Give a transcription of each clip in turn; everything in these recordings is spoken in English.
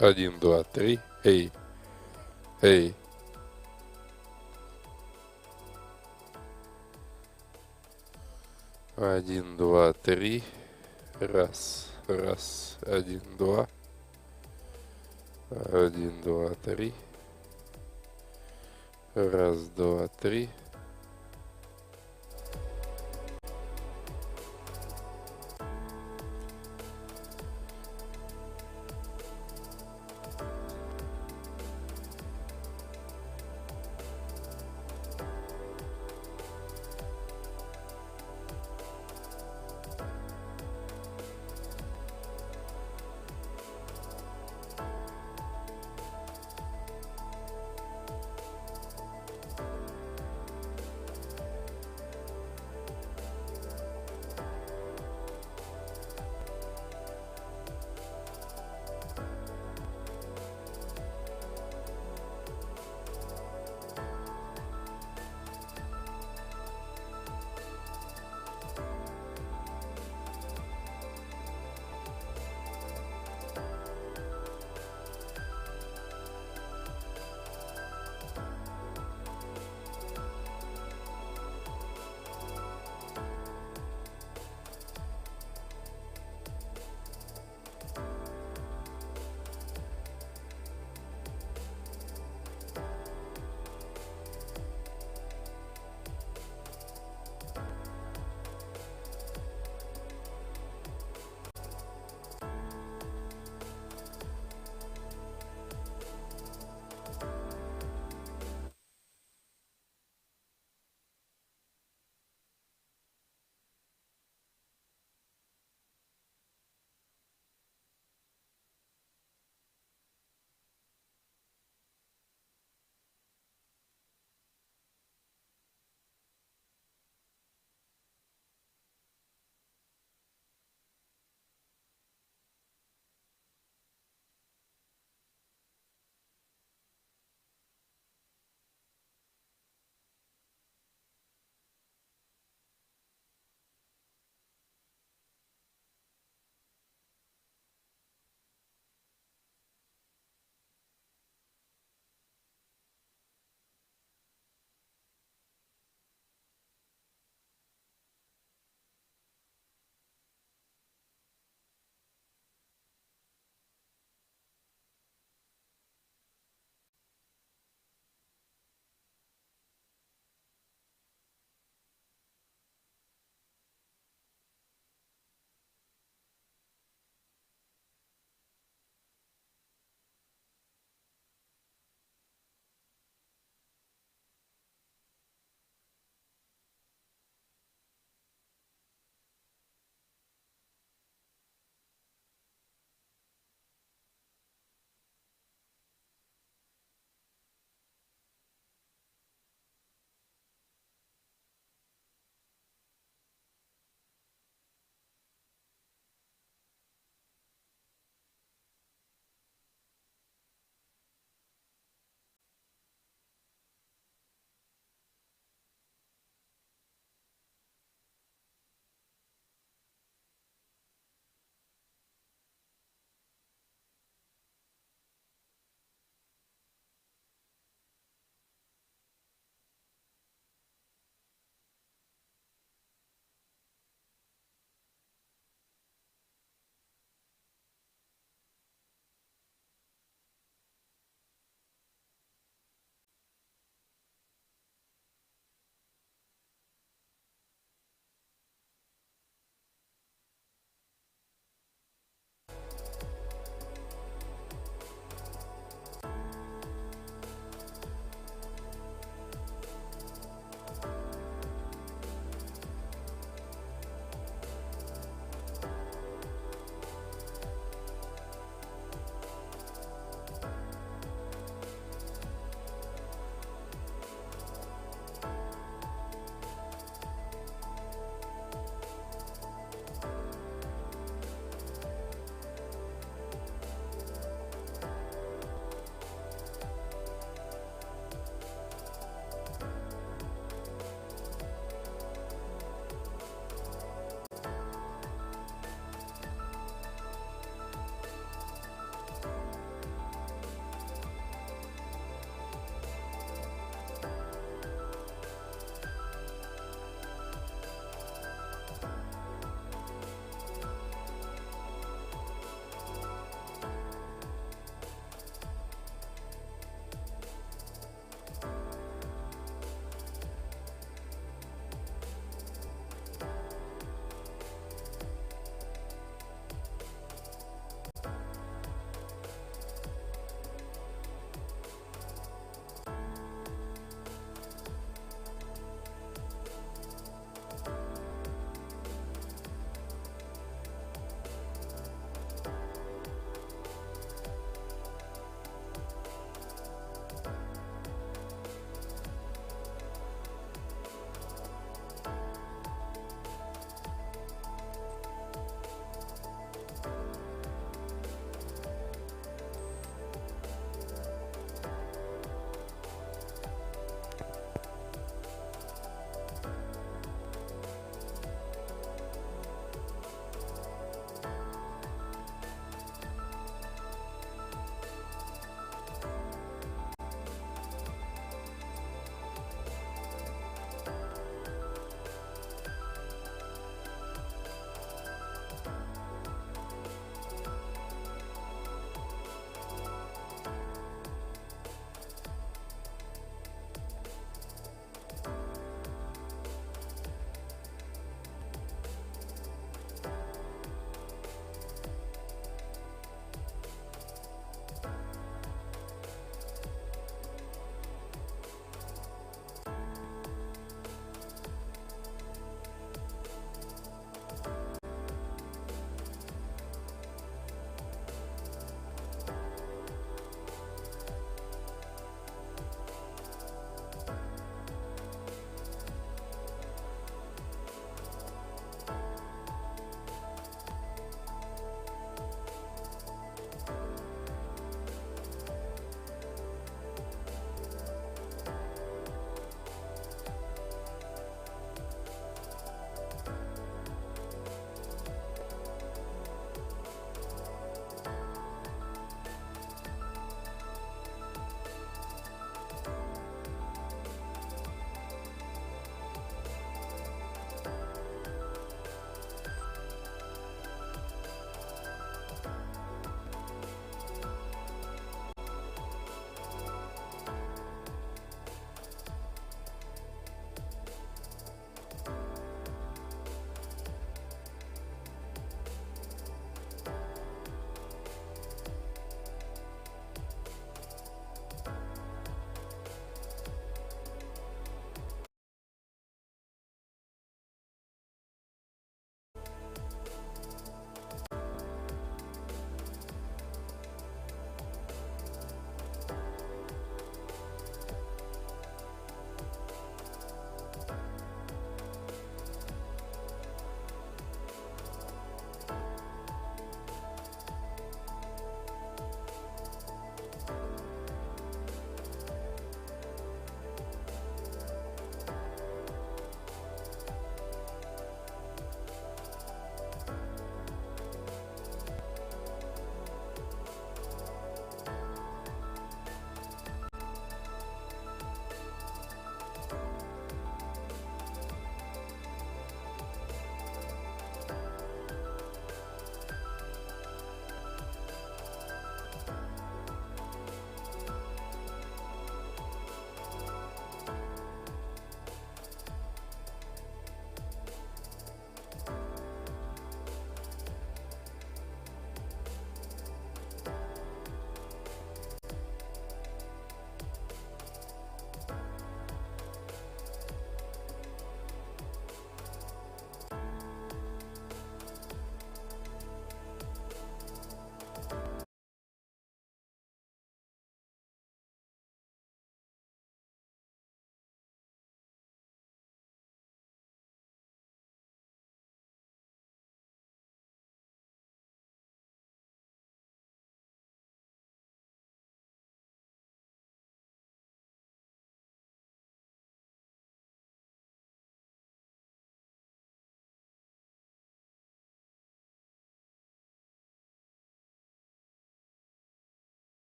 1, 2, 3. Эй, эй. Один, два, три. Раз, раз. Один, два. Один, два, три. Раз, два, три.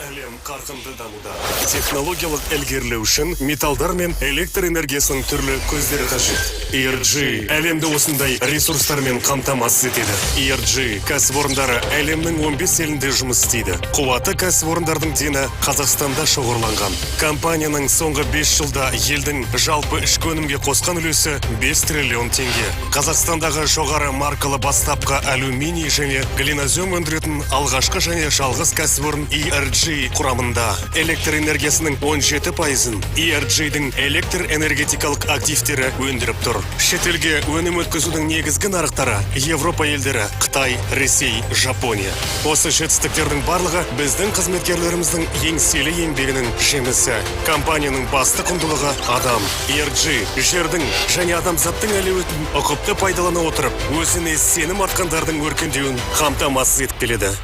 Әлем қарқынды дамуда. Технологиялық ілгерілеу үшін металдар мен электр энергиясының түрлі көздері қажет. ENG әлемді осындай ресурстармен қамтамасыз етеді. ENG кәсіпорындары әлемнің 15 елінде жұмыс істейді. Қуаты кәсіпорындардың дені Қазақстанда шоғырланған. Компанияның соңғы 5 жылда елдің жалпы ішкі өнімге қосқан үлесі 5 триллион теңге. Қазақстандағы жоғары маркалы бастапқы алюминий және глинозем өндіретін алғашқы және жалғыз кәсіпорын ENG құрамында. Электр энергиясының 17%-ын ENG-дің электр энергетикалық активтері өндіріп тұр. Шетелге өнім өткізудің негізгі нарықтары Европа елдері, Қытай, Ресей, Жапония. Осы жетістіктердің барлығы біздің қызметкерлеріміздің еңселі еңбегінің жемісі. Компанияның басты құндылығы адам. ENG жердің және адамзаттың әлеуетін ұқыпты пайдалана отырып, өзіне сенім артқандардың өркендеуін қамтамасыз етіп келеді.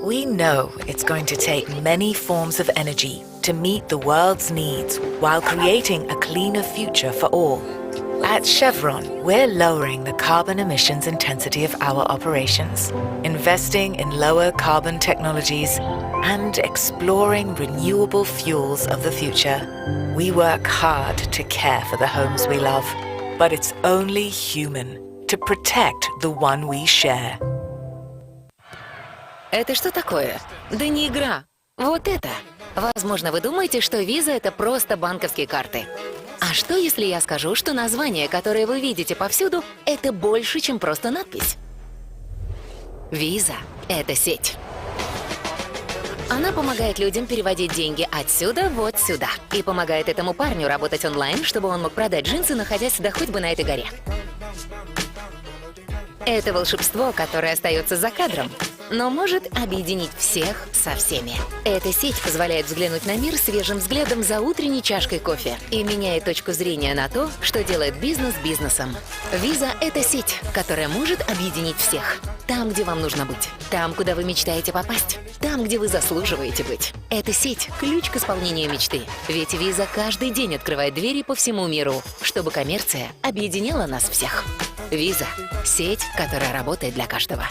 We know it's going to take many forms of energy to meet the world's needs while creating a cleaner future for all. At Chevron, we're lowering the carbon emissions intensity of our operations, investing in lower carbon technologies, and exploring renewable fuels of the future. We work hard to care for the homes we love, but it's only human to protect the one we share. Это что такое? Да не игра. Вот это. Возможно, вы думаете, что виза — это просто банковские карты. А что, если я скажу, что название, которое вы видите повсюду, это больше, чем просто надпись? Виза — это сеть. Она помогает людям переводить деньги отсюда вот сюда. И помогает этому парню работать онлайн, чтобы он мог продать джинсы, находясь да хоть бы на этой горе. Это волшебство, которое остается за кадром, но может объединить всех со всеми. Эта сеть позволяет взглянуть на мир свежим взглядом за утренней чашкой кофе и меняет точку зрения на то, что делает бизнес бизнесом. Виза — это сеть, которая может объединить всех. Там, где вам нужно быть. Там, куда вы мечтаете попасть. Там, где вы заслуживаете быть. Эта сеть — ключ к исполнению мечты. Ведь виза каждый день открывает двери по всему миру, чтобы коммерция объединяла нас всех. Виза — сеть, которая работает для каждого.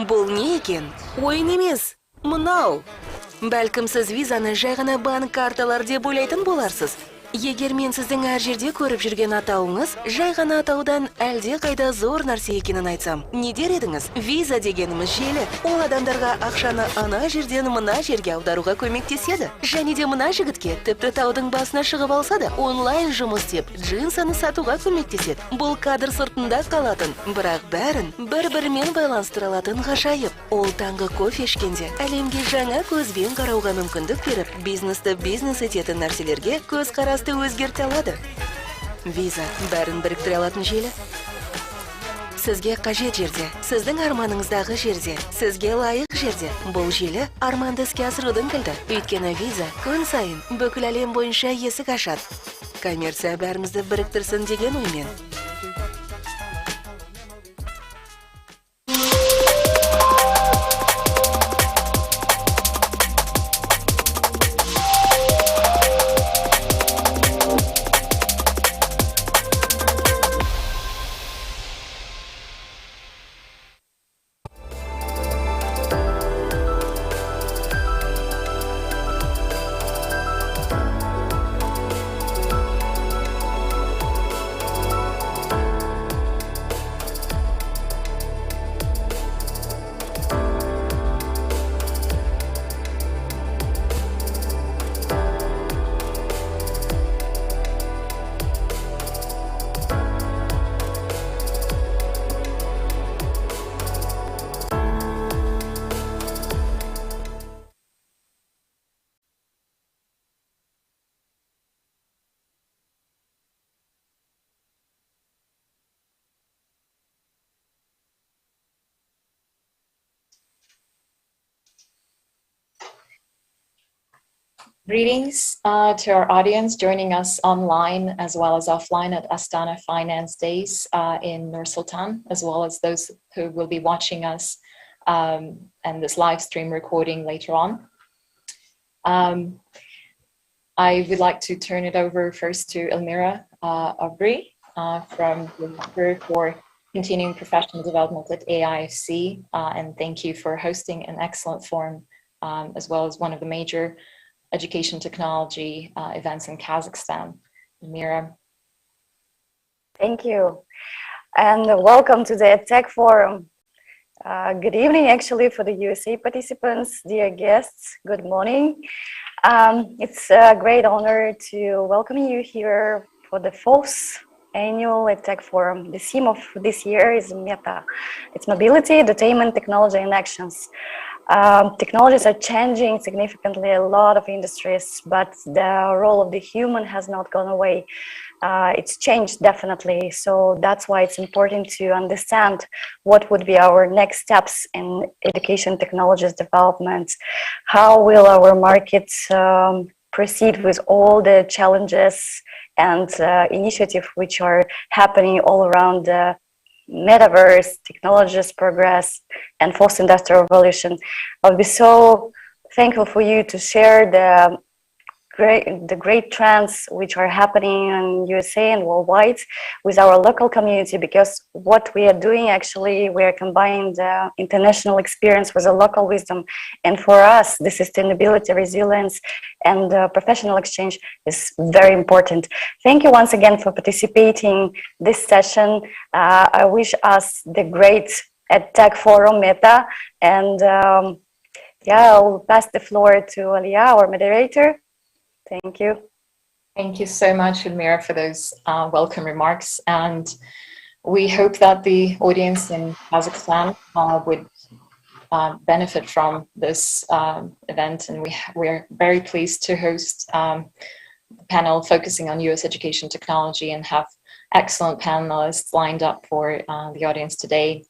Бұл не екен? Ойын емес, мынау. Бәлкім сіз визаны жай ғана банк карталар деп ойлайтын боларсыз. Егер мен сіздің әр жерде көріп жүрген атауыңыз жай ғана атаудан әлде қайда зор нәрсе екенін айтсам, не дер едіңіз? Виза дегеніміз желі. Ол адамдарға ақшаны ана жерден мына жерге аударуға көмектеседі. Және де мына жігітке тіпті таудың басына шығып алса да онлайн жұмыс істеп джинсаны сатуға көмектеседі. Бұл кадр сыртында қалатын, бірақ бәрін бір-бірімен байланыстыра алатын ғажайып. Ол таңғы кофе ішкенде әлемге жаңа көзбен қарауға мүмкіндік беріп, бизнесті бизнес ететін нәрселерге көзқарасты өзгерте алады. Виза бәрін біріктіре алатын желі. Сізге қажет жерде, сіздің арманыңыздағы жерде, сізге лайық жерде. Бұл желі арманды іске асырудың кілті. Өйткені виза күн сайын бүкіл әлем бойынша есік ашады. Коммерция бәрімізді біріктірсін деген оймен. Greetings to our audience joining us online as well as offline at Astana Finance Days in Nur Sultan, as well as those who will be watching us and this live stream recording later on. I would like to turn it over first to Elmira Aubrey from the Center for Continuing Professional Development at AIFC, and thank you for hosting an excellent forum, as well as one of the major education technology events in Kazakhstan. Mira. Thank you. And welcome to the Tech Forum. Good evening, actually, for the USA participants, dear guests. Good morning. It's a great honor to welcome you here for the 4th annual Tech Forum. The theme of this year is META. It's mobility, edutainment, technology, and actions. Technologies are changing significantly a lot of industries, but the role of the human has not gone away. It's changed definitely. So that's why it's important to understand what would be our next steps in education technologies development. How will our markets proceed with all the challenges and initiatives which are happening all around the metaverse, technologies progress, and fourth industrial revolution. I'll be so thankful for you to share the great trends which are happening in USA and worldwide with our local community, because what we are doing actually, we are combining the international experience with the local wisdom. And for us, the sustainability, resilience, and professional exchange is very important. Thank you once again for participating this session. I wish us the great at Tech Forum Meta. And yeah, I'll pass the floor to Alia, our moderator. Thank you. Thank you so much, Elmira, for those welcome remarks. And we hope that the audience in Kazakhstan would benefit from this event. And we're very pleased to host the panel focusing on US education technology and have excellent panelists lined up for the audience today.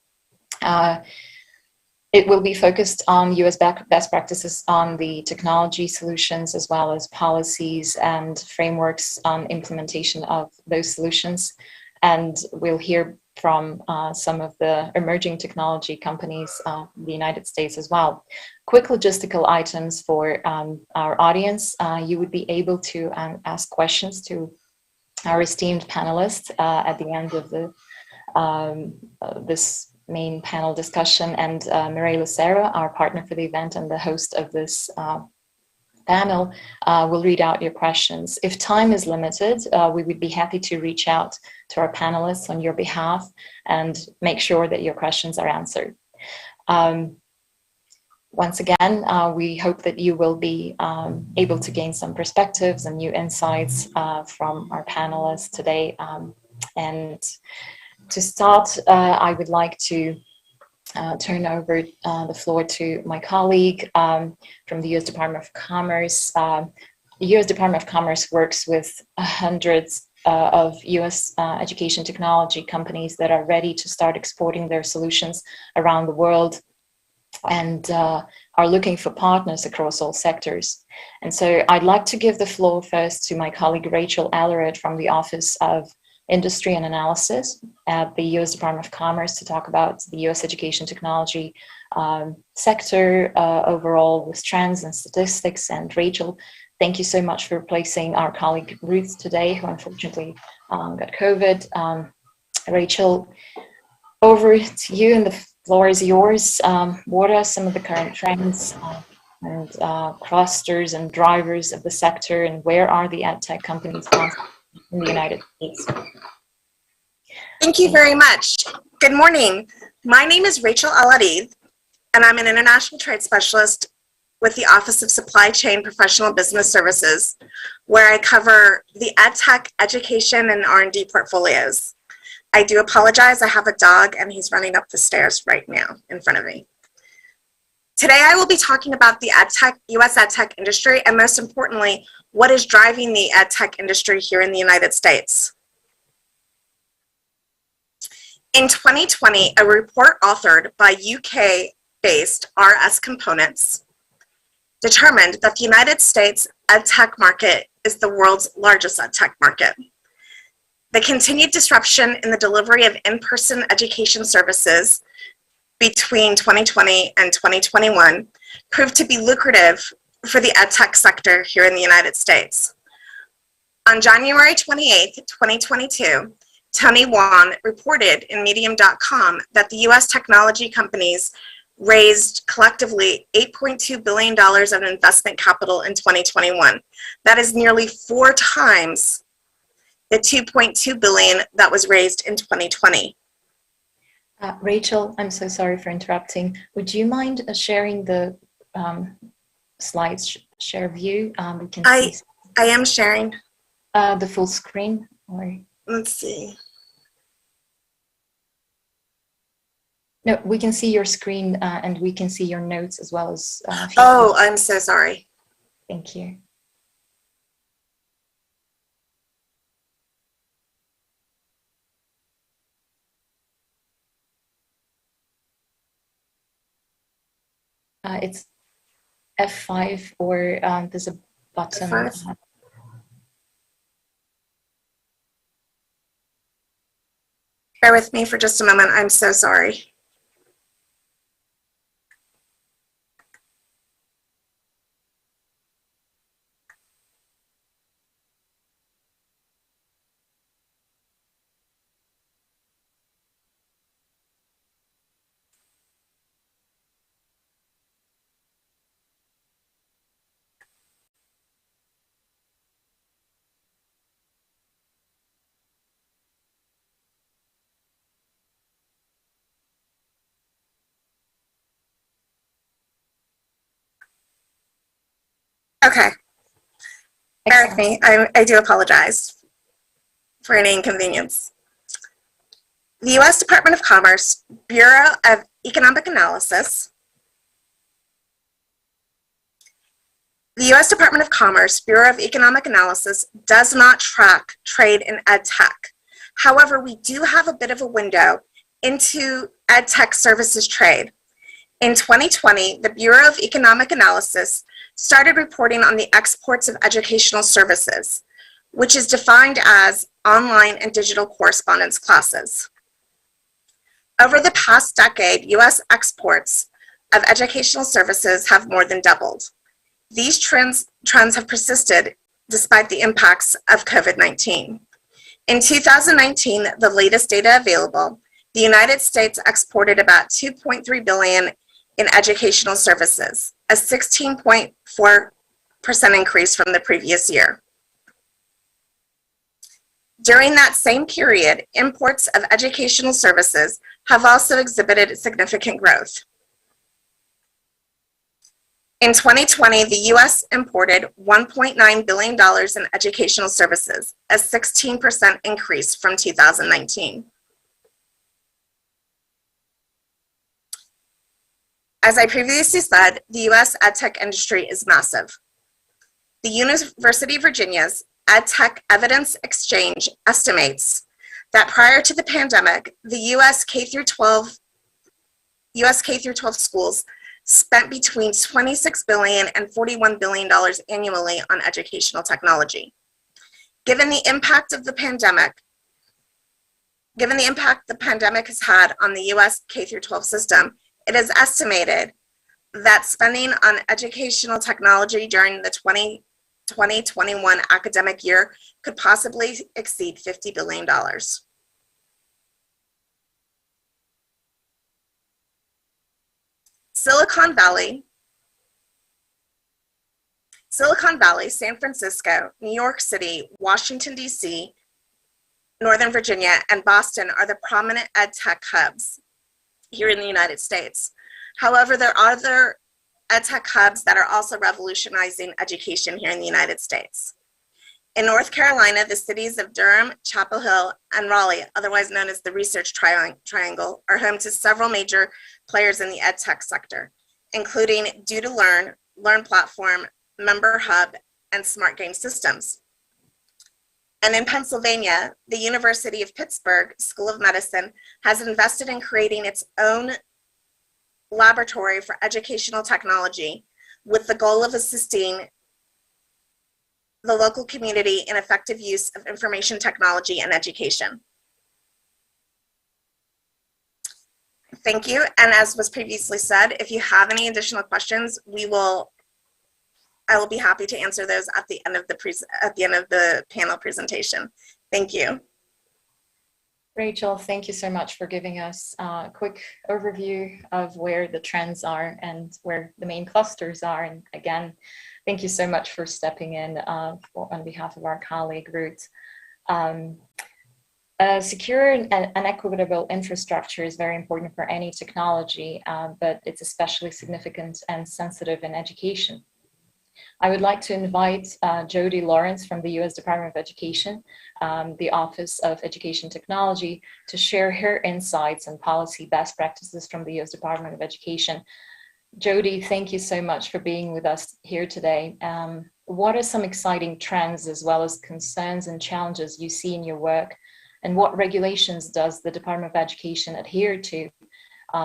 It will be focused on US best practices on the technology solutions, as well as policies and frameworks on implementation of those solutions. And we'll hear from some of the emerging technology companies in the United States as well. Quick logistical items for our audience. You would be able to ask questions to our esteemed panelists at the end of the this main panel discussion, and Mireille Lucera, our partner for the event and the host of this panel, will read out your questions. If time is limited, we would be happy to reach out to our panelists on your behalf and make sure that your questions are answered. Once again, we hope that you will be able to gain some perspectives and new insights from our panelists today. And to start, I would like to turn over the floor to my colleague from the U.S. Department of Commerce. The U.S. Department of Commerce works with hundreds of U.S. education technology companies that are ready to start exporting their solutions around the world, and are looking for partners across all sectors. And so I'd like to give the floor first to my colleague Rachel Ellered from the Office of Industry and Analysis at the U.S. Department of Commerce to talk about the U.S. education technology sector overall with trends and statistics. And Rachel, thank you so much for replacing our colleague Ruth today, who unfortunately got COVID. Rachel, over to you, and the floor is yours. What are some of the current trends and clusters and drivers of the sector, and where are the ed tech companies in the United States? Thank you very much. Good morning. My name is Rachel Ellered, and I'm an international trade specialist with the Office of Supply Chain Professional Business Services, where I cover the EdTech, education, and R&D portfolios. I do apologize, I have a dog and he's running up the stairs right now in front of me. Today I will be talking about the EdTech, US EdTech industry, and most importantly, what is driving the EdTech industry here in the United States. In 2020, a report authored by UK-based RS Components determined that the United States edtech market is the world's largest edtech market. The continued disruption in the delivery of in-person education services between 2020 and 2021 proved to be lucrative for the edtech sector here in the United States. On January 28, 2022, Tony Wan reported in Medium.com that the US technology companies raised collectively $8.2 billion of investment capital in 2021. That is nearly 4 times the $2.2 billion that was raised in 2020. Rachel, I'm so sorry for interrupting. Would you mind sharing the slides share view? We can see I am sharing. The full screen, or let's see. No, we can see your screen and we can see your notes as well as. Oh, I'm so sorry. Thank you. It's F5, or there's a button. F5? Bear with me for just a moment. I'm so sorry. Okay. Bear with me. I do apologize for any inconvenience. The U.S. Department of Commerce, Bureau of Economic Analysis, the U.S. Department of Commerce, Bureau of Economic Analysis does not track trade in edtech. However, we do have a bit of a window into edtech services trade. In 2020, the Bureau of Economic Analysis started reporting on the exports of educational services, which is defined as online and digital correspondence classes. Over the past decade, U.S. exports of educational services have more than doubled. These trends have persisted despite the impacts of COVID-19. In 2019, the latest data available, the United States exported about $2.3 billion in educational services, a 16.4% increase from the previous year. During that same period, imports of educational services have also exhibited significant growth. In 2020, the U.S. imported $1.9 billion in educational services, a 16% increase from 2019. As I previously said, the U.S. edtech industry is massive. The University of Virginia's EdTech Evidence Exchange estimates that prior to the pandemic, the U.S. K-12 schools spent between $26 billion and $41 billion annually on educational technology. Given the impact the pandemic has had on the U.S. K-12 system, it is estimated that spending on educational technology during the 2021 academic year could possibly exceed $50 billion. Silicon Valley, San Francisco, New York City, Washington, D.C., Northern Virginia, and Boston are the prominent edtech hubs here in the United States. However, there are other edtech hubs that are also revolutionizing education here in the United States. In North Carolina, the cities of Durham, Chapel Hill, and Raleigh, otherwise known as the Research Triangle, are home to several major players in the edtech sector, including Do to Learn, Learn Platform, Member Hub, and Smart Game Systems. And in Pennsylvania, the University of Pittsburgh School of Medicine has invested in creating its own laboratory for educational technology with the goal of assisting the local community in effective use of information technology and education. Thank you. And as was previously said, if you have any additional questions, I will be happy to answer those at the end of the panel presentation. Thank you. Rachel, thank you so much for giving us a quick overview of where the trends are and where the main clusters are. And again, thank you so much for stepping in on behalf of our colleague, Ruth. Secure and equitable infrastructure is very important for any technology, but it's especially significant and sensitive in education. I would like to invite Jody Lawrence from the U.S. Department of Education, the Office of Education Technology, to share her insights and policy best practices from the U.S. Department of Education. Jody, thank you so much for being with us here today. What are some exciting trends as well as concerns and challenges you see in your work? And what regulations does the Department of Education adhere to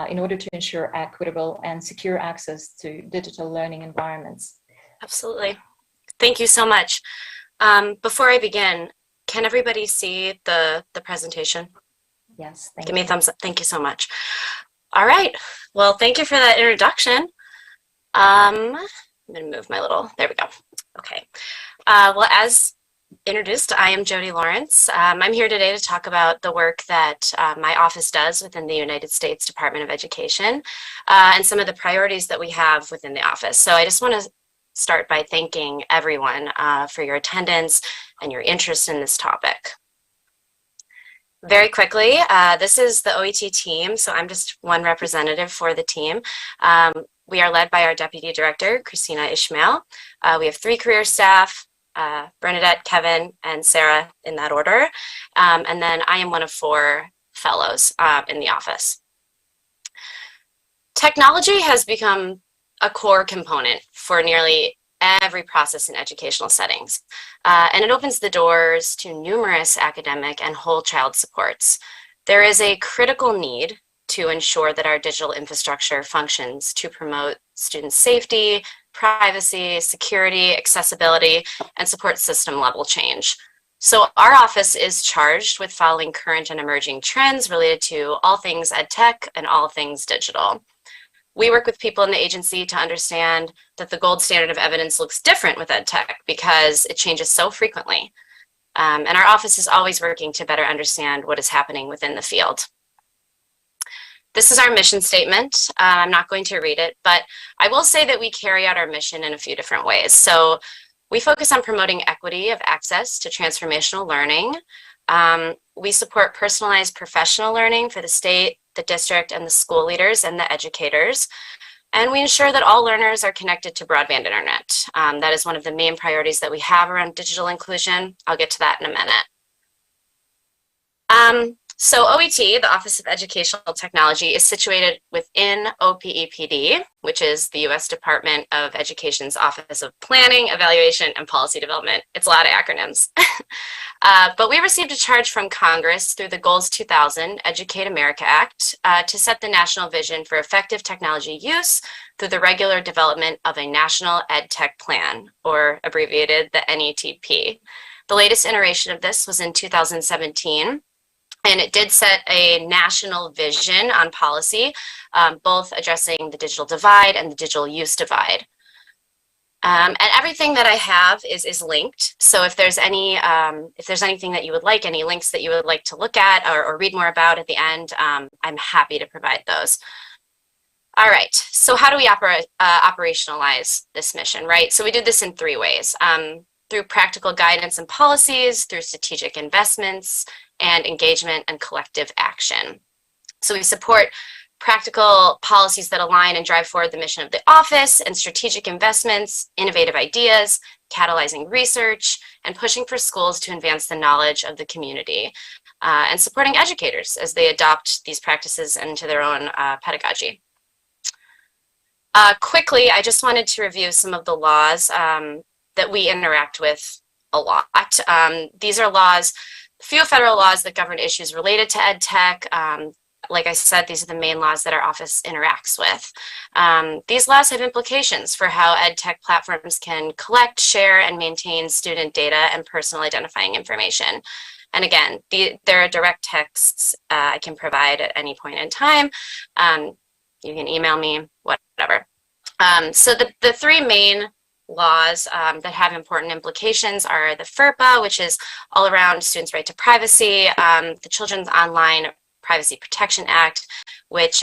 in order to ensure equitable and secure access to digital learning environments? Absolutely. Thank you so much. Before I begin, can everybody see the presentation? Yes. Give me a thumbs up. Thank you so much. All right. Well, thank you for that introduction. I'm going to move my little, there we go. Okay. Well, as introduced, I am Jody Lawrence. I'm here today to talk about the work that my office does within the United States Department of Education and some of the priorities that we have within the office. So I just want to start by thanking everyone for your attendance and your interest in this topic. Very quickly, this is the OET team, so I'm just one representative for the team. We are led by our Deputy Director, Christina Ishmael. We have 3 career staff, Bernadette, Kevin, and Sarah in that order. And then I am one of 4 fellows in the office. Technology has become a core component for nearly every process in educational settings. And it opens the doors to numerous academic and whole child supports. There is a critical need to ensure that our digital infrastructure functions to promote student safety, privacy, security, accessibility, and support system level change. So our office is charged with following current and emerging trends related to all things ed tech and all things digital. We work with people in the agency to understand that the gold standard of evidence looks different with ed tech because it changes so frequently. And our office is always working to better understand what is happening within the field. This is our mission statement. I'm not going to read it, but I will say that we carry out our mission in a few different ways. So we focus on promoting equity of access to transformational learning. We support personalized professional learning for the state, the district, and the school leaders and the educators. And we ensure that all learners are connected to broadband internet. That is one of the main priorities that we have around digital inclusion. I'll get to that in a minute. So OET, the Office of Educational Technology, is situated within OPEPD, which is the U.S. Department of Education's Office of Planning, Evaluation, and Policy Development. It's a lot of acronyms. But we received a charge from Congress through the Goals 2000 Educate America Act to set the national vision for effective technology use through the regular development of a National Ed Tech Plan, or abbreviated the NETP. The latest iteration of this was in 2017. And it did set a national vision on policy, both addressing the digital divide and the digital use divide. And everything that I have is linked. So if there's anything that you would like, any links that you would like to look at or read more about at the end, I'm happy to provide those. All right, so how do we operationalize this mission, right? So we do this in 3 ways. Through practical guidance and policies, through strategic investments, and engagement and collective action. So we support practical policies that align and drive forward the mission of the office, and strategic investments, innovative ideas, catalyzing research, and pushing for schools to advance the knowledge of the community, and supporting educators as they adopt these practices into their own pedagogy. Quickly, I just wanted to review some of the laws that we interact with a lot. These are laws, few federal laws that govern issues related to ed tech, like I said, these are the main laws that our office interacts with. These laws have implications for how ed tech platforms can collect, share, and maintain student data and personal identifying information. And again, there are direct texts I can provide at any point in time. You can email me, whatever. So the three main laws that have important implications are the FERPA, which is all around students' right to privacy, the Children's Online Privacy Protection Act, which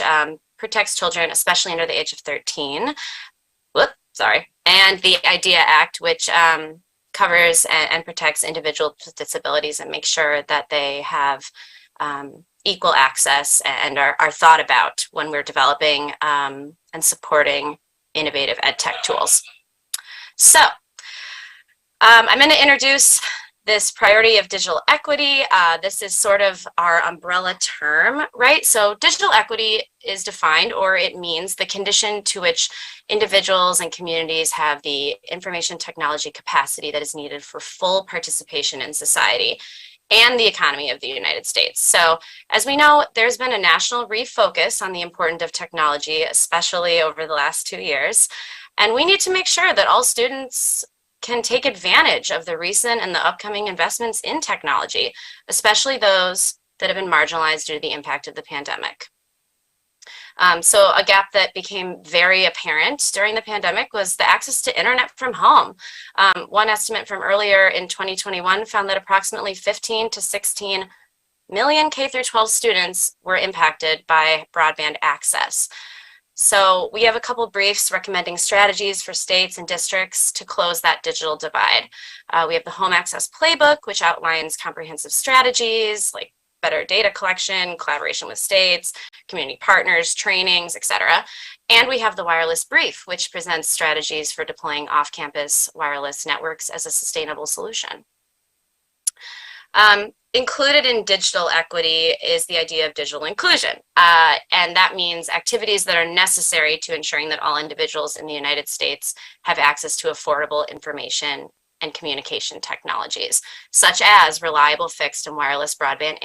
protects children, especially under the age of 13. And the IDEA Act, which covers and protects individuals with disabilities and makes sure that they have equal access and are thought about when we're developing and supporting innovative ed tech tools. So I'm going to introduce this priority of digital equity. This is sort of our umbrella term, right? So digital equity is defined, or it means the condition to which individuals and communities have the information technology capacity that is needed for full participation in society and the economy of the United States. So as we know, there's been a national refocus on the importance of technology, especially over the last 2 years. And we need to make sure that all students can take advantage of the recent and the upcoming investments in technology, especially those that have been marginalized due to the impact of the pandemic. So a gap that became very apparent during the pandemic was the access to internet from home. One estimate from earlier in 2021 found that approximately 15 to 16 million K-12 students were impacted by broadband access. So we have a couple briefs recommending strategies for states and districts to close that digital divide. We have the Home Access Playbook, which outlines comprehensive strategies like better data collection, collaboration with states, community partners, trainings, etc. And we have the Wireless Brief, which presents strategies for deploying off-campus wireless networks as a sustainable solution. Included in digital equity is the idea of digital inclusion. And that means activities that are necessary to ensuring that all individuals in the United States have access to affordable information and communication technologies, such as reliable fixed and wireless broadband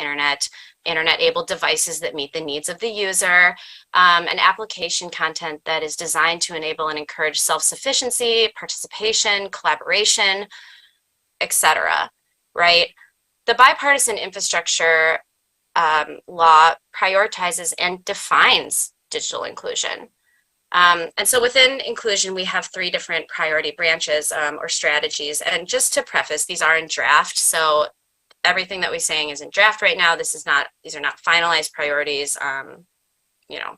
internet-able devices that meet the needs of the user, and application content that is designed to enable and encourage self-sufficiency, participation, collaboration, etc., right? The bipartisan infrastructure law prioritizes and defines digital inclusion. And so within inclusion, we have 3 different priority branches or strategies. And just to preface, these are in draft. So everything that we're saying is in draft right now. These are not finalized priorities. The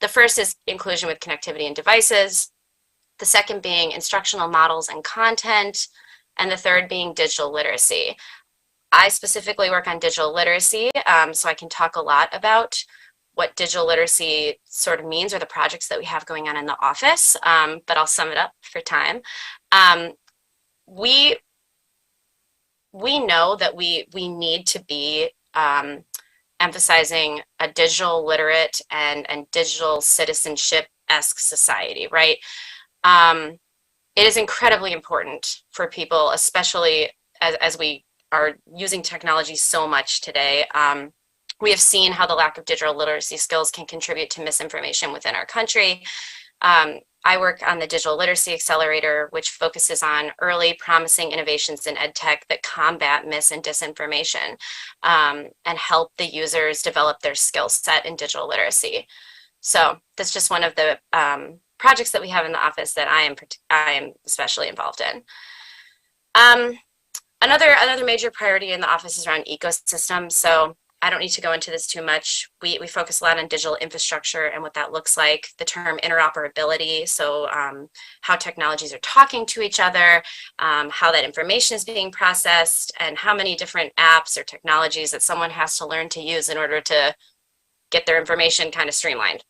first is inclusion with connectivity and devices. The second being instructional models and content. And the third being digital literacy. I specifically work on digital literacy, so I can talk a lot about what digital literacy sort of means or the projects that we have going on in the office, but I'll sum it up for time. We know that we need to be emphasizing a digital literate and digital citizenship-esque society, right? It is incredibly important for people, especially as we are using technology so much today. We have seen how the lack of digital literacy skills can contribute to misinformation within our country. I work on the Digital Literacy Accelerator, which focuses on early promising innovations in ed tech that combat mis and disinformation and help the users develop their skill set in digital literacy. So that's just one of the projects that we have in the office that I am especially involved in. Another major priority in the office is around ecosystems. So I don't need to go into this too much. We focus a lot on digital infrastructure and what that looks like. The term interoperability, so how technologies are talking to each other, how that information is being processed, and how many different apps or technologies that someone has to learn to use in order to get their information kind of streamlined.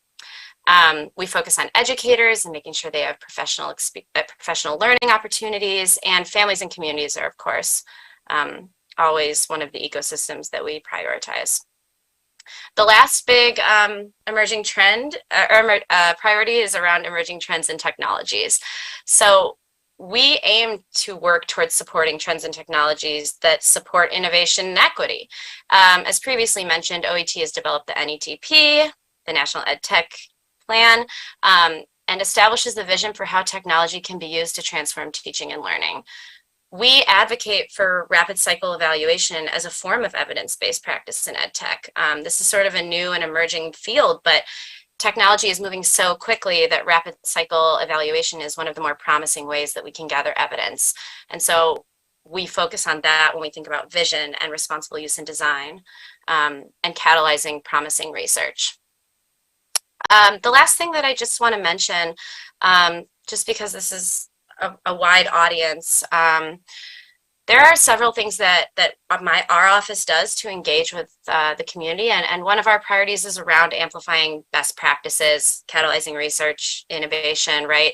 We focus on educators and making sure they have professional learning opportunities, and families and communities are, of course, always one of the ecosystems that we prioritize. The last big emerging trend or priority is around emerging trends and technologies. So we aim to work towards supporting trends and technologies that support innovation and equity. As previously mentioned, OET has developed the NETP, the National EdTech Plan, and establishes the vision for how technology can be used to transform teaching and learning. We advocate for rapid cycle evaluation as a form of evidence-based practice in EdTech. This is sort of a new and emerging field, but technology is moving so quickly that rapid cycle evaluation is one of the more promising ways that we can gather evidence. And so we focus on that when we think about vision and responsible use and design, and catalyzing promising research. The last thing that I just want to mention, just because this is a wide audience, there are several things that our office does to engage with the community, and one of our priorities is around amplifying best practices, catalyzing research, innovation, right?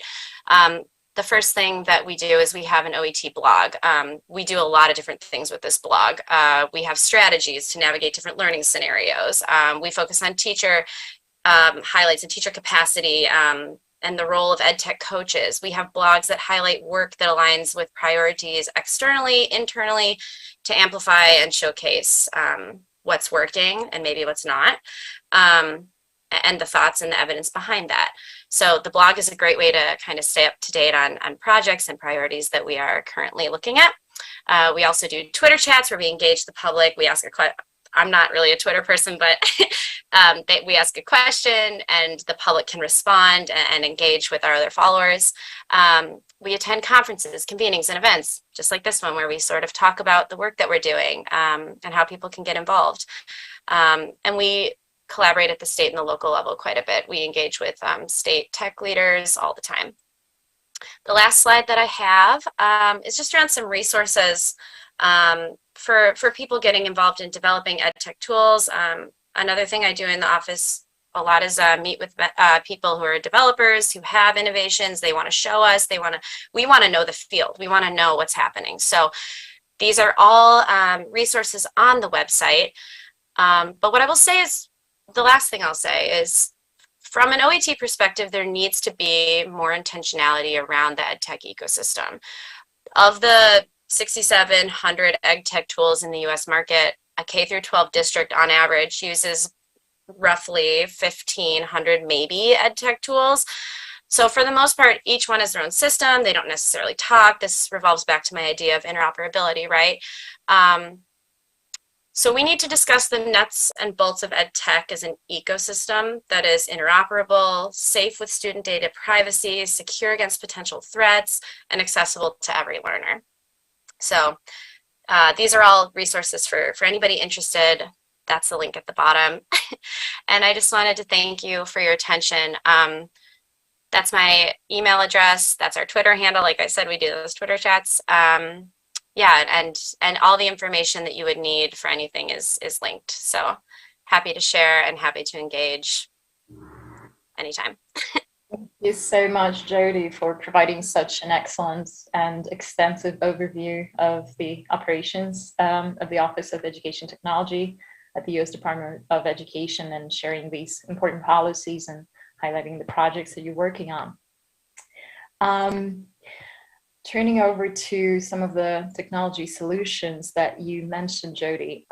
The first thing that we do is we have an OET blog. We do a lot of different things with this blog. We have strategies to navigate different learning scenarios. We focus on teacher highlights and teacher capacity, and the role of EdTech coaches. We have blogs that highlight work that aligns with priorities externally, internally, to amplify and showcase what's working and maybe what's not, and the thoughts and the evidence behind that. So the blog is a great way to kind of stay up to date on projects and priorities that we are currently looking at. We also do Twitter chats where we engage the public. We ask a question. I'm not really a Twitter person, but we ask a question and the public can respond and engage with our other followers. We attend conferences, convenings, and events, just like this one, where we sort of talk about the work that we're doing and how people can get involved. And we collaborate at the state and the local level quite a bit. We engage with state tech leaders all the time. The last slide that I have is just around some resources for people getting involved in developing EdTech tools. Another thing I do in the office a lot is meet with people who are developers, who have innovations. They want to show us. We want to know the field. We want to know what's happening. So these are all resources on the website. But what I will say is, the last thing I'll say is, from an OET perspective, there needs to be more intentionality around the EdTech ecosystem. Of the 6,700 EdTech tools in the US market, a K through 12 district on average uses roughly 1,500 maybe EdTech tools. So for the most part, each one has their own system. They don't necessarily talk. This revolves back to my idea of interoperability, right? So we need to discuss the nuts and bolts of EdTech as an ecosystem that is interoperable, safe with student data privacy, secure against potential threats, and accessible to every learner. So these are all resources for anybody interested. That's the link at the bottom. And I just wanted to thank you for your attention. That's my email address. That's our Twitter handle. Like I said, we do those Twitter chats. Yeah, and all the information that you would need for anything is linked. So happy to share and happy to engage anytime. Thank you so much, Jody, for providing such an excellent and extensive overview of the operations of the Office of Education Technology at the U.S. Department of Education, and sharing these important policies and highlighting the projects that you're working on. Turning over to some of the technology solutions that you mentioned, Jody,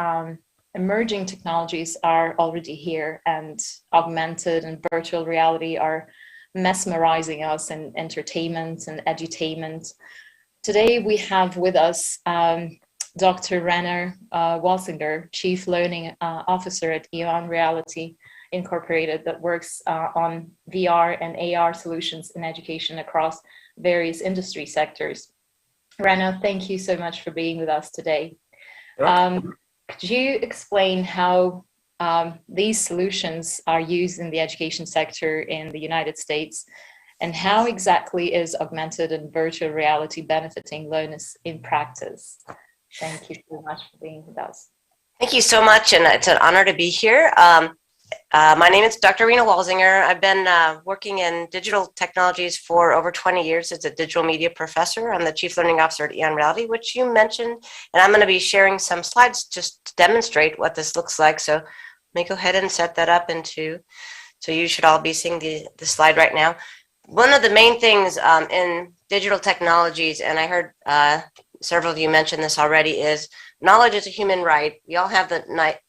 emerging technologies are already here, and augmented and virtual reality are mesmerizing us in entertainment and edutainment. Today we have with us Dr. Rainer Walsinger, Chief Learning Officer at EON Reality Incorporated, that works on VR and AR solutions in education across various industry sectors. Rainer, thank you so much for being with us today. Could you explain how these solutions are used in the education sector in the United States, and how exactly is augmented and virtual reality benefiting learners in practice? Thank you so much for being with us. Thank you so much, and it's an honor to be here. My name is Dr. Rainer Walsinger. I've been working in digital technologies for over 20 years as a digital media professor. I'm the Chief Learning Officer at EON Reality, which you mentioned, and I'm going to be sharing some slides just to demonstrate what this looks like. So let me go ahead and set that up so you should all be seeing the slide right now. One of the main things in digital technologies, and I heard several of you mention this already, is knowledge is a human right. We all have the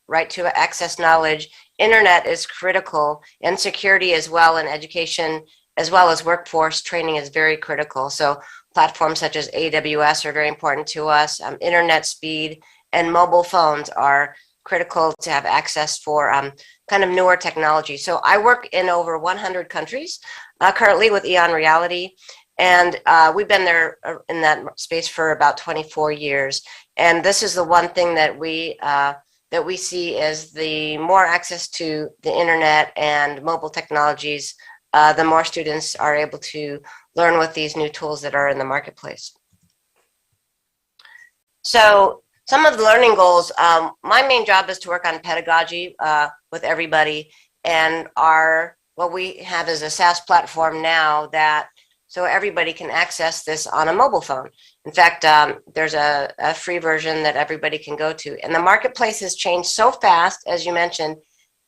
right to access knowledge. Internet is critical, and security as well, and education as well as workforce training is very critical. So platforms such as AWS are very important to us. Internet speed and mobile phones are critical to have access for kind of newer technology. So I work in over 100 countries currently with Eon Reality, and we've been there in that space for about 24 years. And this is the one thing that we see as the more access to the internet and mobile technologies, the more students are able to learn with these new tools that are in the marketplace. So some of the learning goals, my main job is to work on pedagogy with everybody, and what we have is a SaaS platform now that so everybody can access this on a mobile phone. In fact, there's a free version that everybody can go to. And the marketplace has changed so fast, as you mentioned.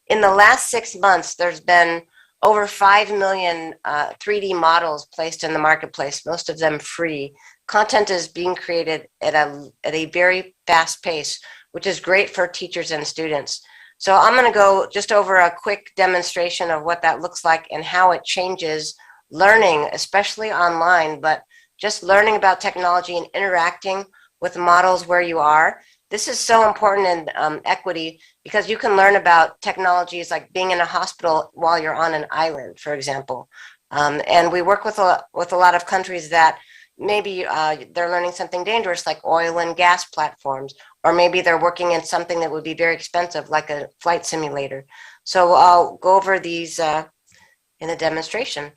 In the last 6 months, there's been over 5 million 3D models placed in the marketplace, most of them free. Content is being created at a very fast pace, which is great for teachers and students. So I'm going to go just over a quick demonstration of what that looks like and how it changes learning, especially online, but just learning about technology and interacting with models where you are. This is so important in equity because you can learn about technologies like being in a hospital while you're on an island, for example. And we work with a lot of countries that maybe they're learning something dangerous like oil and gas platforms, or maybe they're working in something that would be very expensive like a flight simulator. So I'll go over these in a demonstration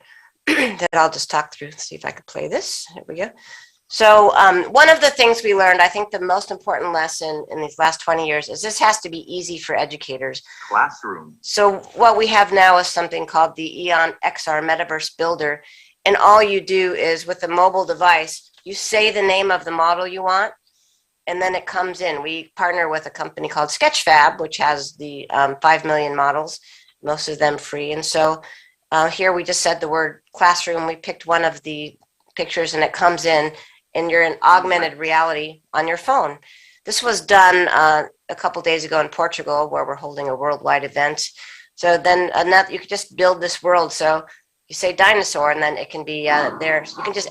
that I'll just talk through. See if I could play this. Here we go. So one of the things we learned, I think the most important lesson in these last 20 years is this has to be easy for educators. Classroom. So what we have now is something called the Eon XR Metaverse Builder. And all you do is with a mobile device, you say the name of the model you want, and then it comes in. We partner with a company called Sketchfab, which has the 5 million models, most of them free. And so here we just said the word classroom. We picked one of the pictures and it comes in, and you're in augmented reality on your phone. This was done a couple days ago in Portugal, where we're holding a worldwide event. So then you could just build this world. So you say dinosaur, and then it can be there. So you can just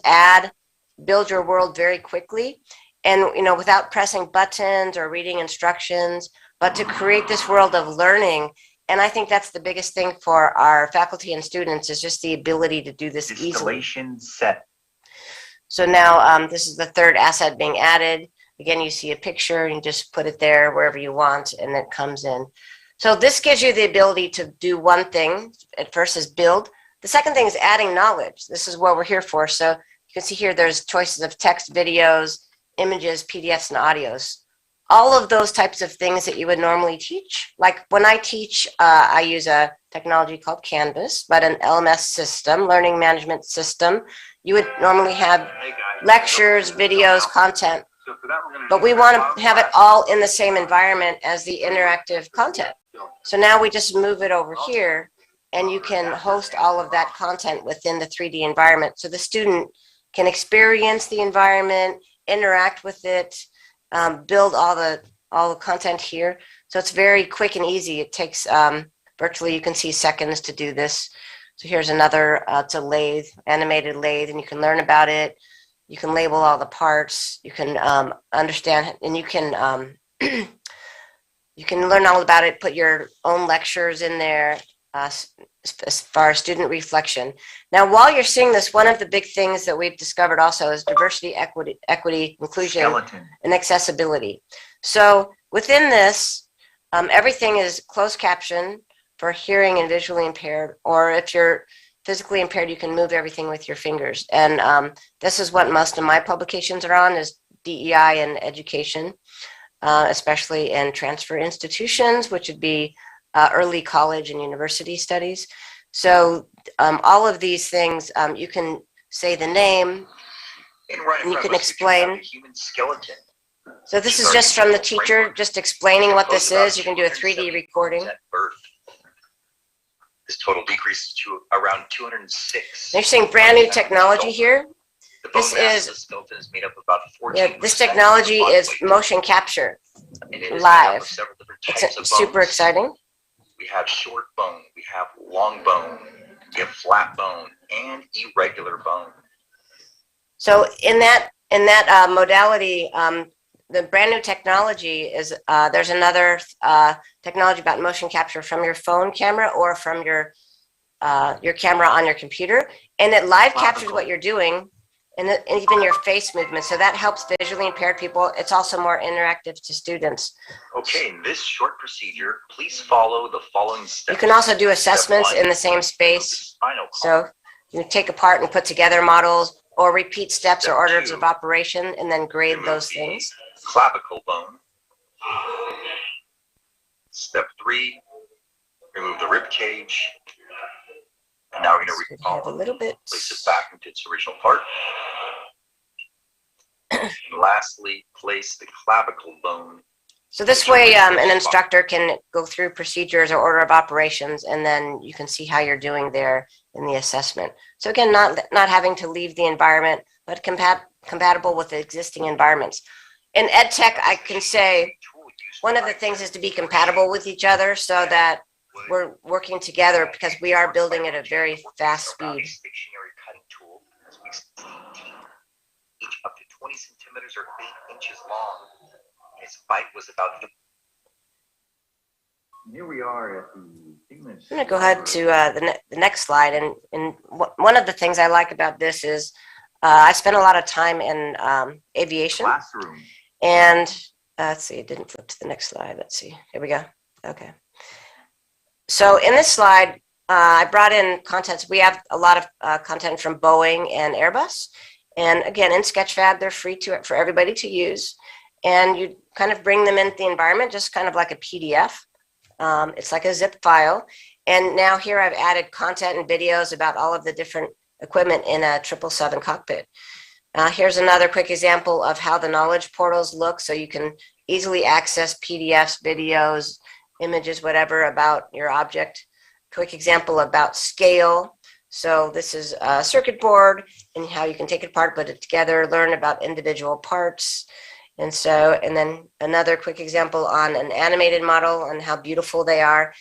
build your world very quickly, and without pressing buttons or reading instructions, but to create this world of learning. And I think that's the biggest thing for our faculty and students is just the ability to do this easily. Installation set. So now this is the third asset being added. Again, you see a picture and you just put it there wherever you want, and it comes in. So this gives you the ability to do one thing. At first is build. The second thing is adding knowledge. This is what we're here for. So you can see here there's choices of text, videos, images, PDFs, and audios. All of those types of things that you would normally teach. Like when I teach, I use a technology called Canvas, but an LMS system, learning management system. You would normally have lectures, videos, content, but we want to have it all in the same environment as the interactive content. So now we just move it over here, and you can host all of that content within the 3D environment. So the student can experience the environment, interact with it, build all the content here. So it's very quick and easy. It takes virtually, you can see, seconds to do this. So here's another, it's a lathe, animated lathe, and you can learn about it. You can label all the parts. You can understand, and you can you can learn all about it, put your own lectures in there as far as student reflection. Now, while you're seeing this, one of the big things that we've discovered also is diversity, equity, inclusion, and accessibility. So within this, everything is closed caption for hearing and visually impaired, or if you're physically impaired, you can move everything with your fingers. And this is what most of my publications are on, is DEI and education, especially in transfer institutions, which would be early college and university studies. So all of these things, you can say the name, and you can explain. Human skeleton. So this is just from the teacher, just explaining what this is. You can do a 3D recording. This total decreases to around 206. They're seeing brand new technology here. The This bone mass is of the skeleton is made up of about 14%. yeah. This technology of body is weight, motion capture and it is made up live. of several different It's types of super bones. exciting. We have short bone, we have long bone, we have flat bone, and irregular bone. So in that modality, the brand new technology is there's another technology about motion capture from your phone camera or from your camera on your computer, and it live captures what you're doing and even your face movement. So that helps visually impaired people. It's also more interactive to students. Okay, in this short procedure, please follow the following steps. You can also do assessments in the same space. So you take apart and put together models or repeat steps or orders of operation and then grade those things. Clavicle bone. Step 3, remove the rib cage. And now we're going to have a little bit. Place it back into its original part. And lastly, place the clavicle bone. So this way, an instructor can go through procedures or order of operations, and then you can see how you're doing there in the assessment. So again, not having to leave the environment, but compatible with the existing environments. In EdTech, I can say one of the things is to be compatible with each other so that we're working together, because we are building at a very fast speed. Stationary cutting tool, each up to 20 centimeters or 8 inches long. Its bite was about. Here we are at the pigment. I'm going to go ahead to the next slide. And one of the things I like about this is I spent a lot of time in aviation. Classroom. And let's see, it didn't flip to the next slide. Let's see. Here we go. Okay. So in this slide, I brought in contents. We have a lot of content from Boeing and Airbus. And again, in Sketchfab, they're free for everybody to use. And you kind of bring them into the environment, just kind of like a PDF. It's like a zip file. And now here I've added content and videos about all of the different equipment in a 777 cockpit. Here's another quick example of how the knowledge portals look. So you can easily access PDFs, videos, images, whatever about your object. Quick example about scale. So this is a circuit board and how you can take it apart, put it together, learn about individual parts. And then another quick example on an animated model and how beautiful they are.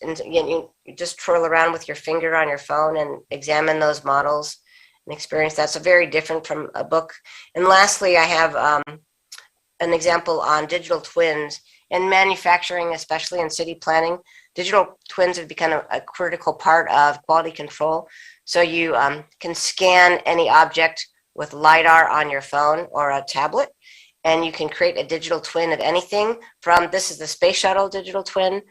And again, you just twirl around with your finger on your phone and examine those models and experience that. So very different from a book. And lastly, I have an example on digital twins and manufacturing, especially in city planning. Digital twins have become a critical part of quality control. So you can scan any object with LiDAR on your phone or a tablet, and you can create a digital twin of anything from, this is the space shuttle digital twin.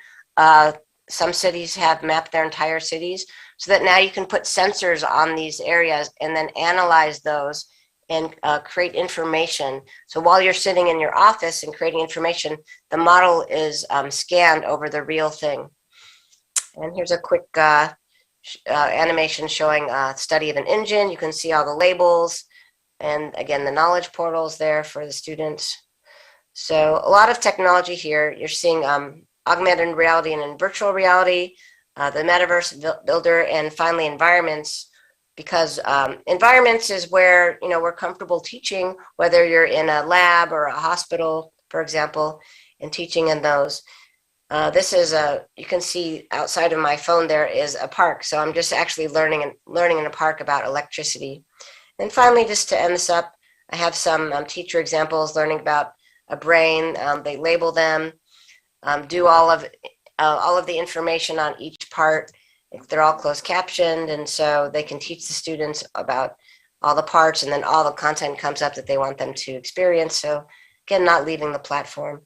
Some cities have mapped their entire cities, so that now you can put sensors on these areas and then analyze those and create information. So while you're sitting in your office and creating information, the model is scanned over the real thing. And here's a quick animation showing a study of an engine. You can see all the labels. And again, the knowledge portals there for the students. So a lot of technology here. You're seeing augmented reality and virtual reality, the metaverse builder, and finally environments. Because environments is where we're comfortable teaching, whether you're in a lab or a hospital, for example, and teaching in those. This is you can see outside of my phone there is a park. So I'm just actually learning in a park about electricity. And finally, just to end this up, I have some teacher examples learning about a brain. They label them, do all of the information on each part. They're all closed captioned, and so they can teach the students about all the parts, and then all the content comes up that they want them to experience. So again, not leaving the platform.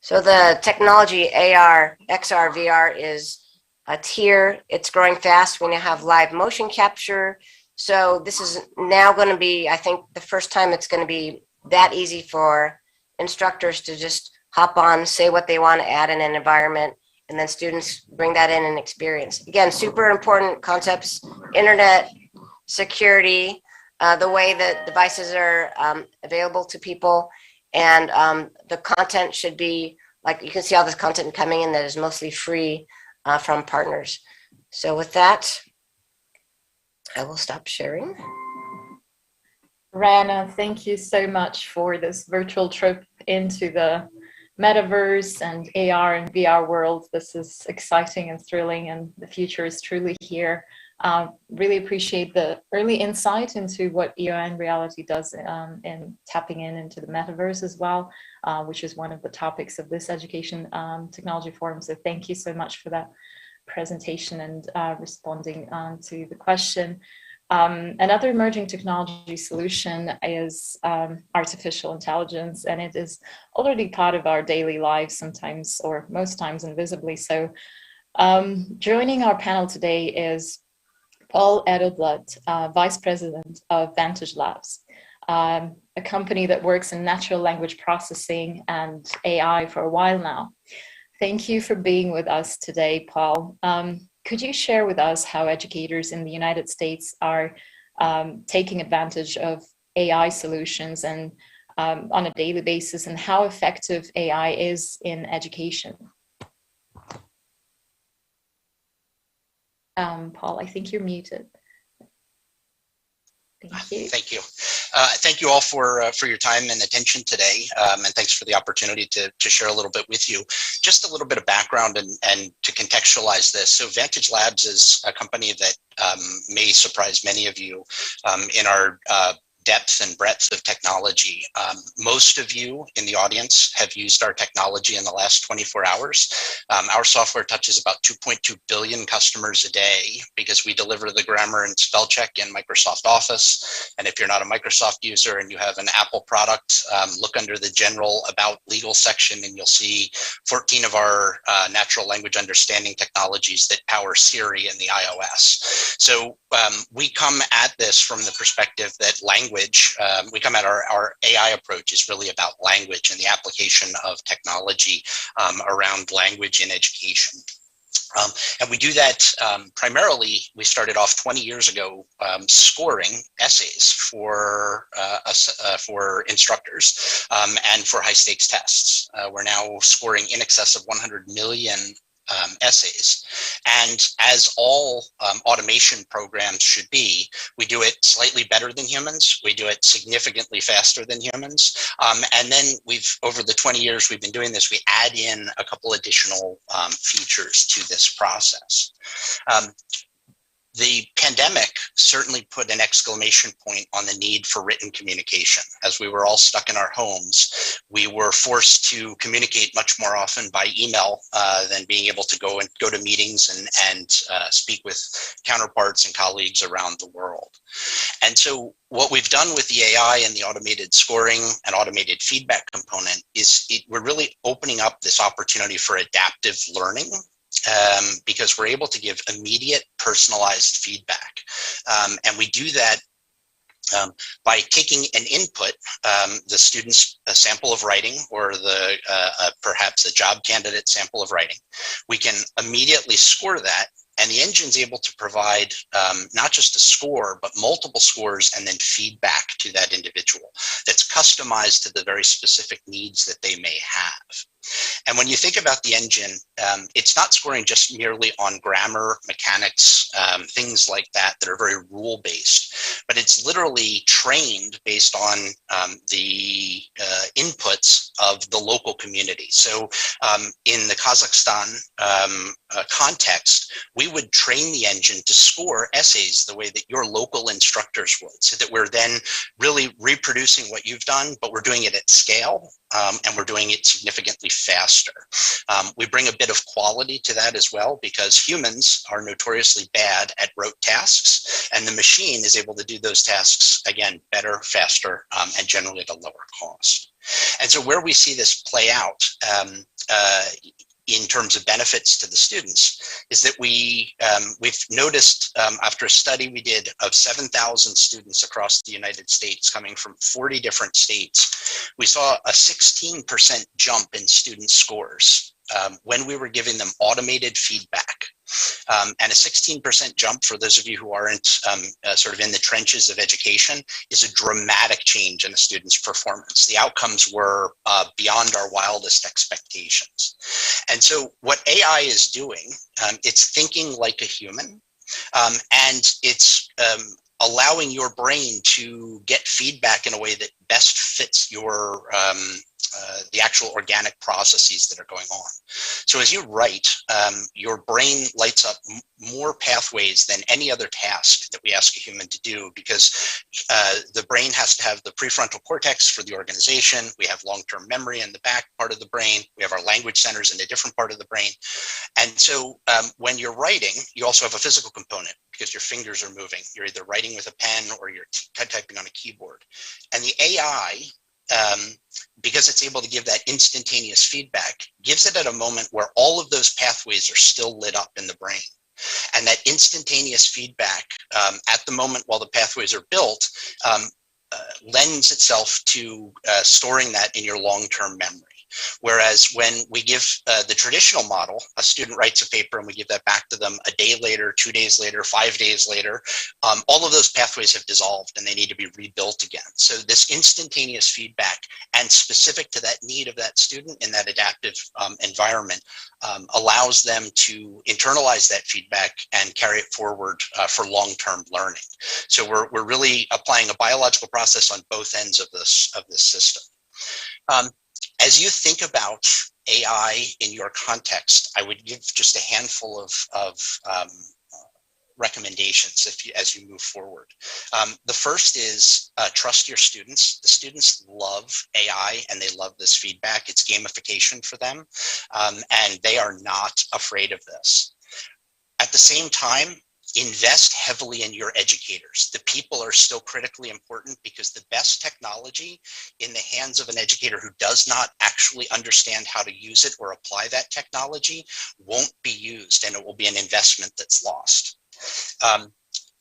So the technology AR, XR, VR is a tier. It's growing fast. We now have live motion capture. So this is now going to be, I think, the first time it's going to be that easy for instructors to just hop on, say what they want to add in an environment, and then students bring that in and experience. Again, super important concepts: internet, security, the way that devices are available to people, and the content should be, like, you can see all this content coming in that is mostly free from partners. So with that, I will stop sharing. Rana, thank you so much for this virtual trip into the metaverse and AR and VR world. This is exciting and thrilling, and the future is truly here. Really appreciate the early insight into what EON Reality does in tapping into the metaverse as well, which is one of the topics of this education technology forum. So thank you so much for that presentation and responding to the question. Another emerging technology solution is artificial intelligence, and it is already part of our daily lives sometimes, or most times invisibly. So joining our panel today is Paul Edelblatt, Vice President of Vantage Labs, a company that works in natural language processing and AI for a while now. Thank you for being with us today, Paul. Could you share with us how educators in the United States are taking advantage of AI solutions and on a daily basis, and how effective AI is in education? Paul, I think you're muted. Thank you. Thank you. Thank you all for your time and attention today, and thanks for the opportunity to share a little bit with you. Just a little bit of background and to contextualize this. So Vantage Labs is a company that may surprise many of you in our depth and breadth of technology. Most of you in the audience have used our technology in the last 24 hours. Our software touches about 2.2 billion customers a day because we deliver the grammar and spell check in Microsoft Office. And if you're not a Microsoft user and you have an Apple product, look under the general about legal section and you'll see 14 of our natural language understanding technologies that power Siri in the iOS. So we come at this from the perspective that language, we come at our AI approach is really about language and the application of technology around language in education. And we do that primarily, we started off 20 years ago scoring essays for instructors and for high stakes tests. We're now scoring in excess of 100 million essays. And as all automation programs should be, we do it slightly better than humans. We do it significantly faster than humans. And then over the 20 years we've been doing this, we add in a couple additional features to this process. The pandemic certainly put an exclamation point on the need for written communication. As we were all stuck in our homes, we were forced to communicate much more often by email than being able to go to meetings and speak with counterparts and colleagues around the world. And so what we've done with the AI and the automated scoring and automated feedback component is we're really opening up this opportunity for adaptive learning. Because we're able to give immediate personalized feedback. And we do that by taking an input, the student's a sample of writing or perhaps a job candidate sample of writing. We can immediately score that, and the engine's able to provide not just a score, but multiple scores and then feedback to that individual that's customized to the very specific needs that they may have. And when you think about the engine, it's not scoring just merely on grammar, mechanics, things like that are very rule-based, but it's literally trained based on the inputs of the local community. So in the Kazakhstan context, we would train the engine to score essays the way that your local instructors would, so that we're then really reproducing what you've done, but we're doing it at scale, and we're doing it significantly faster. We bring a bit of quality to that as well, because humans are notoriously bad at rote tasks, and the machine is able to do those tasks, again, better, faster, and generally at a lower cost. And so where we see this play out in terms of benefits to the students is that we've noticed after a study we did of 7,000 students across the United States coming from 40 different states, we saw a 16% jump in student scores when we were giving them automated feedback. And a 16% jump, for those of you who aren't sort of in the trenches of education, is a dramatic change in a student's performance. The outcomes were beyond our wildest expectations. And so what AI is doing, it's thinking like a human, and it's allowing your brain to get feedback in a way that best fits your the actual organic processes that are going on. So as you write, your brain lights up more pathways than any other task that we ask a human to do, because the brain has to have the prefrontal cortex for the organization. We have long-term memory in the back part of the brain. We have our language centers in a different part of the brain. And so when you're writing, you also have a physical component because your fingers are moving. You're either writing with a pen or you're typing on a keyboard. And the AI, because it's able to give that instantaneous feedback, gives it at a moment where all of those pathways are still lit up in the brain. And that instantaneous feedback at the moment while the pathways are built lends itself to storing that in your long-term memory. Whereas when we give the traditional model, a student writes a paper and we give that back to them a day later, 2 days later, 5 days later, all of those pathways have dissolved and they need to be rebuilt again. So this instantaneous feedback, and specific to that need of that student in that adaptive environment, allows them to internalize that feedback and carry it forward for long-term learning. So we're really applying a biological process on both ends of this system. As you think about AI in your context, I would give just a handful of recommendations as you move forward. The first is trust your students. The students love AI and they love this feedback. It's gamification for them, and they are not afraid of this. At the same time, invest heavily in your educators. The people are still critically important, because the best technology in the hands of an educator who does not actually understand how to use it or apply that technology won't be used, and it will be an investment that's lost.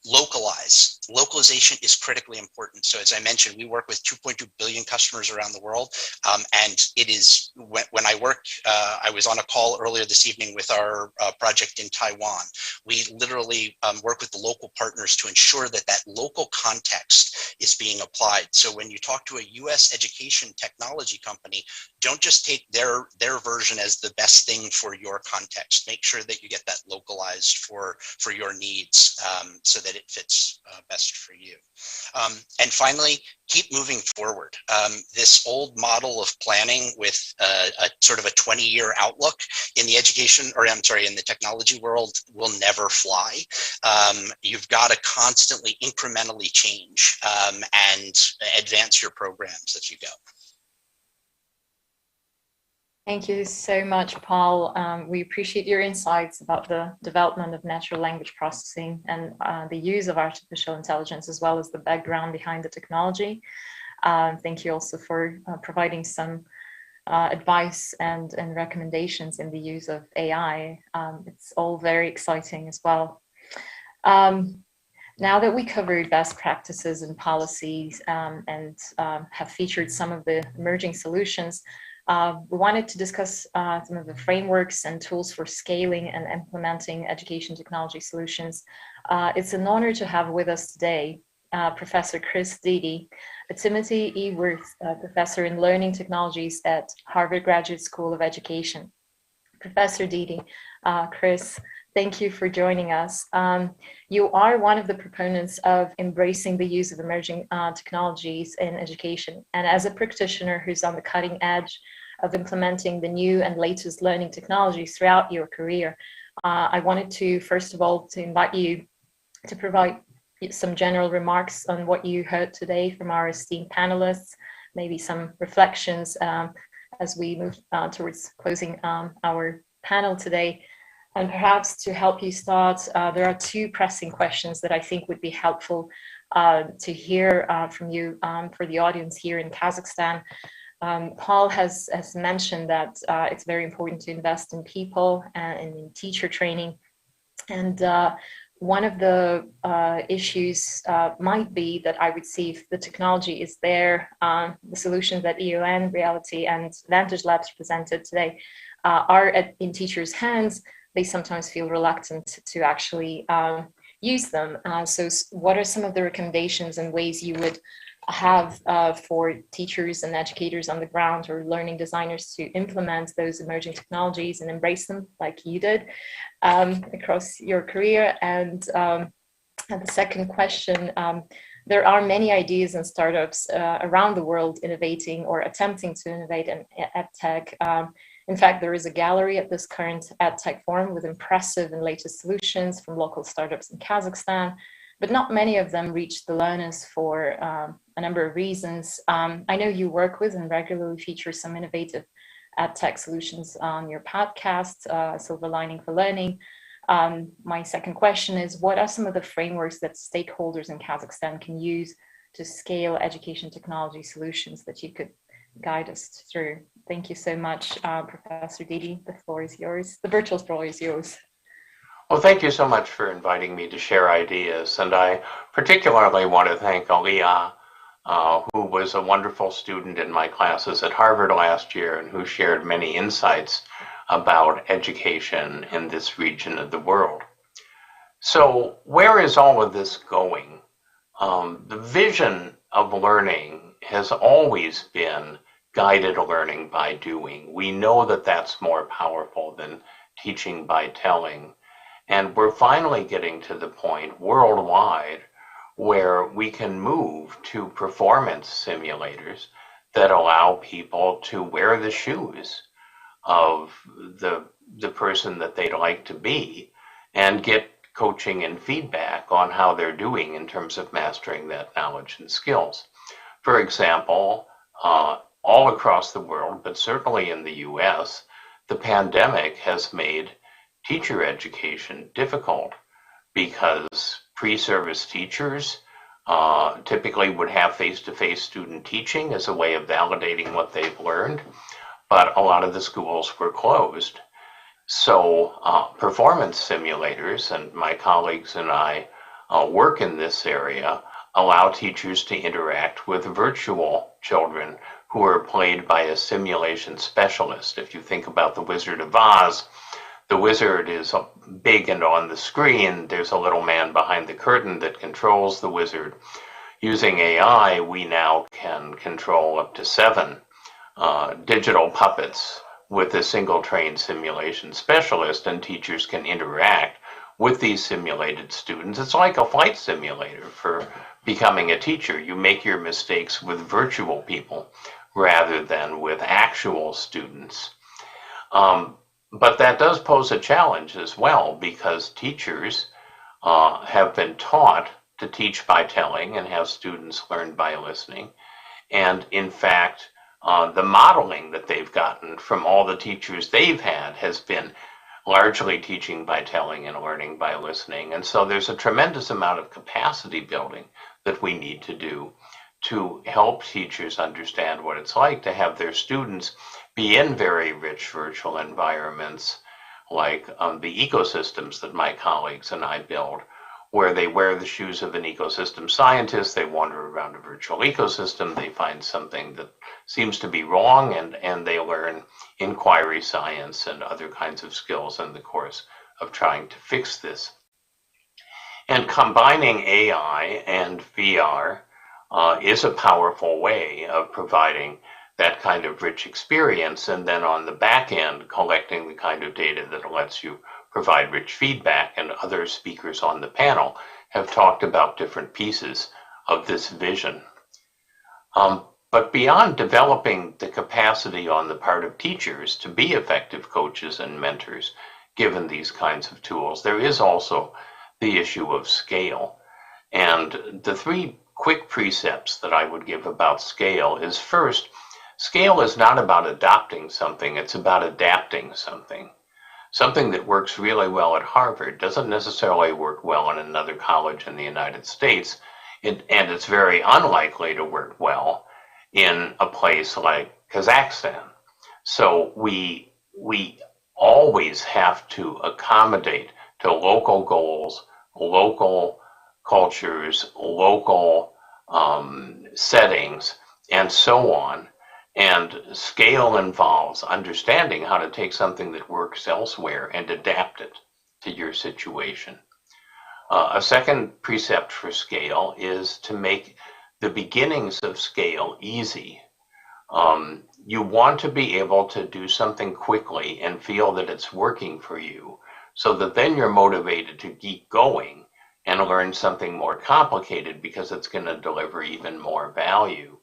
Localize. Localization is critically important. So as I mentioned, we work with 2.2 billion customers around the world. And it is, when I work, I was on a call earlier this evening with our project in Taiwan. We literally work with the local partners to ensure that that local context is being applied. So when you talk to a US education technology company, don't just take their version as the best thing for your context. Make sure that you get that localized for your needs, so that it fits best for you. And finally, keep moving forward. This old model of planning with a sort of a 20-year outlook in the education, or I'm sorry, in the technology world will never fly. You've got to constantly incrementally change and advance your programs as you go. Thank you so much, Paul. We appreciate your insights about the development of natural language processing and the use of artificial intelligence, as well as the background behind the technology. Thank you also for providing some advice and recommendations in the use of AI. It's all very exciting as well. Now that we covered best practices and policies and have featured some of the emerging solutions, we wanted to discuss some of the frameworks and tools for scaling and implementing education technology solutions. It's an honor to have with us today Professor Chris Deedy, a Timothy E. Wirth Professor in Learning Technologies at Harvard Graduate School of Education. Professor Deedy, Chris, thank you for joining us. You are one of the proponents of embracing the use of emerging technologies in education. And as a practitioner who's on the cutting edge of implementing the new and latest learning technologies throughout your career, I wanted to, first of all, to invite you to provide some general remarks on what you heard today from our esteemed panelists, maybe some reflections as we move towards closing our panel today. And perhaps to help you start, there are two pressing questions that I think would be helpful to hear from you for the audience here in Kazakhstan. Paul has mentioned that it's very important to invest in people and in teacher training. And one of the issues might be that I would see if the technology is there, the solutions that EON, Reality, and Vantage Labs presented today are in teachers' hands, they sometimes feel reluctant to actually use them. So what are some of the recommendations and ways you would have for teachers and educators on the ground or learning designers to implement those emerging technologies and embrace them like you did across your career? And the second question, there are many ideas and startups around the world innovating or attempting to innovate in EdTech. In fact, there is a gallery at this current EdTech forum with impressive and latest solutions from local startups in Kazakhstan, but not many of them reach the learners for a number of reasons. I know you work with and regularly feature some innovative EdTech solutions on your podcast, Silver Lining for Learning. My second question is, what are some of the frameworks that stakeholders in Kazakhstan can use to scale education technology solutions that you could guide us through? Thank you so much, Professor Didi. The floor is yours. The virtual floor is yours. Well, thank you so much for inviting me to share ideas. And I particularly want to thank Aliyah, who was a wonderful student in my classes at Harvard last year and who shared many insights about education in this region of the world. So where is all of this going? The vision of learning has always been guided learning by doing. We know that that's more powerful than teaching by telling. And we're finally getting to the point worldwide where we can move to performance simulators that allow people to wear the shoes of the person that they'd like to be and get coaching and feedback on how they're doing in terms of mastering that knowledge and skills. For example, all across the world, but certainly in the US, the pandemic has made teacher education difficult because pre-service teachers typically would have face-to-face student teaching as a way of validating what they've learned, but a lot of the schools were closed. So performance simulators, and my colleagues and I work in this area, allow teachers to interact with virtual children who are played by a simulation specialist. If you think about the Wizard of Oz, the wizard is big and on the screen. There's a little man behind the curtain that controls the wizard. Using AI, we now can control up to 7 digital puppets with a single trained simulation specialist, and teachers can interact with these simulated students. It's like a flight simulator for becoming a teacher. You make your mistakes with virtual people rather than with actual students. But that does pose a challenge as well, because teachers have been taught to teach by telling and have students learn by listening. And in fact, the modeling that they've gotten from all the teachers they've had has been largely teaching by telling and learning by listening. And so there's a tremendous amount of capacity building that we need to do to help teachers understand what it's like to have their students be in very rich virtual environments like the ecosystems that my colleagues and I build, where they wear the shoes of an ecosystem scientist, they wander around a virtual ecosystem, they find something that seems to be wrong, and they learn inquiry science and other kinds of skills in the course of trying to fix this. And combining AI and VR is a powerful way of providing that kind of rich experience, and then on the back end, collecting the kind of data that lets you provide rich feedback. And other speakers on the panel have talked about different pieces of this vision. But beyond developing the capacity on the part of teachers to be effective coaches and mentors, given these kinds of tools, there is also the issue of scale. And the 3 quick precepts that I would give about scale is, first, scale is not about adopting something, it's about adapting something. Something that works really well at Harvard doesn't necessarily work well in another college in the United States, and it's very unlikely to work well in a place like Kazakhstan. So we always have to accommodate to local goals, local cultures, local settings, and so on. And scale involves understanding how to take something that works elsewhere and adapt it to your situation. A second precept for scale is to make the beginnings of scale easy. You want to be able to do something quickly and feel that it's working for you, so that then you're motivated to keep going and learn something more complicated because it's going to deliver even more value.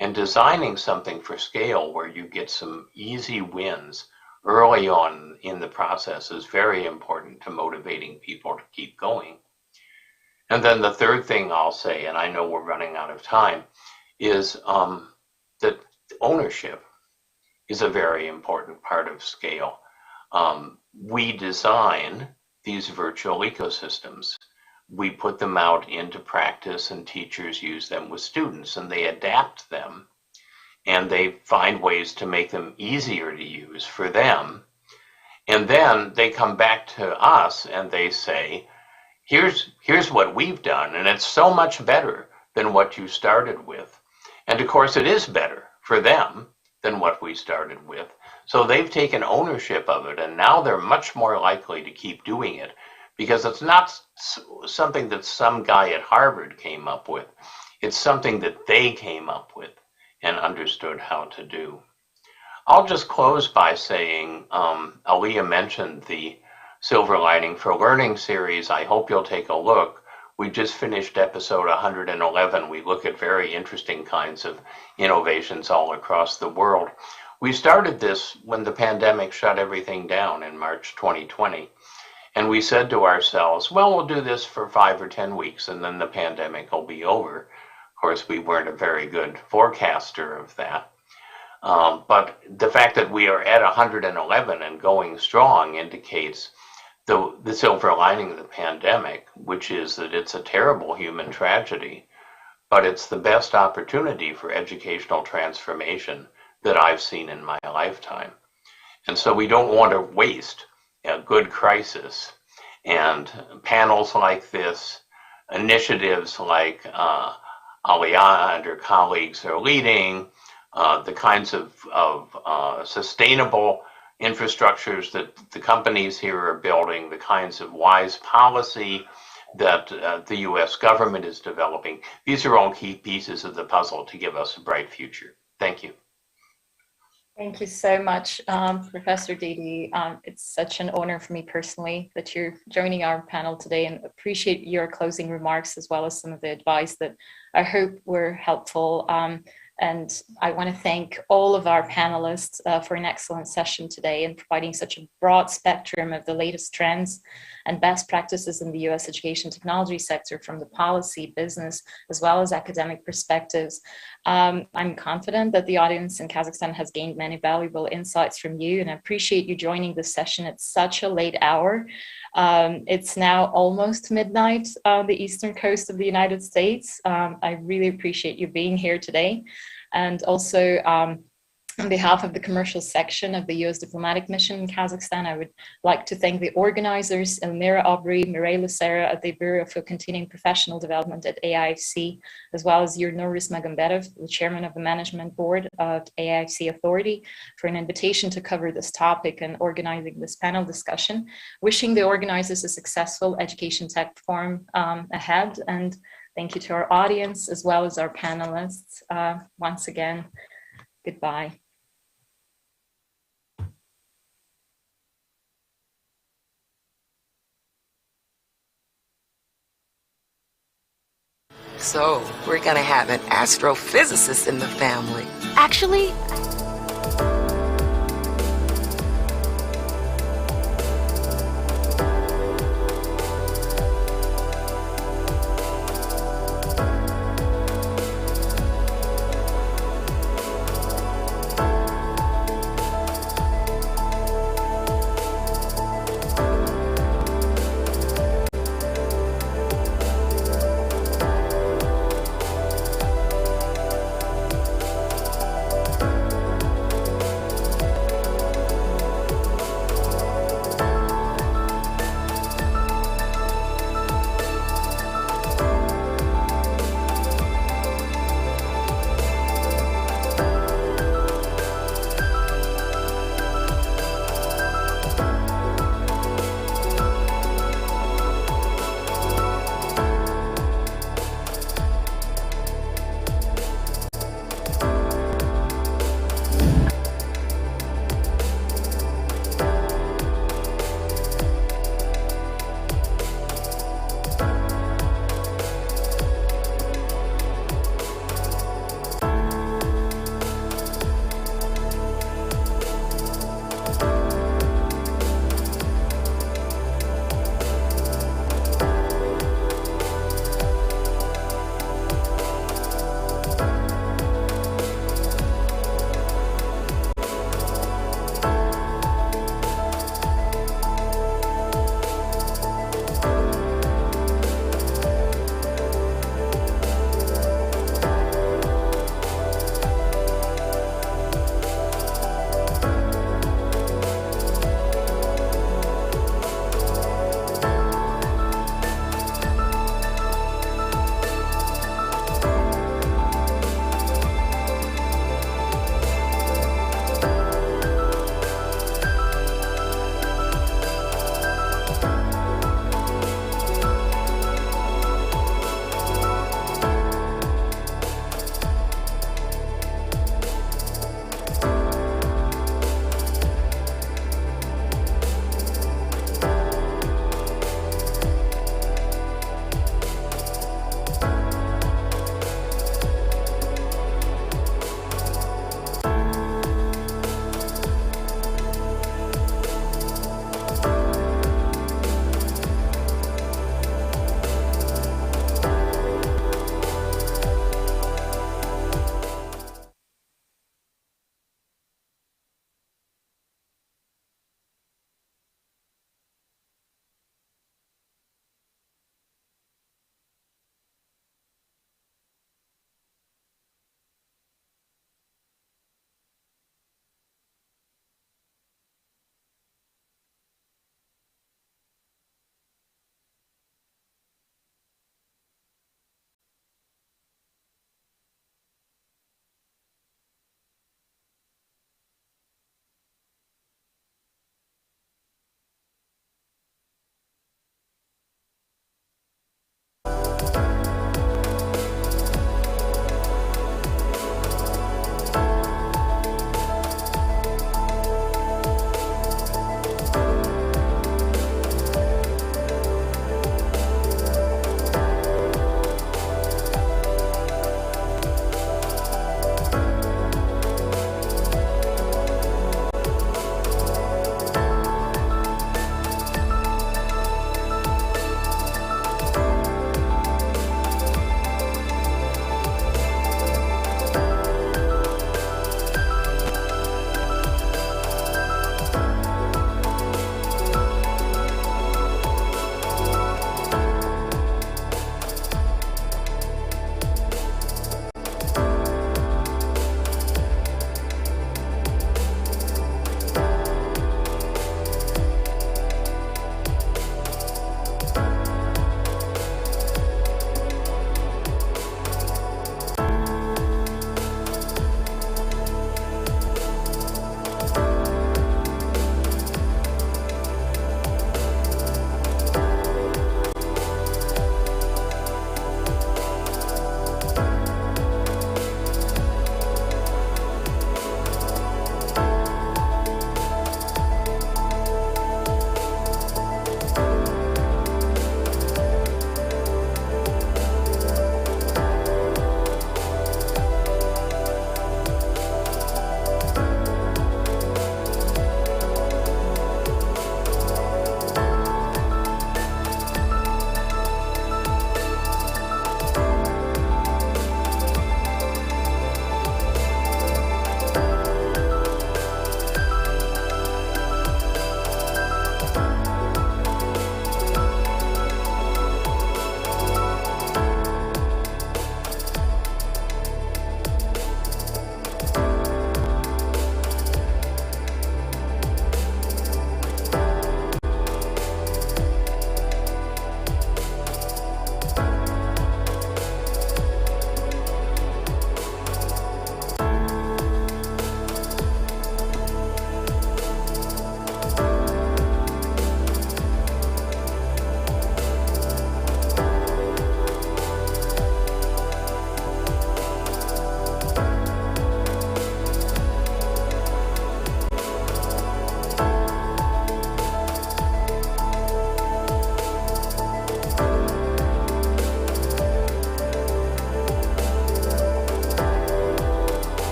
And designing something for scale where you get some easy wins early on in the process is very important to motivating people to keep going. And then the third thing I'll say, and I know we're running out of time, is that ownership is a very important part of scale. We design these virtual ecosystems. We put them out into practice and teachers use them with students and they adapt them and they find ways to make them easier to use for them. And then they come back to us and they say, here's what we've done and it's so much better than what you started with. And of course it is better for them than what we started with. So they've taken ownership of it and now they're much more likely to keep doing it, because it's not something that some guy at Harvard came up with. It's something that they came up with and understood how to do. I'll just close by saying, Aaliyah mentioned the Silver Lining for Learning series. I hope you'll take a look. We just finished episode 111. We look at very interesting kinds of innovations all across the world. We started this when the pandemic shut everything down in March 2020. And we said to ourselves, well, we'll do this for 5 or 10 weeks and then the pandemic will be over. Of course, we weren't a very good forecaster of that. But the fact that we are at 111 and going strong indicates the silver lining of the pandemic, which is that it's a terrible human tragedy, but it's the best opportunity for educational transformation that I've seen in my lifetime. And so we don't want to waste a good crisis, and panels like this, initiatives like Aliyah and her colleagues are leading, the kinds of sustainable infrastructures that the companies here are building, the kinds of wise policy that the US government is developing. These are all key pieces of the puzzle to give us a bright future. Thank you. Thank you so much, Professor Dede. It's such an honor for me personally that you're joining our panel today, and appreciate your closing remarks as well as some of the advice that I hope were helpful. And I want to thank all of our panelists for an excellent session today and providing such a broad spectrum of the latest trends and best practices in the US education technology sector from the policy, business, as well as academic perspectives. I'm confident that the audience in Kazakhstan has gained many valuable insights from you, and I appreciate you joining this session at such a late hour. It's now almost midnight on the eastern coast of the United States. I really appreciate you being here today. And also, on behalf of the commercial section of the U.S. diplomatic mission in Kazakhstan, I would like to thank the organizers, Elmira Aubrey, Mireille Lucera at the Bureau for Continuing Professional Development at AIFC, as well as Yurnuris Magomedov, the chairman of the management board of AIFC Authority, for an invitation to cover this topic and organizing this panel discussion. Wishing the organizers a successful Education Tech Forum ahead, and thank you to our audience as well as our panelists. Once again, goodbye. So, we're gonna have an astrophysicist in the family. Actually,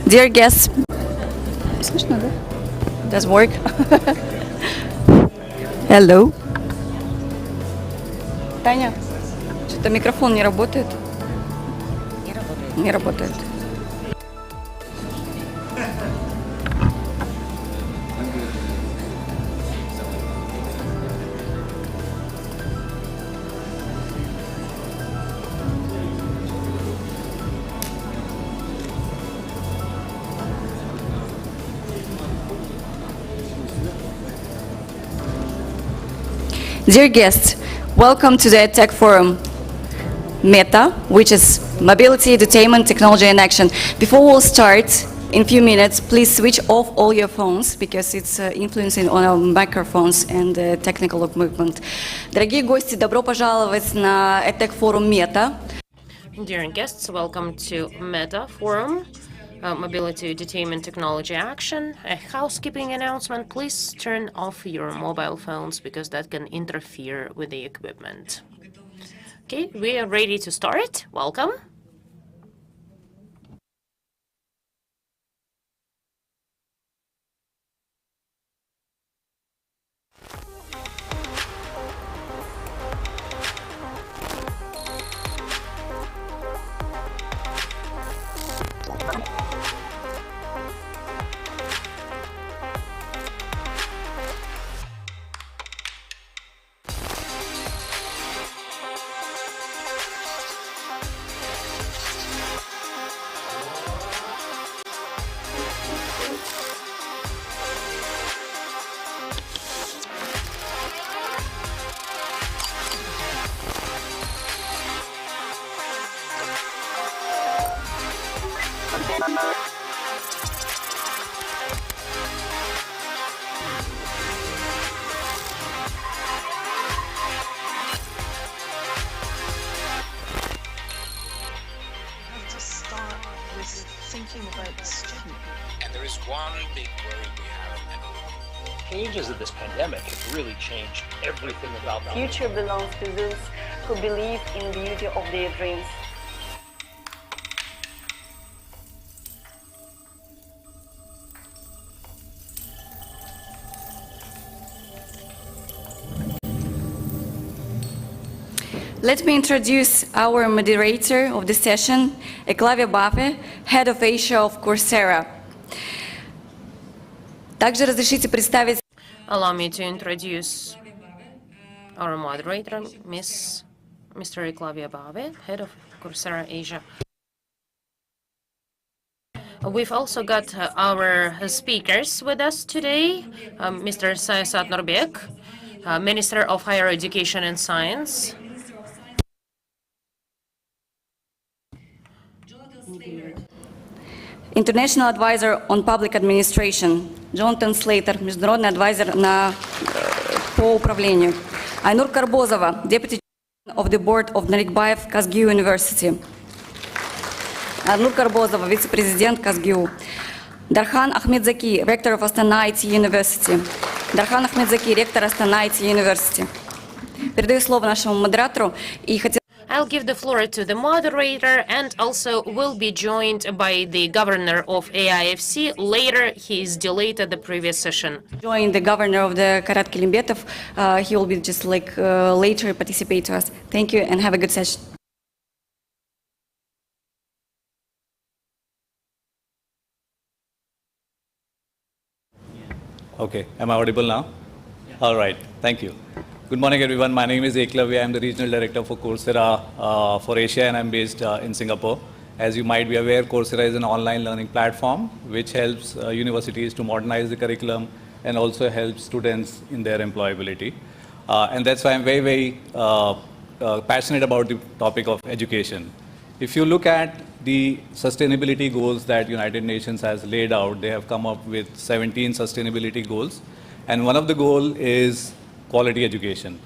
Dear guests, слышно, да? Does work? Hello. Таня, что-то микрофон не работает. Не работает. Не работает. Dear guests, welcome to the Tech Forum, META, which is Mobility, Edutainment, Technology in Action. Before we'll start, in a few minutes, please switch off all your phones, because it's influencing on our microphones and technical equipment. Дорогие гости, добро пожаловать на Tech Forum META. Dear guests, welcome to META Forum. Mobility, Edutainment, Technology Action. A housekeeping announcement, please turn off your mobile phones because that can interfere with the equipment. Okay, we are ready to start. Welcome. And there is one big worry we have. Changes of this pandemic have really changed everything about the future belongs to those who believe in the beauty of their dreams. Let me introduce our moderator of the session, Eklavia Bafe, Head of Asia of Coursera. Также разрешите представить... Allow me to introduce our moderator, Mr. Eklavia Bafe, Head of Coursera Asia. We've also got our speakers with us today, Mr. Sayasat Nurbek, Minister of Higher Education and Science. International Advisor on Public Administration, Jonathan Slater, международный адвайзер по управлению. Айнур Карбозова, Deputy of the Board of Нарикбаев Казгиу University. Айнур Карбозова, вице-президент Казгиу. Дархан Ахмедзаки, Rector of Astana IT University. Дархан Ахмедзаки, ректор Astana IT University. Передаю слово нашему модератору и хотел... I'll give the floor to the moderator, and also will be joined by the governor of AIFC. Later, he is delayed at the previous session. Join the governor of the Karat Kilimbetov. He will be just like later participate to us. Thank you and have a good session. Okay, am I audible now? All right, thank you. Good morning, everyone. My name is Eklavya. I'm the Regional Director for Coursera for Asia, and I'm based in Singapore. As you might be aware, Coursera is an online learning platform which helps universities to modernize the curriculum and also helps students in their employability. And that's why I'm very, very passionate about the topic of education. If you look at the sustainability goals that United Nations has laid out, they have come up with 17 sustainability goals. And one of the goals is quality education.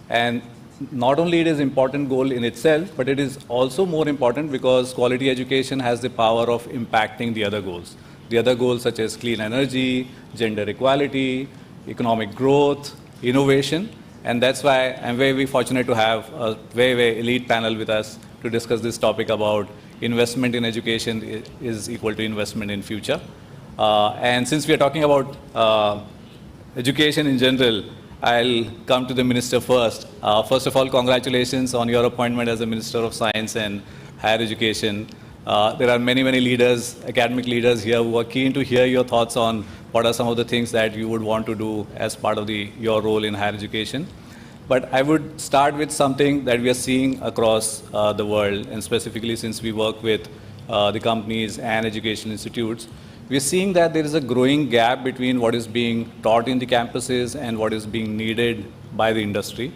And not only it is an important goal in itself, but it is also more important because quality education has the power of impacting the other goals. The other goals such as clean energy, gender equality, economic growth, innovation. And that's why I'm very, very fortunate to have a very, very elite panel with us to discuss this topic about investment in education is equal to investment in future. And since we are talking about education in general, I'll come to the Minister first. First of all, congratulations on your appointment as the Minister of Science and Higher Education. There are many, many leaders, academic leaders here who are keen to hear your thoughts on what are some of the things that you would want to do as part of your role in higher education. But I would start with something that we are seeing across the world, and specifically since we work with the companies and education institutes, we're seeing that there is a growing gap between what is being taught in the campuses and what is being needed by the industry.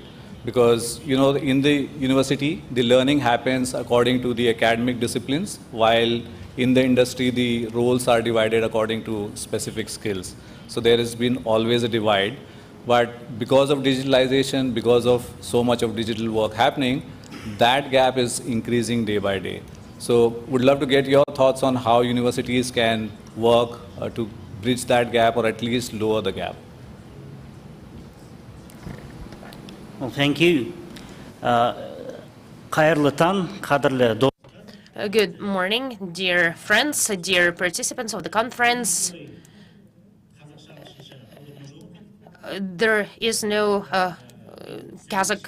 Because, you know, in the university, the learning happens according to the academic disciplines, while in the industry, the roles are divided according to specific skills. So there has been always a divide. But because of digitalization, because of so much of digital work happening, that gap is increasing day by day. So would love to get your thoughts on how universities can work to bridge that gap or at least lower the gap. Well, thank you. Good morning, dear friends, dear participants of the conference. There is no Kazakh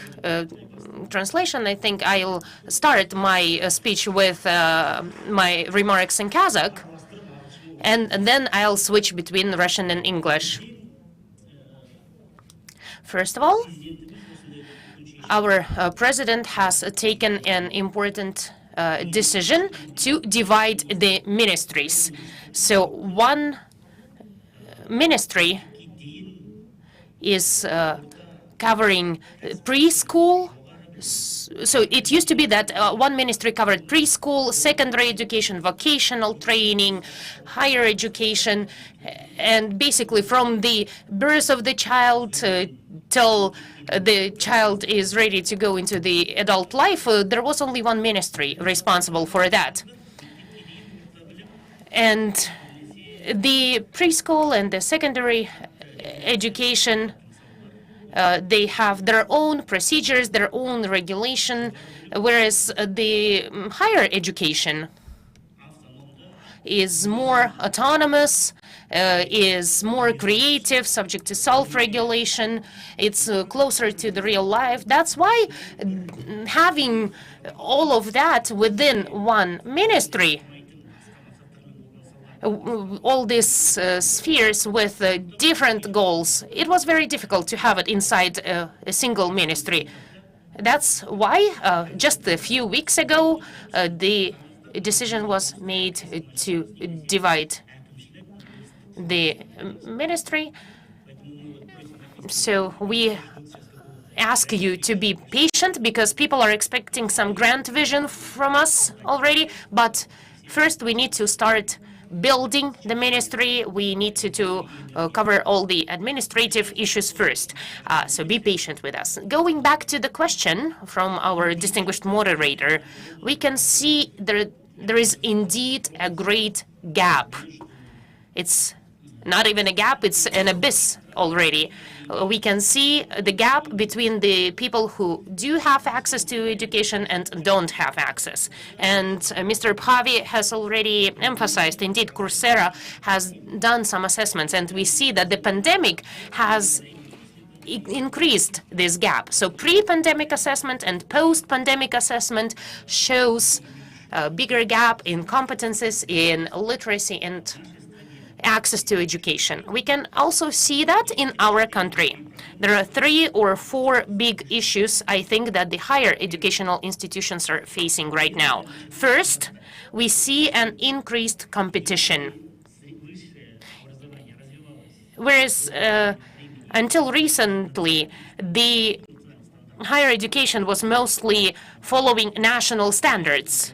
translation. I think I'll start my speech with my remarks in Kazakh, and then I'll switch between Russian and English. First of all, our president has taken an important decision to divide the ministries. So one ministry is covering preschool. So it used to be that one ministry covered preschool, secondary education, vocational training, higher education, and basically from the birth of the child till the child is ready to go into the adult life, there was only one ministry responsible for that. And the preschool and the secondary education, they have their own procedures, their own regulation, whereas the higher education is more autonomous, is more creative, subject to self-regulation. It's closer to the real life. That's why having all of that within one ministry, all these spheres with different goals, it was very difficult to have it inside a single ministry. That's why just a few weeks ago the decision was made to divide the ministry. So we ask you to be patient because people are expecting some grand vision from us already. But first we need to start building the ministry. We need to cover all the administrative issues first. So be patient with us. Going back to the question from our distinguished moderator, we can see there is indeed a great gap. It's not even a gap, it's an abyss already. We can see the gap between the people who do have access to education and don't have access. And Mr. Pavi has already emphasized, indeed, Coursera has done some assessments, and we see that the pandemic has increased this gap. So pre-pandemic assessment and post-pandemic assessment shows a bigger gap in competences, in literacy and access to education. We can also see that in our country. There are 3 or 4 big issues, I think, that the higher educational institutions are facing right now. First, we see an increased competition. Whereas until recently, the higher education was mostly following national standards,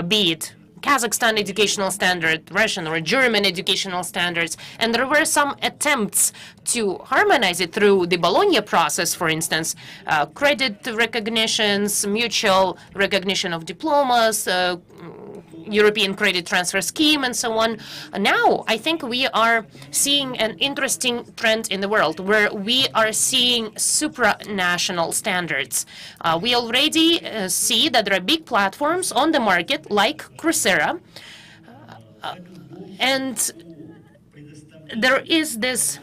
be it Kazakhstan educational standard, Russian or German educational standards, and there were some attempts to harmonize it through the Bologna process, for instance, credit recognitions, mutual recognition of diplomas, European Credit Transfer Scheme and so on. Now, I think we are seeing an interesting trend in the world where we are seeing supranational standards. We already see that there are big platforms on the market like Coursera, and there is this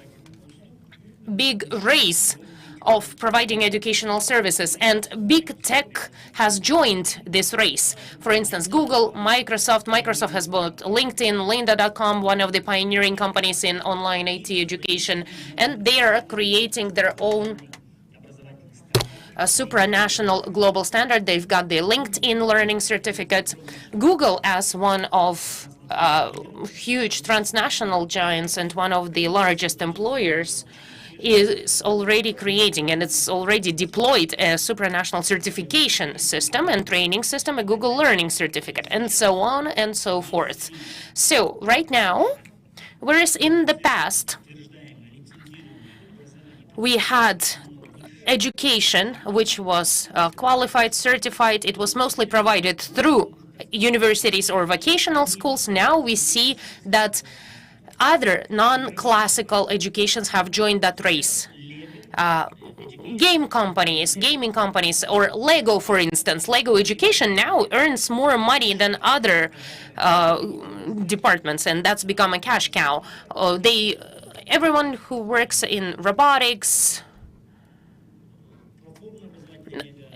big race of providing educational services, and big tech has joined this race. For instance, Google, Microsoft has bought LinkedIn, Lynda.com, one of the pioneering companies in online IT education, and they are creating their own supranational global standard. They've got the LinkedIn Learning Certificate. Google, as one of huge transnational giants and one of the largest employers, is already creating, and it's already deployed, a supranational certification system and training system, a Google Learning Certificate, and so on and so forth. So right now, whereas in the past we had education which was qualified, certified, it was mostly provided through universities or vocational schools, now we see that other non-classical educations have joined that race. Gaming companies, or Lego, for instance. Lego education now earns more money than other departments, and that's become a cash cow. Everyone who works in robotics,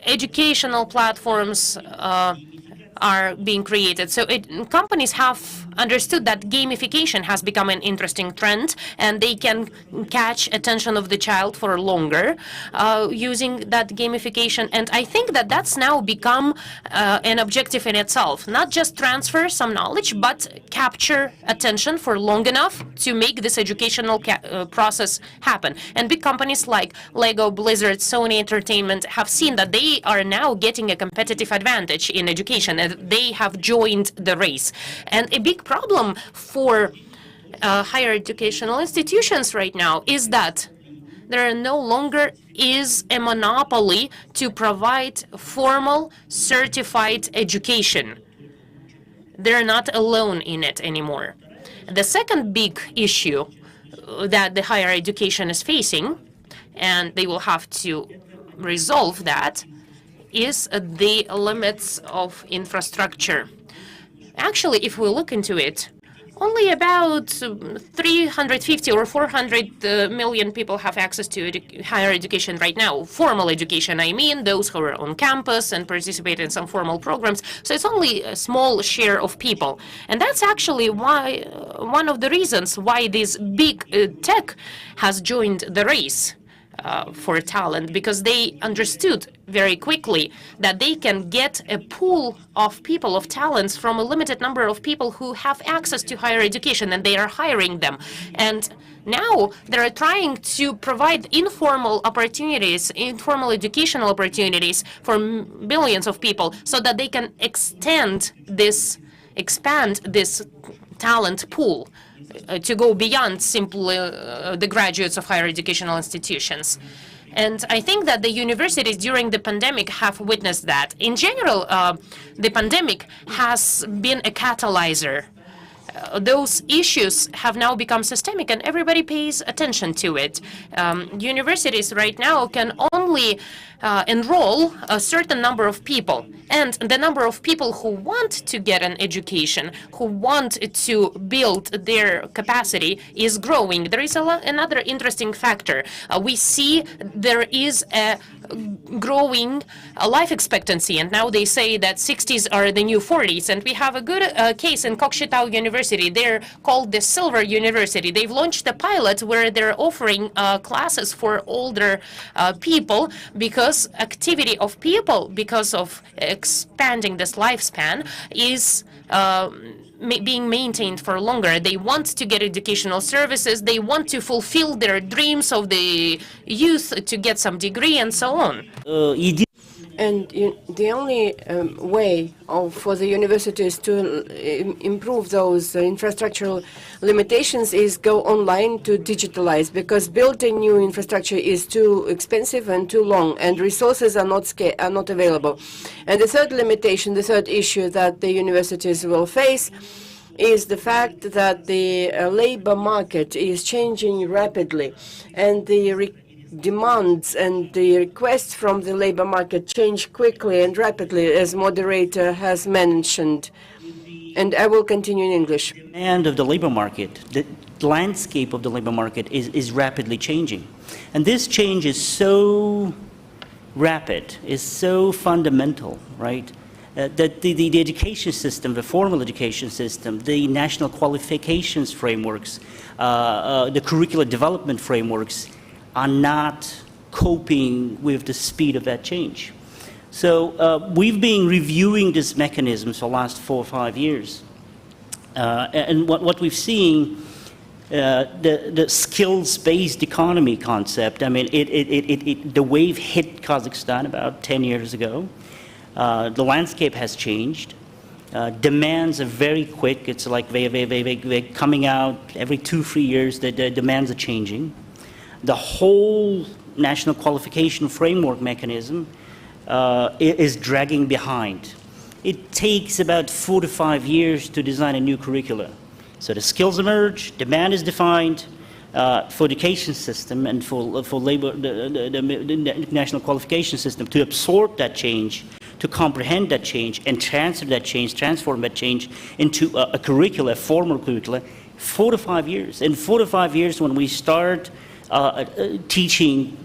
educational platforms are being created. So companies have understood that gamification has become an interesting trend, and they can catch attention of the child for longer using that gamification. And I think that that's now become an objective in itself. Not just transfer some knowledge, but capture attention for long enough to make this educational process happen. And big companies like Lego, Blizzard, Sony Entertainment have seen that they are now getting a competitive advantage in education, and they have joined the race. And a big problem for higher educational institutions right now is that there no longer is a monopoly to provide formal, certified education. They're not alone in it anymore. The second big issue that the higher education is facing, and they will have to resolve that, is the limits of infrastructure. Actually, if we look into it, only about 350 or 400 million people have access to higher education right now. Formal education, I mean, those who are on campus and participate in some formal programs. So it's only a small share of people. And that's actually why one of the reasons why this big tech has joined the race for talent, because they understood very quickly that they can get a pool of people, of talents, from a limited number of people who have access to higher education, and they are hiring them. And now they're trying to provide informal opportunities, informal educational opportunities for billions of people, so that they can expand this talent pool to go beyond simply the graduates of higher educational institutions. And I think that the universities during the pandemic have witnessed that. In general, the pandemic has been a catalyzer. Those issues have now become systemic, and everybody pays attention to it. Universities right now can only enroll a certain number of people, and the number of people who want to get an education, who want to build their capacity, is growing. There is another interesting factor. We see there is a growing life expectancy, and now they say that 60s are the new 40s, and we have a good case in Kokshetau University. They're called the Silver University. They've launched a pilot where they're offering classes for older people, because activity of people, because of expanding this lifespan, is being maintained for longer. They want to get educational services. They want to fulfill their dreams of the youth to get some degree and so on. And the only way for the universities to improve those infrastructural limitations is go online to digitalize, because building new infrastructure is too expensive and too long, and resources are not available. And the third limitation, the third issue that the universities will face is the fact that the labor market is changing rapidly, and the demands and the requests from the labor market change quickly and rapidly, as moderator has mentioned. And I will continue in English. And of the labor market, the landscape of the labor market is rapidly changing. And this change is so rapid, is so fundamental, right? That the education system, the formal education system, the national qualifications frameworks, the curricular development frameworks are not coping with the speed of that change. So we've been reviewing these mechanisms for the last 4 or 5 years. And what we've seen, the skills-based economy concept, I mean, the wave hit Kazakhstan about 10 years ago. The landscape has changed. Demands are very quick. It's like they're coming out every 2-3 years. The demands are changing. The whole national qualification framework mechanism is dragging behind. It takes about 4 to 5 years to design a new curricula. So the skills emerge, demand is defined for education system and for labor, the national qualification system to absorb that change, to comprehend that change and transform that change into a curricula, formal curricula, 4 to 5 years. In 4 to 5 years, when we start teaching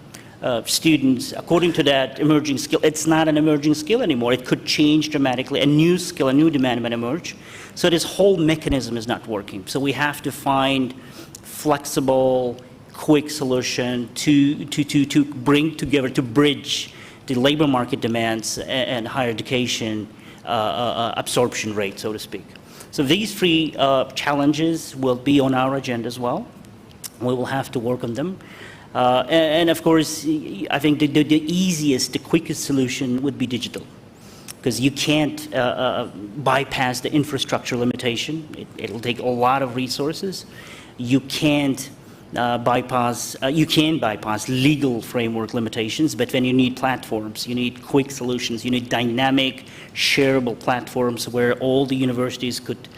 students according to that emerging skill, it's not an emerging skill anymore. It could change dramatically. A new skill, a new demand might emerge. So this whole mechanism is not working. So we have to find flexible, quick solution to bring together, to bridge the labor market demands and higher education absorption rate, so to speak. So these 3 challenges will be on our agenda as well. We will have to work on them. And of course, I think the easiest, the quickest solution would be digital, because you can't bypass the infrastructure limitation. It'll take a lot of resources. You can't you can bypass legal framework limitations, but when you need platforms, you need quick solutions, you need dynamic, shareable platforms where all the universities could,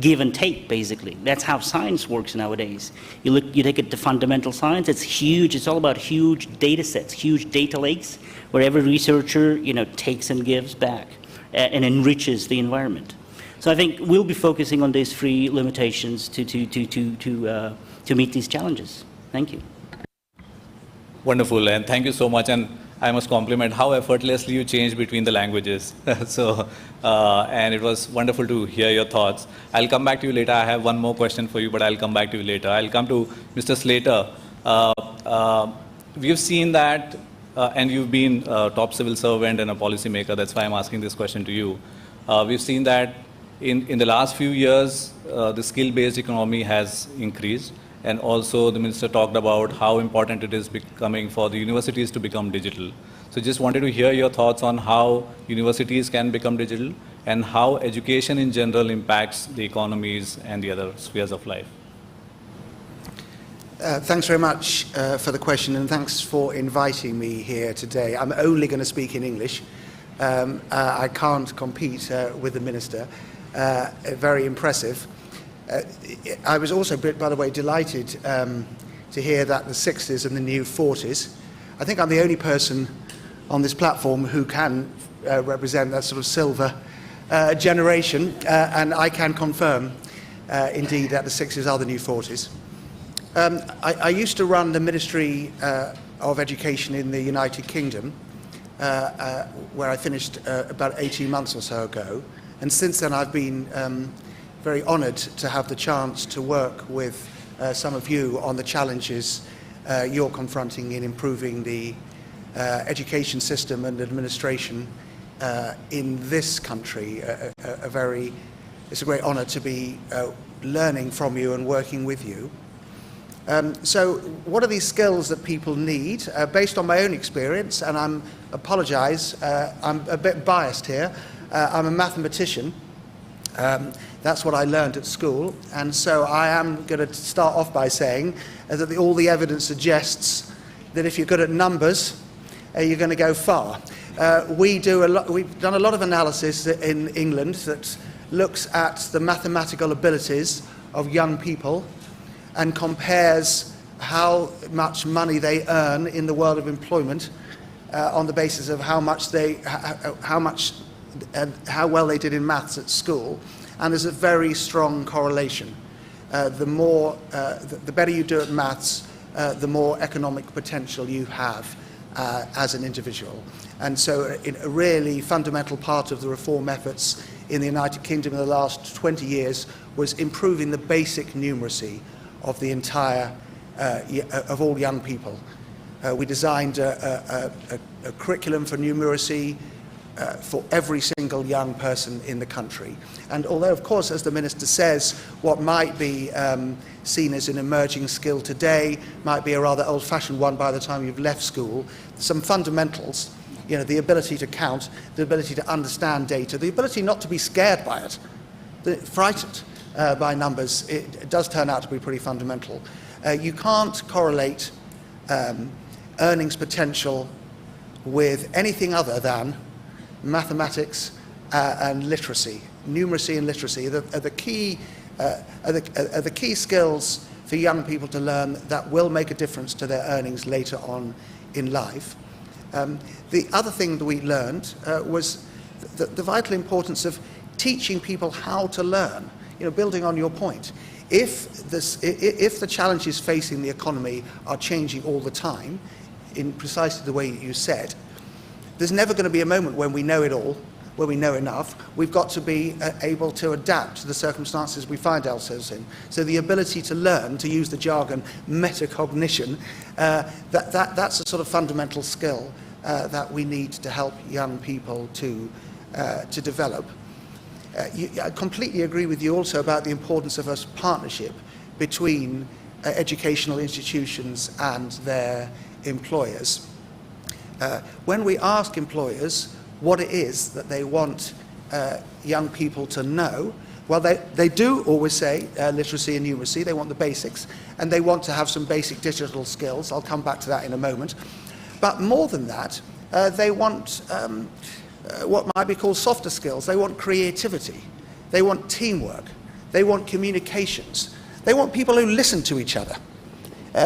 give and take, basically. That's how science works nowadays. You take it to fundamental science, it's huge. It's all about huge data sets, huge data lakes, where every researcher, takes and gives back and enriches the environment. So I think we'll be focusing on these 3 limitations to meet these challenges. Thank you. Wonderful, and thank you so much. And I must compliment how effortlessly you changed between the languages. And it was wonderful to hear your thoughts. I'll come back to you later. I have one more question for you, but I'll come back to you later. I'll come to Mr. Slater. We've seen that, and you've been a top civil servant and a policymaker. That's why I'm asking this question to you. We've seen that in the last few years, the skill-based economy has increased. And also the minister talked about how important it is becoming for the universities to become digital. So just wanted to hear your thoughts on how universities can become digital and how education in general impacts the economies and the other spheres of life. Thanks very much for the question, and thanks for inviting me here today. I'm only going to speak in English. I can't compete with the minister. Very impressive. I was also, by the way, delighted to hear that the 60s and the new 40s. I think I'm the only person on this platform who can represent that sort of silver generation, and I can confirm indeed that the 60s are the new 40s. I used to run the Ministry of Education in the United Kingdom, where I finished about 18 months or so ago, and since then I've been very honoured to have the chance to work with some of you on the challenges you're confronting in improving the education system and administration in this country. It's a great honour to be learning from you and working with you. So what are these skills that people need? Based on my own experience, and I'm a bit biased here. I'm a mathematician. That's what I learned at school. And so I am going to start off by saying that all the evidence suggests that if you're good at numbers, you're going to go far. We've done a lot of analysis in England that looks at the mathematical abilities of young people and compares how much money they earn in the world of employment on the basis of how well they did in maths at school. And there's a very strong correlation. The better you do at maths, the more economic potential you have as an individual. And so a really fundamental part of the reform efforts in the United Kingdom in the last 20 years was improving the basic numeracy of the entire, of all young people. We designed a curriculum for numeracy for every single young person in the country. And although, of course, as the Minister says, what might be seen as an emerging skill today might be a rather old-fashioned one by the time you've left school, some fundamentals, the ability to count, the ability to understand data, the ability not to be scared by it, frightened by numbers, it does turn out to be pretty fundamental. You can't correlate earnings potential with anything other than mathematics and literacy. Numeracy and literacy are the key skills for young people to learn that will make a difference to their earnings later on in life. The other thing that we learned was the vital importance of teaching people how to learn. Building on your point, if the challenges facing the economy are changing all the time, in precisely the way you said, there's never going to be a moment when we know it all, where we know enough. We've got to be able to adapt to the circumstances we find ourselves in. So the ability to learn, to use the jargon, metacognition, that's a sort of fundamental skill that we need to help young people to develop. I completely agree with you also about the importance of a partnership between educational institutions and their employers. When we ask employers what it is that they want young people to know, well, they do always say literacy and numeracy. They want the basics, and they want to have some basic digital skills. I'll come back to that in a moment. But more than that, they want what might be called softer skills. They want creativity. They want teamwork. They want communications. They want people who listen to each other.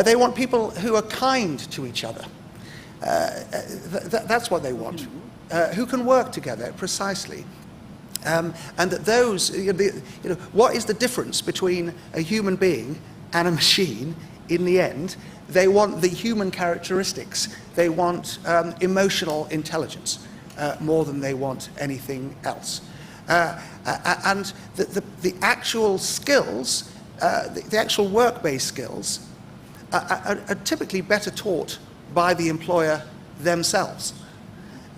They want people who are kind to each other. That's what they want. Who can work together, precisely. And that those, what is the difference between a human being and a machine in the end? They want the human characteristics. They want emotional intelligence more than they want anything else. And the actual skills, the actual work-based skills, are typically better taught by the employer themselves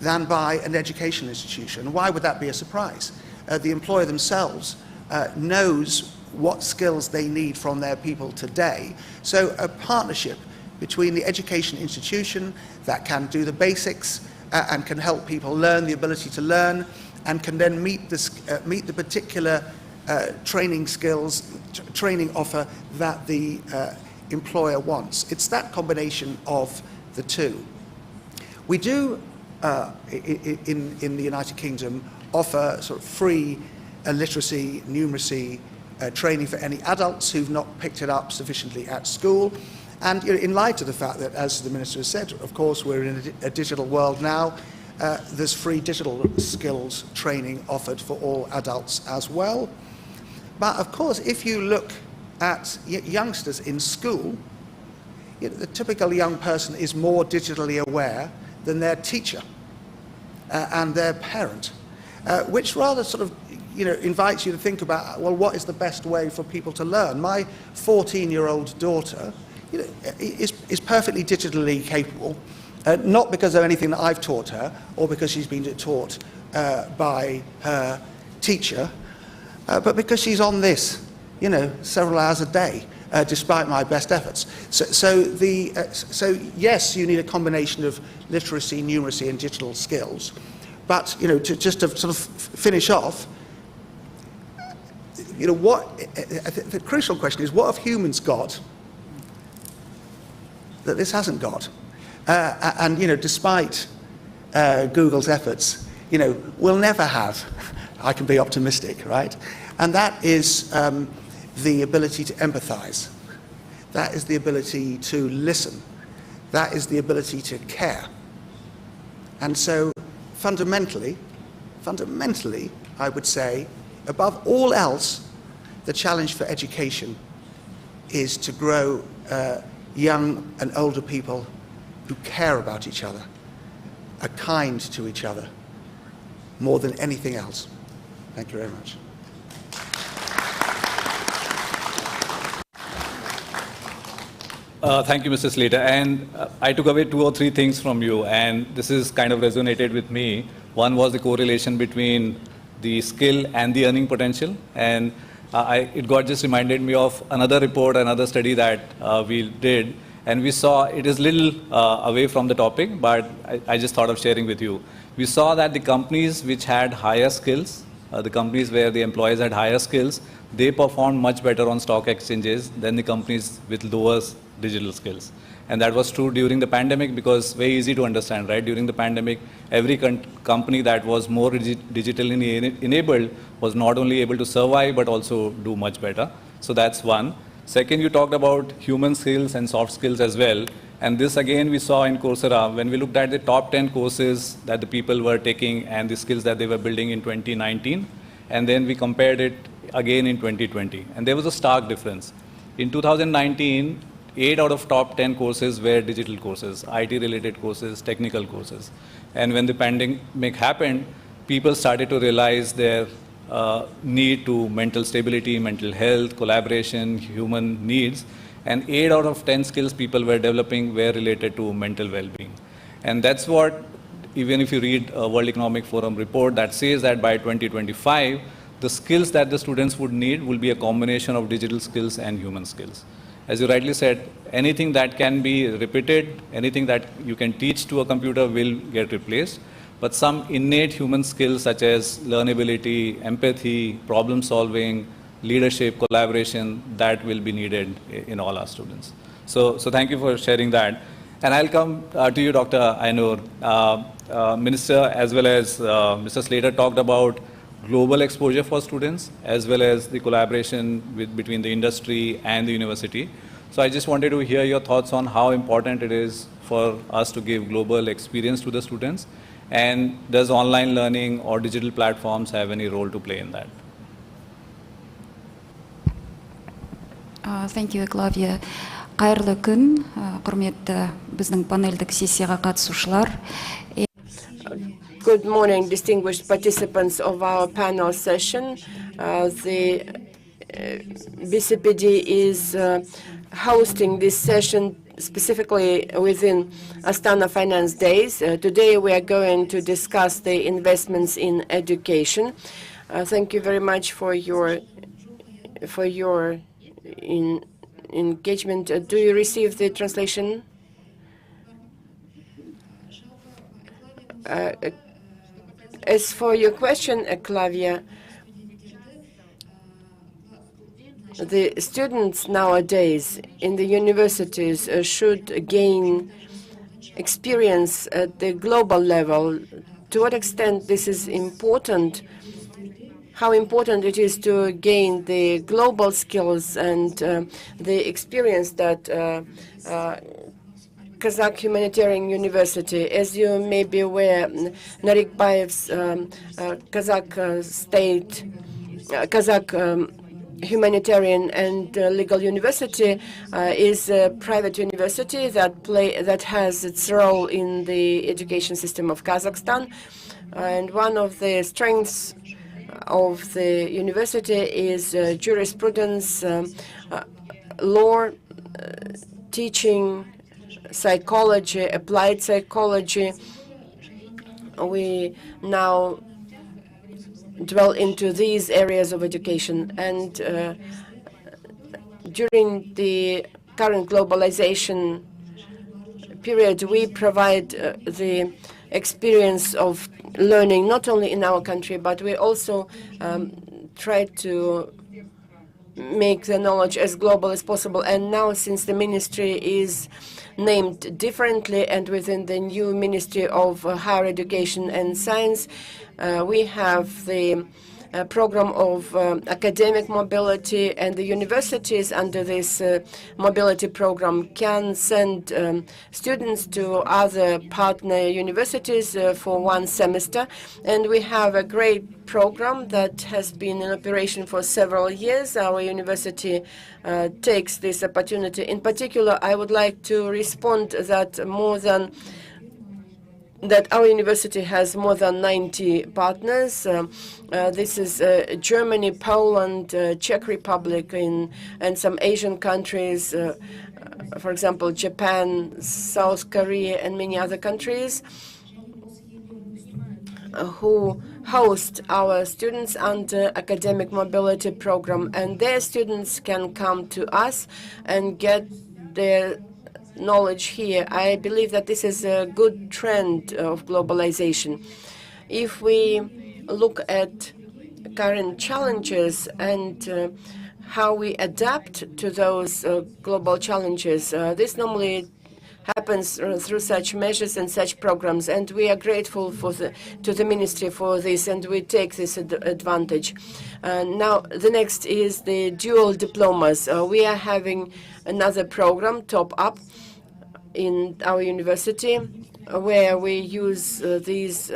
than by an education institution. Why would that be a surprise? The employer themselves knows what skills they need from their people today. So a partnership between the education institution that can do the basics and can help people learn the ability to learn and can then meet the particular training skills, training offer that the employer wants. It's that combination of the two. We do, in the United Kingdom, offer sort of free literacy, numeracy training for any adults who've not picked it up sufficiently at school. And in light of the fact that, as the Minister has said, of course, we're in a digital world now, there's free digital skills training offered for all adults as well. But of course, if you look at youngsters in school, the typical young person is more digitally aware than their teacher and their parent, which rather sort of invites you to think about, well, what is the best way for people to learn? My 14-year-old daughter is perfectly digitally capable, not because of anything that I've taught her or because she's been taught by her teacher, but because she's on this, several hours a day. despite my best efforts. So yes, you need a combination of literacy, numeracy, and digital skills. But just to sort of finish off, the crucial question is, what have humans got that this hasn't got? And despite Google's efforts, we'll never have. I can be optimistic, right? And that is the ability to empathize. That is the ability to listen. That is the ability to care. And so fundamentally, I would say, above all else, the challenge for education is to grow young and older people who care about each other, are kind to each other, more than anything else. Thank you very much. Thank you, Mr. Slater. And I took away 2 or 3 things from you, and this is kind of resonated with me. One was the correlation between the skill and the earning potential. And it got just reminded me of another report, another study that we did. And we saw, it is little away from the topic, but I just thought of sharing with you. We saw that the companies which had higher skills, the companies where the employees had higher skills, they performed much better on stock exchanges than the companies with lower digital skills. And that was true during the pandemic, because very easy to understand, right? During the pandemic, every company that was more digitally enabled was not only able to survive, but also do much better. So that's one. Second, you talked about human skills and soft skills as well. And this again we saw in Coursera when we looked at the top 10 courses that the people were taking and the skills that they were building in 2019. And then we compared it again in 2020. And there was a stark difference. In 2019, 8 out of top 10 courses were digital courses, IT-related courses, technical courses. And when the pandemic happened, people started to realize their need to mental stability, mental health, collaboration, human needs. And 8 out of 10 skills people were developing were related to mental well-being. And that's what, even if you read a World Economic Forum report that says that by 2025, the skills that the students would need will be a combination of digital skills and human skills. As you rightly said, anything that can be repeated, anything that you can teach to a computer will get replaced. But some innate human skills such as learnability, empathy, problem solving, leadership, collaboration, that will be needed in all our students. So thank you for sharing that. And I'll come to you, Dr. Ainur. Minister as well as Mr. Slater talked about global exposure for students as well as the collaboration between the industry and the university. So I just wanted to hear your thoughts on how important it is for us to give global experience to the students, and does online learning or digital platforms have any role to play in that? Thank you, Клавия. Қайырлы күн, құрметті біздің панельдік сессияға қатысушылар. Good morning, distinguished participants of our panel session. The BCPD is hosting this session specifically within Astana Finance Days. Today we are going to discuss the investments in education. Thank you very much for your engagement. Do you receive the translation? As for your question, Clavia, the students nowadays in the universities should gain experience at the global level. To what extent this is important, how important it is to gain the global skills and the experience that Kazakh Humanitarian University. As you may be aware, Narikbayev's Kazakh Humanitarian and Legal University is a private university that has its role in the education system of Kazakhstan. And one of the strengths of the university is jurisprudence, law, teaching, psychology, applied psychology. We now dwell into these areas of education, and during the current globalization period, we provide the experience of learning not only in our country, but we also try to make the knowledge as global as possible. And now, since the ministry is named differently and within the new Ministry of Higher Education and Science, we have the program of academic mobility, and the universities under this mobility program can send students to other partner universities for 1 semester. And we have a great program that has been in operation for several years. Our university takes this opportunity. In particular, I would like to respond that our university has more than 90 partners. This is Germany, Poland, Czech Republic, and some Asian countries, for example, Japan, South Korea, and many other countries who host our students under academic mobility program. And their students can come to us and get their knowledge here. I believe that this is a good trend of globalization. If we look at current challenges and how we adapt to those global challenges, this normally happens through such measures and such programs, and we are grateful to the ministry for this, and we take this advantage. Now, the next is the dual diplomas. We are having another program, Top Up, in our university, where we use these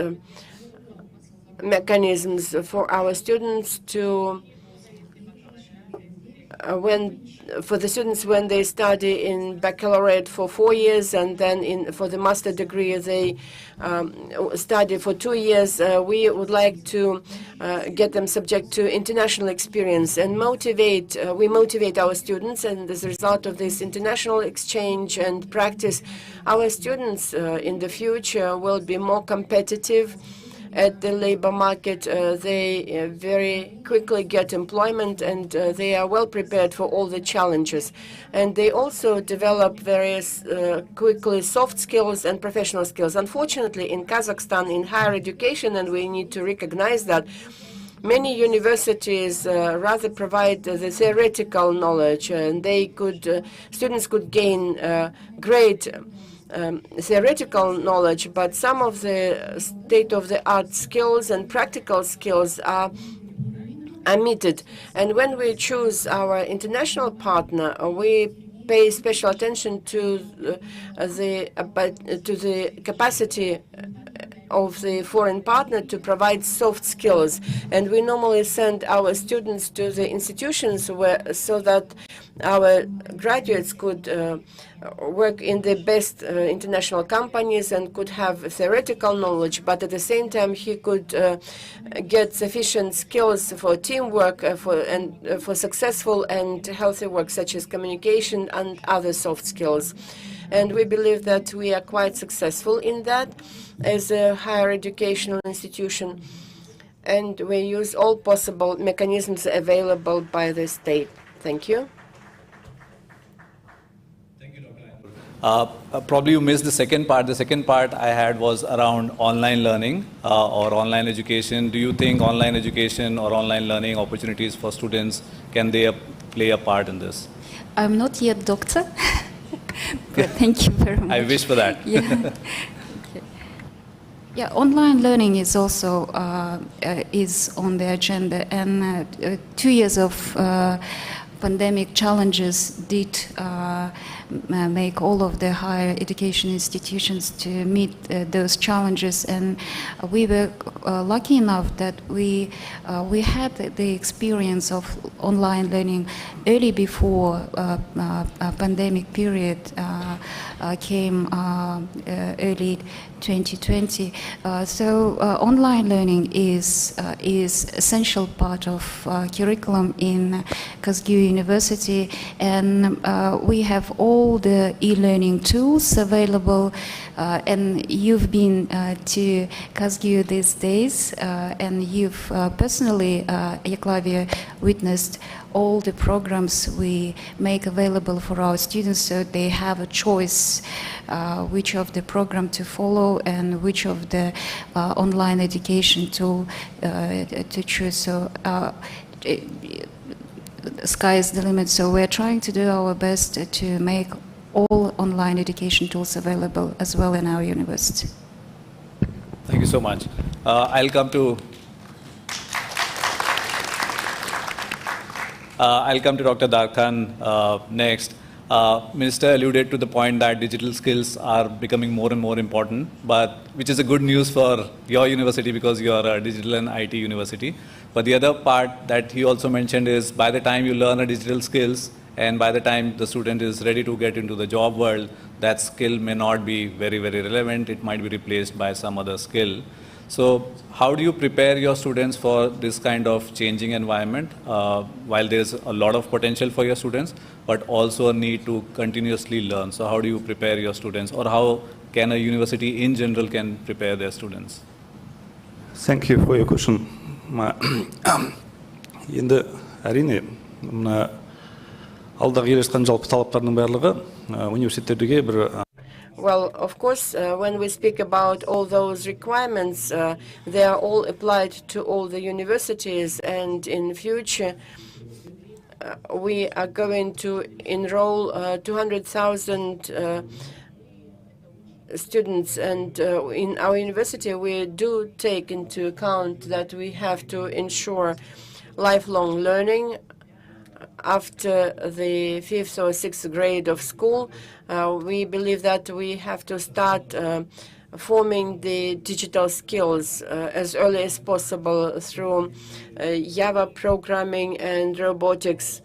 mechanisms for our students to for the students when they study in baccalaureate for 4 years, and then for the master degree they study for 2 years. We would like to get them subject to international experience and we motivate our students, and as a result of this international exchange and practice, our students in the future will be more competitive at the labor market. They very quickly get employment, and they are well prepared for all the challenges. And they also develop various quickly soft skills and professional skills. Unfortunately, in Kazakhstan, in higher education, and we need to recognize that, many universities rather provide the theoretical knowledge, and students could gain great theoretical knowledge, but some of the state-of-the-art skills and practical skills are omitted. And when we choose our international partner, we pay special attention to the capacity of the foreign partner to provide soft skills. And we normally send our students to the institutions so that our graduates could work in the best international companies and could have theoretical knowledge, but at the same time he could get sufficient skills for teamwork for successful and healthy work, such as communication and other soft skills. And we believe that we are quite successful in that as a higher educational institution, and we use all possible mechanisms available by the state. Thank you. Probably you missed the second part. The second part I had was around online learning or online education. Do you think online education or online learning opportunities for students, can they play a part in this? I'm not yet doctor, but thank you very much. I wish for that. Yeah. Okay. Yeah, online learning is also is on the agenda, and 2 years of pandemic challenges did make all of the higher education institutions to meet those challenges, and we were lucky enough that we had the experience of online learning early before pandemic period came early 2020. So online learning is essential part of curriculum in Kazgu university, and we have all the e-learning tools available. And you've been to KazGU these days, and you've personally, Yeklavia, witnessed all the programs we make available for our students, so they have a choice which of the program to follow and which of the online education tool to choose. So the sky is the limit, so we're trying to do our best to make all online education tools available as well in our university. Thank you so much. I'll come to Dr. Darkhan next. Minister alluded to the point that digital skills are becoming more and more important, but which is a good news for your university because you are a digital and IT university. But the other part that he also mentioned is by the time you learn a digital skills and by the time the student is ready to get into the job world, that skill may not be very, very relevant. It might be replaced by some other skill. So how do you prepare your students for this kind of changing environment while there's a lot of potential for your students, but also a need to continuously learn? So how do you prepare your students, or how can a university in general can prepare their students? Thank you for your question. Енді әрине мына алдағы келе жатқан жалпы талаптардың барлығы университеттерге бір Well, of course, when we speak about all those requirements, they are all applied to all the universities, and in future, we are going to enroll 200,000 students, and in our university, we do take into account that we have to ensure lifelong learning. After the 5th or 6th grade of school, we believe that we have to start forming the digital skills as early as possible through Java programming and robotics,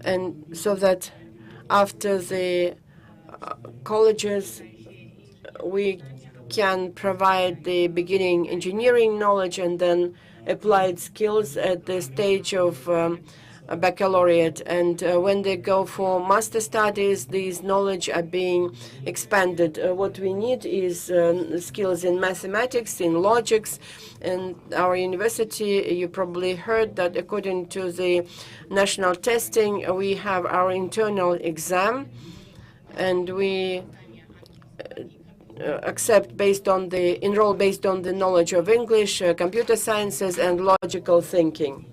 and so that after the colleges, we can provide the beginning engineering knowledge and then applied skills at the stage of a baccalaureate, and when they go for master studies, these knowledge are being expanded. What we need is skills in mathematics, in logics, and our university, you probably heard that according to the national testing, we have our internal exam, and we enroll based on the knowledge of English, computer sciences, and logical thinking.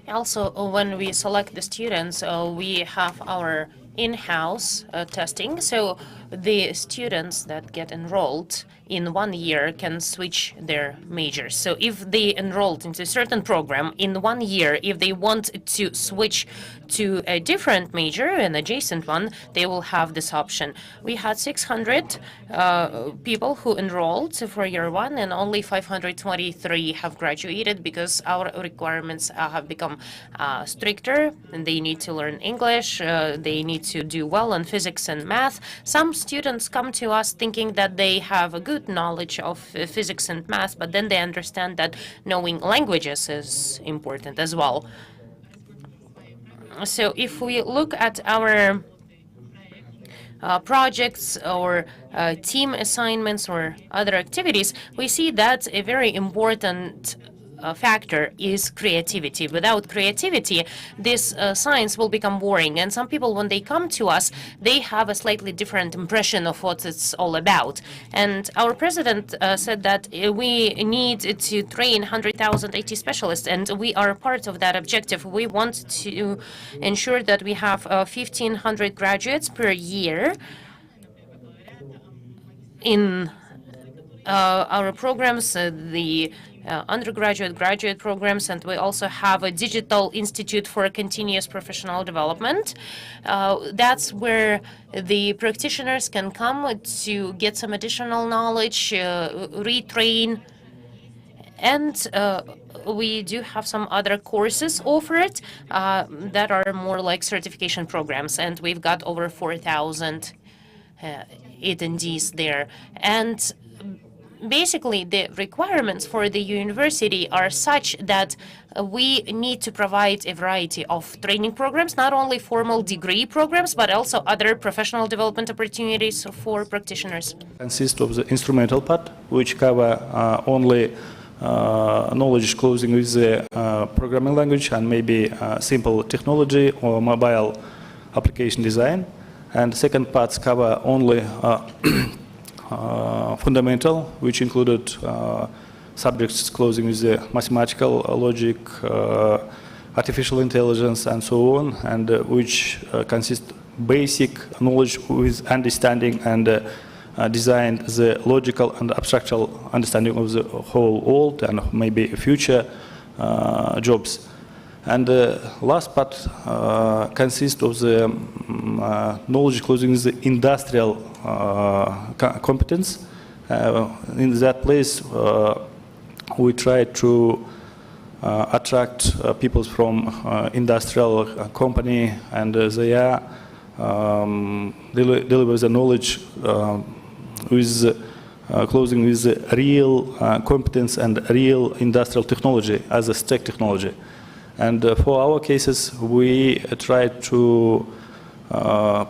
Also, when we select the students, we have our in-house testing. So the students that get enrolled in 1 year can switch their majors. So if they enrolled into a certain program in 1 year, if they want to switch to a different major, an adjacent one, they will have this option. We had 600 people who enrolled for year 1, and only 523 have graduated because our requirements have become stricter, and they need to learn English, they need to do well in physics and math. Some students come to us thinking that they have a good knowledge of physics and math, but then they understand that knowing languages is important as well. So if we look at our projects or team assignments or other activities, we see that a very important factor is creativity. Without creativity, this science will become boring. And some people, when they come to us, they have a slightly different impression of what it's all about. And our president said that we need to train 100,000 IT specialists, and we are part of that objective. We want to ensure that we have 1,500 graduates per year in our programs, the undergraduate, graduate programs, and we also have a digital institute for continuous professional development. That's where the practitioners can come to get some additional knowledge, retrain, and we do have some other courses offered that are more like certification programs, and we've got over 4,000 attendees there. And basically, the requirements for the university are such that we need to provide a variety of training programs, not only formal degree programs, but also other professional development opportunities for practitioners. Consists of the instrumental part, which cover only knowledge closing with the programming language and maybe simple technology or mobile application design. And second parts cover only fundamental, which included subjects closing with the mathematical logic, artificial intelligence, and so on, and which consist basic knowledge with understanding and design the logical and abstractual understanding of the whole world and maybe future jobs. And the last part consists of the knowledge closing the industrial competence. In that place, we try to attract people from industrial company, and they are deliver the knowledge with closing with real competence and real industrial technology as a stack technology. And for our cases, we try to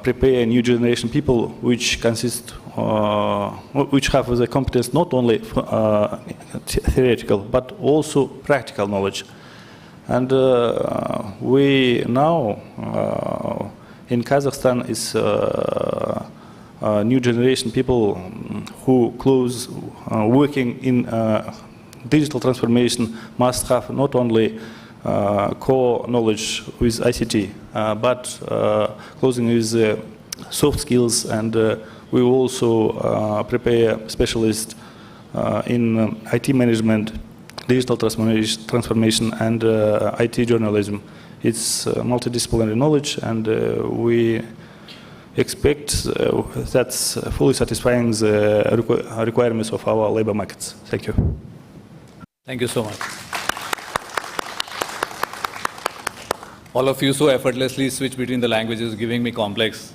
prepare new generation people which consist, which have the competence not only theoretical but also practical knowledge. And we now in Kazakhstan is new generation people who close working in digital transformation must have not only core knowledge with ICT, but closing with soft skills, and we also prepare specialists in IT management, digital transformation, and IT journalism. It's multidisciplinary knowledge, and we expect that's fully satisfying the requirements of our labor markets. Thank you. Thank you so much. All of you so effortlessly switch between the languages, giving me complex.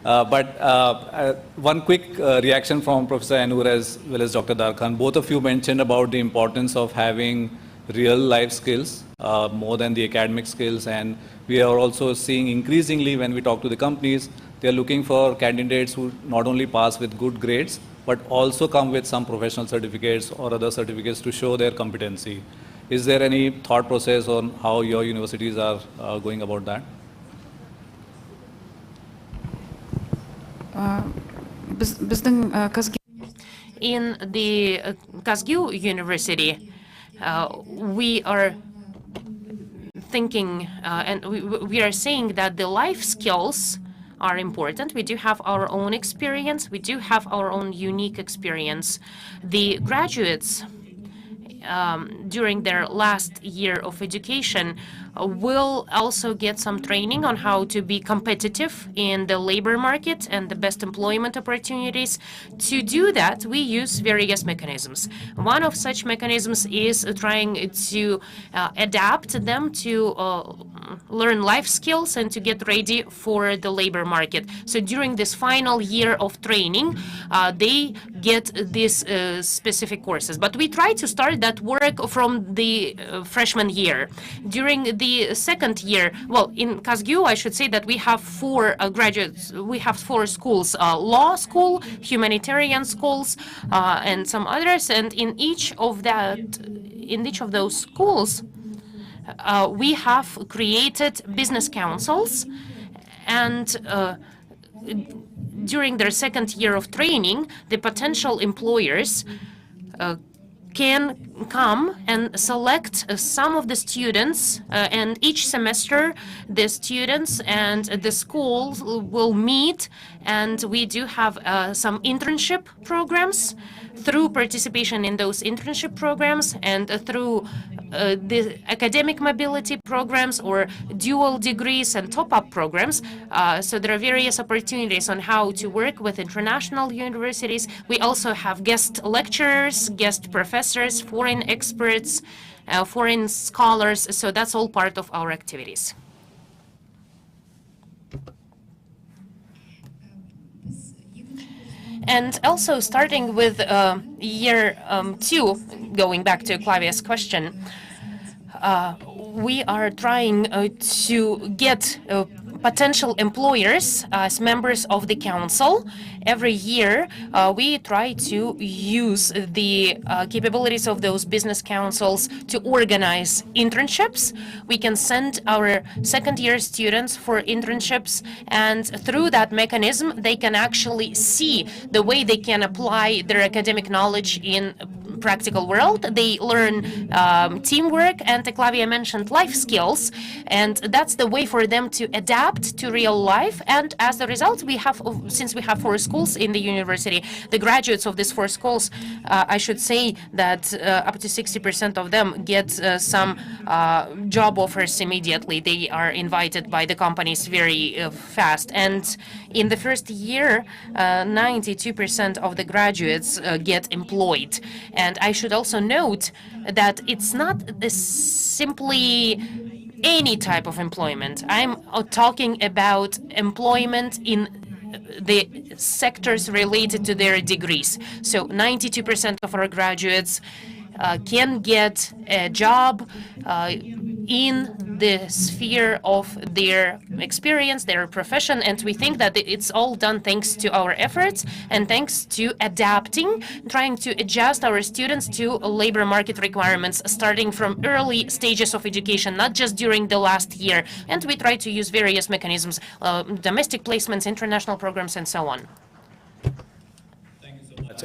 One quick reaction from Professor Anur as well as Dr. Darkhan. Both of you mentioned about the importance of having real life skills more than the academic skills, and we are also seeing increasingly when we talk to the companies, they are looking for candidates who not only pass with good grades, but also come with some professional certificates or other certificates to show their competency. Is there any thought process on how your universities are going about that? In the Kazgu University, we are thinking and we are saying that the life skills are important. We do have our own experience. We do have our own unique experience. The graduates during their last year of education will also get some training on how to be competitive in the labor market and the best employment opportunities. To do that, we use various mechanisms. One of such mechanisms is trying to adapt them to learn life skills and to get ready for the labor market. So during this final year of training, they get these specific courses. But we try to start that work from the freshman year. During the second year, well, in Kazgu, I should say that we have four graduates. We have four schools: law school, humanitarian schools, and some others. And in each of those schools, we have created business councils, and during their second year of training, the potential employers can come and select some of the students, and each semester the students and the schools will meet, and we do have some internship programs. Through participation in those internship programs and through the academic mobility programs or dual degrees and top-up programs, so there are various opportunities on how to work with international universities. We also have guest lecturers, guest professors, foreign experts, foreign scholars, so that's all part of our activities. And also starting with year 2, going back to Clavia's question, we are trying to get potential employers as members of the council. Every year, we try to use the capabilities of those business councils to organize internships. We can send our second-year students for internships, and through that mechanism, they can actually see the way they can apply their academic knowledge in practical world. They learn teamwork, and Clavia mentioned life skills, and that's the way for them to adapt to real life. And as a result, we have, since we have 4 schools in the university, the graduates of these 4 schools, I should say that up to 60% of them get some job offers immediately. They are invited by the companies very fast. And in the first year, 92% of the graduates get employed. And I should also note that it's not simply any type of employment. I'm talking about employment in the sectors related to their degrees. So 92% of our graduates can get a job in the sphere of their experience, their profession, and we think that it's all done thanks to our efforts and thanks to adapting, trying to adjust our students to labor market requirements starting from early stages of education, not just during the last year. And we try to use various mechanisms, domestic placements, international programs, and so on.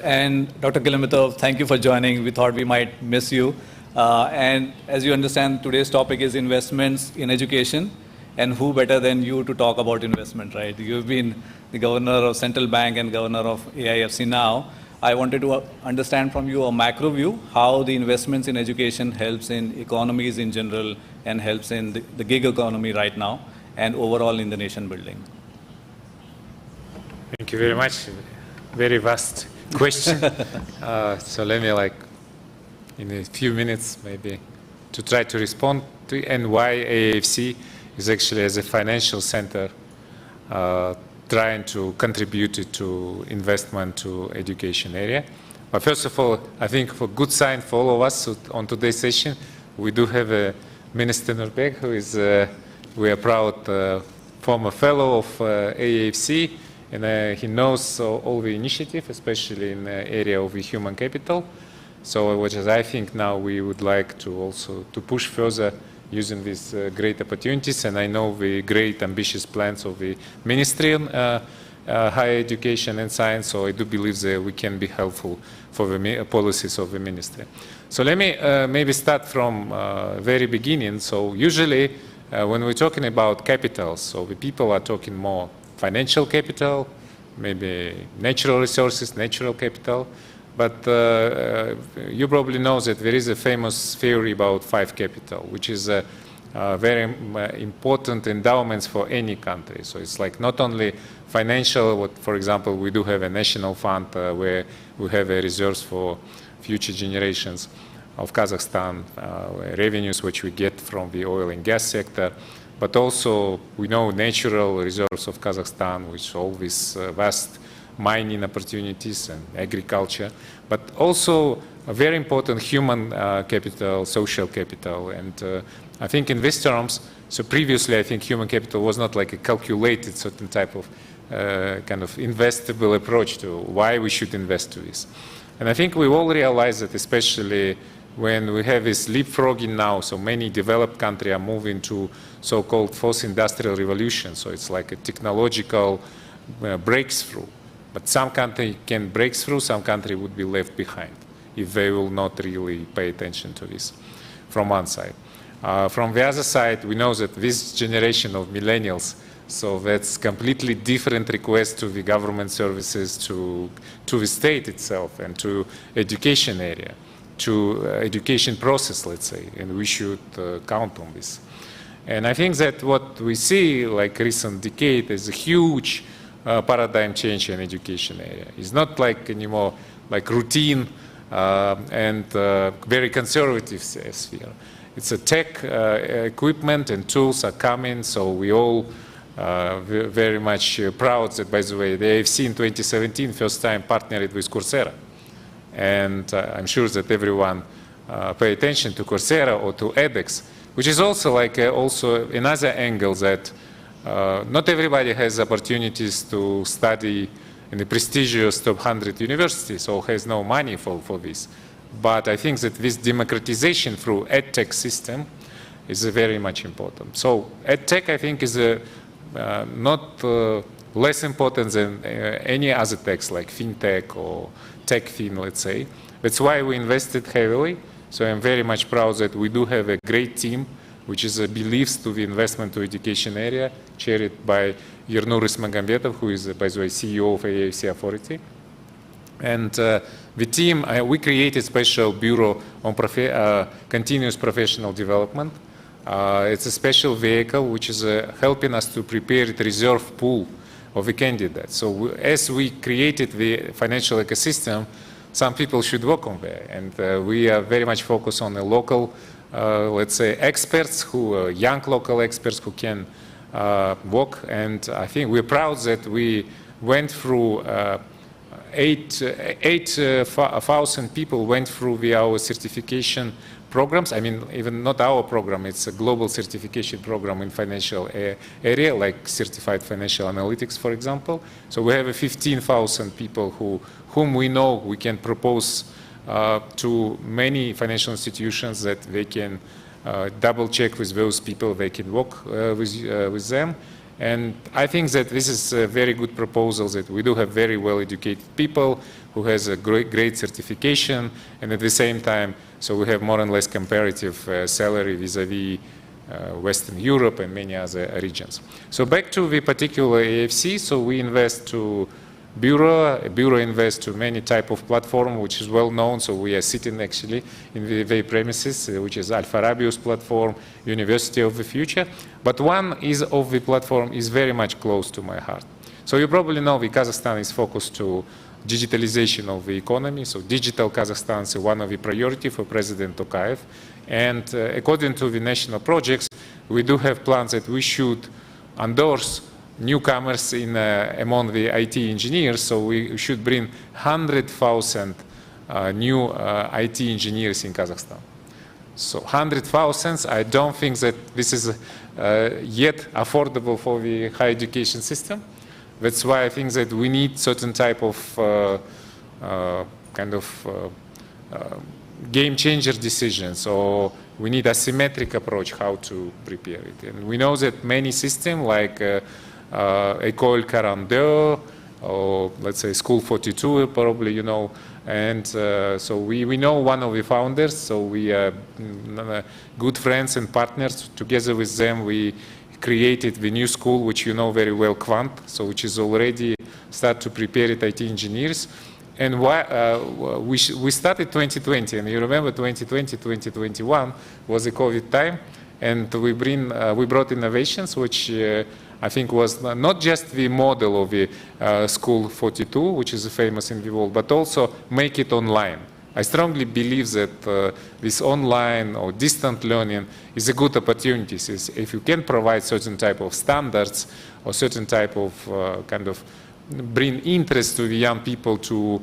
And Dr. Kilomitov, thank you for joining. We thought we might miss you. And as you understand, today's topic is investments in education. And who better than you to talk about investment, right? You've been the governor of Central Bank and governor of AIFC now. I wanted to understand from you a macro view how the investments in education helps in economies in general and helps in the gig economy right now and overall in the nation building. Thank you very much. Very vast question. So let me, in a few minutes, maybe, to try to respond to, and why AFC is actually, as a financial center, trying to contribute to investment to education area. But first of all, I think for good sign for all of us on today's session, we do have a Minister Nurbek, who is, we are proud, former fellow of AFC, and he knows all the initiative, especially in the area of the human capital. So, which is, I think now we would like to also to push further using these great opportunities, and I know the great ambitious plans of the Ministry on Higher Education and Science, so I do believe that we can be helpful for the policies of the Ministry. So let me maybe start from very beginning. So usually when we're talking about capital, so the people are talking more financial capital, maybe natural resources, natural capital, but you probably know that there is a famous theory about 5 capital, which is very important endowments for any country. So it's like not only financial, what, for example, we do have a national fund where we have a reserves for future generations of Kazakhstan, revenues which we get from the oil and gas sector, but also we know natural reserves of Kazakhstan, which all these vast mining opportunities and agriculture, but also a very important human capital, social capital. And I think in these terms, so previously I think human capital was not like a calculated certain type of kind of investable approach to why we should invest to this. And I think we all realize that, especially when we have this leapfrogging now, so many developed countries are moving to so-called fourth industrial revolution. So it's like a technological breakthrough. But some country can break through, some country would be left behind if they will not really pay attention to this from one side. From the other side, we know that this generation of millennials, so that's completely different request to the government services, to the state itself, and to education area, to education process, let's say, and we should count on this. And I think that what we see, like recent decade, is a huge paradigm change in education area. It's not like anymore like routine and very conservative sphere. It's a tech equipment and tools are coming, so we all very much proud that, by the way, the AFC in 2017 first time partnered with Coursera. And I'm sure that everyone pay attention to Coursera or to edX, which is also like also another angle that not everybody has opportunities to study in the prestigious top 100 universities or has no money for this. But I think that this democratization through edtech system is very much important. So edtech, I think, is not less important than any other techs like fintech or techfin, let's say. That's why we invested heavily. So I'm very much proud that we do have a great team, which is believes to the investment to education area, chaired by Yernuris Magambetov, who is, by the way, CEO of AFC Authority. And the team, we created a special bureau on continuous professional development. It's a special vehicle which is helping us to prepare the reserve pool of the candidates. So as we created the financial ecosystem, some people should work on there. And we are very much focused on the local, let's say, experts, who young local experts who can work. And I think we're proud that we went through 8,000 people went through our certification programs. I mean, even not our program, it's a global certification program in financial area, like Certified Financial Analytics, for example. So we have 15,000 people whom we know we can propose to many financial institutions that they can double check with those people, they can work with them. And I think that this is a very good proposal, that we do have very well-educated people who has a great certification, and at the same time, so we have more and less comparative salary vis-a-vis Western Europe and many other regions. So back to the particular AFC, so we invest to Bureau invests to many type of platform, which is well known. So we are sitting actually in the premises, which is Alfarabius platform, University of the Future. But one of the platform is very much close to my heart. So you probably know the Kazakhstan is focused to digitalization of the economy. So digital Kazakhstan is one of the priority for President Tokayev. And according to the national projects, we do have plans that we should endorse newcomers among the IT engineers, so we should bring 100,000 new IT engineers in Kazakhstan. So 100,000, I don't think that this is yet affordable for the higher education system. That's why I think that we need certain type of game changer decisions, or we need a asymmetric approach how to prepare it. And we know that many systems like École 42, or let's say School 42, probably you know, and so we know one of the founders, so we are good friends and partners. Together with them, we created the new school, which you know very well, Quant, so which is already start to prepare IT engineers. And we started 2020, and you remember 2020, 2021 was a COVID time, and we brought innovations, which I think was not just the model of the School 42, which is famous in the world, but also make it online. I strongly believe that this online or distant learning is a good opportunity. If you can provide certain type of standards or certain type of bring interest to the young people to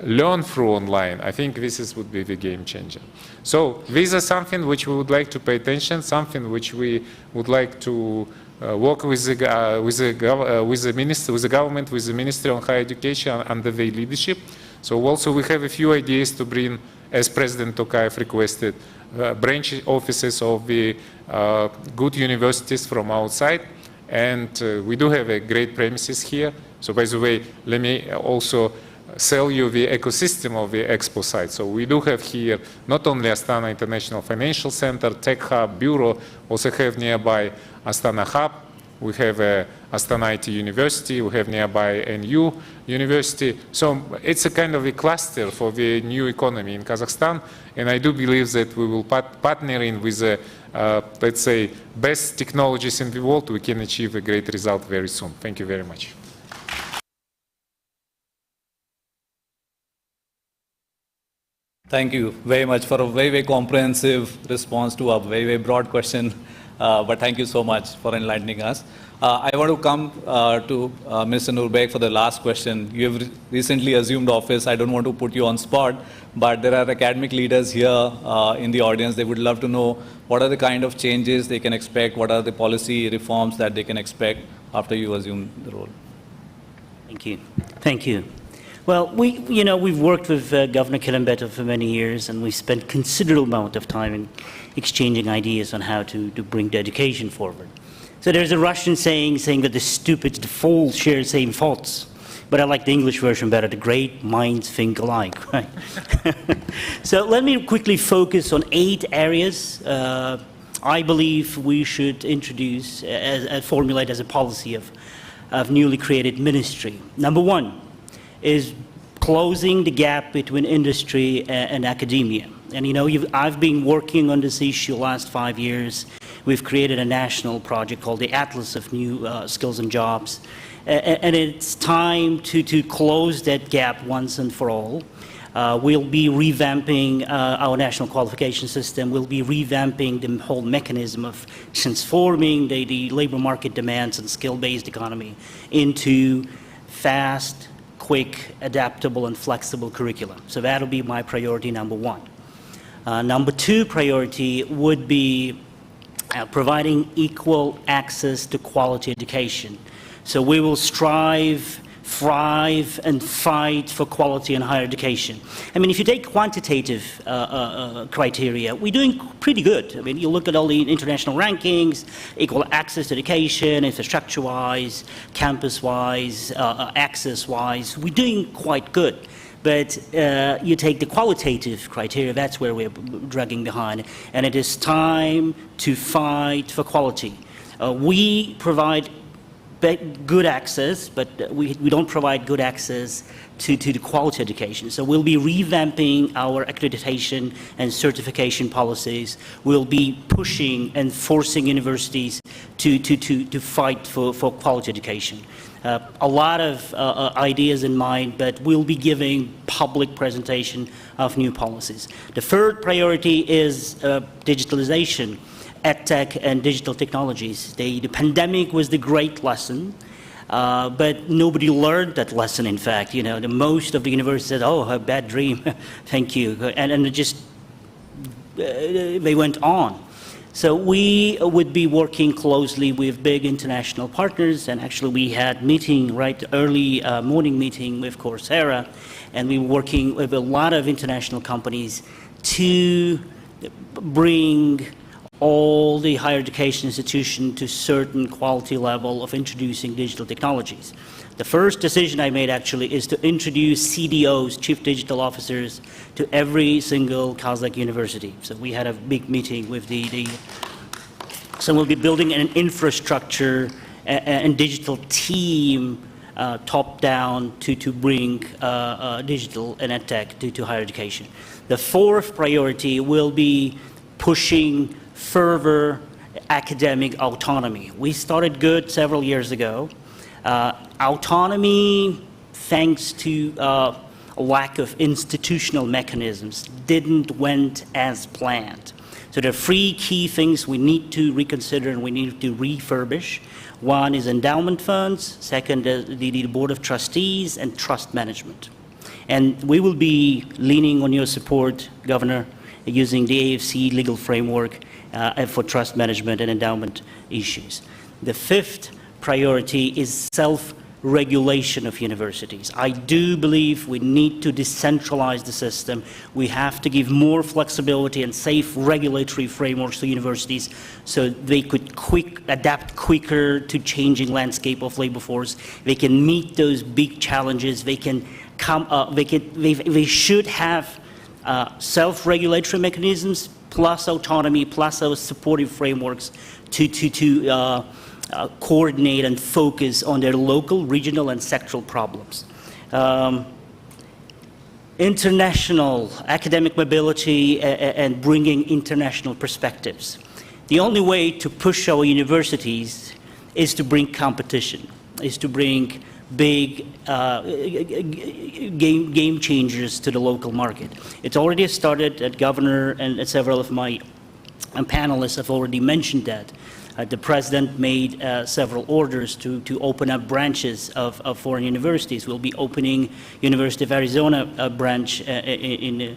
learn through online, I think this would be the game changer. So these are something which we would like to pay attention, something which we would like to work with the government, with the Ministry of Higher Education under their leadership. So also we have a few ideas to bring, as President Tokayev requested, branch offices of the good universities from outside. And we do have a great premises here. So by the way, let me also sell you the ecosystem of the expo site. So we do have here not only Astana International Financial Center, Tech Hub, Bureau, also have nearby Astana Hub. We have Astana IT University, we have nearby NU University. So it's a kind of a cluster for the new economy in Kazakhstan. And I do believe that we will partner in with let's say, best technologies in the world. We can achieve a great result very soon. Thank you very much. Thank you very much for a very, very comprehensive response to a very, very broad question. But thank you so much for enlightening us. I want to come to Mr. Nurbek for the last question. You have recently assumed office. I don't want to put you on spot, but there are academic leaders here in the audience. They would love to know what are the kind of changes they can expect, what are the policy reforms that they can expect after you assume the role. Thank you. Thank you. Well, we've worked with Governor Kilimbeto for many years, and we've spent considerable amount of time in exchanging ideas on how to bring the education forward. So there's a Russian saying that the stupid, the fools share the same thoughts. But I like the English version better. The great minds think alike, right? So let me quickly focus on 8 areas I believe we should introduce, formulate as a policy of newly created ministry. Number 1 is closing the gap between industry and academia. And I've been working on this issue the last 5 years. We've created a national project called the Atlas of New Skills and Jobs. And it's time to close that gap once and for all. We'll be revamping our national qualification system. We'll be revamping the whole mechanism of transforming the labor market demands and skill-based economy into fast, quick, adaptable, and flexible curriculum. So that'll be my priority number 1. Number 2 priority would be providing equal access to quality education. So we will strive, thrive, and fight for quality in higher education. I mean, if you take quantitative criteria, we're doing pretty good. I mean, you look at all the international rankings, equal access to education, infrastructure-wise, campus-wise, access-wise, we're doing quite good. But you take the qualitative criteria, that's where we're dragging behind. And it is time to fight for quality. We provide good access, but we don't provide good access to the quality education. So we'll be revamping our accreditation and certification policies. We'll be pushing and forcing universities to fight for quality education. A lot of ideas in mind, but we'll be giving public presentation of new policies. The third priority is digitalization, EdTech and digital technologies. The pandemic was the great lesson, but nobody learned that lesson, in fact. The most of the universities said, oh, a bad dream, thank you. And they went on. So we would be working closely with big international partners, and actually we had early morning meeting with Coursera, and we were working with a lot of international companies to bring all the higher education institutions to certain quality level of introducing digital technologies. The first decision I made actually is to introduce CDOs, Chief Digital Officers, to every single Kazakh university. So we had a big meeting with so we'll be building an infrastructure and digital team top down to bring digital and EdTech to higher education. The fourth priority will be pushing further academic autonomy. We started good several years ago. Autonomy, thanks to a lack of institutional mechanisms, went as planned. So there are 3 key things we need to reconsider and we need to refurbish. One is endowment funds, second the Board of Trustees, and trust management. And we will be leaning on your support, Governor, using the AFC legal framework for trust management and endowment issues. The 5th priority is self-regulation of universities. I do believe we need to decentralize the system. We have to give more flexibility and safe regulatory frameworks to universities so they could adapt quicker to changing landscape of labor force. They can meet those big challenges. They should have self-regulatory mechanisms plus autonomy plus our supportive frameworks to coordinate and focus on their local, regional, and sectoral problems. International academic mobility and bringing international perspectives. The only way to push our universities is to bring competition, is to bring big game changers to the local market. It's already started. At Governor and several of my panelists have already mentioned that. The president made several orders to open up branches of foreign universities. We'll be opening University of Arizona branch in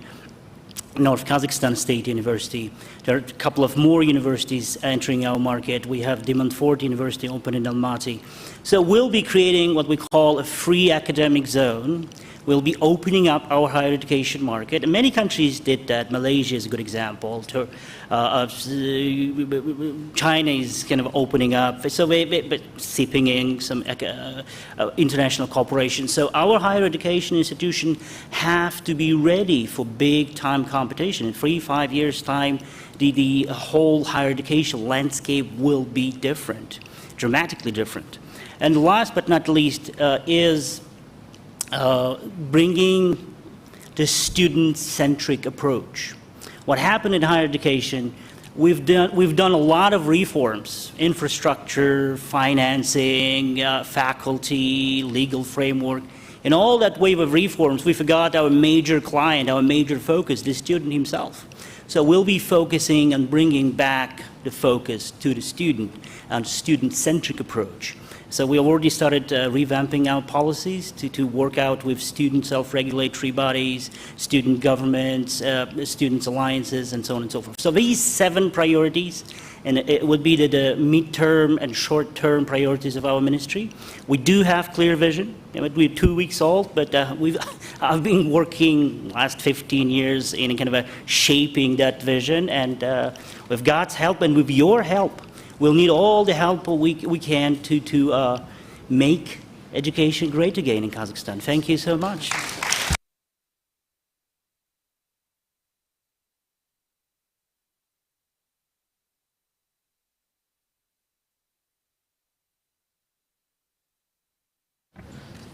North Kazakhstan State University. There are a couple of more universities entering our market. We have De Montfort University open in Almaty. So we'll be creating what we call a free academic zone. We'll be opening up our higher education market. And many countries did that. Malaysia is a good example. China is kind of opening up. So but seeping in some international cooperation. So our higher education institution have to be ready for big time competition. In 3-5 years' time, the whole higher education landscape will be different, dramatically different. And last but not least is bringing the student-centric approach. What happened in higher education, we've done a lot of reforms: infrastructure, financing, faculty, legal framework. In all that wave of reforms, we forgot our major client, our major focus, the student himself. So we'll be focusing on bringing back the focus to the student and student-centric approach. So we already started revamping our policies to work out with student self-regulatory bodies, student governments, students' alliances, and so on and so forth. So these 7 priorities, and it would be the mid-term and short-term priorities of our ministry. We do have clear vision. We're 2 weeks old, but I've been working last 15 years in kind of shaping that vision, and with God's help and with your help, we'll need all the help we can to make education great again in Kazakhstan. Thank you so much.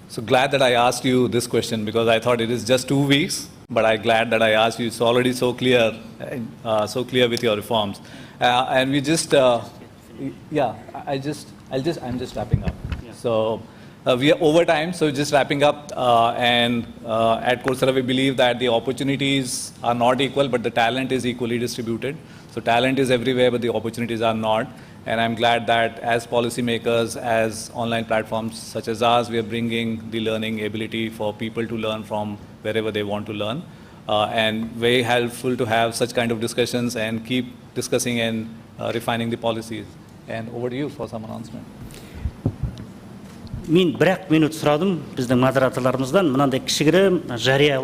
So glad that I asked you this question, because I thought it is just 2 weeks, but I'm glad that I asked you. It's already so clear with your reforms. And we just, yeah, I'm just wrapping up. Yeah. So we are over time, so just wrapping up. And at Coursera, we believe that the opportunities are not equal, but the talent is equally distributed. So talent is everywhere, but the opportunities are not. And I'm glad that as policymakers, as online platforms such as ours, we are bringing the learning ability for people to learn from wherever they want to learn. And very helpful to have such kind of discussions and keep discussing and refining the policies. And over to you for some announcement. Мен 1 минут сұрадым біздің модераторларымыздан, мынандай кішігірім жария.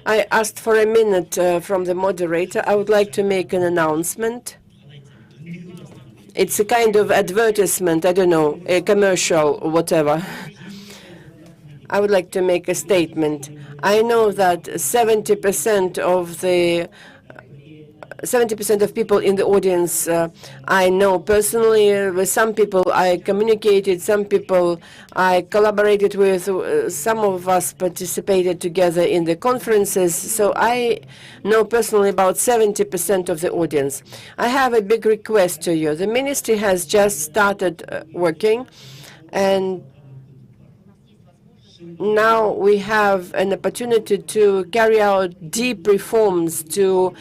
I asked for a minute from the moderator. I would like to make an announcement. It's a kind of advertisement, I don't know, a commercial or whatever. I would like to make a statement. I know that 70% of people in the audience I know personally. With some people I communicated, some people I collaborated with, some of us participated together in the conferences, so I know personally about 70% of the audience. I have a big request to you. The ministry has just started working, and now we have an opportunity to carry out deep reforms to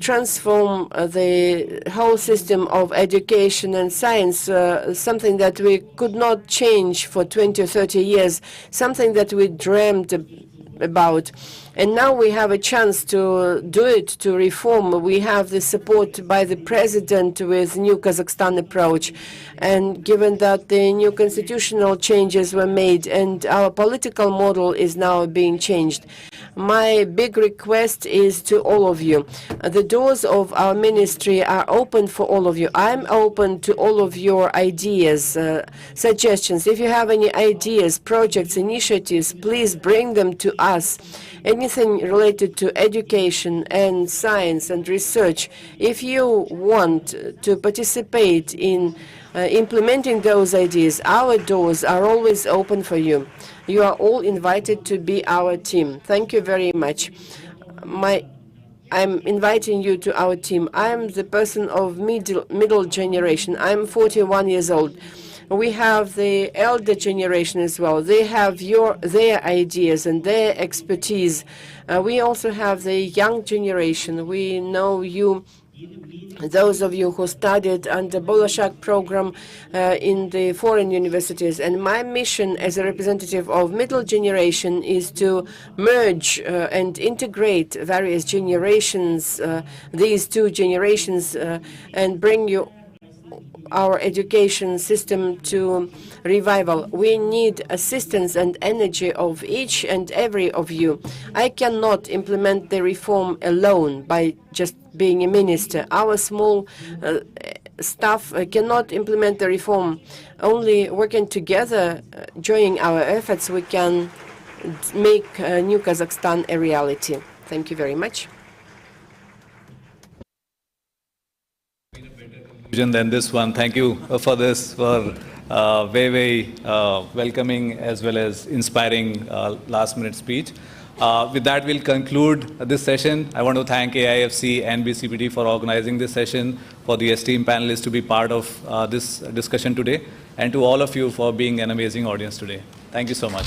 transform the whole system of education and science, something that we could not change for 20 or 30 years, something that we dreamed about. And now we have a chance to do it, to reform. We have the support by the president with new Kazakhstan approach. And given that the new constitutional changes were made and our political model is now being changed, my big request is to all of you. The doors of our ministry are open for all of you. I'm open to all of your ideas, suggestions. If you have any ideas, projects, initiatives, please bring them to us. Anything related to education and science and research, if you want to participate in implementing those ideas, our doors are always open for you. You are all invited to be our team. Thank you very much. I'm inviting you to our team. I'm the person of middle generation. I'm 41 years old. We have the elder generation as well. They have their ideas and their expertise. We also have the young generation. We know you those of you who studied under Bolashak program in the foreign universities. And my mission as a representative of middle generation is to merge and integrate various generations, these two generations, and bring you our education system to revival. We need assistance and energy of each and every of you. I cannot implement the reform alone by just being a minister. Our small staff cannot implement the reform. Only working together, joining our efforts, we can make new Kazakhstan a reality. Thank you very much. Than this one. Thank you for this, for very welcoming as well as inspiring last-minute speech. With that, we'll conclude this session. I want to thank AIFC and BCPT for organizing this session, for the esteemed panelists to be part of this discussion today, and to all of you for being an amazing audience today. Thank you so much.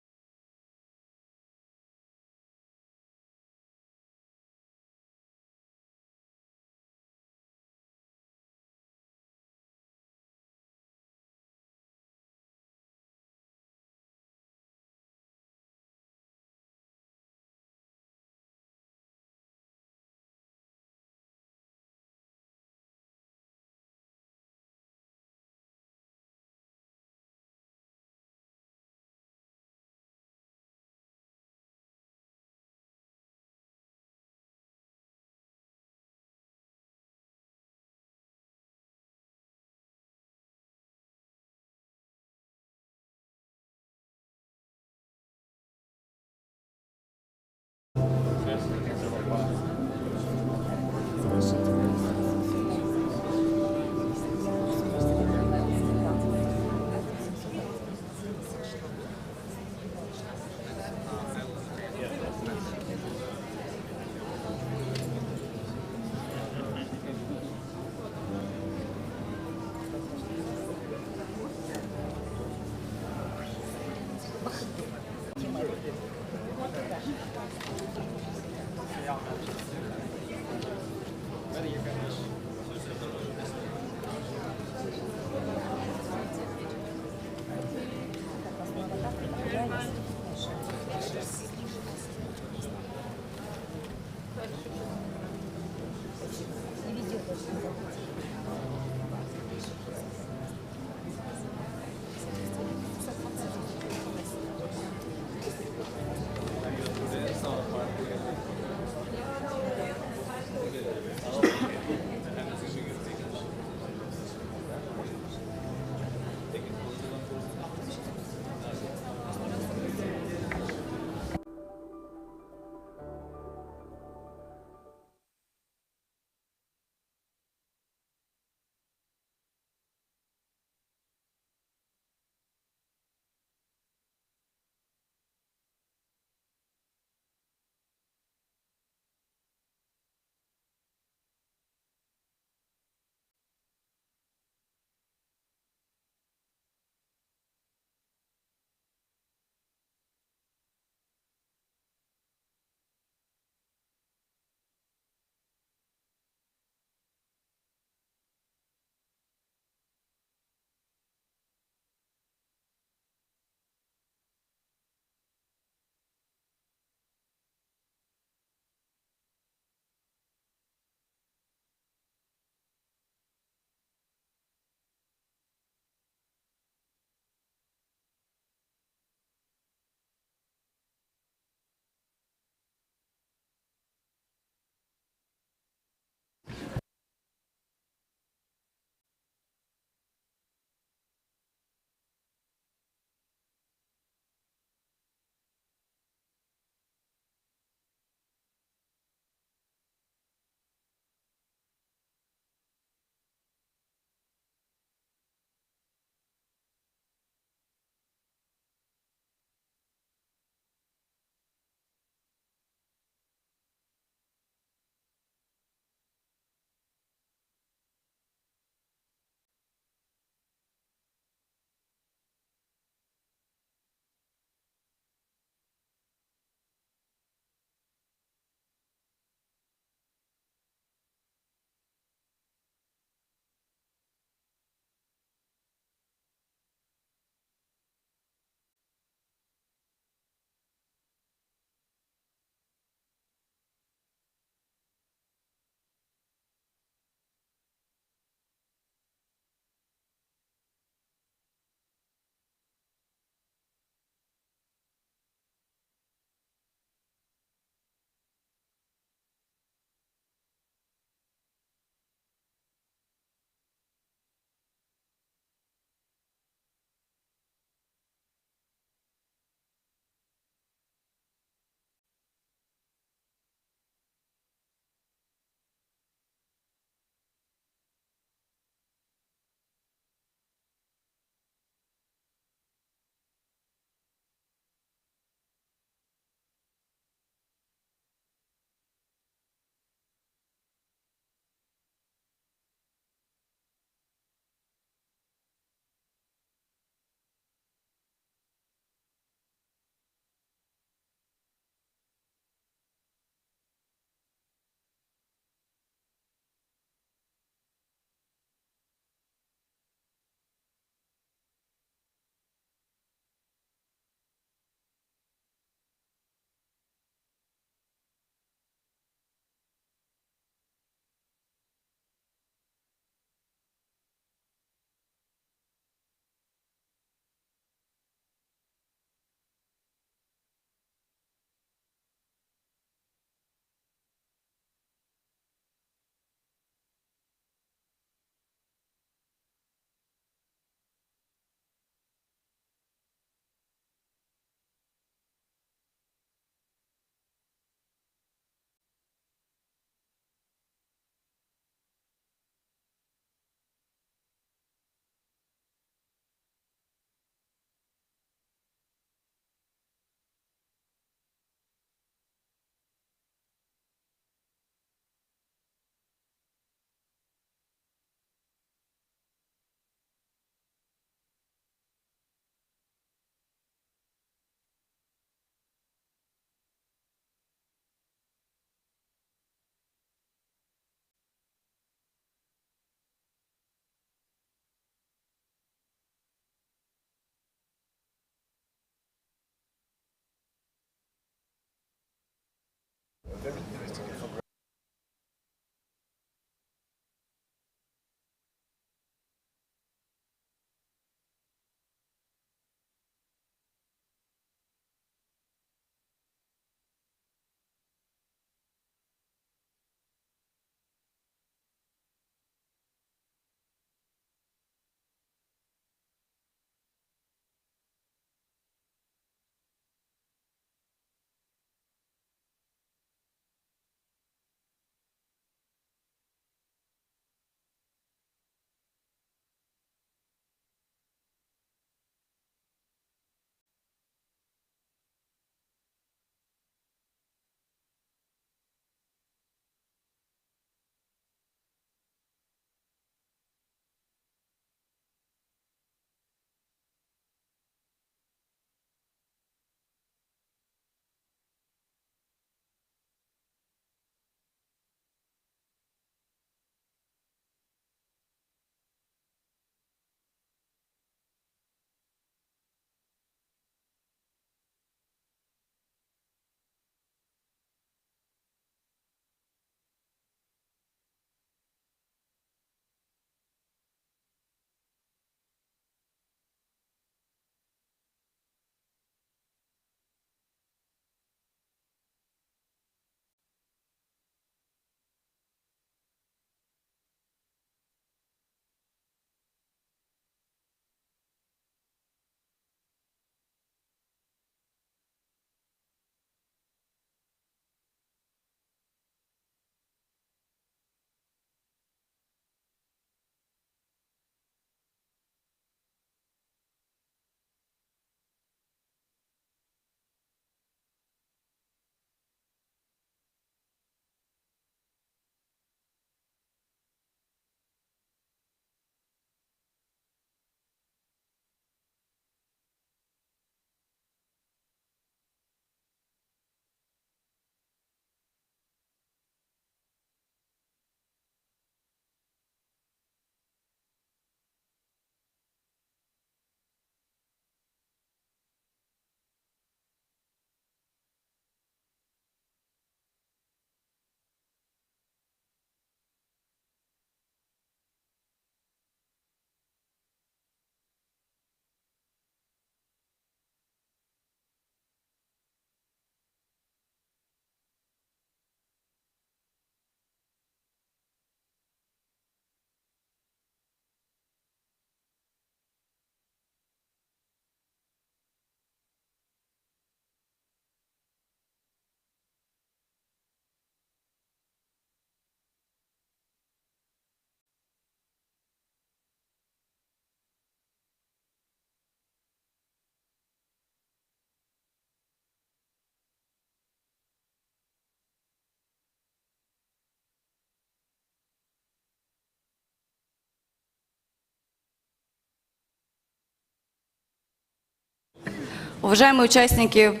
Уважаемые участники,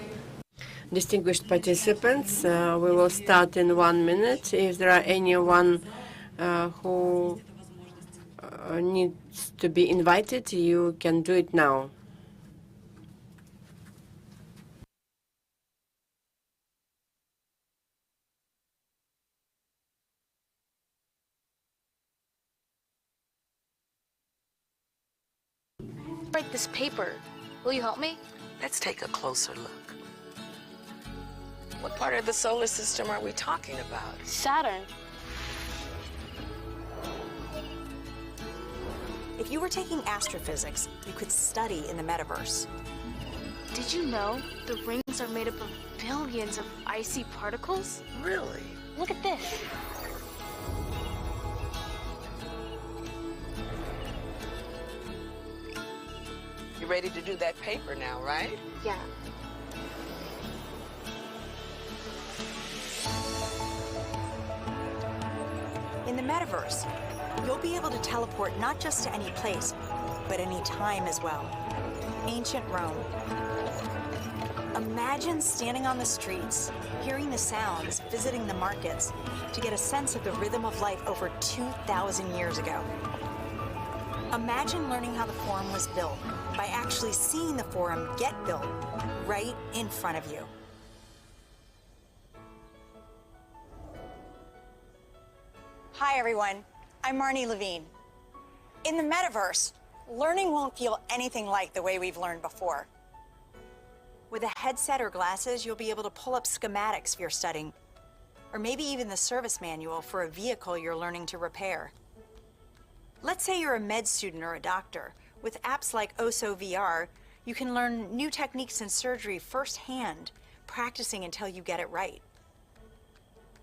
distinguished participants, we will start in 1 minute. If there are anyone who needs to be invited, you can do it now. Write this paper. Will you help me? Let's take a closer look. What part of the solar system are we talking about? Saturn. If you were taking astrophysics, you could study in the metaverse. Did you know the rings are made up of billions of icy particles? Really? Look at this. You're ready to do that paper now, right? Yeah. In the metaverse, you'll be able to teleport not just to any place, but any time as well. Ancient Rome. Imagine standing on the streets, hearing the sounds, visiting the markets, to get a sense of the rhythm of life over 2,000 years ago. Imagine learning how the Forum was built by actually seeing the Forum get built right in front of you. Hi, everyone. I'm Marnie Levine. In the metaverse, learning won't feel anything like the way we've learned before. With a headset or glasses, you'll be able to pull up schematics for your studying, or maybe even the service manual for a vehicle you're learning to repair. Let's say you're a med student or a doctor. With apps like OSO VR, you can learn new techniques in surgery firsthand, practicing until you get it right.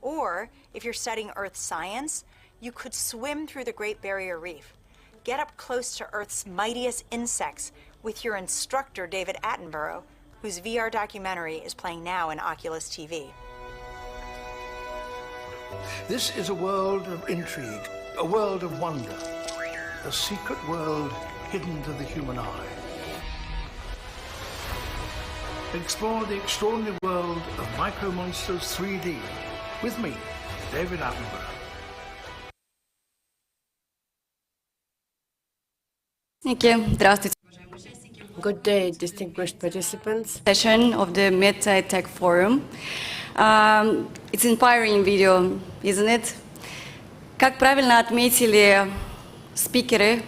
Or, if you're studying Earth science, you could swim through the Great Barrier Reef, get up close to Earth's mightiest insects with your instructor, David Attenborough, whose VR documentary is playing now in Oculus TV. This is a world of intrigue, a world of wonder, a secret world hidden to the human eye. Explore the extraordinary world of Micro Monsters 3D with me, David Attenborough. Здравствуйте. Good day, distinguished participants. Session of the Meta Tech Forum. It's an inspiring video, isn't it? Как правильно отметили спикеры,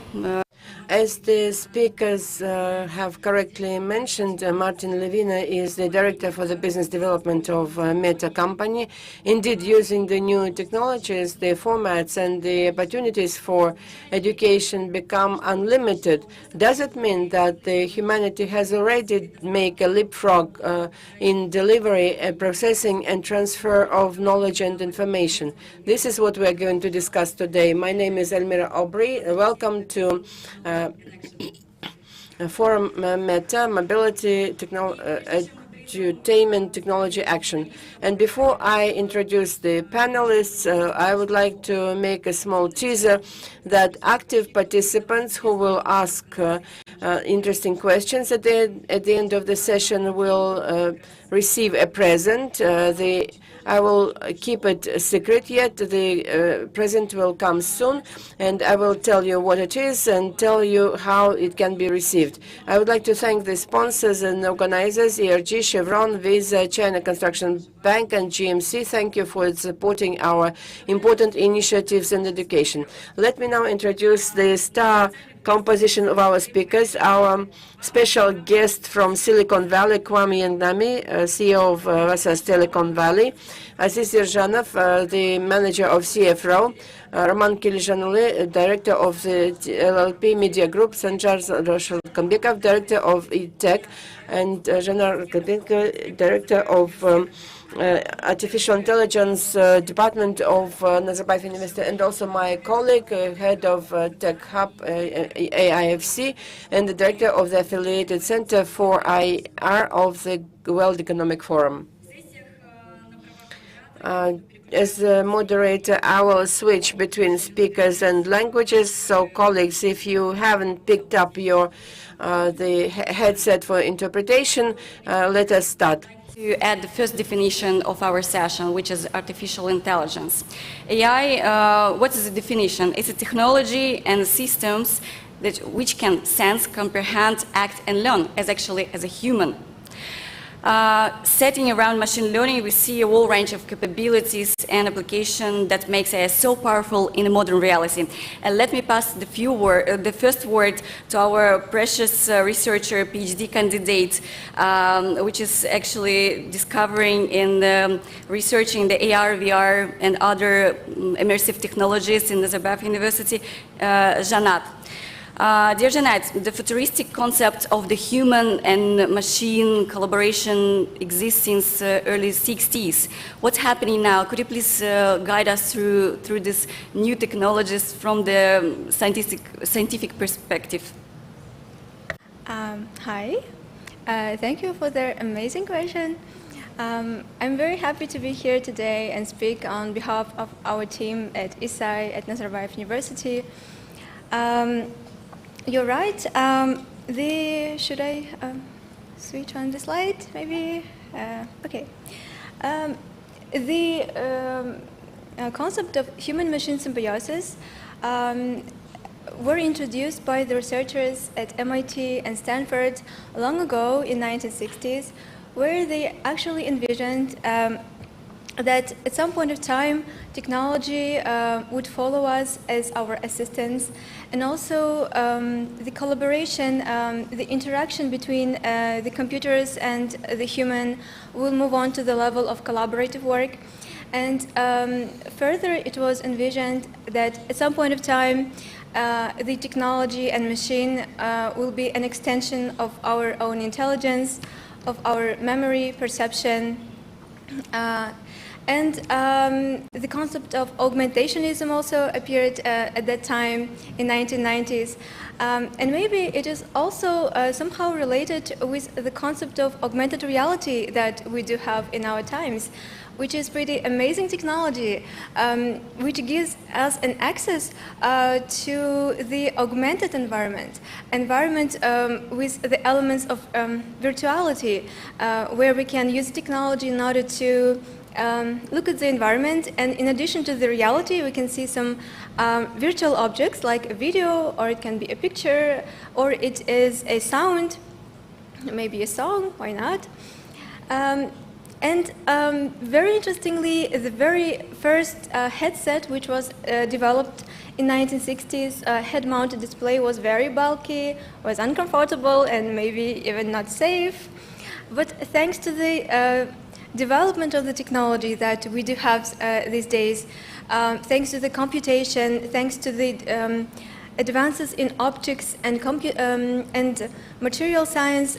As the speakers have correctly mentioned, Martin Levine is the director for the business development of Meta company. Indeed, using the new technologies, the formats and the opportunities for education become unlimited. Does it mean that humanity has already made a leapfrog in delivery, processing, and transfer of knowledge and information? This is what we are going to discuss today. My name is Elmira Aubry. Welcome to Forum Meta Mobility Edutainment Technology Action. And before I introduce the panelists, I would like to make a small teaser that active participants who will ask interesting questions at the end of the session will receive a present. I will keep it secret yet. The present will come soon, and I will tell you what it is and tell you how it can be received. I would like to thank the sponsors and organizers, ERG, Chevron, Visa, China Construction Bank, and GMC. Thank you for supporting our important initiatives in education. Let me now introduce the star composition of our speakers. Our special guest from Silicon Valley, Kwame Yagnami, CEO of Vasas Telecom Valley, Aziz Irzhanov, the manager of CFRO, Roman Kilizhanuli, director of the LLP Media Group, Sanjar Roshalkambekov, director of eTech, and Zhanar Kabenko, director of Artificial Intelligence Department of Nazarbayev University, and also my colleague, head of Tech Hub AIFC, and the director of the Affiliated Center for IR of the World Economic Forum. As a moderator, I will switch between speakers and languages. So, colleagues, if you haven't picked up your the headset for interpretation, let us start. To add the first definition of our session, which is artificial intelligence. AI, what is the definition? It's a technology and systems which can sense, comprehend, act, and learn as a human. Setting around machine learning, we see a whole range of capabilities and application that makes AI so powerful in a modern reality. And let me pass the first word to our precious researcher, PhD candidate, which is actually discovering and researching the AR, VR, and other immersive technologies in Nazarbayev University, Janat. Dear Janet, the futuristic concept of the human and machine collaboration exists since early 60s. What's happening now? Could you please guide us through these new technologies from the scientific perspective? Hi, thank you for the amazing question. I'm very happy to be here today and speak on behalf of our team at ISAI at Nazarbayev University. You're right. Should I switch on the slide? Maybe. Okay. The concept of human-machine symbiosis were introduced by the researchers at MIT and Stanford long ago in 1960s, where they actually envisioned that at some point of time, technology would follow us as our assistants, and also the collaboration, the interaction between the computers and the human will move on to the level of collaborative work. And further, it was envisioned that at some point of time, the technology and machine will be an extension of our own intelligence, of our memory, perception, and the concept of augmentationism also appeared at that time in 1990s. And maybe it is also somehow related with the concept of augmented reality that we do have in our times, which is pretty amazing technology, which gives us an access to the augmented environment with the elements of virtuality, where we can use technology in order to look at the environment, and in addition to the reality, we can see some virtual objects like a video, or it can be a picture, or it is a sound, maybe a song, why not? And very interestingly, the very first headset, which was developed in 1960s, head-mounted display, was very bulky, was uncomfortable, and maybe even not safe. But thanks to the development of the technology that we do have these days, thanks to the computation, thanks to the advances in optics and material science,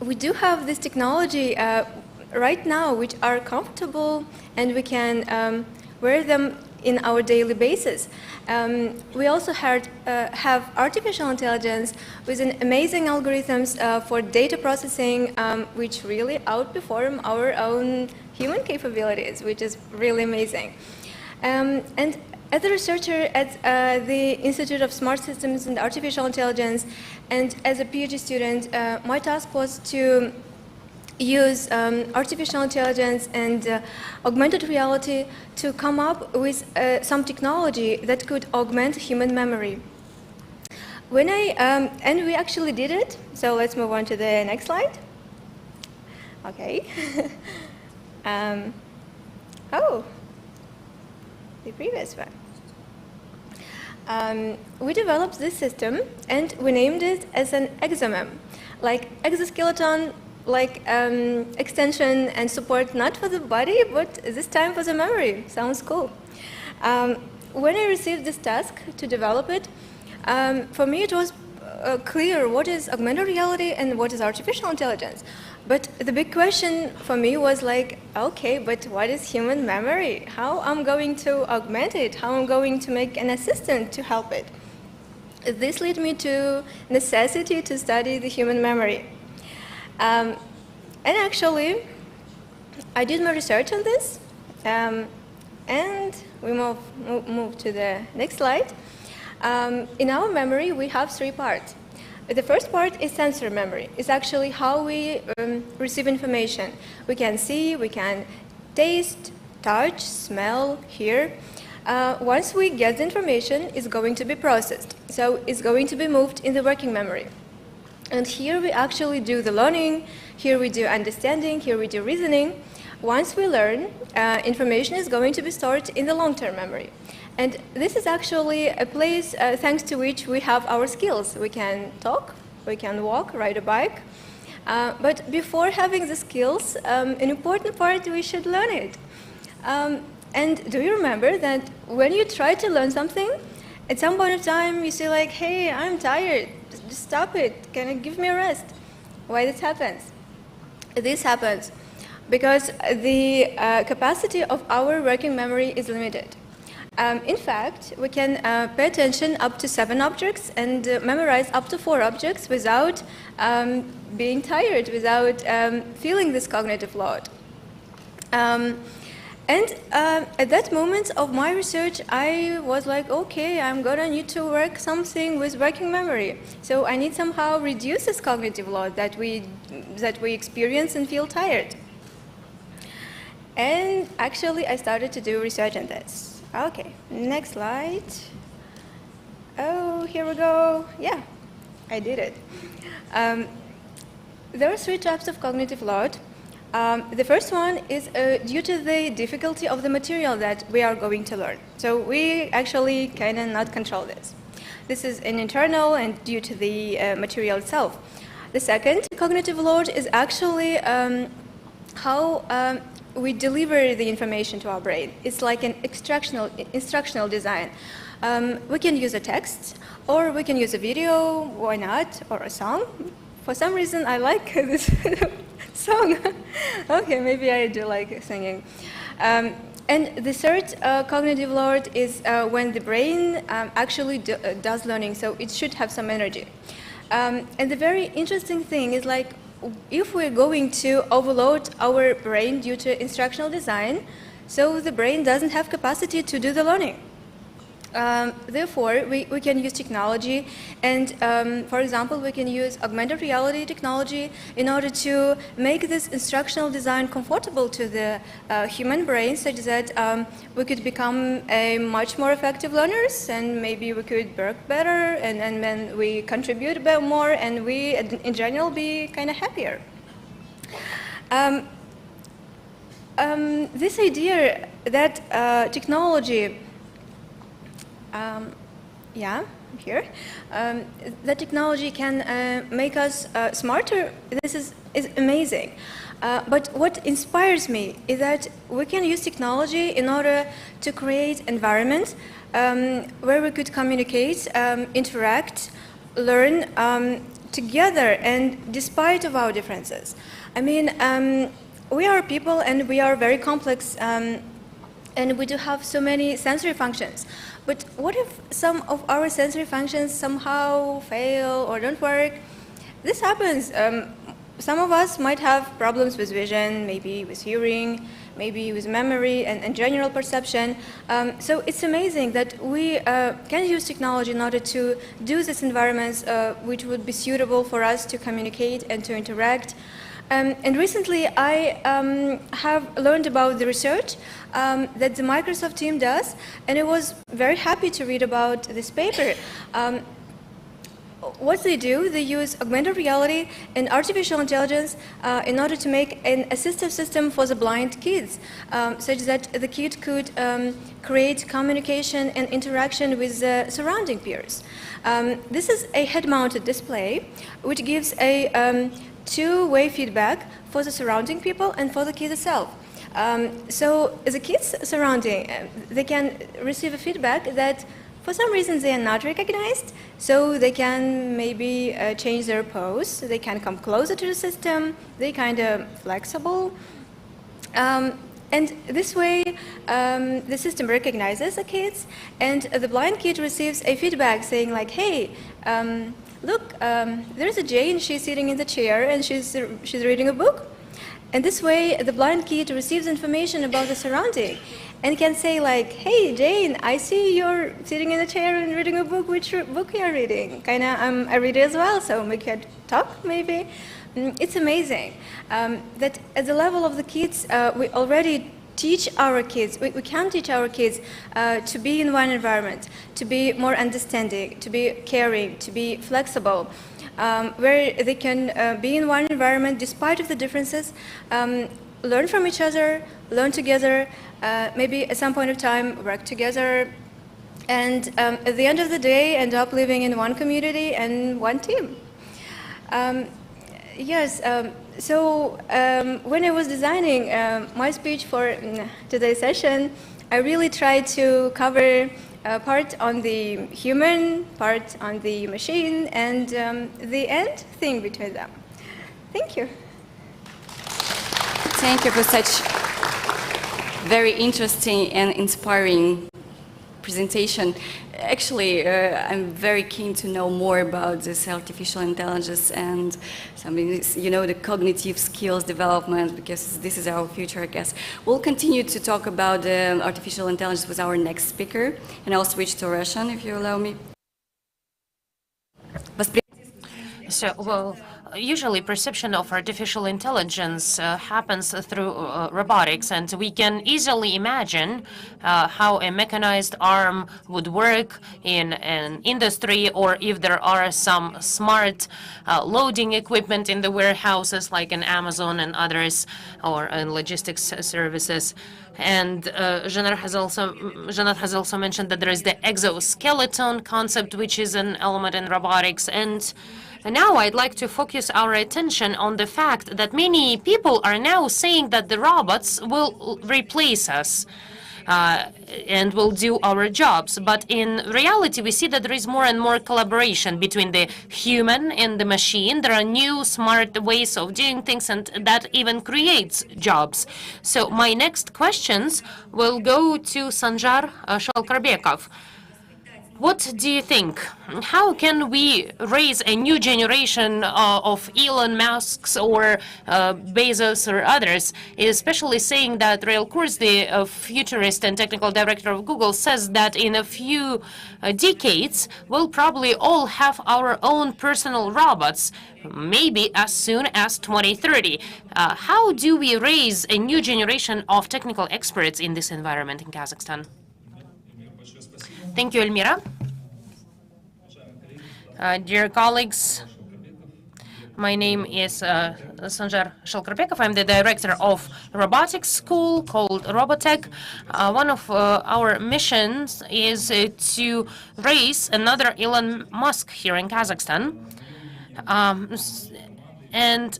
we do have this technology right now which are comfortable, and we can wear them in our daily basis. We also have artificial intelligence with an amazing algorithms for data processing, which really outperform our own human capabilities, which is really amazing. And as a researcher at the Institute of Smart Systems and Artificial Intelligence, and as a PhD student, my task was to use artificial intelligence and augmented reality to come up with some technology that could augment human memory. When and we actually did it, so let's move on to the next slide. Okay. Oh, the previous one. We developed this system and we named it as an exomem, like exoskeleton, like extension and support not for the body, but this time for the memory. Sounds cool. When I received this task to develop it, for me it was clear what is augmented reality and what is artificial intelligence. But the big question for me was like, okay, but what is human memory? How I'm going to augment it? How I'm going to make an assistant to help it? This led me to necessity to study the human memory. And actually, I did my research on this, and we move to the next slide. In our memory, we have three parts. The first part is sensory memory. It's actually how we receive information. We can see, we can taste, touch, smell, hear. Once we get the information, it's going to be processed. So it's going to be moved in the working memory. And here we actually do the learning, here we do understanding, here we do reasoning. Once we learn, information is going to be stored in the long-term memory. And this is actually a place thanks to which we have our skills. We can talk, we can walk, ride a bike. But before having the skills, an important part, we should learn it. And do you remember that when you try to learn something, at some point of time you say like, hey, I'm tired, just stop it, can you give me a rest? Why this happens? This happens because the capacity of our working memory is limited. In fact, we can pay attention up to 7 objects and memorize up to 4 objects without being tired, without feeling this cognitive load. And at that moment of my research, I was like, okay, I'm gonna need to work something with working memory. So I need somehow reduce this cognitive load that we experience and feel tired. And actually, I started to do research on this. Okay, next slide. Oh, here we go. Yeah, I did it. There are 3 types of cognitive load. The first one is due to the difficulty of the material that we are going to learn. So we actually cannot control this. This is an internal and due to the material itself. The second cognitive load is actually how we deliver the information to our brain. It's like an instructional design. We can use a text, or we can use a video, why not, or a song. For some reason, I like this song. Okay, maybe I do like singing. And the third cognitive load is when the brain actually does learning, so it should have some energy. And the very interesting thing is, like, if we're going to overload our brain due to instructional design, so the brain doesn't have capacity to do the learning. Therefore, we can use technology, and for example, we can use augmented reality technology in order to make this instructional design comfortable to the human brain, such that we could become a much more effective learners, and maybe we could work better, and then we contribute more, and we, in general, be kind of happier. This idea that technology that technology can make us smarter, this is amazing. But what inspires me is that we can use technology in order to create environments where we could communicate, interact, learn together, and despite of our differences. I mean, we are people, and we are very complex, and we do have so many sensory functions. But what if some of our sensory functions somehow fail or don't work? This happens. Some of us might have problems with vision, maybe with hearing, maybe with memory and general perception. So it's amazing that we can use technology in order to do these environments which would be suitable for us to communicate and to interact. And recently I have learned about the research that the Microsoft team does, and I was very happy to read about this paper. What they do, they use augmented reality and artificial intelligence in order to make an assistive system for the blind kids, such that the kid could create communication and interaction with the surrounding peers. This is a head-mounted display which gives a two-way feedback for the surrounding people and for the kid itself. So the kids surrounding, they can receive a feedback that for some reason they are not recognized, so they can maybe change their pose, they can come closer to the system, they kind of flexible. And this way, the system recognizes the kids, and the blind kid receives a feedback saying like, hey, look, there's a Jane, she's sitting in the chair and she's reading a book. And this way, the blind kid receives information about the surrounding and can say like, hey, Jane, I see you're sitting in a chair and reading a book. Which book you're reading? Kind of, I'm a reader as well, so we could talk maybe. It's amazing that at the level of the kids, we already teach our kids, we can teach our kids to be in one environment, to be more understanding, to be caring, to be flexible, where they can be in one environment despite of the differences, learn from each other, learn together, maybe at some point of time work together, and at the end of the day end up living in one community and one team. Yes, so when I was designing my speech for today's session, I really tried to cover part on the human, part on the machine, and the end thing between them. Thank you. Thank you for such very interesting and inspiring presentation. Actually, I'm very keen to know more about this artificial intelligence and the cognitive skills development, because this is our future, I guess. We'll continue to talk about artificial intelligence with our next speaker, and I'll switch to Russian if you allow me. So, well, Usually, perception of artificial intelligence happens through robotics, and we can easily imagine how a mechanized arm would work in an industry, or if there are some smart loading equipment in the warehouses, like in Amazon and others, or in logistics services. And Jeanette has also mentioned that there is the exoskeleton concept, which is an element in robotics. And now I'd like to focus our attention on the fact that many people are now saying that the robots will replace us and will do our jobs. But in reality, we see that there is more and more collaboration between the human and the machine. There are new smart ways of doing things, and that even creates jobs. So my next questions will go to Sanjar Shalkarbekov. What do you think? How can we raise a new generation of Elon Musks or Bezos or others, especially saying that Rail Kurs, the futurist and technical director of Google, says that in a few decades, we'll probably all have our own personal robots, maybe as soon as 2030. How do we raise a new generation of technical experts in this environment in Kazakhstan? Thank you, Elmira. Dear colleagues, my name is Sanjar Shalkarbekov. I'm the director of robotics school called Robotech. One of our missions is to raise another Elon Musk here in Kazakhstan. And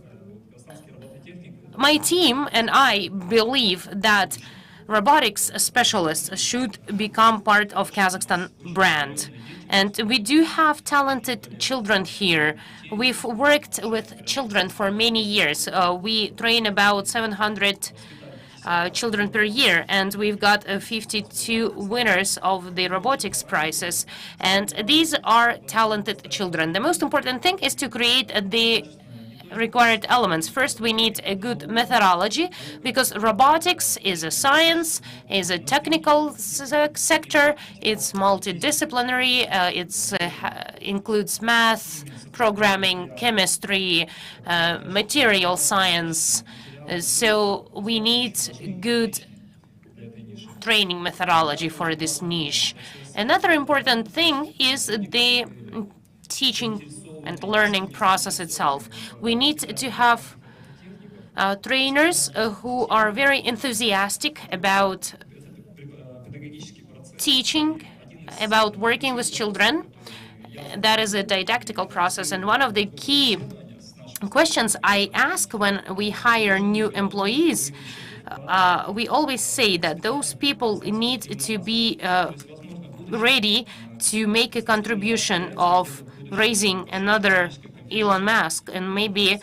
my team and I believe that robotics specialists should become part of Kazakhstan brand. And we do have talented children here. We've worked with children for many years. We train about 700 children per year, and we've got 52 winners of the robotics prizes. And these are talented children. The most important thing is to create the required elements. First, we need a good methodology, because robotics is a science, is a technical sector, it's multidisciplinary, it includes math, programming, chemistry, material science. So we need good training methodology for this niche. Another important thing is the teaching and learning process itself. We need to have trainers who are very enthusiastic about teaching, about working with children. That is a didactical process. And one of the key questions I ask when we hire new employees, we always say that those people need to be ready to make a contribution of raising another Elon Musk, and maybe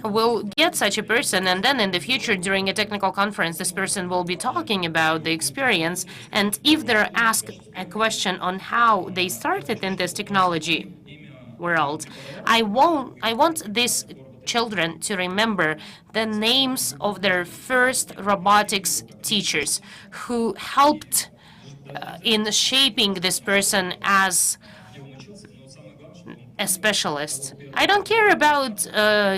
we'll get such a person, and then in the future during a technical conference this person will be talking about the experience, and if they're asked a question on how they started in this technology world, I want these children to remember the names of their first robotics teachers who helped in shaping this person as a specialist. I don't care about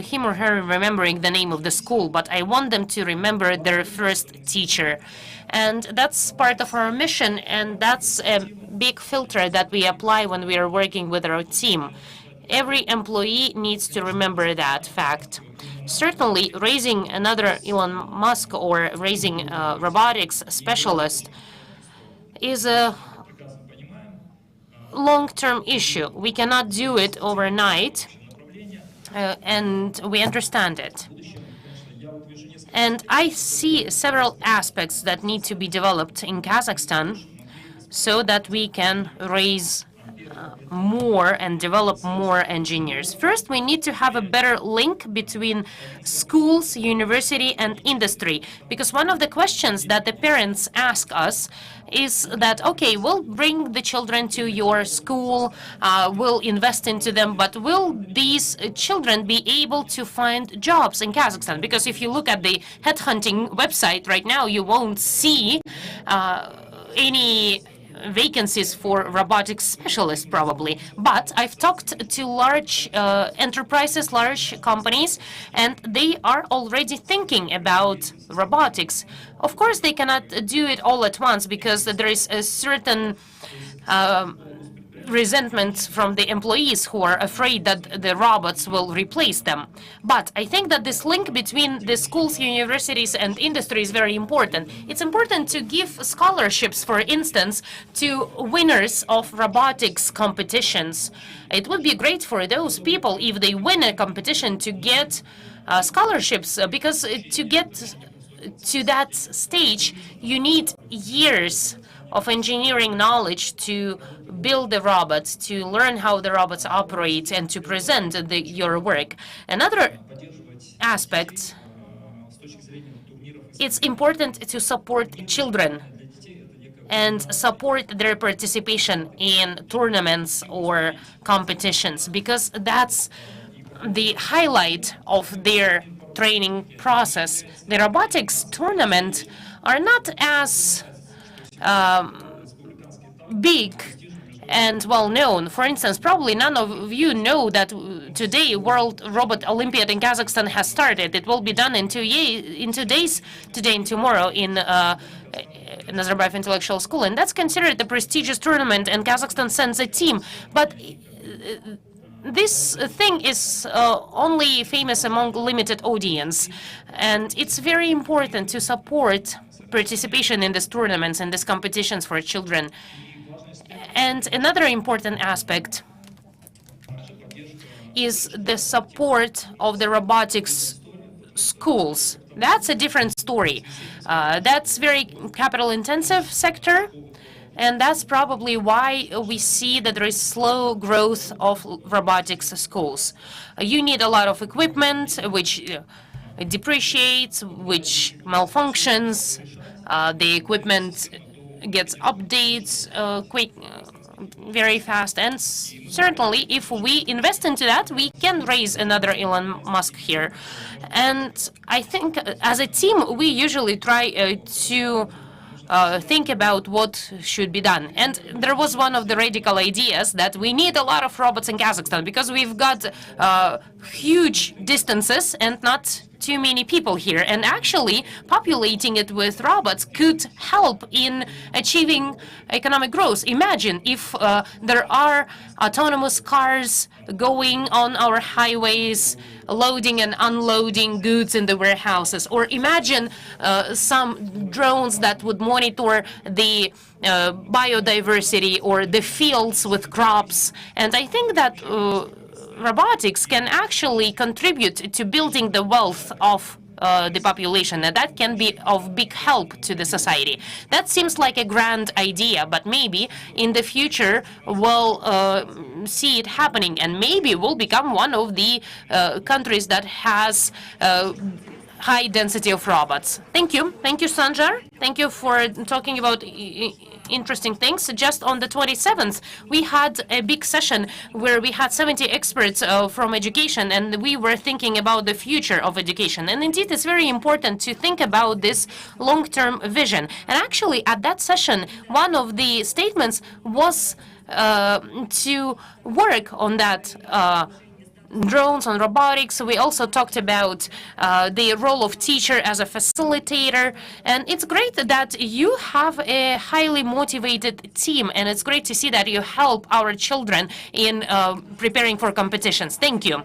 him or her remembering the name of the school, but I want them to remember their first teacher. And that's part of our mission, and that's a big filter that we apply when we are working with our team. Every employee needs to remember that fact. Certainly, raising another Elon Musk or raising a robotics specialist is a long-term issue. We cannot do it overnight, and we understand it. And I see several aspects that need to be developed in Kazakhstan so that we can raise more and develop more engineers. First, we need to have a better link between schools, university, and industry, because one of the questions that the parents ask us is that, okay, we'll bring the children to your school, we'll invest into them, but will these children be able to find jobs in Kazakhstan? Because if you look at the headhunting website right now, you won't see any vacancies for robotics specialists, probably. But I've talked to large enterprises, large companies, and they are already thinking about robotics. Of course, they cannot do it all at once because there is a certain resentment from the employees who are afraid that the robots will replace them. But I think that this link between the schools, universities, and industry is very important. It's important to give scholarships, for instance, to winners of robotics competitions. It would be great for those people if they win a competition to get scholarships, because to get to that stage, you need years of engineering knowledge to build the robots, to learn how the robots operate, and to present your work. Another aspect, it's important to support children and support their participation in tournaments or competitions, because that's the highlight of their training process. The robotics tournament are not as big and well known. For instance, probably none of you know that today World Robot Olympiad in Kazakhstan has started. It will be done in 2 days, today and tomorrow, in Nazarbayev Intellectual School, and that's considered a prestigious tournament, and Kazakhstan sends a team. But this thing is only famous among limited audience, and it's very important to support participation in these tournaments and these competitions for children. And another important aspect is the support of the robotics schools. That's a different story. That's very capital-intensive sector, and that's probably why we see that there is slow growth of robotics schools. You need a lot of equipment, which depreciates, which malfunctions. The equipment gets updates quick, very fast, and certainly if we invest into that, we can raise another Elon Musk here. And I think as a team, we usually try to think about what should be done. And there was one of the radical ideas that we need a lot of robots in Kazakhstan because we've got huge distances and not too many people here. And actually, populating it with robots could help in achieving economic growth. Imagine if there are autonomous cars going on our highways, loading and unloading goods in the warehouses. Or imagine some drones that would monitor the biodiversity or the fields with crops. And I think that robotics can actually contribute to building the wealth of the population, and that can be of big help to the society. That seems like a grand idea, but maybe in the future we'll see it happening, and maybe we'll become one of the countries that has high density of robots. Thank you. Thank you, Sanjar. Thank you for talking about interesting things. Just on the 27th, we had a big session where we had 70 experts from education, and we were thinking about the future of education. And indeed, it's very important to think about this long-term vision. And actually, at that session, one of the statements was to work on that drones, on robotics. We also talked about the role of teacher as a facilitator. And it's great that you have a highly motivated team, and it's great to see that you help our children in preparing for competitions. Thank you.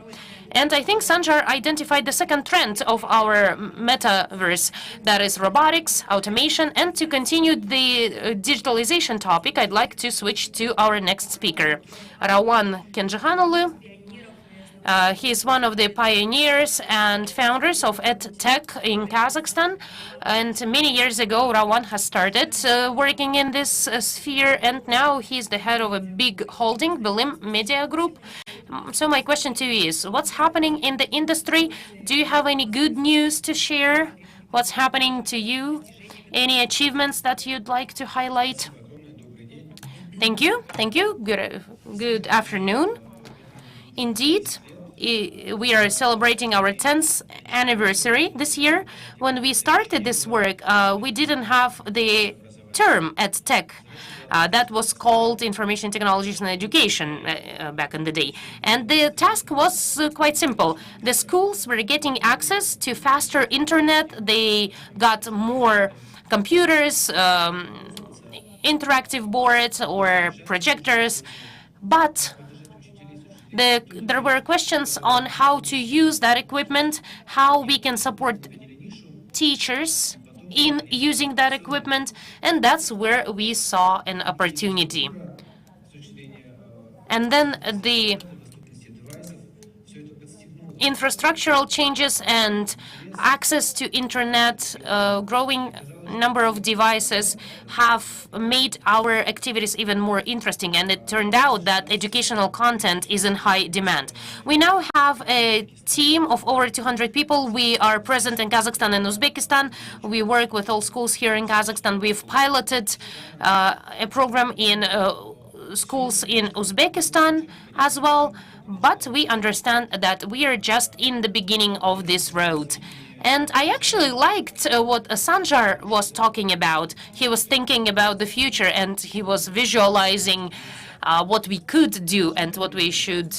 And I think Sanjar identified the second trend of our metaverse, that is robotics, automation. And to continue the digitalization topic, I'd like to switch to our next speaker, Rawan Kenjihanoglu. He is one of the pioneers and founders of EdTech in Kazakhstan. And many years ago, Rawan has started working in this sphere, and now he's the head of a big holding, Bilim Media Group. So my question to you is, what's happening in the industry? Do you have any good news to share? What's happening to you? Any achievements that you'd like to highlight? Thank you. Thank you. Good afternoon. Indeed, we are celebrating our 10th anniversary this year. When we started this work, we didn't have the term at Tech that was called Information Technologies and Education back in the day. And the task was quite simple. The schools were getting access to faster internet. They got more computers, interactive boards or projectors, but there were questions on how to use that equipment, how we can support teachers in using that equipment, and that's where we saw an opportunity. And then the infrastructural changes and access to internet, growing number of devices have made our activities even more interesting, and it turned out that educational content is in high demand. We now have a team of over 200 people. We are present in Kazakhstan and Uzbekistan. We work with all schools here in Kazakhstan. We've piloted a program in schools in Uzbekistan as well, but we understand that we are just in the beginning of this road. And I actually liked what Sanjar was talking about. He was thinking about the future, and he was visualizing what we could do and what we should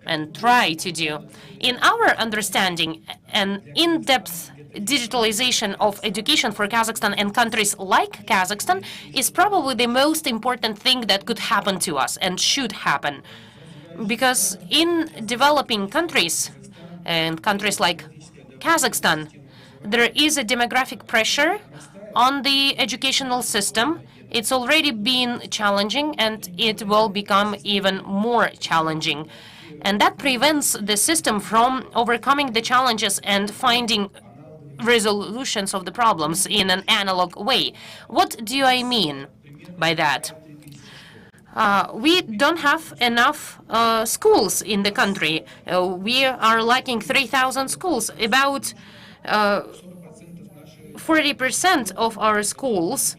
and try to do. In our understanding, an in-depth digitalization of education for Kazakhstan and countries like Kazakhstan is probably the most important thing that could happen to us and should happen. Because in developing countries, and countries like Kazakhstan, there is a demographic pressure on the educational system. It's already been challenging, and it will become even more challenging. And that prevents the system from overcoming the challenges and finding resolutions of the problems in an analog way. What do I mean by that? We don't have enough schools in the country. We are lacking 3,000 schools. About 40% of our schools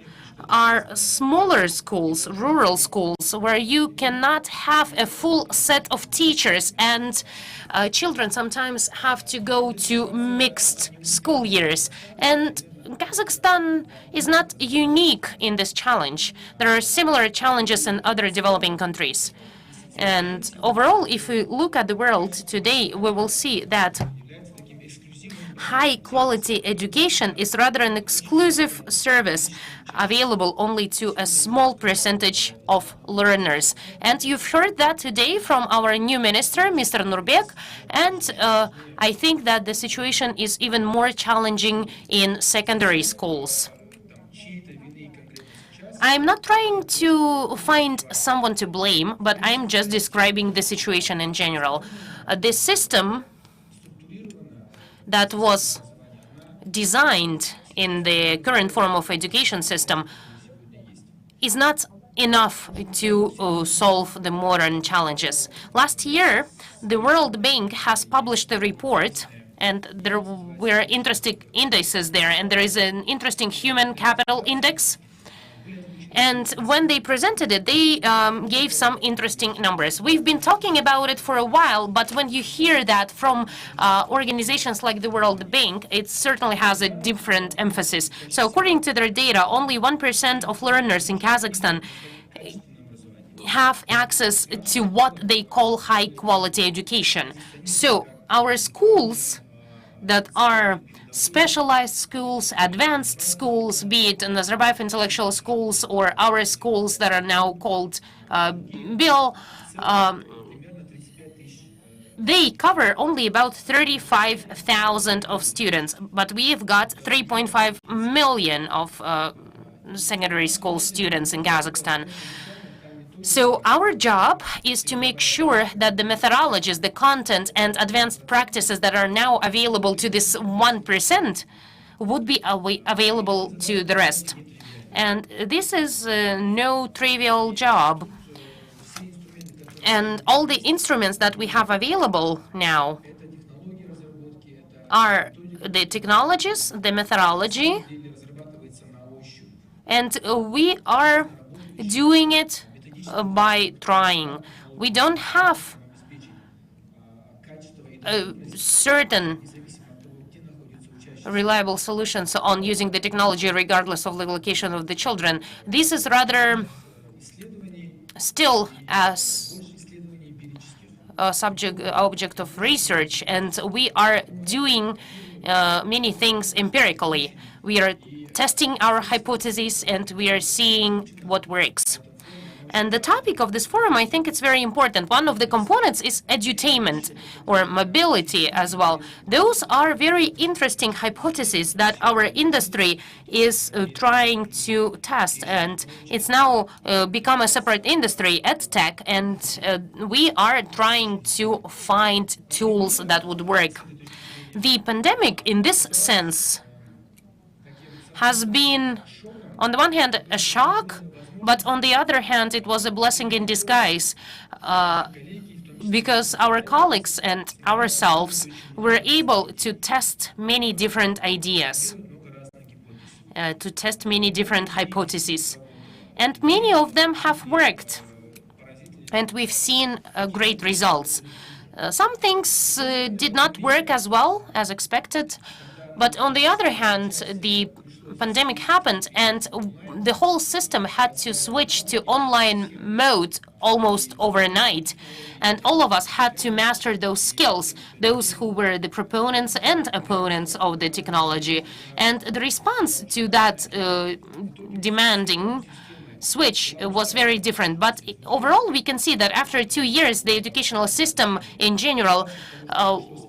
are smaller schools, rural schools, where you cannot have a full set of teachers, and children sometimes have to go to mixed school years. And Kazakhstan is not unique in this challenge. There are similar challenges in other developing countries. And overall, if we look at the world today, we will see that high-quality education is rather an exclusive service available only to a small percentage of learners. And you've heard that today from our new minister, Mr. Nurbek, and I think that the situation is even more challenging in secondary schools. I'm not trying to find someone to blame, but I'm just describing the situation in general. The system that was designed in the current form of education system is not enough to solve the modern challenges. Last year, the World Bank has published a report, and there were interesting indices there, and there is an interesting human capital index. And when they presented it, they gave some interesting numbers. We've been talking about it for a while, but when you hear that from organizations like the World Bank, it certainly has a different emphasis. So according to their data, only 1% of learners in Kazakhstan have access to what they call high-quality education. So our schools that are specialized schools, advanced schools, be it Nazarbayev intellectual schools or our schools that are now called Bill, they cover only about 35,000 of students, but we've got 3.5 million of secondary school students in Kazakhstan. So our job is to make sure that the methodologies, the content, and advanced practices that are now available to this 1% would be available to the rest. And this is no trivial job. And all the instruments that we have available now are the technologies, the methodology, and we are doing it by trying. We don't have a certain reliable solutions on using the technology regardless of the location of the children. This is rather still as a object of research, and we are doing many things empirically. We are testing our hypotheses, and we are seeing what works. And the topic of this forum, I think it's very important. One of the components is edutainment, or mobility as well. Those are very interesting hypotheses that our industry is trying to test, and it's now become a separate industry, EdTech, and we are trying to find tools that would work. The pandemic, in this sense, has been, on the one hand, a shock, but on the other hand, it was a blessing in disguise because our colleagues and ourselves were able to test many different ideas, to test many different hypotheses. And many of them have worked, and we've seen great results. Some things did not work as well as expected, but on the other hand, the pandemic happened and the whole system had to switch to online mode almost overnight. And all of us had to master those skills, those who were the proponents and opponents of the technology. And the response to that demanding switch was very different. But overall, we can see that after 2 years, the educational system in general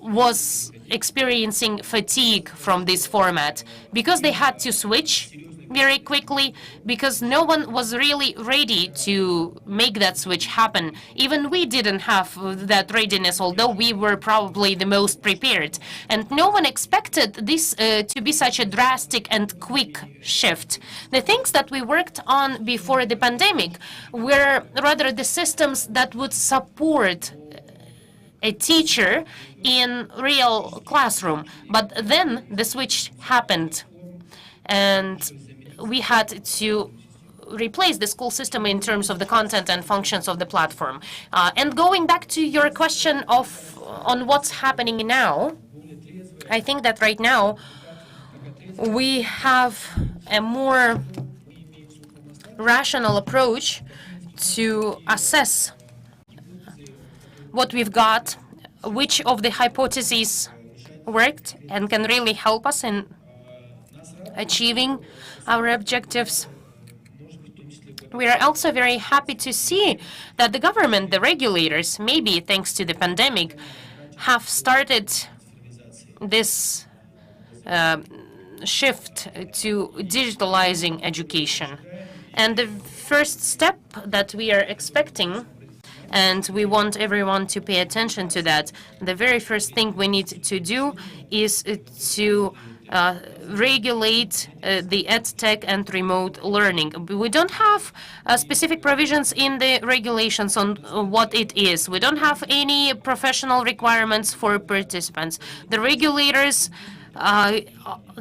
was experiencing fatigue from this format because they had to switch very quickly, because no one was really ready to make that switch happen. Even we didn't have that readiness, although we were probably the most prepared. And no one expected this to be such a drastic and quick shift. The things that we worked on before the pandemic were rather the systems that would support a teacher in real classroom. But then the switch happened, and we had to replace the school system in terms of the content and functions of the platform. And going back to your question on what's happening now, I think that right now we have a more rational approach to assess what we've got, which of the hypotheses worked and can really help us in achieving our objectives. We are also very happy to see that the government, the regulators, maybe thanks to the pandemic, have started this shift to digitalizing education. And the first step that we are expecting, and we want everyone to pay attention to that, the very first thing we need to do is to regulate the EdTech and remote learning. We don't have specific provisions in the regulations on what it is. We don't have any professional requirements for participants. The regulators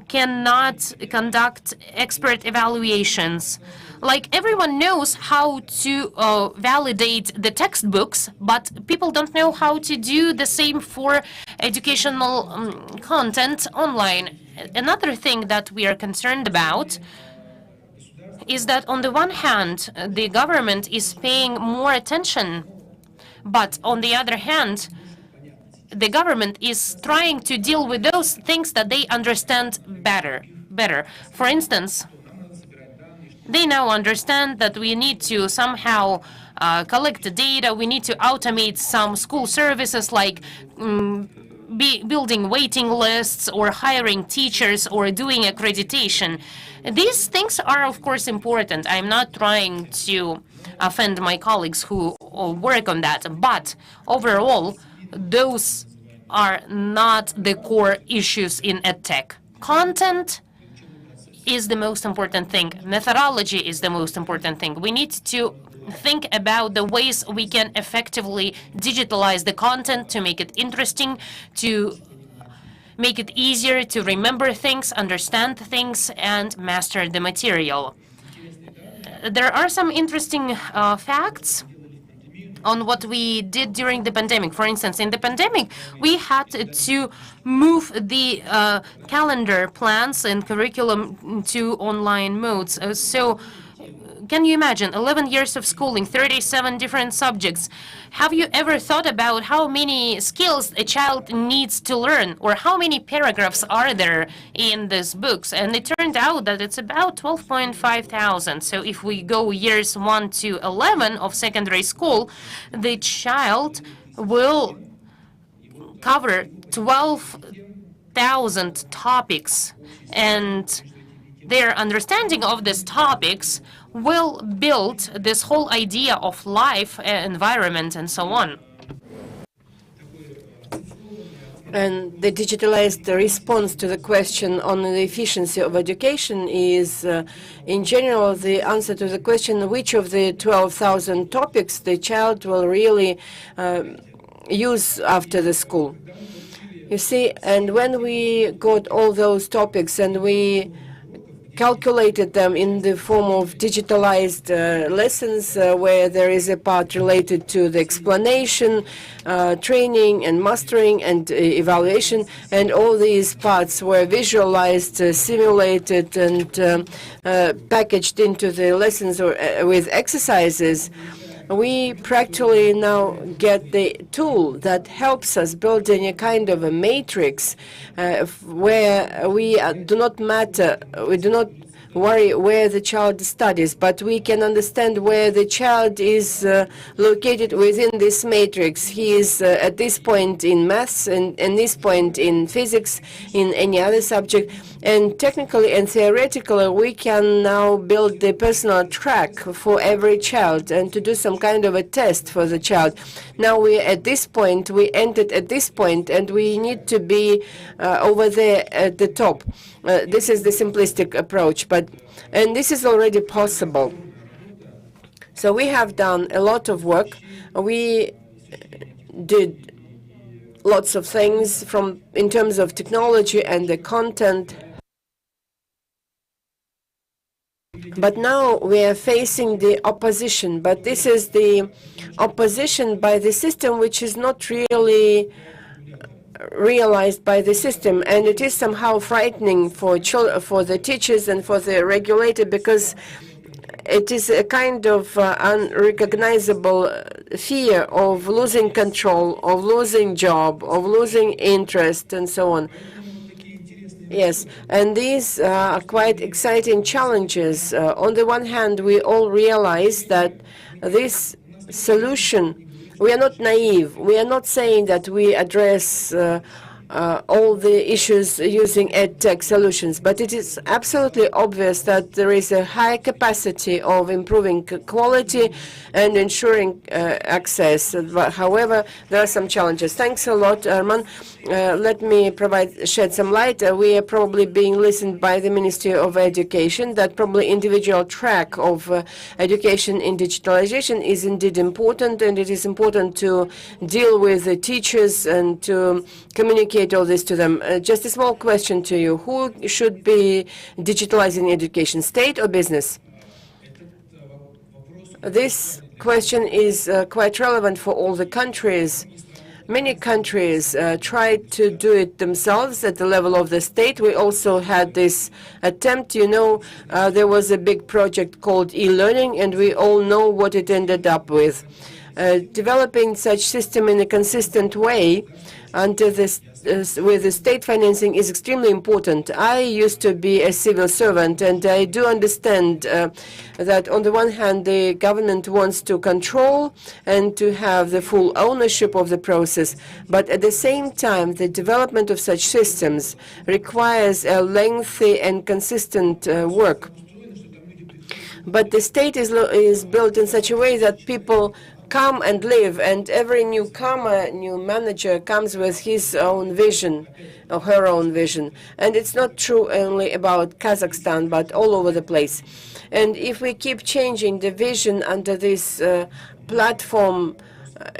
cannot conduct expert evaluations. Like, everyone knows how to validate the textbooks, but people don't know how to do the same for educational content online. Another thing that we are concerned about is that on the one hand, the government is paying more attention, but on the other hand, the government is trying to deal with those things that they understand better. For instance, they now understand that we need to somehow collect the data. We need to automate some school services like building waiting lists or hiring teachers or doing accreditation. These things are, of course, important. I'm not trying to offend my colleagues who work on that, but overall, those are not the core issues in EdTech. Content is the most important thing. Methodology is the most important thing. We need to think about the ways we can effectively digitalize the content to make it interesting, to make it easier to remember things, understand things, and master the material. There are some interesting facts on what we did during the pandemic. For instance, in the pandemic, we had to move the calendar plans and curriculum to online modes. So can you imagine 11 years of schooling, 37 different subjects? Have you ever thought about how many skills a child needs to learn, or how many paragraphs are there in these books? And it turned out that it's about 12.5 thousand. So if we go years 1 to 11 of secondary school, the child will cover 12,000 topics, and their understanding of these topics will build this whole idea of life, environment, and so on. And the digitalized response to the question on the efficiency of education is, in general, the answer to the question which of the 12,000 topics the child will really use after the school. You see, and when we got all those topics and we calculated them in the form of digitalized lessons where there is a part related to the explanation, training and mastering and evaluation, and all these parts were visualized, simulated and packaged into the lessons or with exercises. We practically now get the tool that helps us building a kind of a matrix where we do not worry where the child studies, but we can understand where the child is located within this matrix. He is at this point in maths and this point in physics, in any other subject. And technically and theoretically, we can now build the personal track for every child and to do some kind of a test for the child. Now we at this point, we entered at this point, and we need to be over there at the top. This is the simplistic approach, and this is already possible. So we have done a lot of work. We did lots of things in terms of technology and the content. But now we are facing the opposition, but this is the opposition by the system which is not really realized by the system, and it is somehow frightening for the teachers and for the regulator, because it is a kind of unrecognizable fear of losing control, of losing job, of losing interest, and so on. Yes, and these are quite exciting challenges. On the one hand, we all realize that this solution, we are not naive. We are not saying that we address all the issues using EdTech solutions, but it is absolutely obvious that there is a high capacity of improving quality and ensuring access. However, there are some challenges. Thanks a lot, Arman. Let me shed some light. We are probably being listened by the Ministry of Education. That probably individual track of education in digitalization is indeed important, and it is important to deal with the teachers and to communicate all this to them. Just a small question to you. Who should be digitalizing education, state or business? This question is quite relevant for all the countries. Many countries tried to do it themselves at the level of the state. We also had this attempt. You know, there was a big project called e-learning, and we all know what it ended up with. Developing such system in a consistent way until this with the state financing is extremely important. I used to be a civil servant, and I do understand that on the one hand, the government wants to control and to have the full ownership of the process, but at the same time, the development of such systems requires a lengthy and consistent work. But the state is built in such a way that people come and live, and every newcomer, new manager comes with his own vision or her own vision. And it's not true only about Kazakhstan, but all over the place. And if we keep changing the vision under this platform,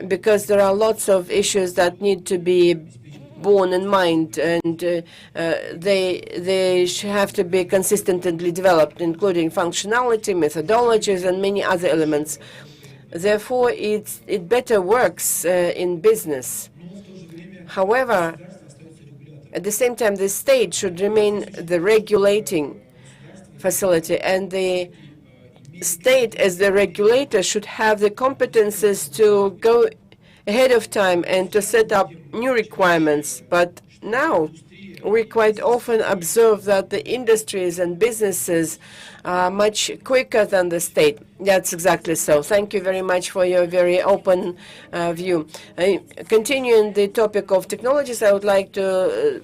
because there are lots of issues that need to be borne in mind, and they have to be consistently developed, including functionality, methodologies, and many other elements. Therefore, it better works in business. However, at the same time, the state should remain the regulating facility, and the state as the regulator should have the competences to go ahead of time and to set up new requirements. But now we quite often observe that the industries and businesses are much quicker than the state. That's exactly so. Thank you very much for your very open view. Continuing the topic of technologies, I would like to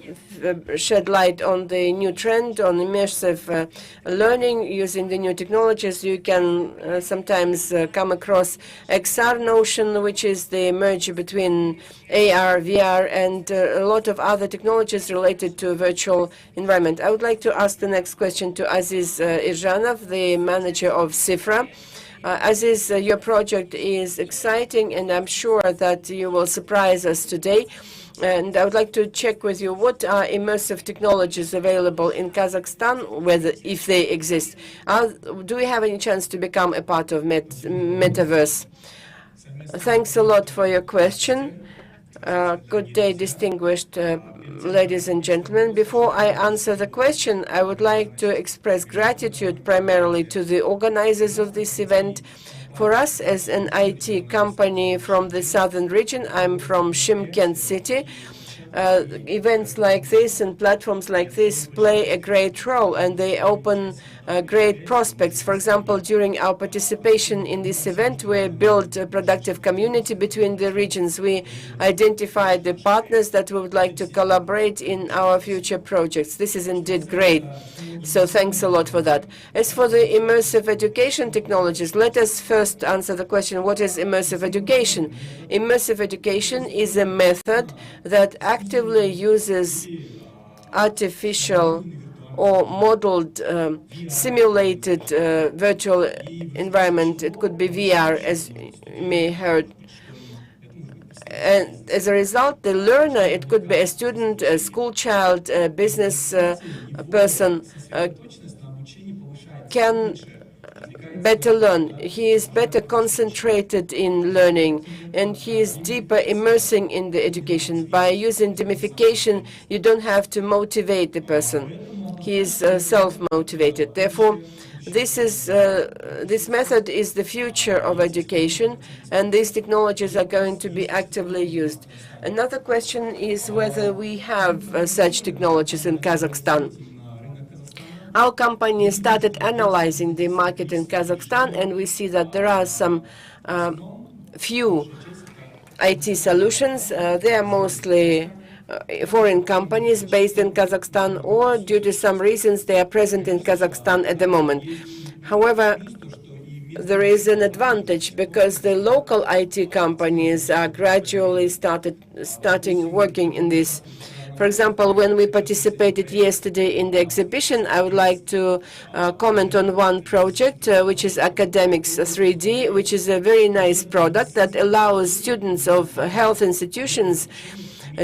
shed light on the new trend on immersive learning using the new technologies. You can sometimes come across XR notion, which is the merge between AR, VR, and a lot of other technologies related to virtual environment. I would like to ask the next question to Aziz Irjanov, the manager of CIFRA. Aziz, your project is exciting, and I'm sure that you will surprise us today. And I would like to check with you, what are immersive technologies available in Kazakhstan, whether if they exist? Do we have any chance to become a part of metaverse? Thanks a lot for your question. Good day, distinguished ladies and gentlemen. Before I answer the question, I would like to express gratitude primarily to the organizers of this event. For us, as an IT company from the southern region, I'm from Shymkent city. Events like this and platforms like this play a great role, and they open great prospects. For example, during our participation in this event, we built a productive community between the regions. We identified the partners that we would like to collaborate in our future projects. This is indeed great. So thanks a lot for that. As for the immersive education technologies, let us first answer the question, what is immersive education? Immersive education is a method that actively uses artificial or modeled, simulated virtual environment. It could be VR, as you may heard. And as a result, the learner, it could be a student, a school child, a business person, can better learn. He is better concentrated in learning, and he is deeper immersing in the education. By using gamification, you don't have to motivate the person. He is self-motivated. Therefore, this method is the future of education, and these technologies are going to be actively used. Another question is whether we have such technologies in Kazakhstan. Our company started analyzing the market in Kazakhstan, and we see that there are some few IT solutions. They are mostly foreign companies based in Kazakhstan, or due to some reasons they are present in Kazakhstan at the moment. However, there is an advantage because the local IT companies are gradually starting working in this. For example, when we participated yesterday in the exhibition, I would like to comment on one project, which is Academics 3D, which is a very nice product that allows students of health institutions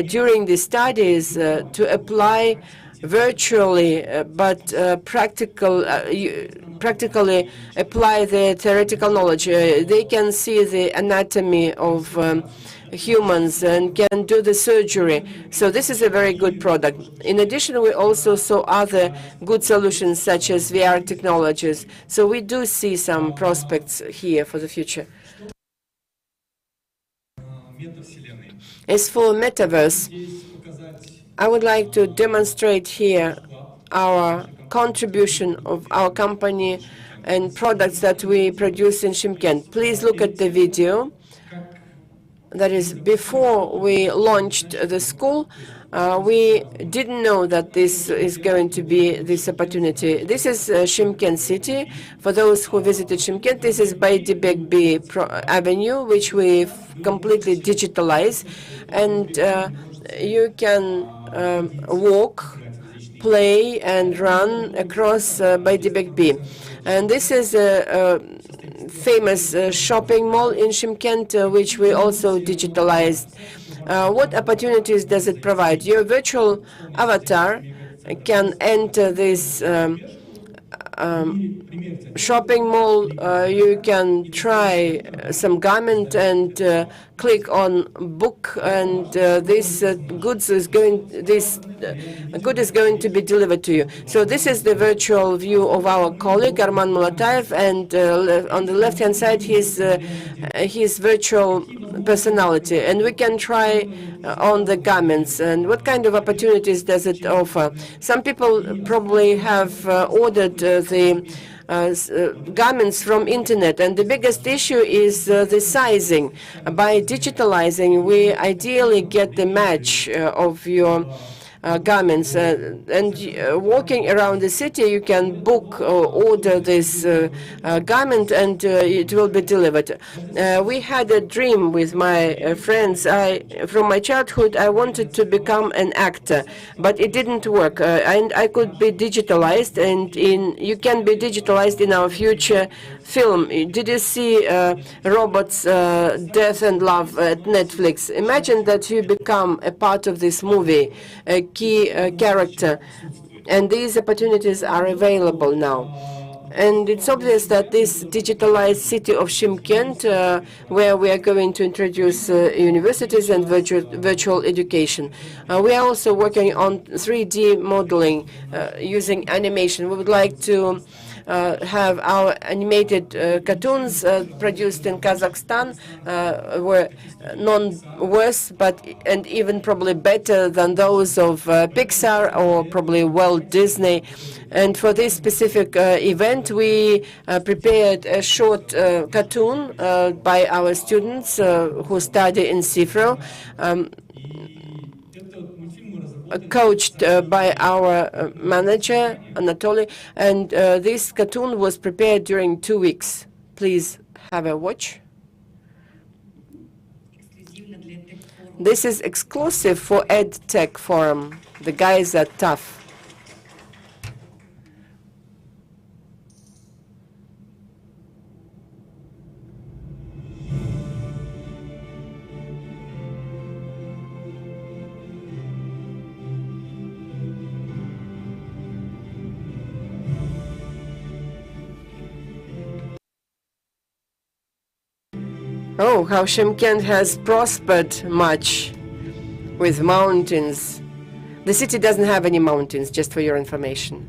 during the studies to apply virtually, but practically apply the theoretical knowledge. They can see the anatomy of humans and can do the surgery. So this is a very good product. In addition, we also saw other good solutions such as VR technologies. So we do see some prospects here for the future. As for metaverse, I would like to demonstrate here our contribution of our company and products that we produce in Shymkent. Please look at the video. That is, before we launched the school, we didn't know that this is going to be this opportunity. This is Shymkent city. For those who visited Shymkent, this is Baydibekbi Avenue, which we completely digitalized. And you can walk, play, and run across Baydibekbi. And this is a famous shopping mall in Shymkent, which we also digitalized. What opportunities does it provide? Your virtual avatar can enter this shopping mall, you can try some garment and click on book, and this good is going to be delivered to you. So this is the virtual view of our colleague Arman Mulatayev, and on the left-hand side his virtual personality, and we can try on the garments. And what kind of opportunities does it offer? Some people probably have ordered the garments from internet, and the biggest issue is the sizing. By digitalizing, we ideally get the match of your garments, and walking around the city, you can book or order this garment, and it will be delivered. We had a dream with my friends. From my childhood, I wanted to become an actor, but it didn't work. And I could be digitalized, and you can be digitalized in our future film. Did you see Robots, Death and Love at Netflix? Imagine that you become a part of this movie, a key character, and these opportunities are available now. And it's obvious that this digitalized city of Shymkent, where we are going to introduce universities and virtual education. We are also working on 3D modeling using animation. We would like to have our animated cartoons produced in Kazakhstan were none worse, and even probably better than those of Pixar or probably Walt Disney. And for this specific event, we prepared a short cartoon by our students who study in CIFRO, coached by our manager, Anatoly, and this cartoon was prepared during 2 weeks. Please have a watch. This is exclusive for EdTech Forum. The guys are tough. Oh, how Shymkent has prospered much with mountains. The city doesn't have any mountains, just for your information.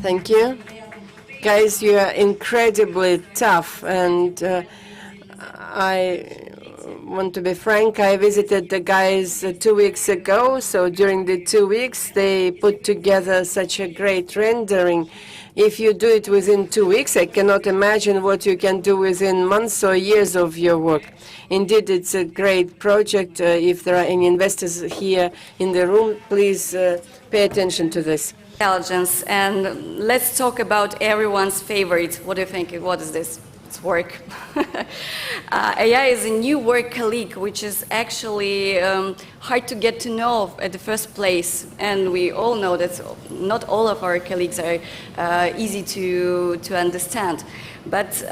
Thank you. Guys, you are incredibly tough, and I want to be frank. I visited the guys 2 weeks ago, so during the 2 weeks, they put together such a great rendering. If you do it within 2 weeks, I cannot imagine what you can do within months or years of your work. Indeed, it's a great project. If there are any investors here in the room, please pay attention to this. Intelligence, and let's talk about everyone's favorite. What do you think? What is this? It's work. AI is a new work colleague, which is actually hard to get to know at the first place. And we all know that not all of our colleagues are easy to understand. But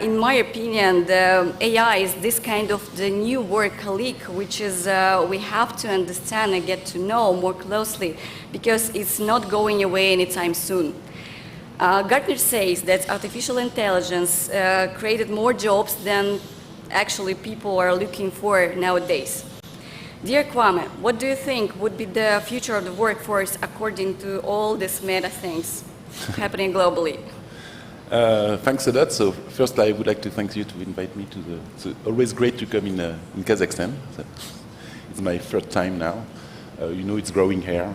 in my opinion, the AI is this kind of the new work colleague, which is we have to understand and get to know more closely, because it's not going away anytime soon. Gartner says that artificial intelligence created more jobs than actually people are looking for nowadays. Dear Kwame, what do you think would be the future of the workforce according to all these meta things happening globally? Thanks a lot. So first, I would like to thank you to invite me to the. It's always great to come in Kazakhstan. So it's my third time now. You know, it's growing here,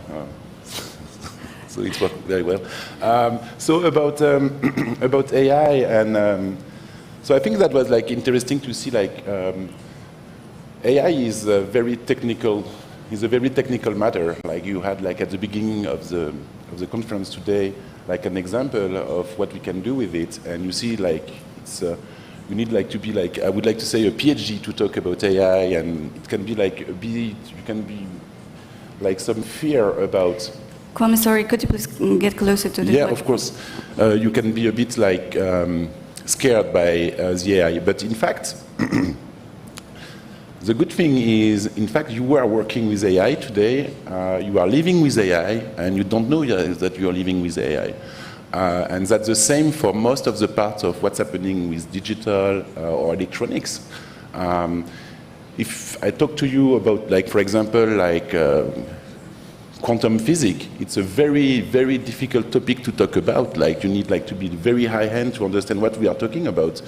so it's worked very well. So about about AI, and so I think that was like interesting to see like AI is a very technical. Is a very technical matter. Like you had like at the beginning of the conference today, like an example of what we can do with it, and you see like it's you need like to be like, I would like to say, a PhD to talk about AI, and it can be like a bit, you can be like some fear about. Kwame, sorry, could you please get closer to the Yeah, of course. You can be a bit like scared by the AI, but in fact. The good thing is, in fact, you are working with AI today, you are living with AI, and you don't know that you are living with AI. And that's the same for most of the parts of what's happening with digital or electronics. If I talk to you about, like, for example, like quantum physics, it's a very, very difficult topic to talk about. Like, you need like to be very high-end to understand what we are talking about.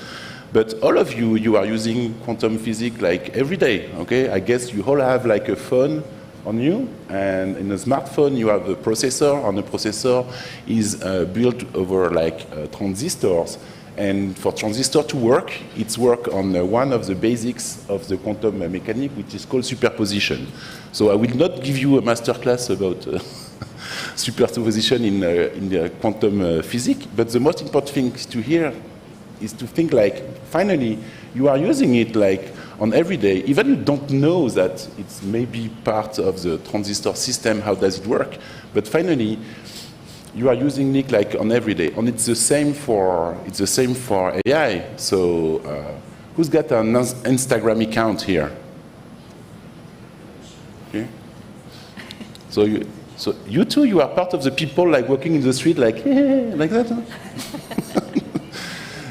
But all of you, you are using quantum physics like every day, okay? I guess you all have like a phone on you, and in a smartphone you have a processor, and the processor is built over like transistors. And for transistor to work, it's work on one of the basics of the quantum mechanics, which is called superposition. So I will not give you a masterclass about superposition in the quantum physics, but the most important thing to hear is to think like, finally, you are using it like on every day, even you don't know that it's maybe part of the transistor system, how does it work, but finally, you are using it like on every day, and it's the same for AI. So, who's got an Instagram account here? Okay. So you too, you are part of the people like walking in the street like like that. Huh?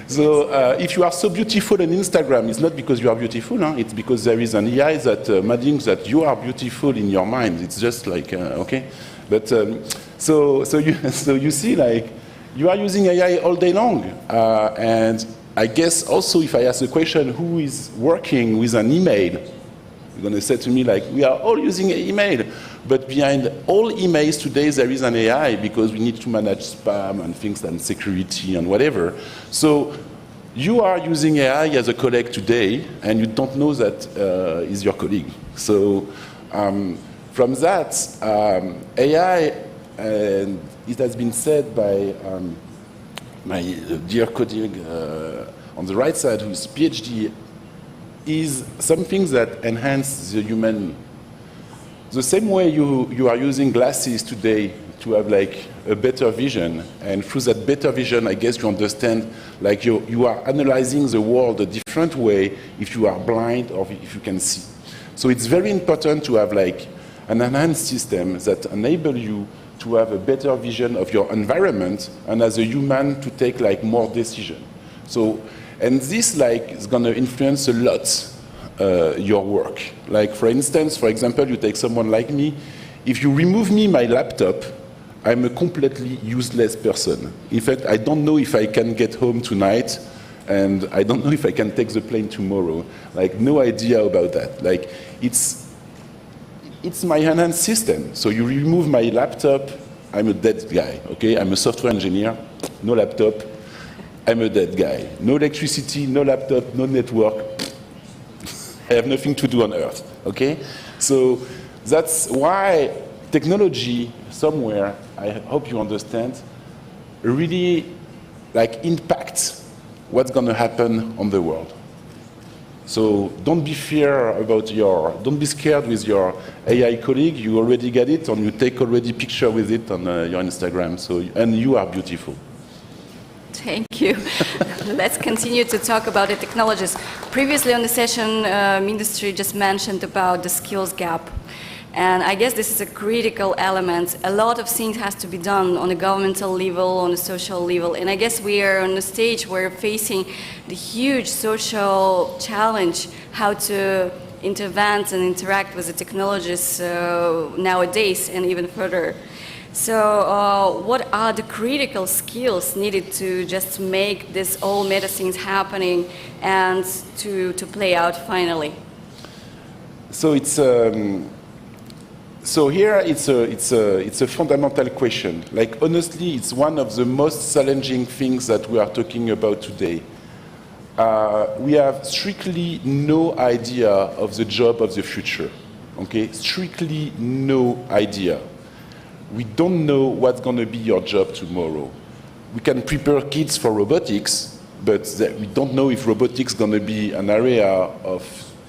So if you are so beautiful on Instagram, it's not because you are beautiful, huh? It's because there is an AI that imagines that you are beautiful in your mind. It's just like, okay. But so you see, like, you are using AI all day long. And I guess also if I ask the question, who is working with an email? You're going to say to me, like, we are all using email. But behind all emails today, there is an AI because we need to manage spam and things and security and whatever. So you are using AI as a colleague today, and you don't know that is your colleague. So from that, AI, and it has been said by my dear colleague on the right side, who's PhD, is something that enhances the human. The same way you are using glasses today to have like a better vision, and through that better vision, I guess you understand, like you are analyzing the world a different way if you are blind or if you can see. So it's very important to have like an enhanced system that enable you to have a better vision of your environment, and as a human to take like more decision. So, and this like is gonna influence a lot your work. Like for instance, for example, you take someone like me, if you remove me my laptop, I'm a completely useless person. In fact, I don't know if I can get home tonight, and I don't know if I can take the plane tomorrow. Like, no idea about that. Like, it's my enhanced system. So you remove my laptop, I'm a dead guy, okay? I'm a software engineer, no laptop, I'm a dead guy. No electricity, no laptop, no network. I have nothing to do on Earth, okay? So that's why technology, somewhere, I hope you understand, really like impacts what's going to happen on the world. So don't be scared with your AI colleague. You already get it, and you take already picture with it on your Instagram. So, and you are beautiful. Thank you. Let's continue to talk about the technologies. Previously on the session, Ministry just mentioned about the skills gap. And I guess this is a critical element. A lot of things has to be done on a governmental level, on a social level. And I guess we are on a stage where we're facing the huge social challenge, how to intervene and interact with the technologies nowadays and even further. So what are the critical skills needed to just make this all medicines happening and to play out finally? So it's so here it's a fundamental question. Like, honestly, it's one of the most challenging things that we are talking about today. We have strictly no idea of the job of the future. Okay, strictly no idea. We don't know what's going to be your job tomorrow. We can prepare kids for robotics, but we don't know if robotics is going to be an area of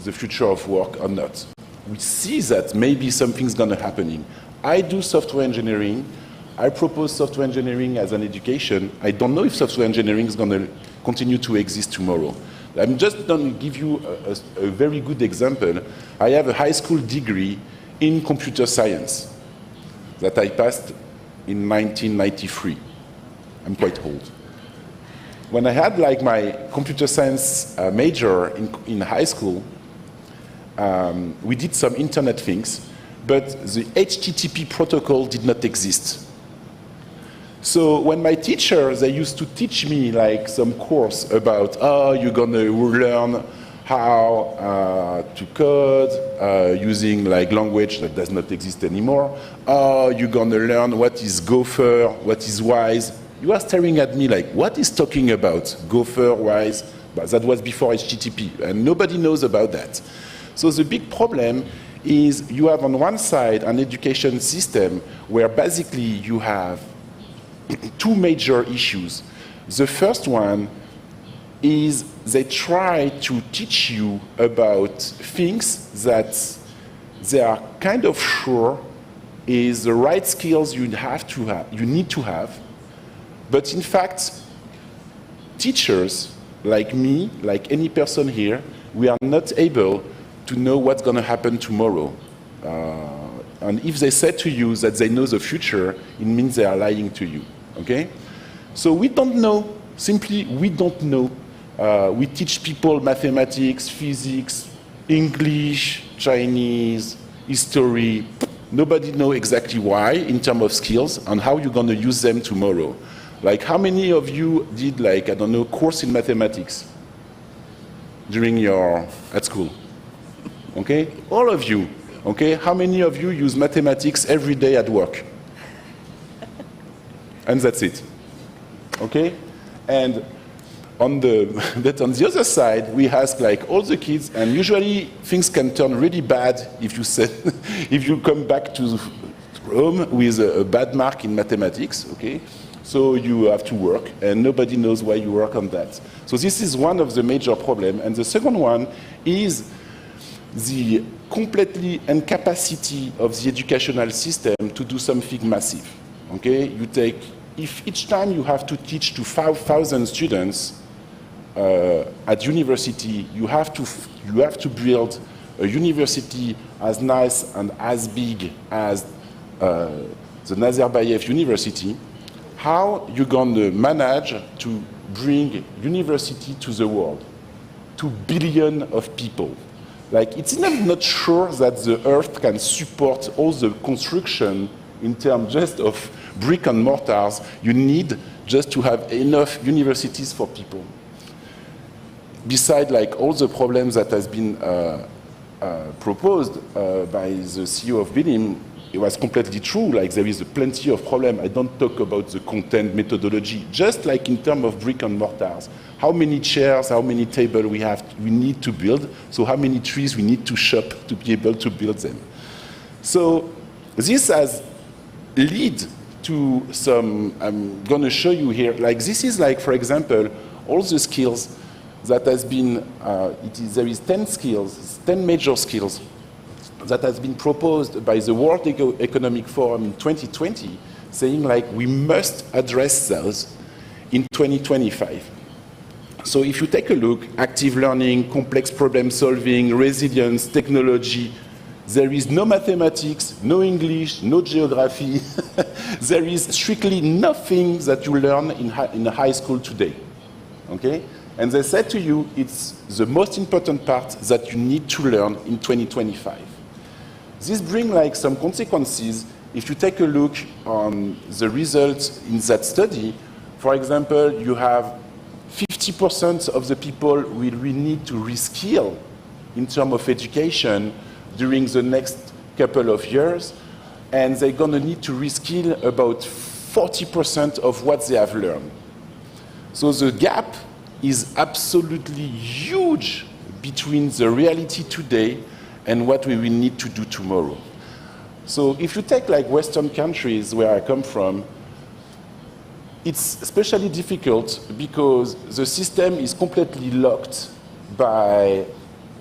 the future of work or not. We see that maybe something's going to happen. I do software engineering. I propose software engineering as an education. I don't know if software engineering is going to continue to exist tomorrow. I'm just going to give you a very good example. I have a high school degree in computer science that I passed in 1993. I'm quite old. When I had like my computer science major in high school, we did some internet things, but the HTTP protocol did not exist. So when my teachers, they used to teach me like some course about, you're gonna learn how to code using like language that does not exist anymore. You're gonna learn what is Gopher, what is Wise. You are staring at me like, what is talking about Gopher, Wise? But that was before HTTP, and nobody knows about that. So the big problem is you have on one side an education system where basically you have two major issues. The first one is they try to teach you about things that they are kind of sure is the right skills you need to have. But in fact, teachers like me, like any person here, we are not able to know what's going to happen tomorrow. And if they say to you that they know the future, it means they are lying to you, okay? So we don't know, simply we don't know. We teach people mathematics, physics, English, Chinese, history. Nobody knows exactly why in terms of skills and how you're going to use them tomorrow. Like, how many of you did, like, I don't know, course in mathematics during at school? Okay, all of you. Okay, how many of you use mathematics every day at work? And that's it. Okay, and on the other side, we ask like all the kids, and usually things can turn really bad if you if you come back to home with a bad mark in mathematics. Okay, so you have to work, and nobody knows why you work on that. So this is one of the major problems, and the second one is the completely incapacity of the educational system to do something massive. Okay, if each time you have to teach to 5,000 students at university, you have to build a university as nice and as big as the Nazarbayev University. How you going to manage to bring university to the world, to billions of people? Like, it's not sure that the Earth can support all the construction in terms just of brick and mortars. You need just to have enough universities for people. Beside like all the problems that has been proposed by the CEO of BINIM, it was completely true. Like there is plenty of problem. I don't talk about the content methodology. Just like in terms of brick and mortars, how many chairs, how many tables we need to build. So how many trees we need to chop to be able to build them. So this has led to some. I'm going to show you here. Like this is like, for example, all the skills that has been. There is 10 skills, 10 major skills that has been proposed by the World Economic Forum in 2020, saying like we must address those in 2025. So if you take a look, active learning, complex problem solving, resilience, technology, there is no mathematics, no English, no geography. There is strictly nothing that you learn in high school today, okay? And they said to you, it's the most important part that you need to learn in 2025. This brings like some consequences. If you take a look on the results in that study, for example, you have 50% of the people will need to reskill in terms of education during the next couple of years, and they're going to need to reskill about 40% of what they have learned. So the gap is absolutely huge between the reality today and what we will need to do tomorrow. So if you take like Western countries where I come from, it's especially difficult because the system is completely locked by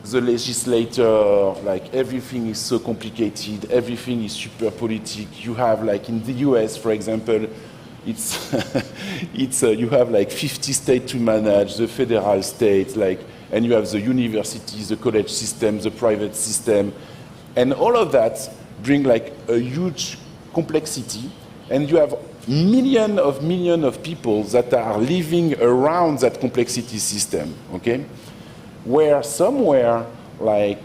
the legislator, like everything is so complicated, everything is super politic. You have like in the US, for example, it's, you have like 50 states to manage, the federal state, like, and you have the universities, the college system, the private system, and all of that bring like a huge complexity, and you have millions of people that are living around that complexity system, okay? Where somewhere like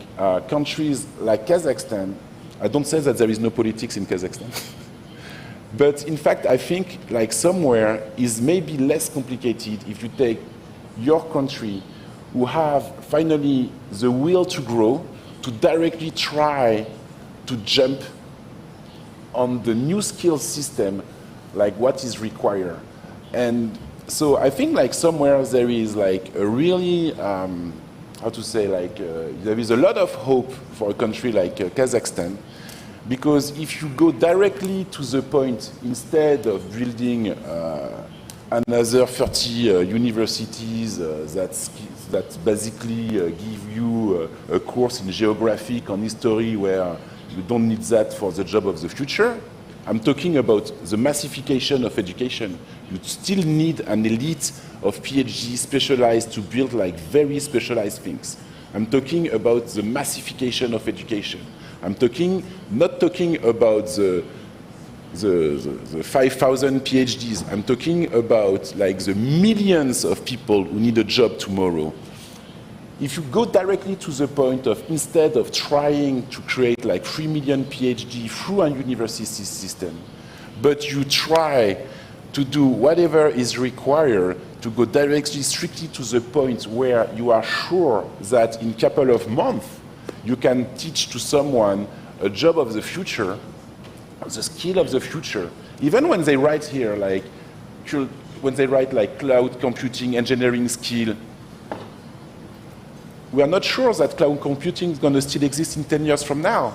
countries like Kazakhstan, I don't say that there is no politics in Kazakhstan, but in fact I think like somewhere is maybe less complicated if you take your country who have finally the will to grow, to directly try to jump on the new skills system, like what is required. And so I think like somewhere there is like a really, how to say, like there is a lot of hope for a country like Kazakhstan, because if you go directly to the point, instead of building another 30 universities that basically give you a course in geography and history where you don't need that for the job of the future. I'm talking about the massification of education. You still need an elite of PhD specialized to build like very specialized things. I'm talking about the massification of education. I'm not talking about the 5,000 PhDs. I'm talking about like the millions of people who need a job tomorrow. If you go directly to the point of, instead of trying to create like 3 million PhD through a university system, but you try to do whatever is required to go directly, strictly to the point where you are sure that in a couple of months you can teach to someone a job of the future, the skill of the future. Even when they write here, like, when they write like cloud computing, engineering skill, we are not sure that cloud computing is going to still exist in 10 years from now.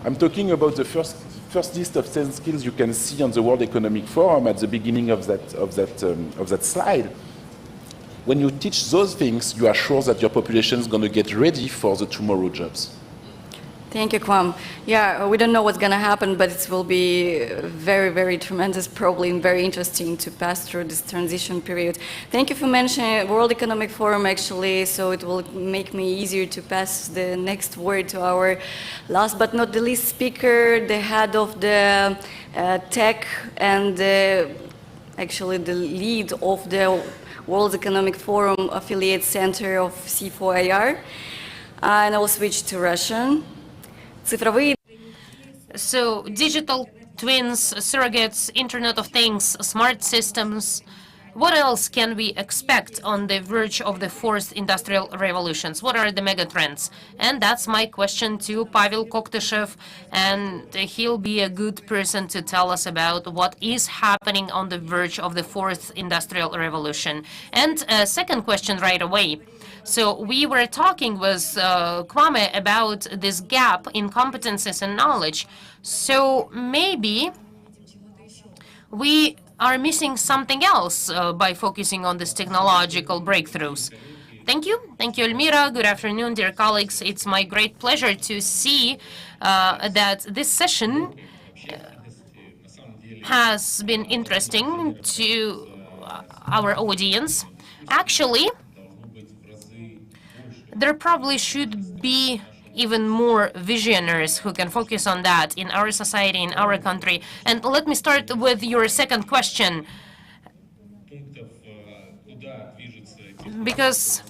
I'm talking about the first list of 10 skills you can see on the World Economic Forum at the beginning of that slide. When you teach those things, you are sure that your population is going to get ready for the tomorrow jobs. Thank you, Kwam. Yeah, we don't know what's going to happen, but it will be very, very tremendous, probably, and very interesting to pass through this transition period. Thank you for mentioning World Economic Forum, actually, so it will make me easier to pass the next word to our last but not the least speaker, the head of the tech and actually the lead of the World Economic Forum Affiliate Center of C4IR. And I will switch to Russian. So, digital twins, surrogates, Internet of Things, smart systems. What else can we expect on the verge of the fourth industrial revolutions? What are the megatrends? And that's my question to Pavel Koktyshev, and he'll be a good person to tell us about what is happening on the verge of the fourth industrial revolution. And a second question right away. So we were talking with Kwame about this gap in competences and knowledge. So maybe we are missing something else by focusing on these technological breakthroughs. Thank you. Thank you, Elmira. Good afternoon, dear colleagues. It's my great pleasure to see that this session has been interesting to our audience. Actually, there probably should be even more visionaries who can focus on that in our society, in our country. And let me start with your second question, because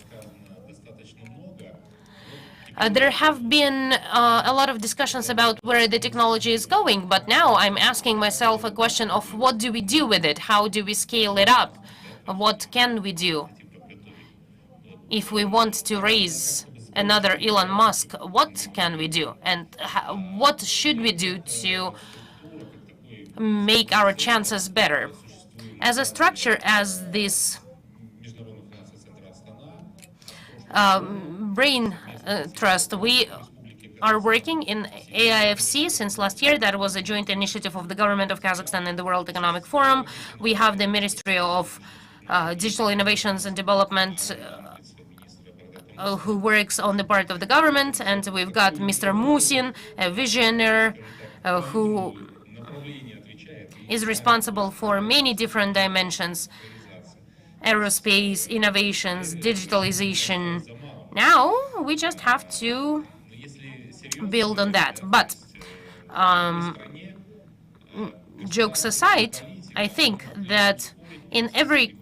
there have been a lot of discussions about where the technology is going, but now I'm asking myself a question of what do we do with it? How do we scale it up? What can we do? If we want to raise another Elon Musk, what can we do? And what should we do to make our chances better? As a structure, as this brain trust, we are working in AIFC since last year. That was a joint initiative of the government of Kazakhstan and the World Economic Forum. We have the Ministry of Digital Innovations and Development who works on the part of the government, and we've got Mr. Musin, a visionary who is responsible for many different dimensions: aerospace, innovations, digitalization. Now we just have to build on that. But jokes aside, I think that in every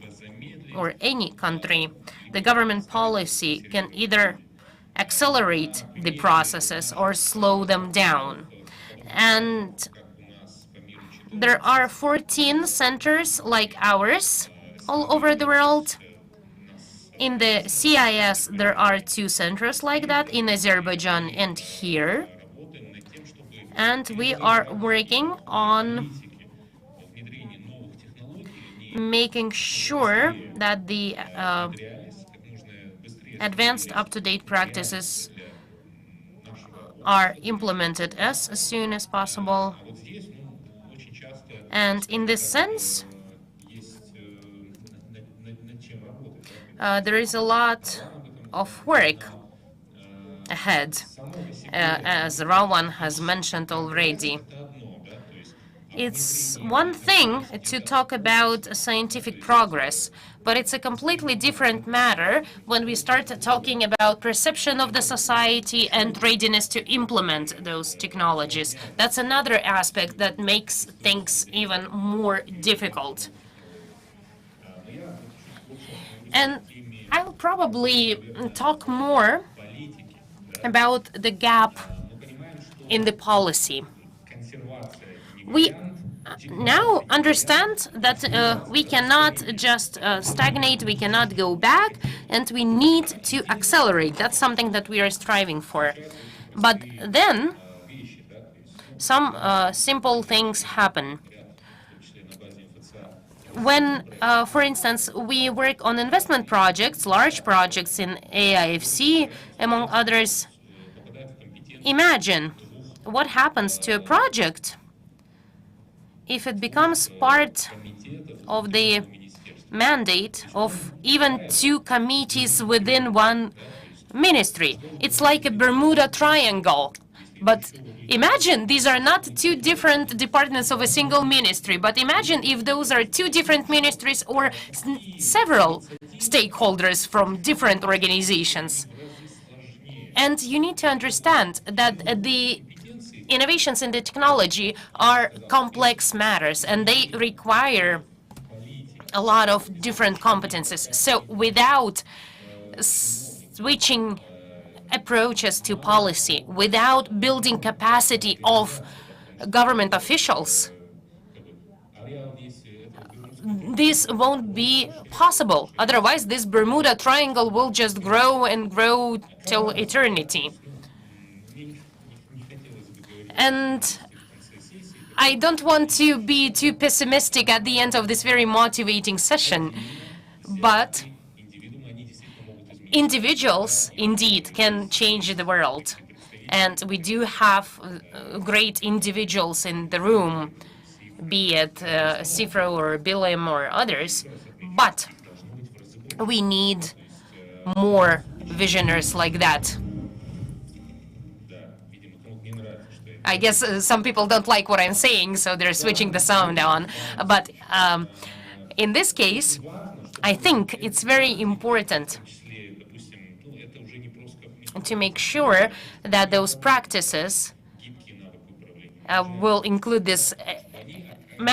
or any country, the government policy can either accelerate the processes or slow them down. And there are 14 centers like ours all over the world. In the CIS, there are 2 centers like that, in Azerbaijan and here. And we are working on making sure that the advanced up-to-date practices are implemented as soon as possible. And in this sense, there is a lot of work ahead, as Rawan has mentioned already. It's one thing to talk about scientific progress, but it's a completely different matter when we start talking about perception of the society and readiness to implement those technologies. That's another aspect that makes things even more difficult. And I'll probably talk more about the gap in the policy. We now understand that we cannot just stagnate, we cannot go back, and we need to accelerate. That's something that we are striving for. But then some simple things happen. When, for instance, we work on investment projects, large projects in AIFC, among others, imagine what happens to a project if it becomes part of the mandate of even 2 committees within one ministry. It's like a Bermuda Triangle. But imagine these are not 2 different departments of a single ministry, but imagine if those are 2 different ministries or several stakeholders from different organizations. And you need to understand that the innovations in the technology are complex matters, and they require a lot of different competences. So without switching approaches to policy, without building capacity of government officials, this won't be possible. Otherwise, this Bermuda Triangle will just grow and grow till eternity. And I don't want to be too pessimistic at the end of this very motivating session, but individuals indeed can change the world. And we do have great individuals in the room, be it Sifro or Bilim or others, but we need more visionaries like that. I guess some people don't like what I'm saying, so they're switching the sound on. But in this case, I think it's very important to make sure that those practices will include this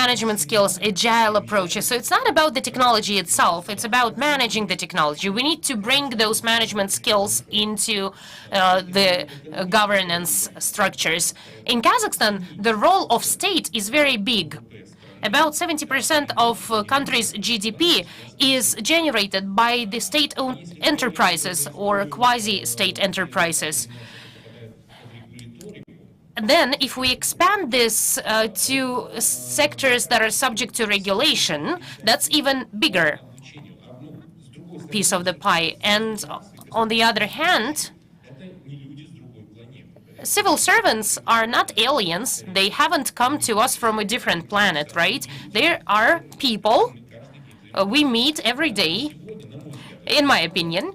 management skills, agile approaches. So it's not about the technology itself, it's about managing the technology. We need to bring those management skills into the governance structures. In Kazakhstan, the role of state is very big. About 70% of country's GDP is generated by the state-owned enterprises or quasi-state enterprises. And then, if we expand this to sectors that are subject to regulation, that's even bigger piece of the pie. And on the other hand, civil servants are not aliens. They haven't come to us from a different planet, right? There are people we meet every day, in my opinion.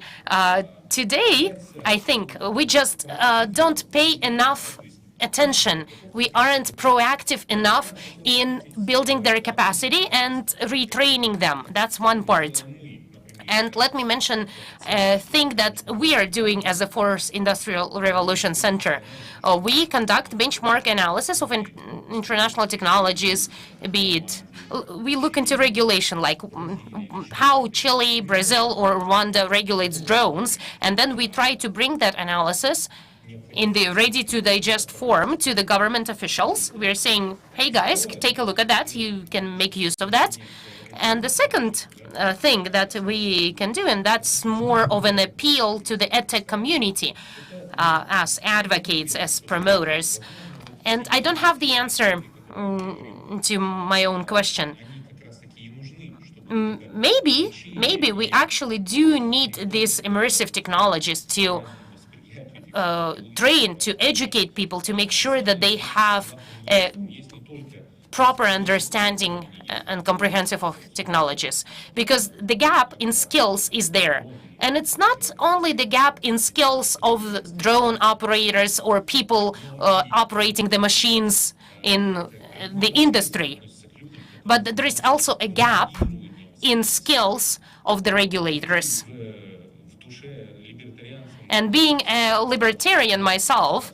Today, I think we just don't pay enough attention. We aren't proactive enough in building their capacity and retraining them. That's one part. And let me mention a thing that we are doing as a Fourth Industrial Revolution Center. We conduct benchmark analysis of international technologies, be it we look into regulation, like how Chile, Brazil, or Rwanda regulates drones, and then we try to bring that analysis in the ready-to-digest form to the government officials. We're saying, hey guys, take a look at that, you can make use of that. And the second thing that we can do, and that's more of an appeal to the EdTech community as advocates, as promoters. And I don't have the answer to my own question. Maybe we actually do need these immersive technologies to train, to educate people, to make sure that they have a proper understanding and comprehensive of technologies, because the gap in skills is there. And it's not only the gap in skills of drone operators or people operating the machines in the industry, but there is also a gap in skills of the regulators. And being a libertarian myself,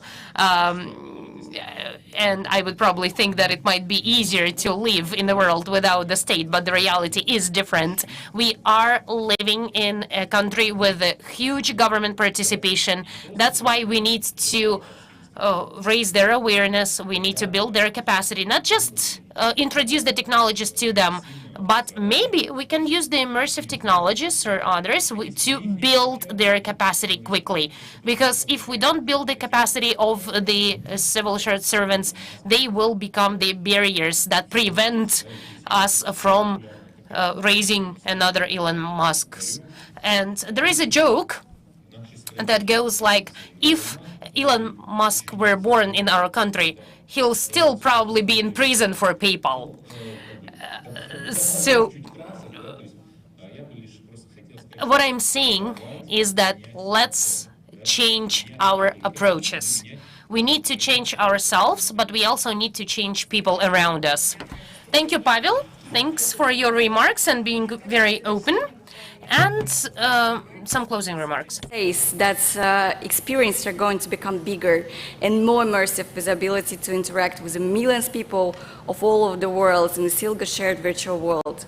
and I would probably think that it might be easier to live in the world without the state, but the reality is different. We are living in a country with a huge government participation. That's why we need to raise their awareness. We need to build their capacity, not just introduce the technologies to them, but maybe we can use the immersive technologies or others to build their capacity quickly. Because if we don't build the capacity of the civil servants, they will become the barriers that prevent us from raising another Elon Musk's. And there is a joke that goes like, if Elon Musk were born in our country, he'll still probably be in prison for PayPal. So what I'm saying is that let's change our approaches. We need to change ourselves, but we also need to change people around us. Thank you, Pavel. Thanks for your remarks and being very open. And some closing remarks. That's experiences are going to become bigger and more immersive with the ability to interact with the millions of people of all over the world in a single shared virtual world.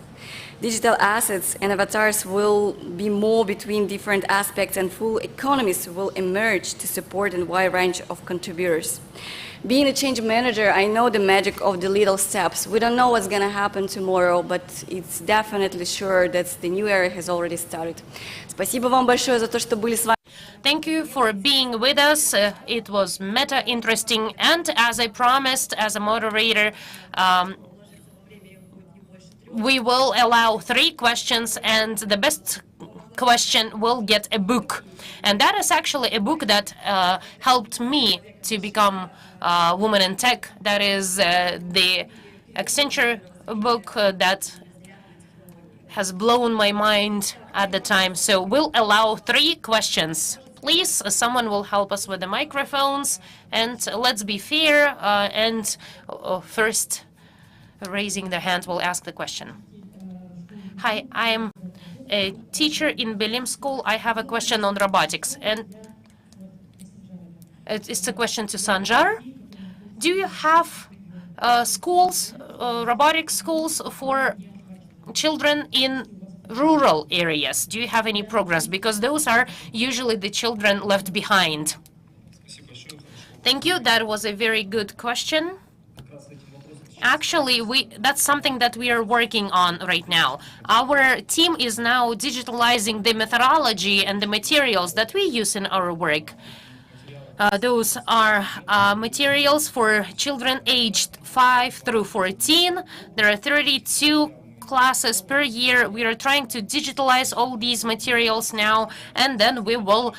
Digital assets and avatars will be more between different aspects and full economies will emerge to support a wide range of contributors. Being a change manager, I know the magic of the little steps. We don't know what's going to happen tomorrow, but it's definitely sure that the new era has already started. Спасибо вам большое за то, что были с вами. Thank you for being with us. It was meta interesting, and as I promised as a moderator, we will allow 3 questions, and the best question will get a book. And that is actually a book that helped me to become a woman in tech. That is the Accenture book that has blown my mind at the time. So we'll allow 3 questions. Please, someone will help us with the microphones, and let's be fair, and first raising the hand will ask the question. Hi, I'm a teacher in Belim School. I have a question on robotics, and it's a question to Sanjar. Do you have schools, robotics schools for children in rural areas? Do you have any progress? Because those are usually the children left behind. Thank you. That was a very good question. Actually, that's something that we are working on right now. Our team is now digitalizing the methodology and the materials that we use in our work. Those are materials for children aged 5 through 14. There are 32 classes per year. We are trying to digitalize all these materials now, and then we will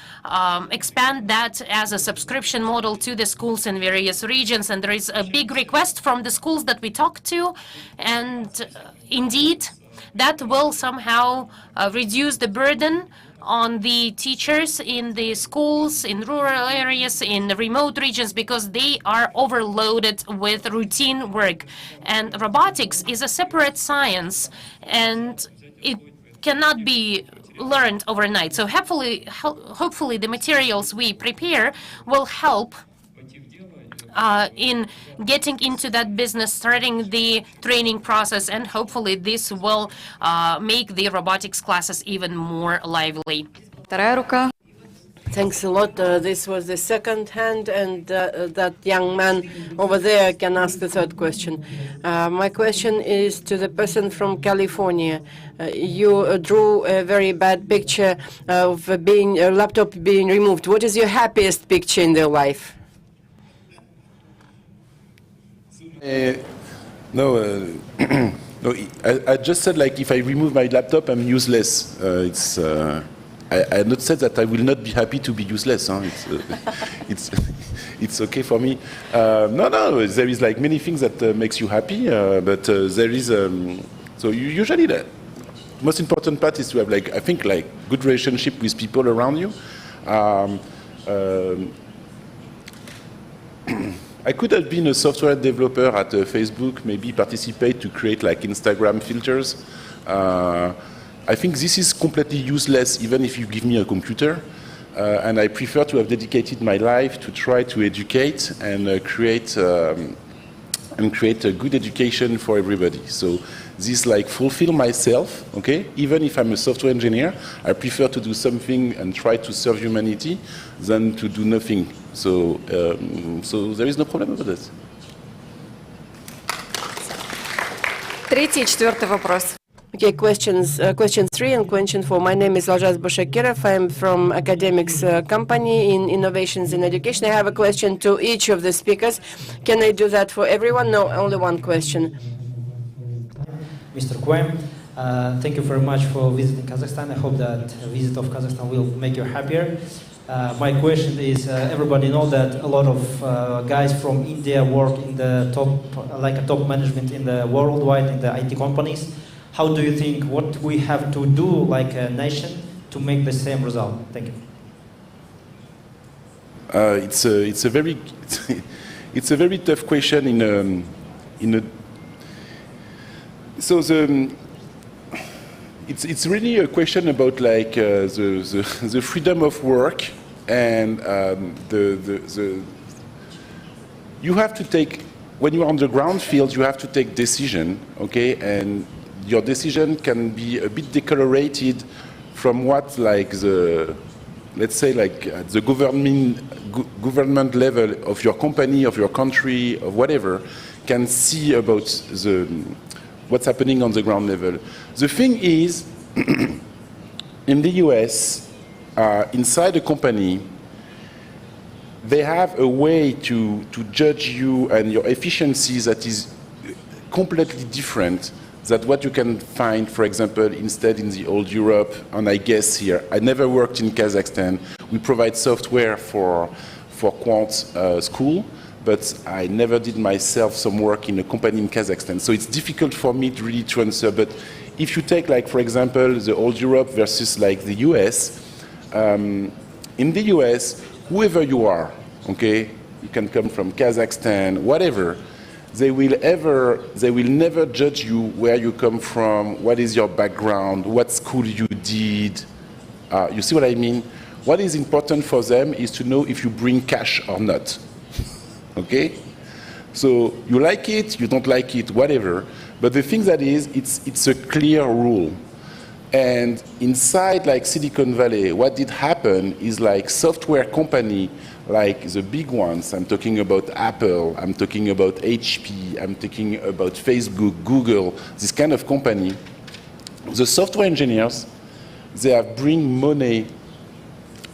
expand that as a subscription model to the schools in various regions. And there is a big request from the schools that we talk to, and indeed, that will somehow reduce the burden on the teachers in the schools, in rural areas, in the remote regions, because they are overloaded with routine work. And robotics is a separate science, and it cannot be learned overnight. So hopefully the materials we prepare will help in getting into that business, starting the training process, and hopefully this will make the robotics classes even more lively. Thanks a lot. This was the second hand, and that young man over there can ask the third question. My question is to the person from California. You drew a very bad picture of a laptop being removed. What is your happiest picture in their life? No, I just said, like, if I remove my laptop, I'm useless. I had not said that I will not be happy to be useless. Huh? It's okay for me. No, there is like many things that makes you happy, but there is, so usually the most important part is to have, like, I think, like, good relationship with people around you. I could have been a software developer at Facebook, maybe participate to create like Instagram filters. I think this is completely useless even if you give me a computer. And I prefer to have dedicated my life to try to educate and create a good education for everybody. So this like fulfill myself, okay? Even if I'm a software engineer, I prefer to do something and try to serve humanity than to do nothing. So, so there is no problem with this. Третий и четвертый вопрос. Okay, question 3 and question 4. My name is Aljas Boshakirov. I am from academics company in innovations in education. I have a question to each of the speakers. Can I do that for everyone? No, only one question. Mr. Quem, thank you very much for visiting Kazakhstan. I hope that a visit of Kazakhstan will make you happier. My question is, everybody knows that a lot of guys from India work in the top, like a top management in the worldwide in the IT companies. How do you think what we have to do like a nation to make the same result? Thank you. It's a very tough question so it's really a question about like the freedom of work and you have to take, when you're on the ground field, you have to take decision, okay, and your decision can be a bit decolorated from what like the, let's say like the government level of your company, of your country, of whatever, can see about what's happening on the ground level. The thing is, in the US, inside a company, they have a way to judge you and your efficiency that is completely different than what you can find, for example, instead in the old Europe, and I guess here. I never worked in Kazakhstan. We provide software for quant school, but I never did myself some work in a company in Kazakhstan. So it's difficult for me to really answer. But if you take, like, for example, the old Europe versus like the US, in the US, whoever you are, okay, you can come from Kazakhstan, whatever, they will never judge you where you come from, what is your background, what school you did. You see what I mean? What is important for them is to know if you bring cash or not. Okay? So you like it, you don't like it, whatever. But the thing that is, it's a clear rule. And inside like Silicon Valley, what did happen is like software company, like the big ones, I'm talking about Apple, I'm talking about HP, I'm talking about Facebook, Google, this kind of company, the software engineers, they have bring money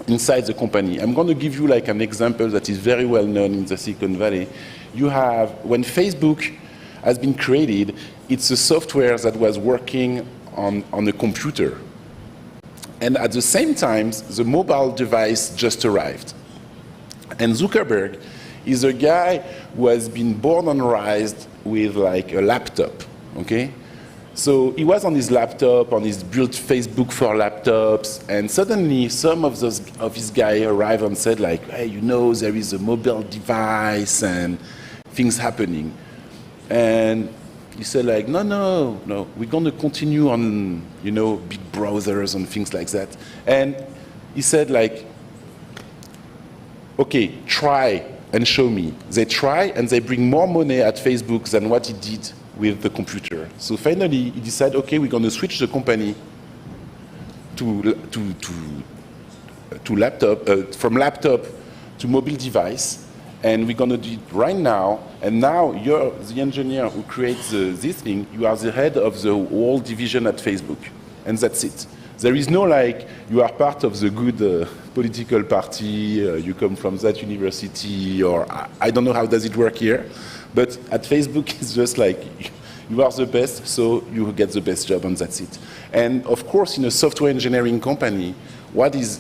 inside the company. I'm going to give you like an example that is very well known in the Silicon Valley. You have, when Facebook has been created, it's a software that was working on a computer. And at the same time, the mobile device just arrived. And Zuckerberg is a guy who has been born and raised with like a laptop, okay? So he was on his laptop, on his built Facebook for laptops, and suddenly some of his guys arrived and said like, hey, you know, there is a mobile device and things happening. And he said like, no, we're going to continue on, you know, big browsers and things like that. And he said like, okay, try and show me. They try and they bring more money at Facebook than what he did with the computer. So finally, he decided, okay, we're going to switch the company to laptop, from laptop to mobile device, and we're going to do it right now. And now you're the engineer who creates this thing. You are the head of the whole division at Facebook, and that's it. There is no like, you are part of the good political party, you come from that university, or I don't know how does it work here. But at Facebook, it's just like, you are the best, so you get the best job, and that's it. And of course, in a software engineering company, what is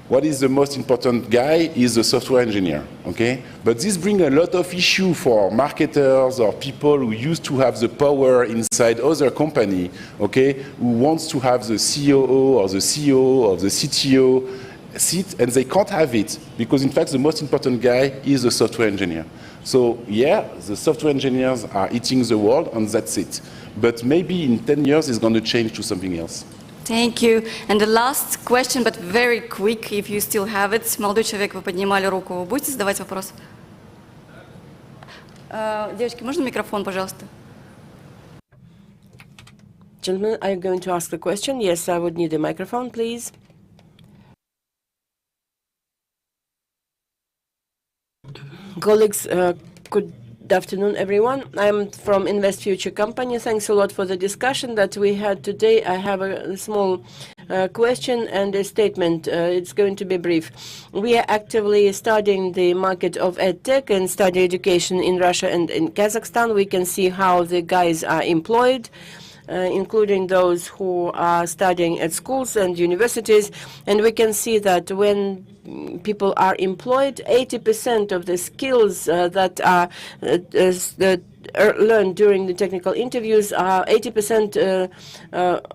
the most important guy is the software engineer, okay? But this brings a lot of issue for marketers or people who used to have the power inside other company, okay? Who wants to have the COO or the CEO or the CTO seat, and they can't have it, because in fact, the most important guy is the software engineer. So yeah, the software engineers are eating the world, and that's it. But maybe in 10 years, it's going to change to something else. Thank you. And the last question, but very quick, if you still have it. Молодой человек, вы поднимали руку. Вы будете задавать вопрос? Девочки, можно микрофон, пожалуйста? Gentlemen, are you going to ask the question? Yes, I would need a microphone, please. Colleagues, good afternoon, everyone. I'm from Invest Future Company. Thanks a lot for the discussion that we had today. I have a small question and a statement. It's going to be brief. We are actively studying the market of EdTech and study education in Russia and in Kazakhstan. We can see how the guys are employed, including those who are studying at schools and universities. And we can see that when people are employed, 80% of the skills that are learned during the technical interviews are 80%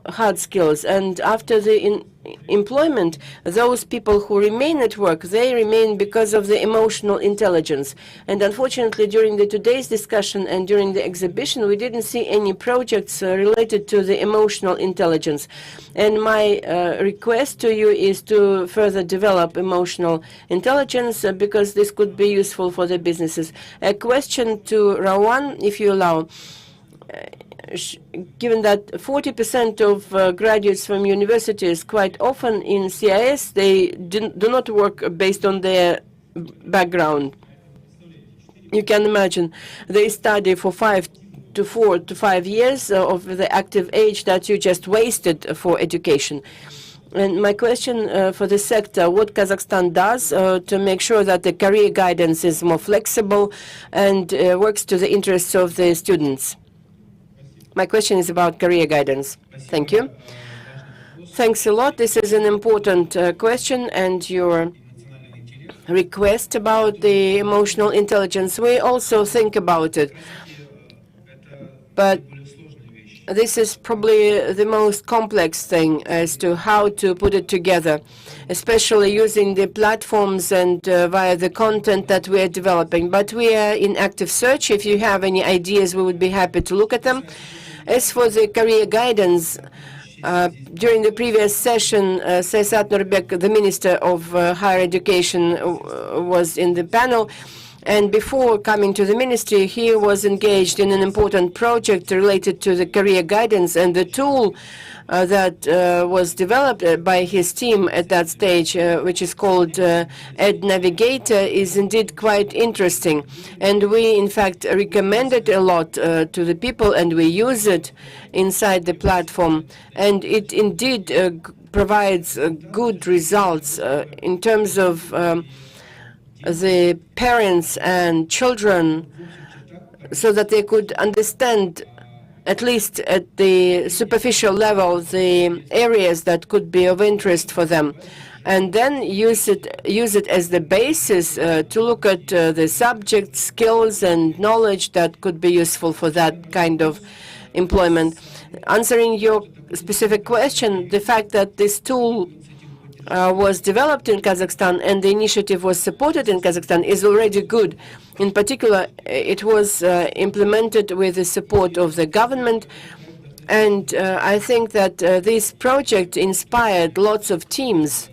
hard skills. And after the employment, those people who remain at work, they remain because of the emotional intelligence. And unfortunately, during today's discussion and during the exhibition, we didn't see any projects related to the emotional intelligence. And my request to you is to further develop emotional intelligence because this could be useful for the businesses. A question to Rawan, if you allow. Given that 40% of graduates from universities, quite often in CIS, they do not work based on their background. You can imagine they study for 4 to 5 years of the active age that you just wasted for education. And my question for the sector, what Kazakhstan does to make sure that the career guidance is more flexible and works to the interests of the students? My question is about career guidance. Thank you. Thanks a lot. This is an important question, and your request about the emotional intelligence, we also think about it. But this is probably the most complex thing as to how to put it together, especially using the platforms and via the content that we are developing. But we are in active search. If you have any ideas, we would be happy to look at them. As for the career guidance, during the previous session, Sesat Nurbek, the Minister of Higher Education, was in the panel. And before coming to the ministry, he was engaged in an important project related to the career guidance, and the tool that was developed by his team at that stage, which is called Ed Navigator, is indeed quite interesting. And we, in fact, recommend it a lot to the people, and we use it inside the platform. And it indeed provides good results in terms of the parents and children, so that they could understand, at least at the superficial level, the areas that could be of interest for them, and then use it as the basis to look at the subject, skills, and knowledge that could be useful for that kind of employment. Answering your specific question, the fact that this tool was developed in Kazakhstan and the initiative was supported in Kazakhstan is already good. In particular, it was implemented with the support of the government, and I think that this project inspired lots of teams,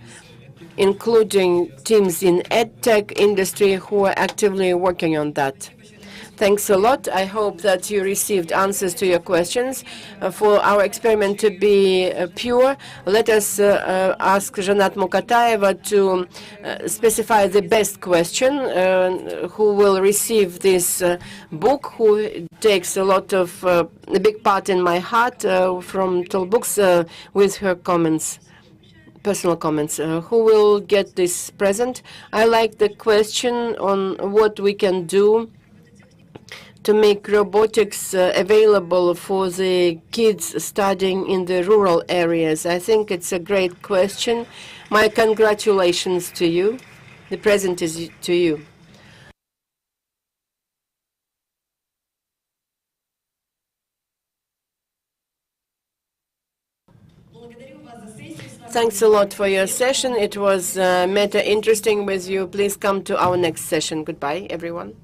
including teams in edtech industry who are actively working on that. Thanks a lot. I hope that you received answers to your questions. For our experiment to be pure, let us ask Zhanat Mukataeva to specify the best question, who will receive this book, who takes a big part in my heart from Tall Books with her comments. Personal comments. Who will get this present? I like the question on what we can do to make robotics available for the kids studying in the rural areas. I think it's a great question. My congratulations to you. The present is to you. Thanks a lot for your session. It was meta interesting with you. Please come to our next session. Goodbye, everyone.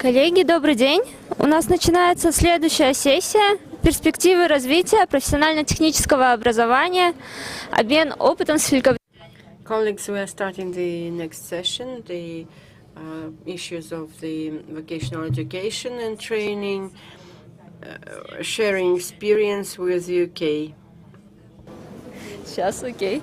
Коллеги, добрый день. У нас начинается следующая сессия «Перспективы развития профессионально-технического образования. Обмен опытом с Colleagues, we are starting the next session, the issues of the vocational education and training, sharing experience with UK. Сейчас, окей.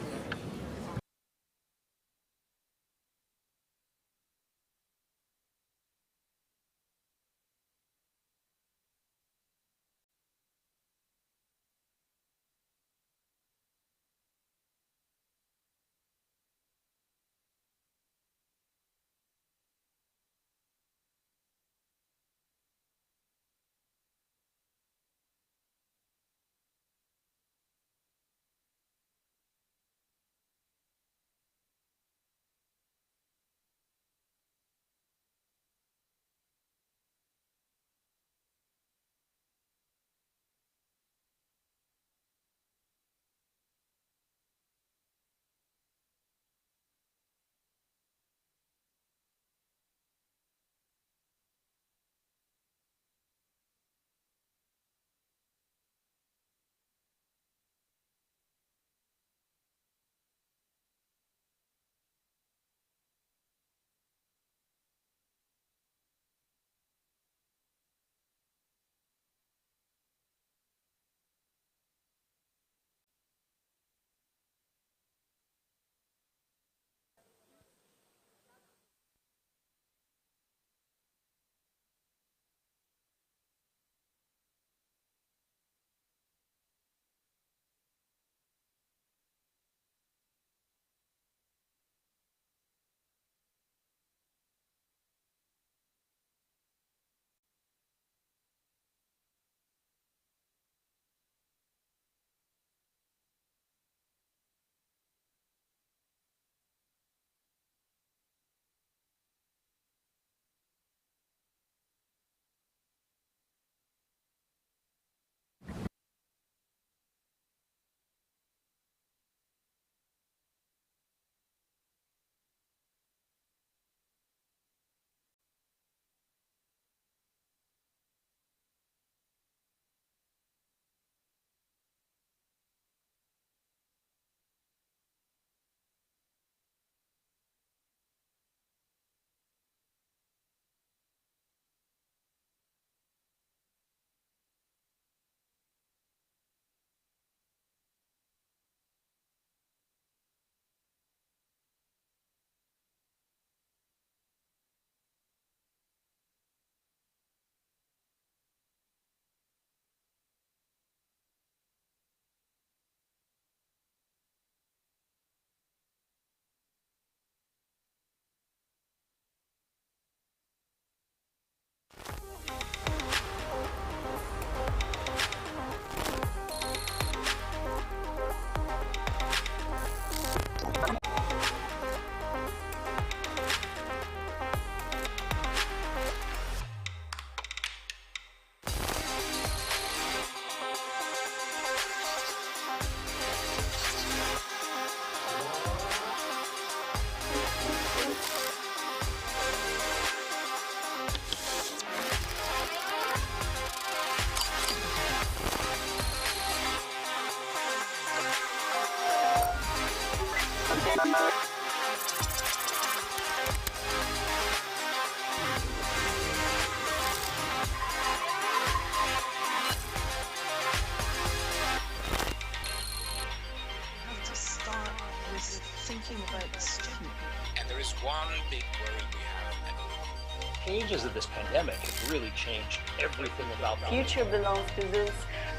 Changes of this pandemic have really changed everything about The future belongs to those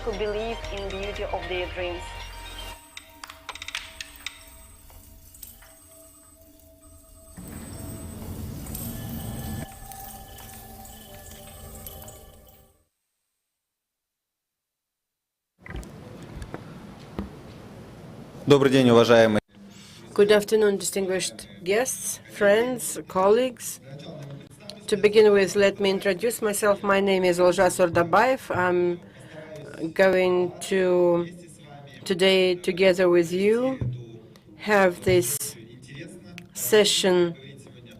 who believe in the beauty of their dreams. Добрый день, уважаемые. Good afternoon, distinguished guests, friends, colleagues. To begin with, let me introduce myself. My name is Olja Sordabayev. I'm going to, today, together with you, have this session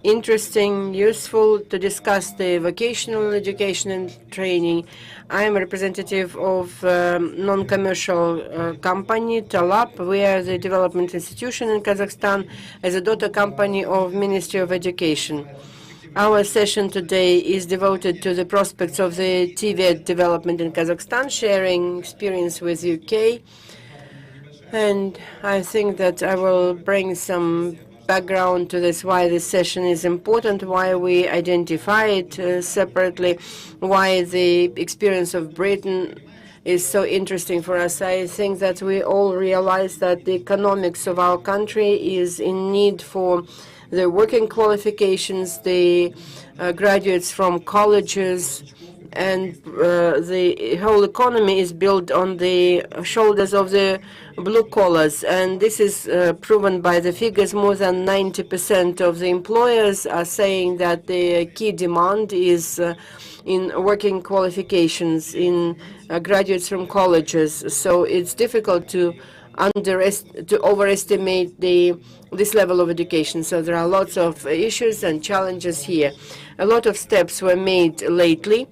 interesting, useful to discuss the vocational education and training. I am a representative of non-commercial company, Talap. We are the development institution in Kazakhstan as a daughter company of Ministry of Education. Our session today is devoted to the prospects of the TVET development in Kazakhstan, sharing experience with UK. And I think that I will bring some background to this, why this session is important, why we identify it separately, why the experience of Britain is so interesting for us. I think that we all realize that the economics of our country is in need for the working qualifications, the graduates from colleges, and the whole economy is built on the shoulders of the blue collars. And this is proven by the figures. More than 90% of the employers are saying that the key demand is in working qualifications, in graduates from colleges. So it's difficult to overestimate this level of education. So there are lots of issues and challenges here. A lot of steps were made lately.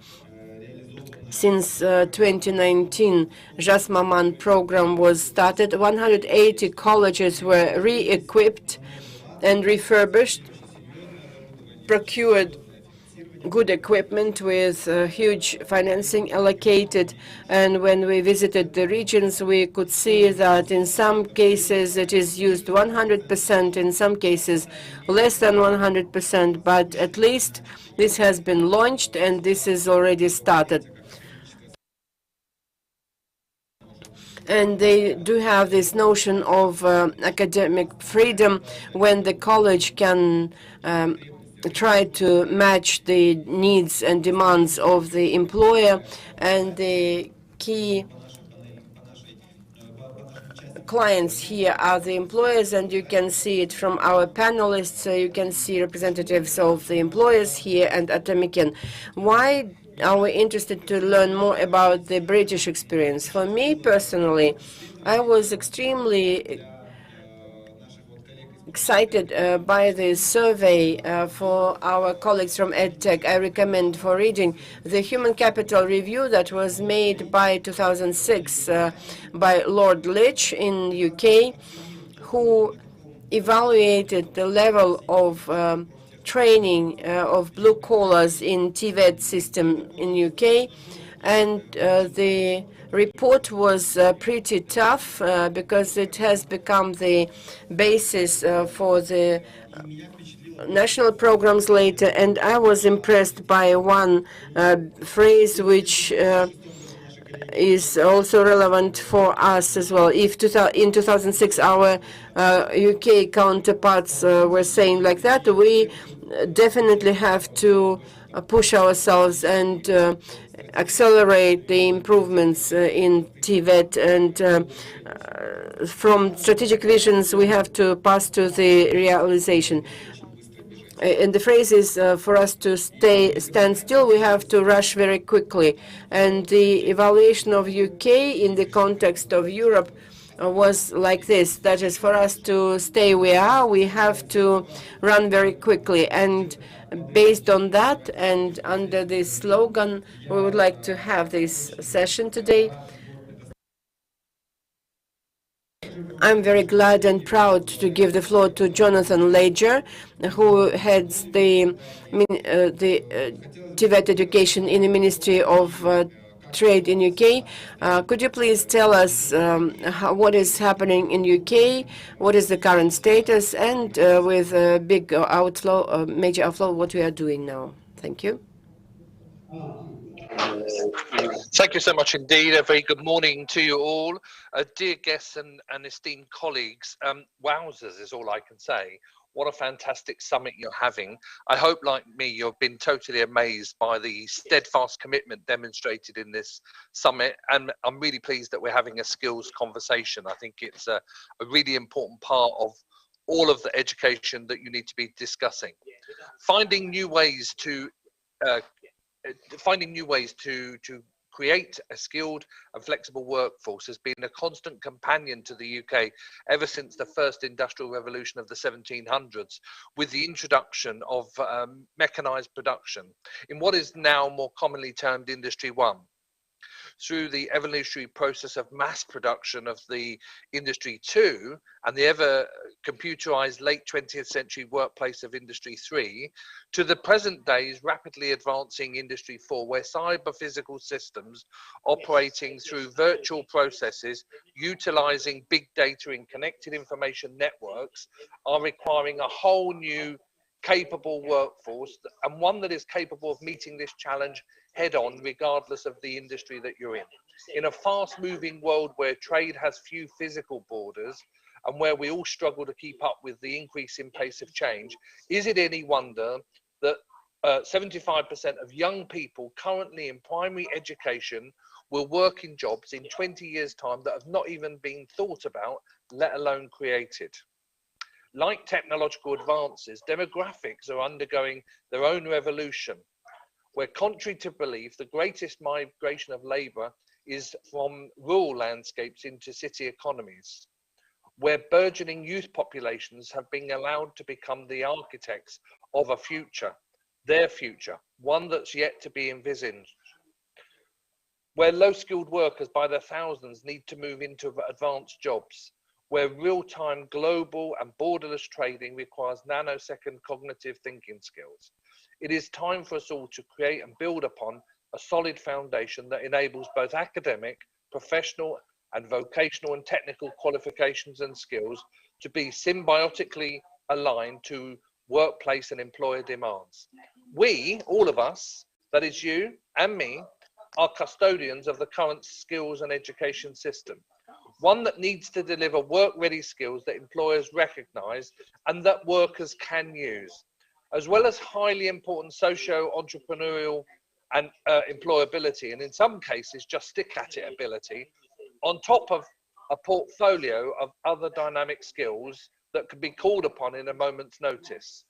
Since 2019, Jas Maman program was started. 180 colleges were re-equipped and refurbished, procured good equipment with huge financing allocated. And when we visited the regions, we could see that in some cases it is used 100%, in some cases less than 100%, but at least this has been launched and this is already started. And they do have this notion of academic freedom when the college can try to match the needs and demands of the employer, and the key clients here are the employers, and you can see it from our panelists. So you can see representatives of the employers here and Atomican. Why are we interested to learn more about the British experience? For me personally, I was extremely excited by the survey for our colleagues from EdTech. I recommend for reading the Human Capital Review that was made by 2006 by Lord Litch in UK, who evaluated the level of training of blue collars in TVET system in UK. And the report was pretty tough because it has become the basis for the national programs later. And I was impressed by one phrase which is also relevant for us as well. If in 2006 our UK counterparts were saying like that, we definitely have to push ourselves and accelerate the improvements in TVET. And from strategic visions, we have to pass to the realization. And the phrase is for us to stand still, we have to rush very quickly. And the evaluation of UK in the context of Europe was like this. That is, for us to stay where we are, we have to run very quickly. And based on that and under this slogan, we would like to have this session today. I'm very glad and proud to give the floor to Jonathan Ledger, who heads the TVET education in the Ministry of Trade in UK. Could you please tell us what is happening in UK, what is the current status, and with a big outflow, major outflow, what we are doing now? Thank you. Thank you so much indeed. A very good morning to you all. Dear guests and esteemed colleagues, wowzers is all I can say. What a fantastic summit you're having. I hope, like me, you've been totally amazed by the steadfast commitment demonstrated in this summit. And I'm really pleased that we're having a skills conversation. I think it's a really important part of all of the education that you need to be discussing. Finding new ways to create a skilled and flexible workforce has been a constant companion to the UK ever since the first industrial revolution of the 1700s, with the introduction of mechanised production in what is now more commonly termed Industry 1. Through the evolutionary process of mass production of the Industry 2 and the ever computerized late 20th century workplace of Industry 3, to the present day's rapidly advancing Industry 4, where cyber-physical systems operating through virtual processes utilizing big data in connected information networks are requiring a whole new capable workforce, and one that is capable of meeting this challenge head on, regardless of the industry that you're in. In a fast moving world where trade has few physical borders and where we all struggle to keep up with the increasing pace of change, is it any wonder that 75% of young people currently in primary education will work in jobs in 20 years' time that have not even been thought about, let alone created? Like technological advances, demographics are undergoing their own revolution, where, contrary to belief, the greatest migration of labour is from rural landscapes into city economies, where burgeoning youth populations have been allowed to become the architects of a future, their future, one that's yet to be envisaged, where low-skilled workers by the thousands need to move into advanced jobs, where real-time global and borderless trading requires nanosecond cognitive thinking skills. It is time for us all to create and build upon a solid foundation that enables both academic, professional, and vocational and technical qualifications and skills to be symbiotically aligned to workplace and employer demands. We, all of us, that is you and me, are custodians of the current skills and education system, one that needs to deliver work-ready skills that employers recognise and that workers can use, as well as highly important socio-entrepreneurial and employability, and in some cases just stick-at-it ability, on top of a portfolio of other dynamic skills that can be called upon in a moment's notice.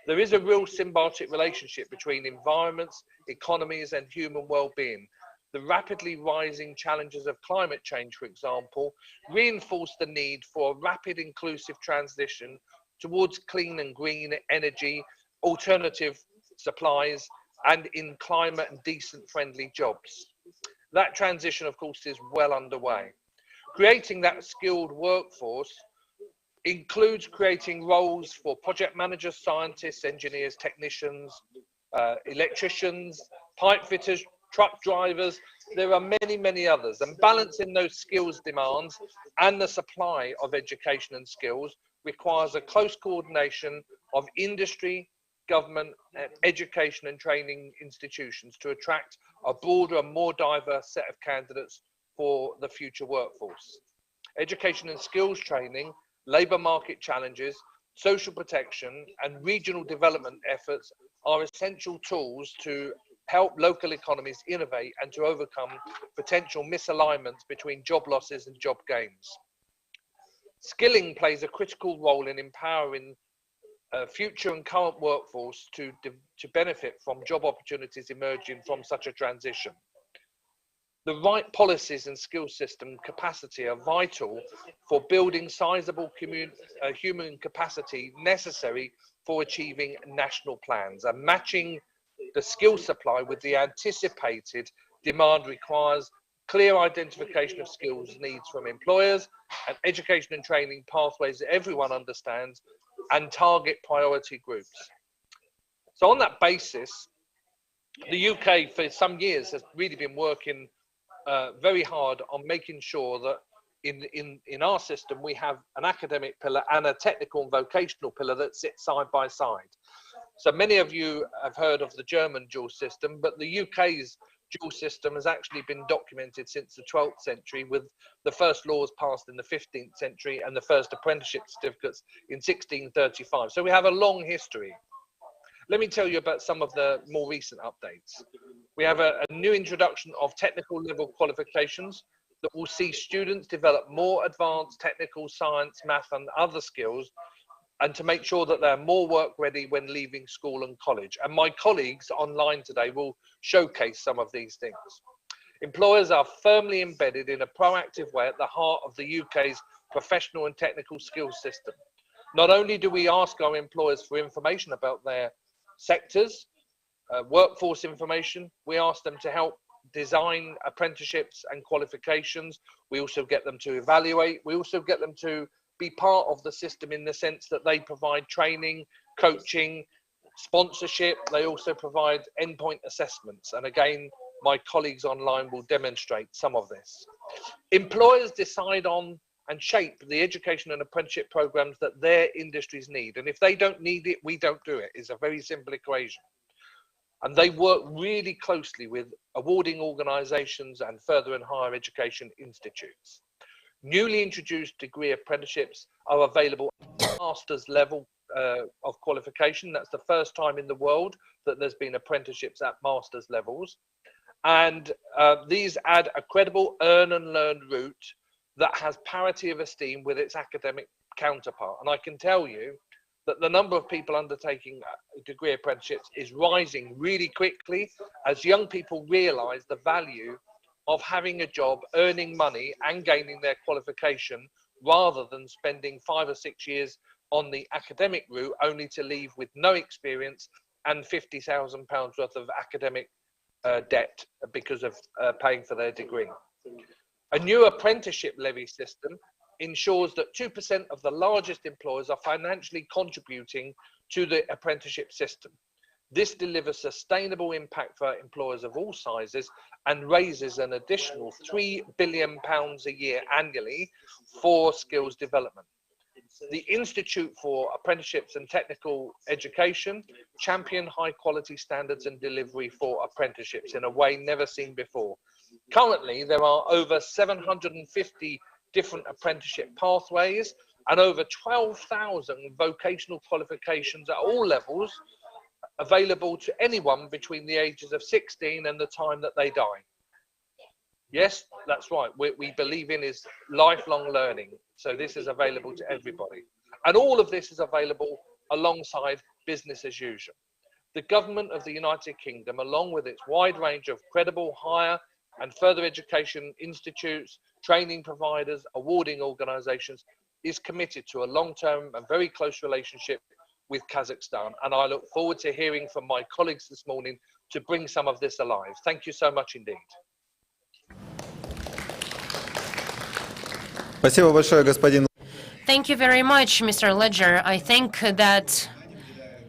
There is a real symbiotic relationship between environments, economies, and human well-being. The rapidly rising challenges of climate change, for example, reinforce the need for a rapid inclusive transition towards clean and green energy, alternative supplies, and in climate and decent friendly jobs. That transition, of course, is well underway. Creating that skilled workforce includes creating roles for project managers, scientists, engineers, technicians, electricians, pipe fitters, truck drivers. There are many, many others, and balancing those skills demands and the supply of education and skills requires a close coordination of industry, government, education and training institutions to attract a broader and more diverse set of candidates for the future workforce. Education and skills training, labour market challenges, social protection and regional development efforts are essential tools to help local economies innovate and to overcome potential misalignments between job losses and job gains. Skilling plays a critical role in empowering future and current workforce to benefit from job opportunities emerging from such a transition. The right policies and skill system capacity are vital for building sizable human capacity necessary for achieving national plans, and matching the skill supply with the anticipated demand requires clear identification of skills needs from employers and education and training pathways that everyone understands and target priority groups. So on that basis, the UK for some years has really been working very hard on making sure that in our system we have an academic pillar and a technical and vocational pillar that sit side by side. So many of you have heard of the German dual system, but the UK's dual system has actually been documented since the 12th century, with the first laws passed in the 15th century and the first apprenticeship certificates in 1635. So we have a long history. Let me tell you about some of the more recent updates. We have a new introduction of technical level qualifications that will see students develop more advanced technical science, math and other skills, and to make sure that they're more work ready when leaving school and college. And my colleagues online today will showcase some of these things. Employers are firmly embedded in a proactive way at the heart of the UK's professional and technical skills system. Not only do we ask our employers for information about their sectors, workforce information, we ask them to help design apprenticeships and qualifications. We also get them to evaluate. We also get them to be part of the system in the sense that they provide training, coaching, sponsorship. They also provide endpoint assessments. And again, my colleagues online will demonstrate some of this. Employers decide on and shape the education and apprenticeship programs that their industries need. And if they don't need it, we don't do it. It's a very simple equation. And they work really closely with awarding organisations and further and higher education institutes. Newly introduced degree apprenticeships are available at master's level of qualification. That's the first time in the world that there's been apprenticeships at master's levels. And these add a credible earn and learn route that has parity of esteem with its academic counterpart. And I can tell you that the number of people undertaking degree apprenticeships is rising really quickly as young people realise the value of having a job, earning money and gaining their qualification rather than spending 5 or 6 years on the academic route only to leave with no experience and £50,000 worth of academic debt because of paying for their degree. A new apprenticeship levy system ensures that 2% of the largest employers are financially contributing to the apprenticeship system. This delivers sustainable impact for employers of all sizes and raises an additional £3 billion a year annually for skills development. The Institute for Apprenticeships and Technical Education champion high quality standards and delivery for apprenticeships in a way never seen before. Currently, there are over 750 different apprenticeship pathways and over 12,000 vocational qualifications at all levels available to anyone between the ages of 16 and the time that they die. Yes, that's right. We believe in is lifelong learning. So this is available to everybody. And all of this is available alongside business as usual. The government of the United Kingdom, along with its wide range of credible higher and further education institutes, training providers, awarding organisations, is committed to a long-term and very close relationship with Kazakhstan. And I look forward to hearing from my colleagues this morning to bring some of this alive. Thank you so much indeed. Thank you very much, Mr. Ledger. I think that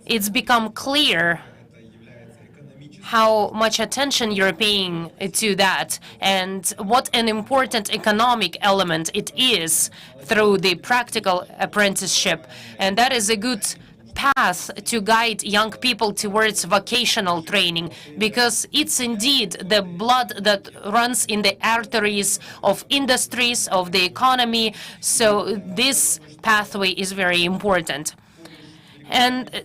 it's become clear how much attention you're paying to that and what an important economic element it is through the practical apprenticeship. And that is a good path to guide young people towards vocational training, because it's indeed the blood that runs in the arteries of industries, of the economy. So this pathway is very important. And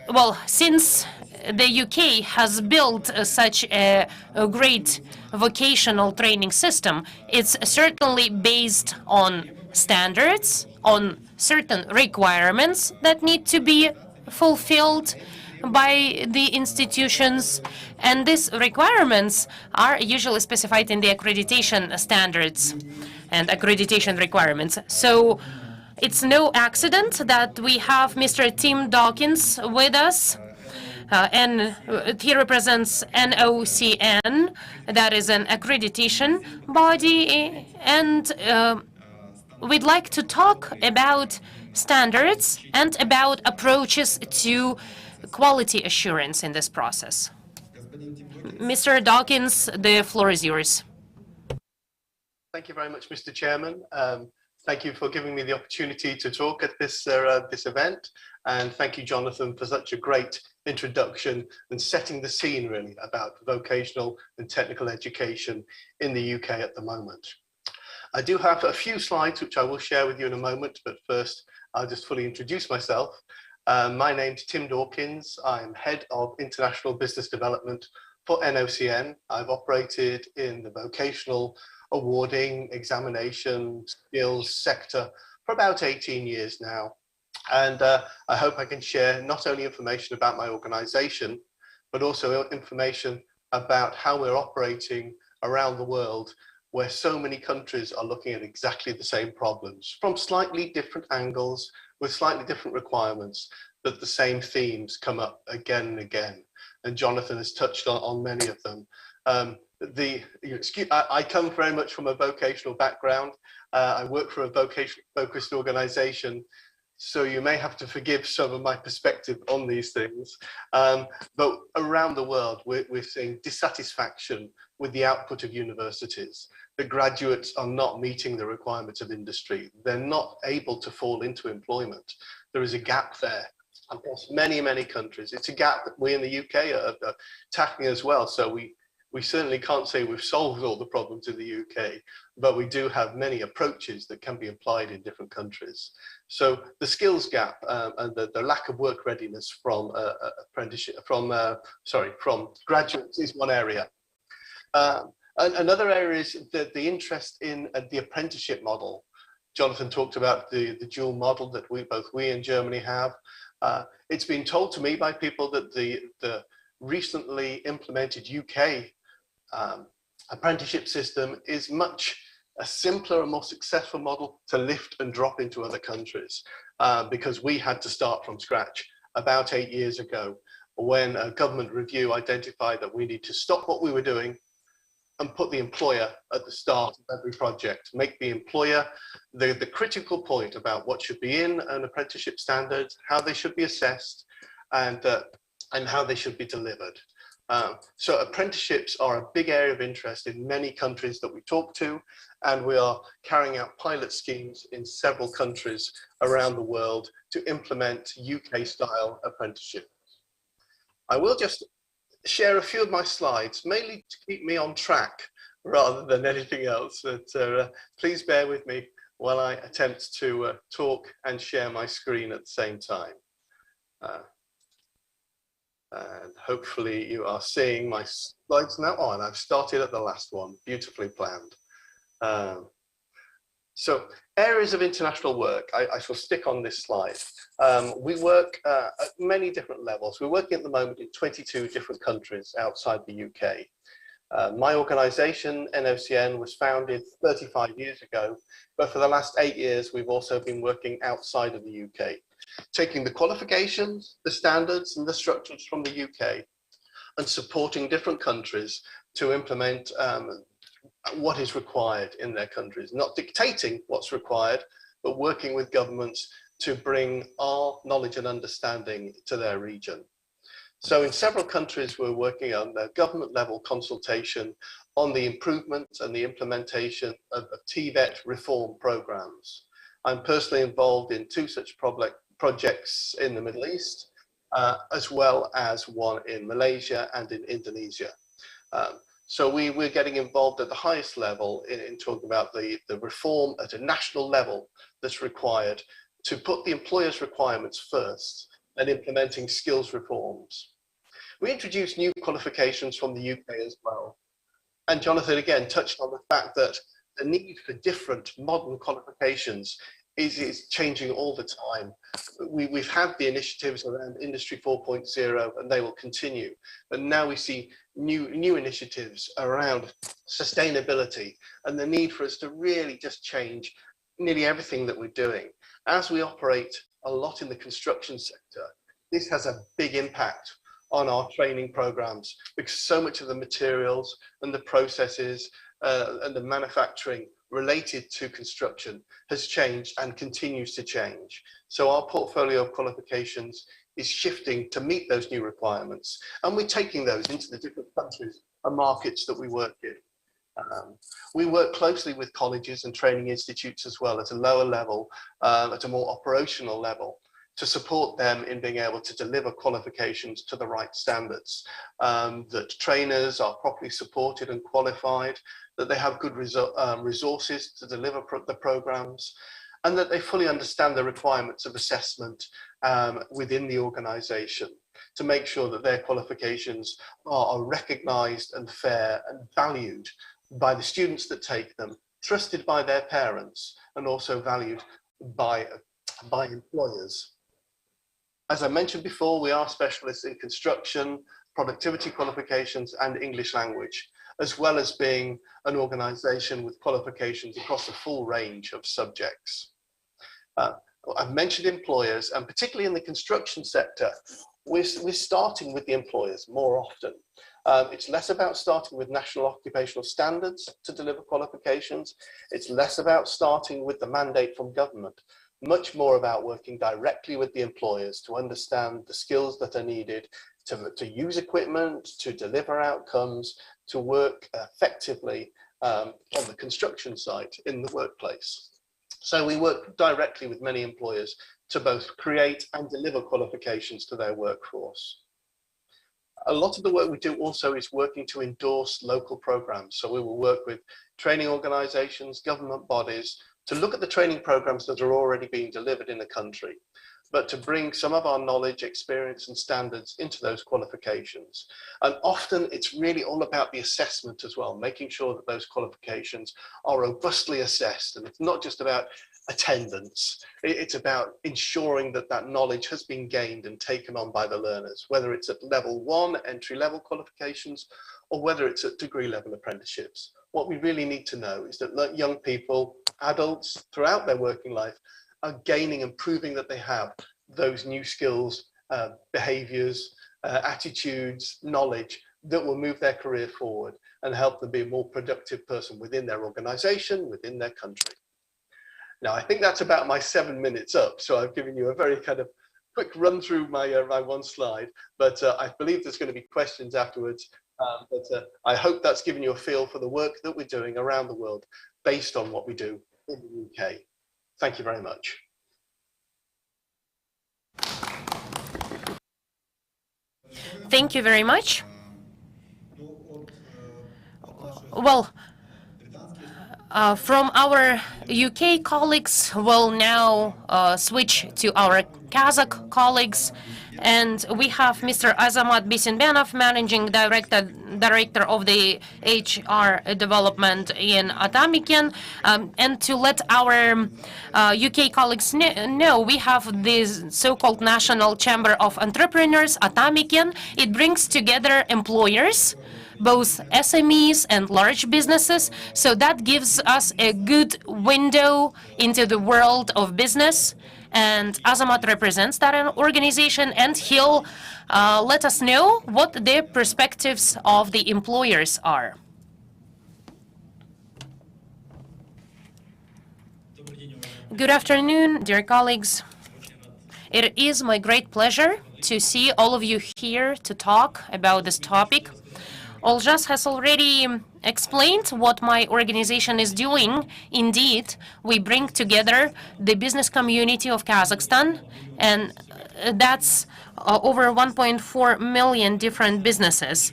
well, since the UK has built such a great vocational training system, it's certainly based on standards, on certain requirements that need to be fulfilled by the institutions, and these requirements are usually specified in the accreditation standards and accreditation requirements. So it's no accident that we have Mr. Tim Dawkins with us. And he represents NOCN, that is an accreditation body, and we'd like to talk about standards and about approaches to quality assurance in this process. Mr. Dawkins, the floor is yours. Thank you very much, Mr. Chairman. Thank you for giving me the opportunity to talk at this event, and thank you, Jonathan, for such a great introduction and setting the scene really about vocational and technical education in the UK at the moment. I do have a few slides which I will share with you in a moment, but first I'll just fully introduce myself. My name's Tim Dawkins. I'm Head of International Business Development for NOCN. I've operated in the vocational awarding, examination, skills sector for about 18 years now. And I hope I can share not only information about my organization, but also information about how we're operating around the world where so many countries are looking at exactly the same problems from slightly different angles with slightly different requirements, but the same themes come up again and again. And Jonathan has touched on many of them. I come very much from a vocational background. I work for a vocational focused organization, so you may have to forgive some of my perspective on these things. But around the world, we're seeing dissatisfaction with the output of universities. The graduates are not meeting the requirements of industry. They're not able to fall into employment. There is a gap there across many, many countries. It's a gap that we in the UK are tackling as well. So we certainly can't say we've solved all the problems in the UK, but we do have many approaches that can be applied in different countries. So the skills gap and the lack of work readiness from graduates is one area. Another area is the interest in the apprenticeship model. Jonathan talked about the dual model that both we and Germany have. It's been told to me by people that the recently implemented UK apprenticeship system is much a simpler and more successful model to lift and drop into other countries, because we had to start from scratch about 8 years ago when a government review identified that we need to stop what we were doing and put the employer at the start of every project, make the employer the critical point about what should be in an apprenticeship standard, how they should be assessed, and how they should be delivered. So apprenticeships are a big area of interest in many countries that we talk to, and we are carrying out pilot schemes in several countries around the world to implement UK-style apprenticeships. I will just share a few of my slides, mainly to keep me on track rather than anything else. But please bear with me while I attempt to talk and share my screen at the same time. And hopefully you are seeing my slides now. Oh, and I've started at the last one, beautifully planned. So areas of international work, I shall stick on this slide. We work at many different levels. We're working at the moment in 22 different countries outside the UK. My organization, NOCN, was founded 35 years ago, but for the last 8 years, we've also been working outside of the UK, taking the qualifications, the standards and the structures from the UK and supporting different countries to implement what is required in their countries, not dictating what's required, but working with governments to bring our knowledge and understanding to their region. So in several countries, we're working on the government level consultation on the improvement and the implementation of TVET reform programs. I'm personally involved in 2 such projects in the Middle East, as well as one in Malaysia and in Indonesia. So we're getting involved at the highest level in talking about the reform at a national level that's required to put the employer's requirements first and implementing skills reforms. We introduced new qualifications from the UK as well. And Jonathan again touched on the fact that the need for different modern qualifications is changing all the time. We've had the initiatives around Industry 4.0 and they will continue. But now we see new initiatives around sustainability and the need for us to really just change nearly everything that we're doing. As we operate a lot in the construction sector, this has a big impact on our training programs because so much of the materials and the processes and the manufacturing related to construction has changed and continues to change. So our portfolio of qualifications is shifting to meet those new requirements, and we're taking those into the different countries and markets that we work in. We work closely with colleges and training institutes as well at a lower level, at a more operational level, to support them in being able to deliver qualifications to the right standards, that trainers are properly supported and qualified, that they have good resources to deliver the programs, and that they fully understand the requirements of assessment within the organization to make sure that their qualifications are recognized and fair and valued by the students that take them, trusted by their parents, and also valued by employers. As I mentioned before, we are specialists in construction, productivity qualifications, and English language. as well as being an organization with qualifications across a full range of subjects. I've mentioned employers, and particularly in the construction sector, we're starting with the employers more often. It's less about starting with national occupational standards to deliver qualifications. It's less about starting with the mandate from government, much more about working directly with the employers to understand the skills that are needed to use equipment, to deliver outcomes, to work effectively on the construction site in the workplace. So we work directly with many employers to both create and deliver qualifications to their workforce. A lot of the work we do also is working to endorse local programs. So we will work with training organizations, government bodies, to look at the training programs that are already being delivered in the country, but to bring some of our knowledge, experience, and standards into those qualifications. And often it's really all about the assessment as well, making sure that those qualifications are robustly assessed. And it's not just about attendance, it's about ensuring that that knowledge has been gained and taken on by the learners, whether it's at level 1 entry-level qualifications or whether it's at degree-level apprenticeships. What we really need to know is that young people, adults throughout their working life, are gaining and proving that they have those new skills, behaviors, attitudes, knowledge that will move their career forward and help them be a more productive person within their organization, within their country. Now, I think that's about my 7 minutes up. So I've given you a very kind of quick run through my, my one slide, but I believe there's going to be questions afterwards. I hope that's given you a feel for the work that we're doing around the world based on what we do in the UK. Thank you very much. Thank you very much. Well, from our UK colleagues, we'll now switch to our Kazakh colleagues. And we have Mr. Azamat Bisinbenov, Managing Director of the HR Development in Atamiken. And to let our UK colleagues know, we have this so-called National Chamber of Entrepreneurs, Atamiken. It brings together employers, both SMEs and large businesses. So that gives us a good window into the world of business. And Azamat represents that organization, and he'll let us know what the perspectives of the employers are. Good afternoon, dear colleagues. It is my great pleasure to see all of you here to talk about this topic. Oljas has already explained what my organization is doing. Indeed, we bring together the business community of Kazakhstan, and that's over 1.4 million different businesses.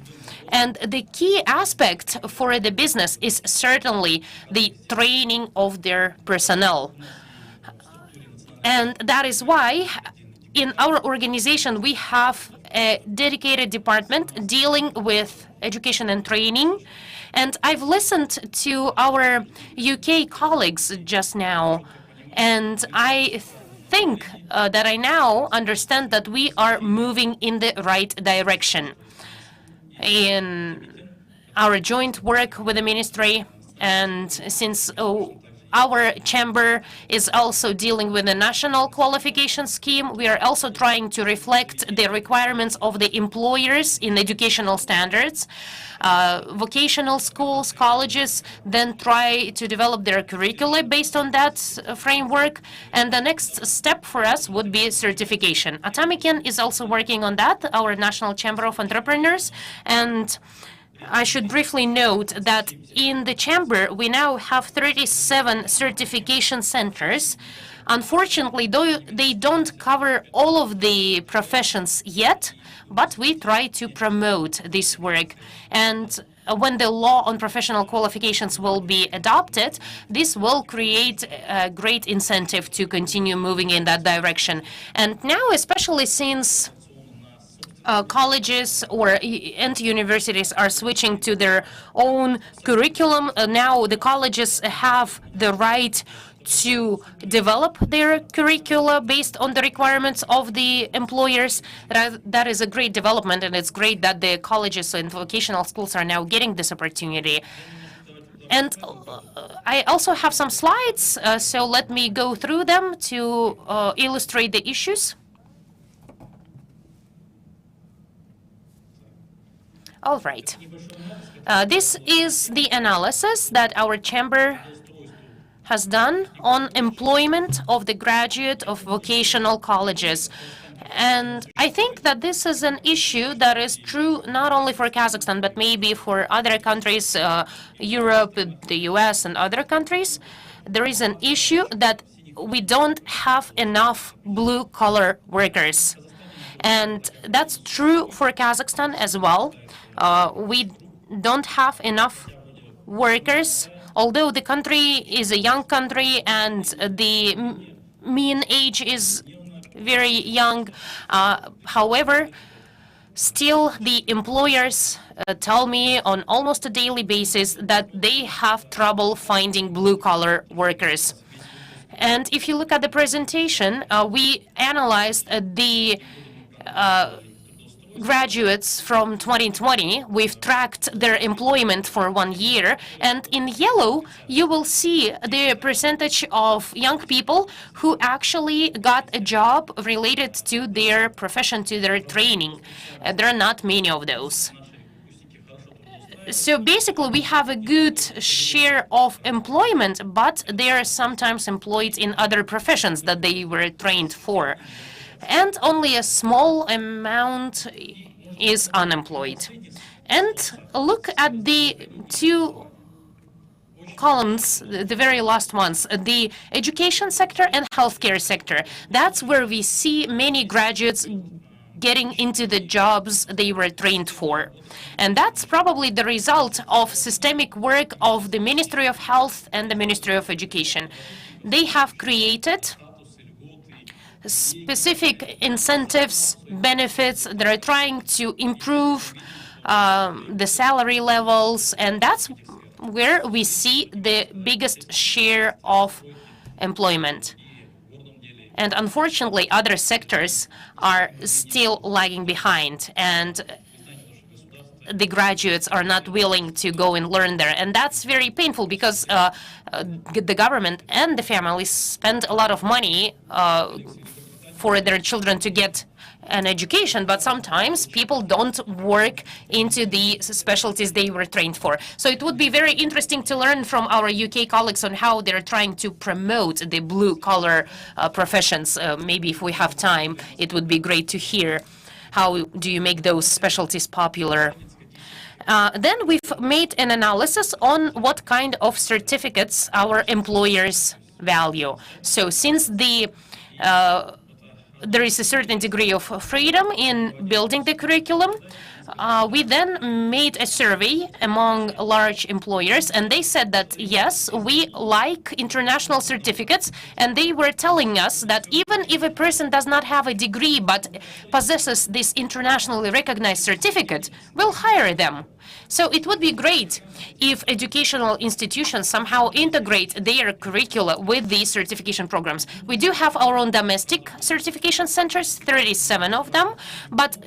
And the key aspect for the business is certainly the training of their personnel. And that is why in our organization we have a dedicated department dealing with education and training. And I've listened to our UK colleagues just now, and I think that I now understand that we are moving in the right direction in our joint work with the ministry. And since our chamber is also dealing with the national qualification scheme, we are also trying to reflect the requirements of the employers in educational standards. Vocational schools, colleges then try to develop their curricula based on that framework. And the next step for us would be certification. Atamiken is also working on that, our National Chamber of Entrepreneurs. And I should briefly note that in the chamber, we now have 37 certification centers. Unfortunately, though, they don't cover all of the professions yet, but we try to promote this work. And when the law on professional qualifications will be adopted, this will create a great incentive to continue moving in that direction. And now, especially since colleges and universities are switching to their own curriculum. Now the colleges have the right to develop their curricula based on the requirements of the employers. That is a great development, and it's great that the colleges and vocational schools are now getting this opportunity. And I also have some slides, so let me go through them to illustrate the issues. All right. This is the analysis that our chamber has done on employment of the graduate of vocational colleges. And I think that this is an issue that is true not only for Kazakhstan, but maybe for other countries, Europe, the US, and other countries. There is an issue that we don't have enough blue-collar workers. And that's true for Kazakhstan as well. We don't have enough workers. Although the country is a young country and the mean age is very young, however, still the employers tell me on almost a daily basis that they have trouble finding blue-collar workers. And if you look at the presentation, we analyzed the graduates from 2020. We've tracked their employment for 1 year, and in yellow you will see the percentage of young people who actually got a job related to their profession, to their training. There are not many of those. So basically we have a good share of employment, but they are sometimes employed in other professions that they were trained for. And only a small amount is unemployed. And look at the two columns, the very last ones, the education sector and healthcare sector. That's where we see many graduates getting into the jobs they were trained for. And that's probably the result of systemic work of the Ministry of Health and the Ministry of Education. They have created specific incentives, benefits that are trying to improve the salary levels, and that's where we see the biggest share of employment. And unfortunately, other sectors are still lagging behind, and the graduates are not willing to go and learn there. And that's very painful because the government and the families spend a lot of money for their children to get an education, but sometimes people don't work into the specialties they were trained for. So it would be very interesting to learn from our UK colleagues on how they're trying to promote the blue-collar professions. Maybe if we have time, it would be great to hear how do you make those specialties popular. Then we've made an analysis on what kind of certificates our employers value. So since there is a certain degree of freedom in building the curriculum, we then made a survey among large employers, and they said that, yes, we like international certificates, and they were telling us that even if a person does not have a degree but possesses this internationally recognized certificate, we'll hire them. So it would be great if educational institutions somehow integrate their curricula with these certification programs. We do have our own domestic certification centers, 37 of them, but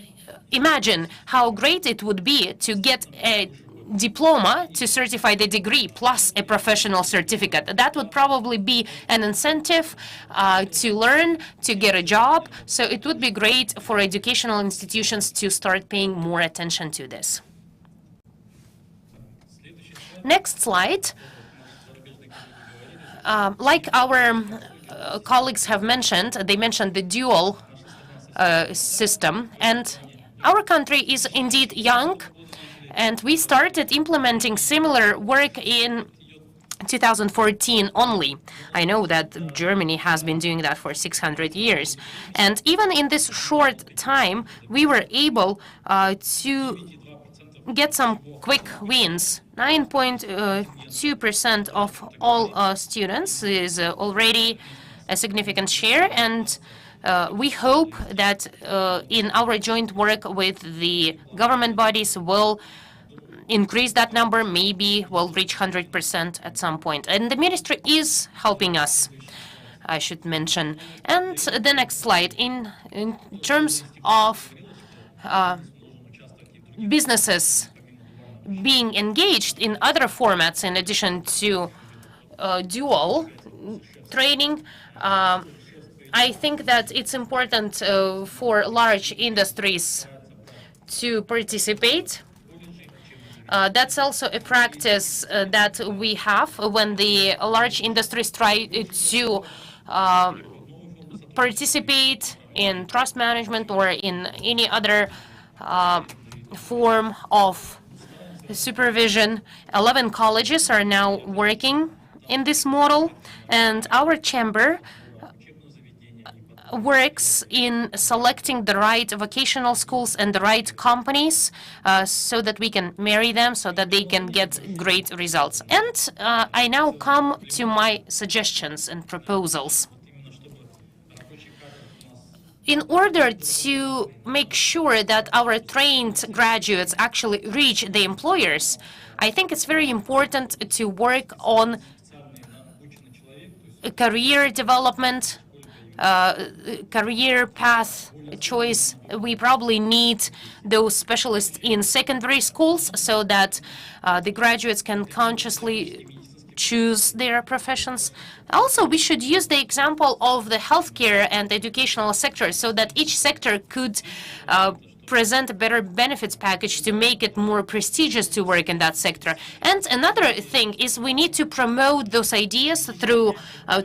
imagine how great it would be to get a diploma to certify the degree plus a professional certificate. That would probably be an incentive to learn, to get a job. So it would be great for educational institutions to start paying more attention to this. Next slide. Like our colleagues have mentioned, they mentioned the dual system, and our country is indeed young, and we started implementing similar work in 2014 only. I know that Germany has been doing that for 600 years. And even in this short time, we were able to get some quick wins. 9.2% of all students is already a significant share, and we hope that in our joint work with the government bodies will increase that number. Maybe we'll reach 100% at some point. And the ministry is helping us, I should mention. And the next slide, in terms of businesses being engaged in other formats in addition to dual training, I think that it's important for large industries to participate. That's also a practice that we have when the large industries try to participate in trust management or in any other form of supervision. 11 colleges are now working in this model, and our chamber works in selecting the right vocational schools and the right companies so that we can marry them, so that they can get great results. And I now come to my suggestions and proposals. In order to make sure that our trained graduates actually reach the employers, I think it's very important to work on career development, career path choice. We probably need those specialists in secondary schools so that the graduates can consciously choose their professions. Also, we should use the example of the healthcare and educational sector so that each sector could present a better benefits package to make it more prestigious to work in that sector. And another thing is we need to promote those ideas through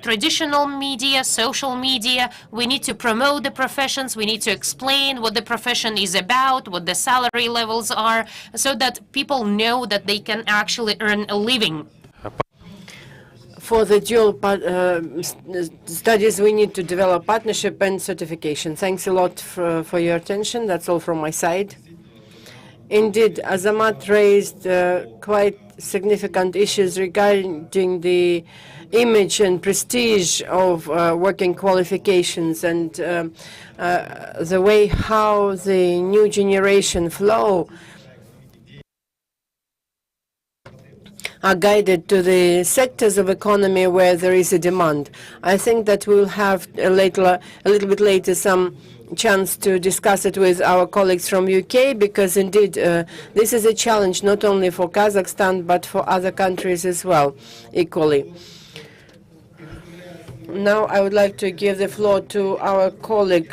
traditional media, social media. We need to promote the professions. We need to explain what the profession is about, what the salary levels are, so that people know that they can actually earn a living. For the dual studies, we need to develop partnership and certification. Thanks a lot for your attention. That's all from my side. Indeed, Azamat raised quite significant issues regarding the image and prestige of working qualifications and the way how the new generation flow are guided to the sectors of economy where there is a demand. I think that we'll have a little bit later some chance to discuss it with our colleagues from UK, because indeed this is a challenge not only for Kazakhstan but for other countries as well, equally. Now I would like to give the floor to our colleague,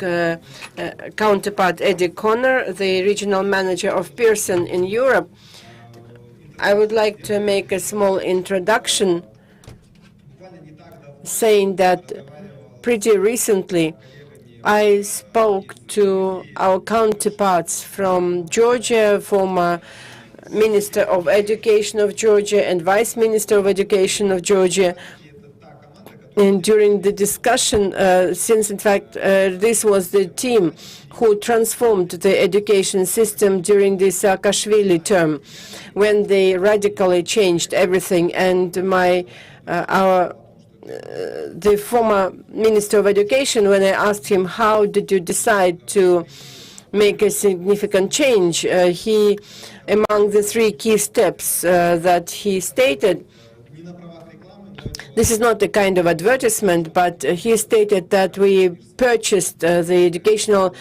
counterpart Eddie Connor, the regional manager of Pearson in Europe. I would like to make a small introduction, saying that pretty recently I spoke to our counterparts from Georgia, former Minister of Education of Georgia and Vice Minister of Education of Georgia. And during the discussion, since in fact this was the team who transformed the education system during the Saakashvili term, when they radically changed everything, and the former Minister of Education, when I asked him, how did you decide to make a significant change, he, among the 3 key steps that he stated, this is not a kind of advertisement, but he stated that we purchased the educational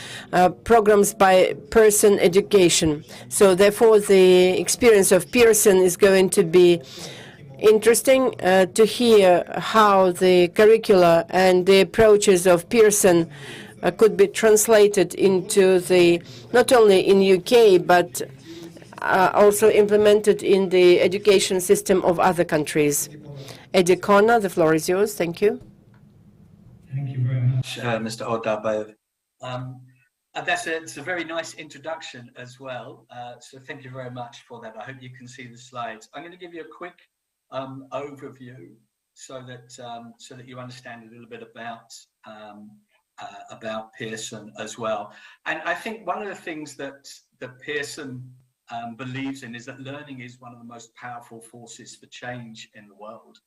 programs by Pearson Education. So therefore, the experience of Pearson is going to be interesting to hear how the curricula and the approaches of Pearson could be translated into not only in UK, but also implemented in the education system of other countries. Eddie Connor, the floor is yours. Thank you. Thank you very much, Mr. Odabayev. It's a very nice introduction as well. So thank you very much for that. I hope you can see the slides. I'm going to give you a quick overview so that you understand a little bit about Pearson as well. And I think one of the things that Pearson believes in is that learning is one of the most powerful forces for change in the world.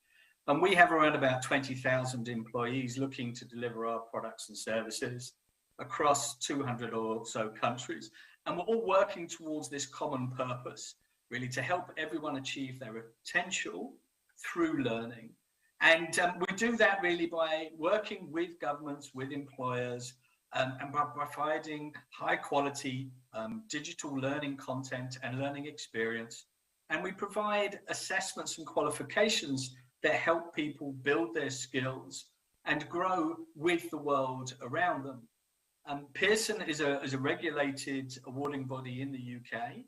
And we have around about 20,000 employees looking to deliver our products and services across 200 or so countries. And we're all working towards this common purpose really to help everyone achieve their potential through learning. And we do that really by working with governments, with employers, and by providing high quality digital learning content and learning experience. And we provide assessments and qualifications that help people build their skills and grow with the world around them. Pearson is a regulated awarding body in the UK,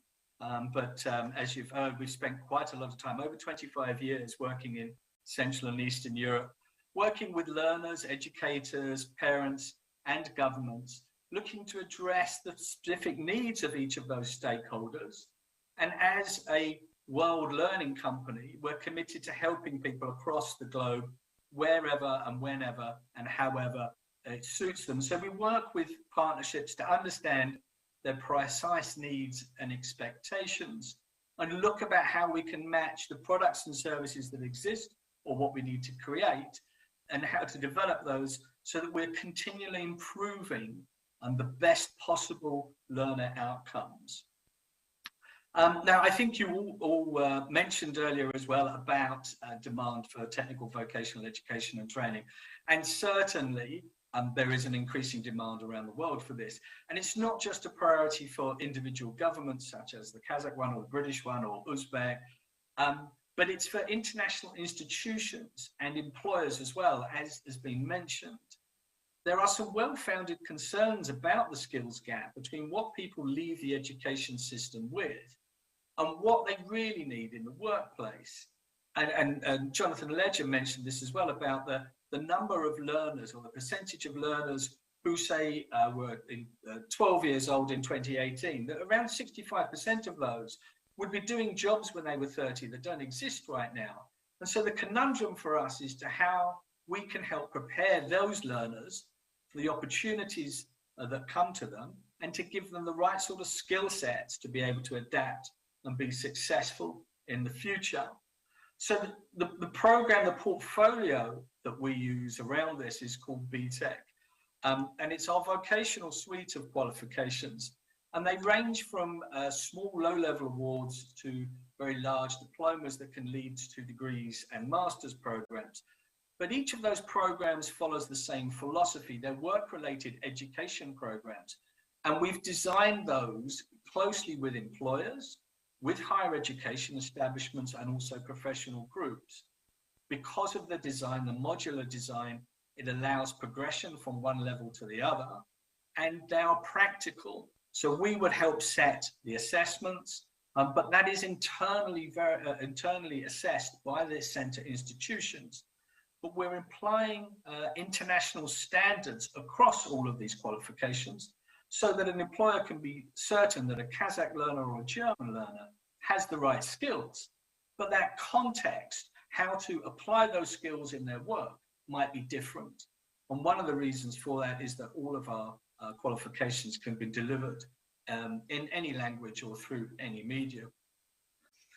but as you've heard, we've spent quite a lot of time, over 25 years, working in Central and Eastern Europe, working with learners, educators, parents, and governments, looking to address the specific needs of each of those stakeholders. And as a world learning company, we're committed to helping people across the globe, wherever and whenever and however it suits them. So we work with partnerships to understand their precise needs and expectations and look about how we can match the products and services that exist or what we need to create and how to develop those so that we're continually improving the best possible learner outcomes. Now, I think you all mentioned earlier as well about demand for technical vocational education and training. And certainly there is an increasing demand around the world for this. And it's not just a priority for individual governments such as the Kazakh one or the British one or Uzbek, but it's for international institutions and employers as well, as has been mentioned. There are some well-founded concerns about the skills gap between what people leave the education system with and what they really need in the workplace. And Jonathan Ledger mentioned this as well about the number of learners or the percentage of learners who say were 12 years old in 2018, that around 65% of those would be doing jobs when they were 30 that don't exist right now. And so the conundrum for us is to how we can help prepare those learners for the opportunities that come to them and to give them the right sort of skill sets to be able to adapt and be successful in the future. So the program, the portfolio that we use around this is called BTEC. And it's our vocational suite of qualifications. And they range from small low-level awards to very large diplomas that can lead to degrees and master's programs. But each of those programs follows the same philosophy. They're work-related education programs. And we've designed those closely with employers, with higher education establishments, and also professional groups. Because of the design, the modular design, it allows progression from one level to the other, and they are practical. So we would help set the assessments, but that is internally assessed by the centre institutions. But we're applying international standards across all of these qualifications so that an employer can be certain that a Kazakh learner or a German learner has the right skills. But that context, how to apply those skills in their work, might be different. And one of the reasons for that is that all of our qualifications can be delivered in any language or through any medium.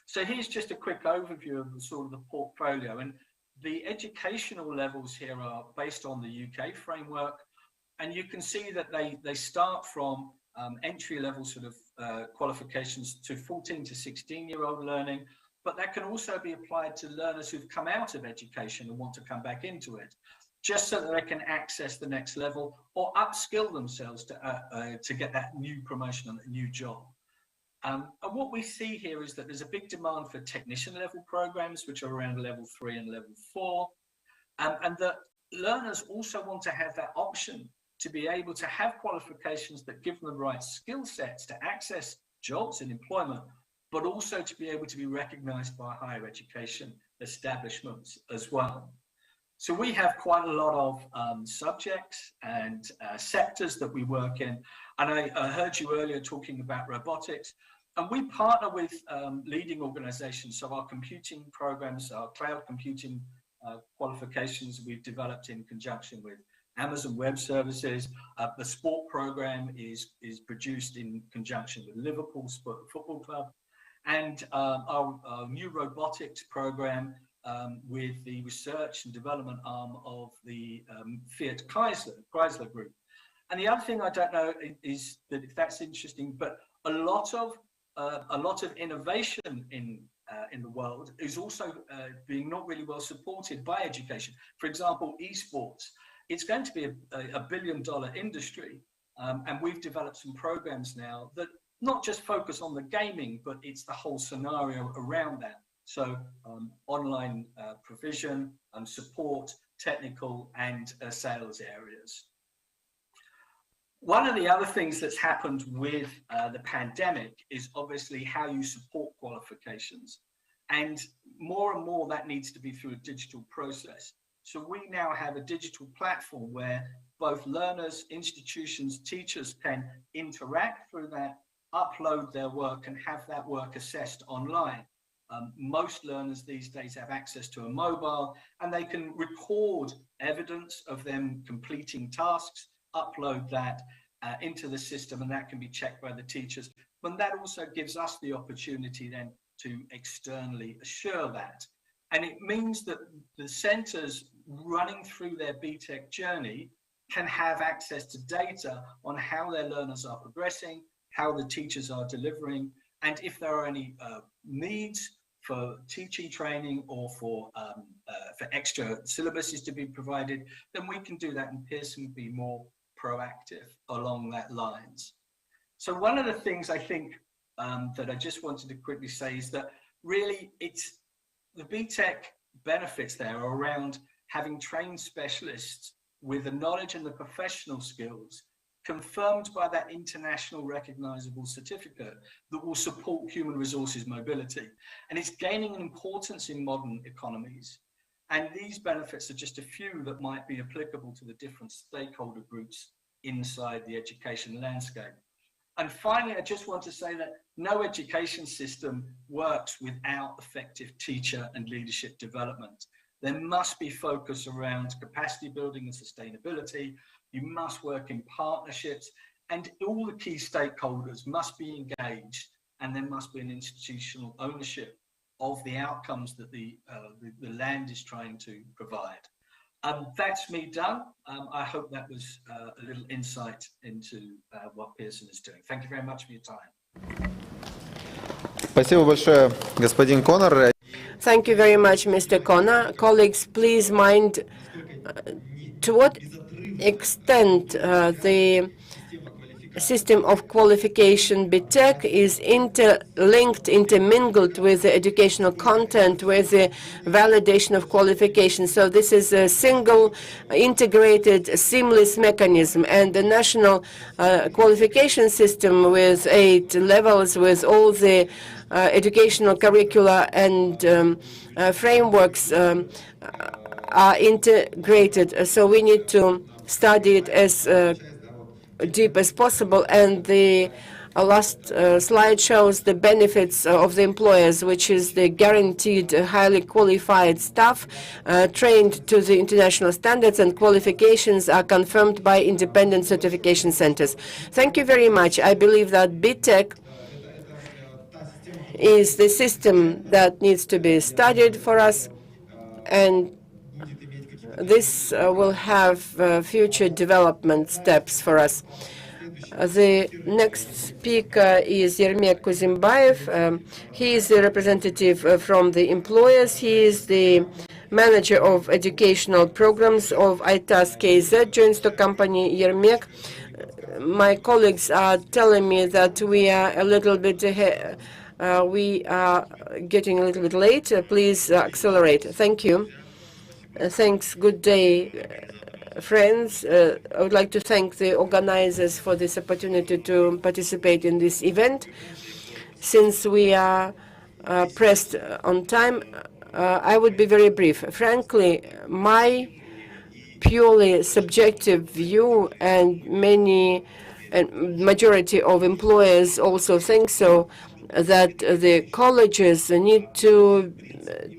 So here's just a quick overview of the sort of the portfolio. And the educational levels here are based on the UK framework. And you can see that they start from entry-level sort of qualifications to 14 to 16-year-old learning, but that can also be applied to learners who've come out of education and want to come back into it, just so that they can access the next level or upskill themselves to get that new promotion and a new job. And what we see here is that there's a big demand for technician level programs, which are around level 3 and level 4. And that learners also want to have that option to be able to have qualifications that give them the right skill sets to access jobs and employment, but also to be able to be recognized by higher education establishments as well. So we have quite a lot of subjects and sectors that we work in. And I heard you earlier talking about robotics. And we partner with leading organizations. So our computing programs, our cloud computing qualifications we've developed in conjunction with Amazon Web Services. The sport program is produced in conjunction with Liverpool Football Club. And our new robotics program with the research and development arm of the Fiat Chrysler Group. And the other thing I don't know is that if that's interesting, but a lot of a lot of innovation in the world is also being not really well supported by education. For example, esports. It's going to be a billion-dollar industry, and we've developed some programs now that not just focus on the gaming, but it's the whole scenario around that. So online provision and support, technical and sales areas. One of the other things that's happened with the pandemic is obviously how you support qualifications. And more that needs to be through a digital process. So we now have a digital platform where both learners, institutions, teachers can interact through that, upload their work and have that work assessed online. Most learners these days have access to a mobile and they can record evidence of them completing tasks, upload that into the system, and that can be checked by the teachers. But that also gives us the opportunity then to externally assure that. And it means that the centres running through their BTEC journey can have access to data on how their learners are progressing, how the teachers are delivering, and if there are any needs for teaching training or for extra syllabuses to be provided, then we can do that, and Pearson will be more proactive along that lines. So one of the things I think that I just wanted to quickly say is that really it's the BTEC benefits there are around having trained specialists with the knowledge and the professional skills confirmed by that international recognizable certificate that will support human resources mobility. And it's gaining an importance in modern economies. And these benefits are just a few that might be applicable to the different stakeholder groups inside the education landscape. And finally, I just want to say that no education system works without effective teacher and leadership development. There must be focus around capacity building and sustainability. You must work in partnerships, and all the key stakeholders must be engaged, and there must be an institutional ownership of the outcomes that the land is trying to provide. That's me done. I hope that was a little insight into what Pearson is doing. Thank you very much for your time. Спасибо большое, господин Коннор. Thank you very much, Mr. Connor. Colleagues, please mind to what extent the system of qualification BTEC is interlinked, intermingled with the educational content, with the validation of qualification. So this is a single, integrated, seamless mechanism. And the national qualification system with 8 levels, with all the educational curricula and frameworks are integrated. So we need to study it as deep as possible, and the last slide shows the benefits of the employers, which is the guaranteed highly qualified staff trained to the international standards, and qualifications are confirmed by independent certification centers. Thank you very much. I believe that BTEC is the system that needs to be studied for us, and this will have future development steps for us. The next speaker is Yermek Kuzimbayev. He is the representative from the employers. He is the manager of educational programs of ITAS KZ joint stock company. Yermek, my colleagues are telling me that we are a little bit ahead. We are getting a little bit late. Please accelerate. Thank you. Thanks. Good day, friends. I would like to thank the organizers for this opportunity to participate in this event. Since we are pressed on time, I would be very brief. Frankly, my purely subjective view, and majority of employers also think so, that the colleges need to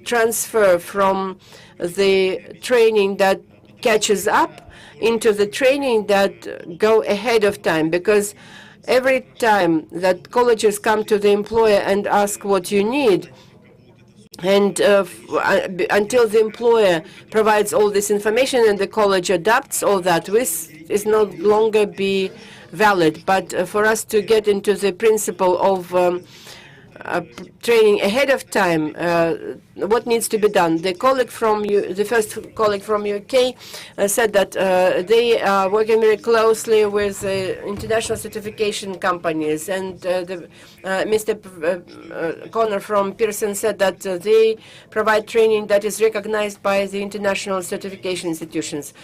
transfer from the training that catches up into the training that go ahead of time, because every time that colleges come to the employer and ask what you need, and until the employer provides all this information and the college adapts all that, this is no longer be valid. But for us to get into the principle of training ahead of time, what needs to be done. The first colleague from UK said that they are working very closely with international certification companies, and Mr. Connor from Pearson said that they provide training that is recognized by the international certification institutions.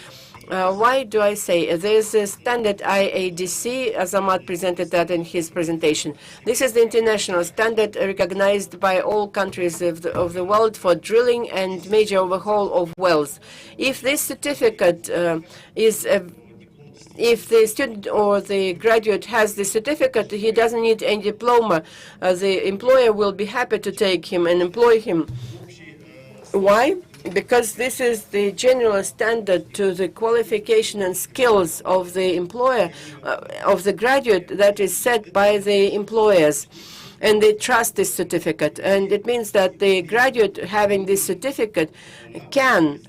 Why do I say? There's a standard IADC, Azamat presented that in his presentation. This is the international standard recognized by all countries of the world for drilling and major overhaul of wells. If this certificate if the student or the graduate has the certificate, he doesn't need any diploma. The employer will be happy to take him and employ him. Why? Because this is the general standard to the qualification and skills of the employer, of the graduate, that is set by the employers. And they trust this certificate. And it means that the graduate having this certificate can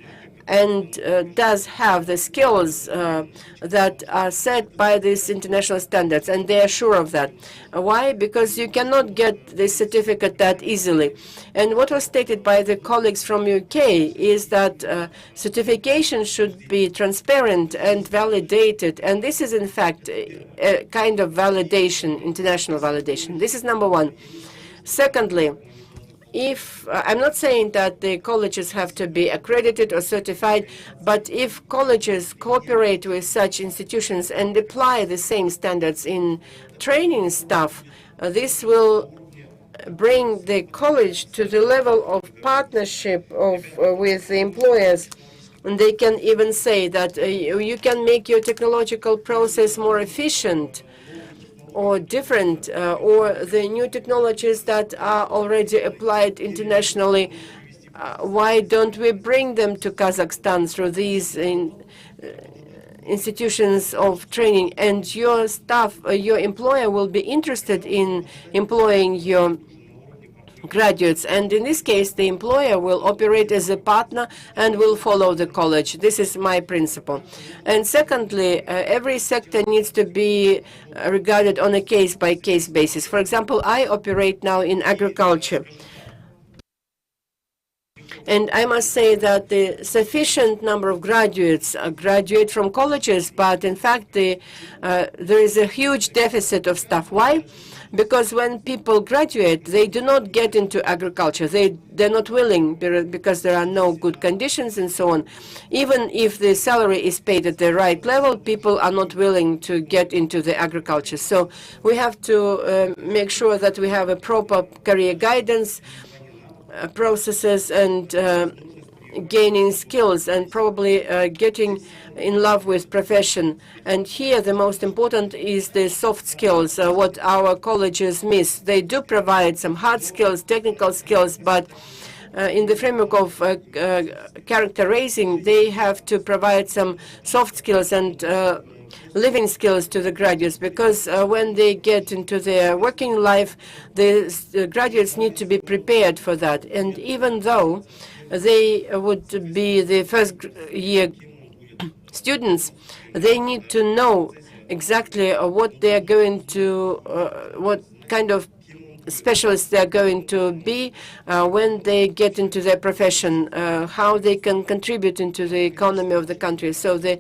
and does have the skills that are set by these international standards, and they are sure of that. Why? Because you cannot get this certificate that easily. And what was stated by the colleagues from UK is that certification should be transparent and validated, and this is in fact a kind of validation, international validation. This is number one. Secondly, I'm not saying that the colleges have to be accredited or certified, but if colleges cooperate with such institutions and apply the same standards in training staff, this will bring the college to the level of partnership with the employers. And they can even say that you can make your technological process more efficient or different, or the new technologies that are already applied internationally, why don't we bring them to Kazakhstan through these institutions of training? And your staff, your employer will be interested in employing your graduates. And in this case, the employer will operate as a partner and will follow the college. This is my principle. And secondly, every sector needs to be regarded on a case-by-case basis. For example, I operate now in agriculture. And I must say that the sufficient number of graduates graduate from colleges, but in fact, there is a huge deficit of staff. Why? Because when people graduate, they do not get into agriculture. They're not willing because there are no good conditions and so on. Even if the salary is paid at the right level, people are not willing to get into the agriculture. So we have to make sure that we have a proper career guidance processes and gaining skills and probably getting in love with profession. And here the most important is the soft skills, what our colleges miss. They do provide some hard skills, technical skills, but in the framework of character raising, they have to provide some soft skills and living skills to the graduates, because when they get into their working life, the graduates need to be prepared for that. And even though they would be the first-year students, they need to know exactly what they are going to, what kind of specialists they are going to be when they get into their profession, how they can contribute into the economy of the country. So the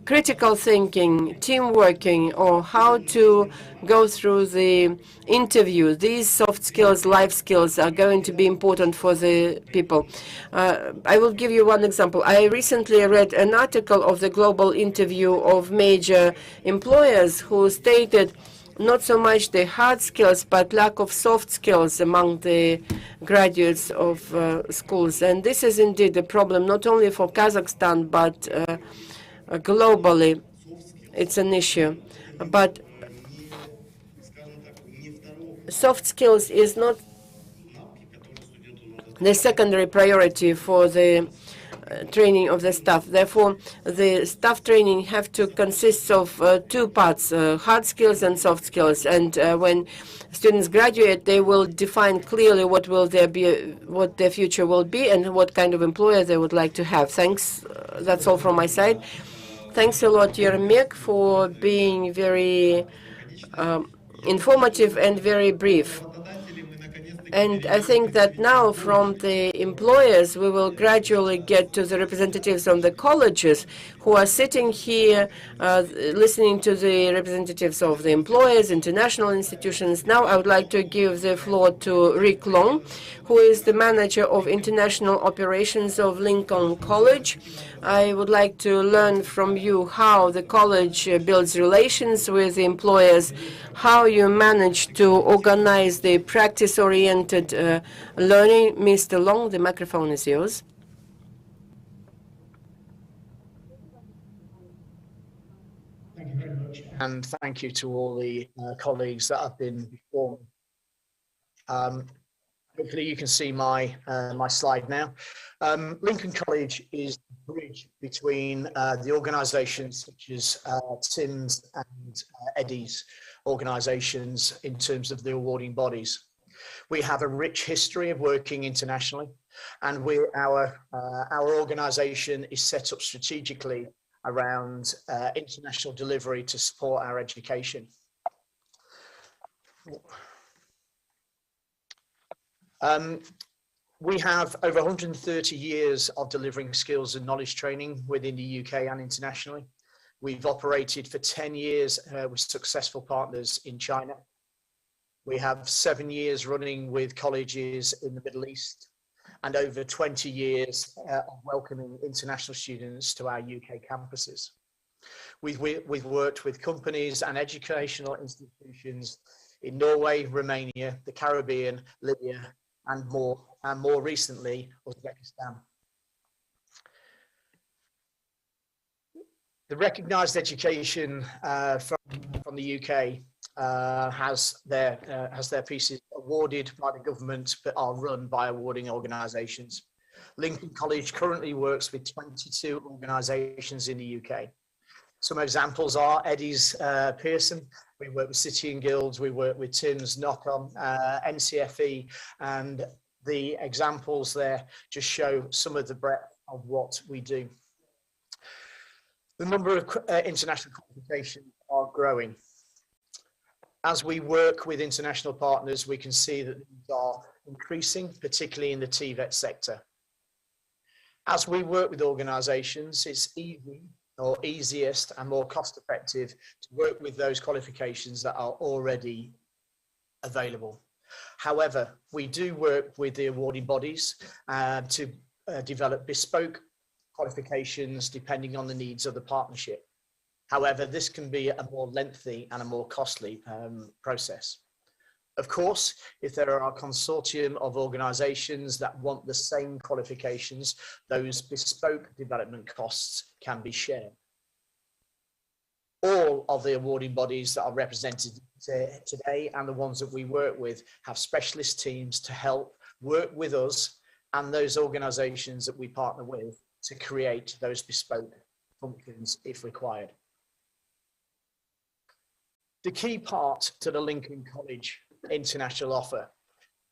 critical thinking, team working, or how to go through the interview, these soft skills, life skills are going to be important for the people. I will give you one example. I recently read an article of the global interview of major employers who stated not so much the hard skills, but lack of soft skills among the graduates of schools. And this is indeed a problem, not only for Kazakhstan, but globally. It's an issue. But soft skills is not the secondary priority for the training of the staff. Therefore, the staff training have to consist of two parts, hard skills and soft skills. And when students graduate, they will define clearly what will there be, what their future will be, and what kind of employer they would like to have. Thanks. That's all from my side. Thanks a lot, Yermek, for being very informative and very brief. And I think that now from the employers, we will gradually get to the representatives from the colleges who are sitting here listening to the representatives of the employers, international institutions. Now I would like to give the floor to Rick Long, who is the manager of international operations of Lincoln College. I would like to learn from you how the college builds relations with the employers, how you manage to organize the practice-oriented learning. Mr. Long, the microphone is yours. Thank you very much, and thank you to all the colleagues that have been before me. Hopefully you can see my my slide now. Lincoln College is the bridge between the organisations such as TIMS and EDI's organisations in terms of the awarding bodies. We have a rich history of working internationally, and our organisation is set up strategically around international delivery to support our education. We have over 130 years of delivering skills and knowledge training within the UK and internationally. We've operated for 10 years with successful partners in China. We have 7 years running with colleges in the Middle East and over 20 years of welcoming international students to our UK campuses. We've worked with companies and educational institutions in Norway, Romania, the Caribbean, Libya, and more recently, Uzbekistan. The recognised education from the UK has their pieces awarded by the government but are run by awarding organisations. Lincoln College currently works with 22 organisations in the UK. Some examples are Eddie's Pearson, we work with City and Guilds, we work with TIMS, Knock-On, NCFE, and the examples there just show some of the breadth of what we do. The number of international qualifications are growing. As we work with international partners, we can see that these are increasing, particularly in the TVET sector. As we work with organisations, it's easiest and more cost effective to work with those qualifications that are already available. However, we do work with the awarding bodies to develop bespoke qualifications depending on the needs of the partnership. However, this can be a more lengthy and a more costly process. Of course, if there are a consortium of organisations that want the same qualifications, those bespoke development costs can be shared. All of the awarding bodies that are represented today and the ones that we work with have specialist teams to help work with us and those organisations that we partner with to create those bespoke functions if required. The key part to the Lincoln College international offer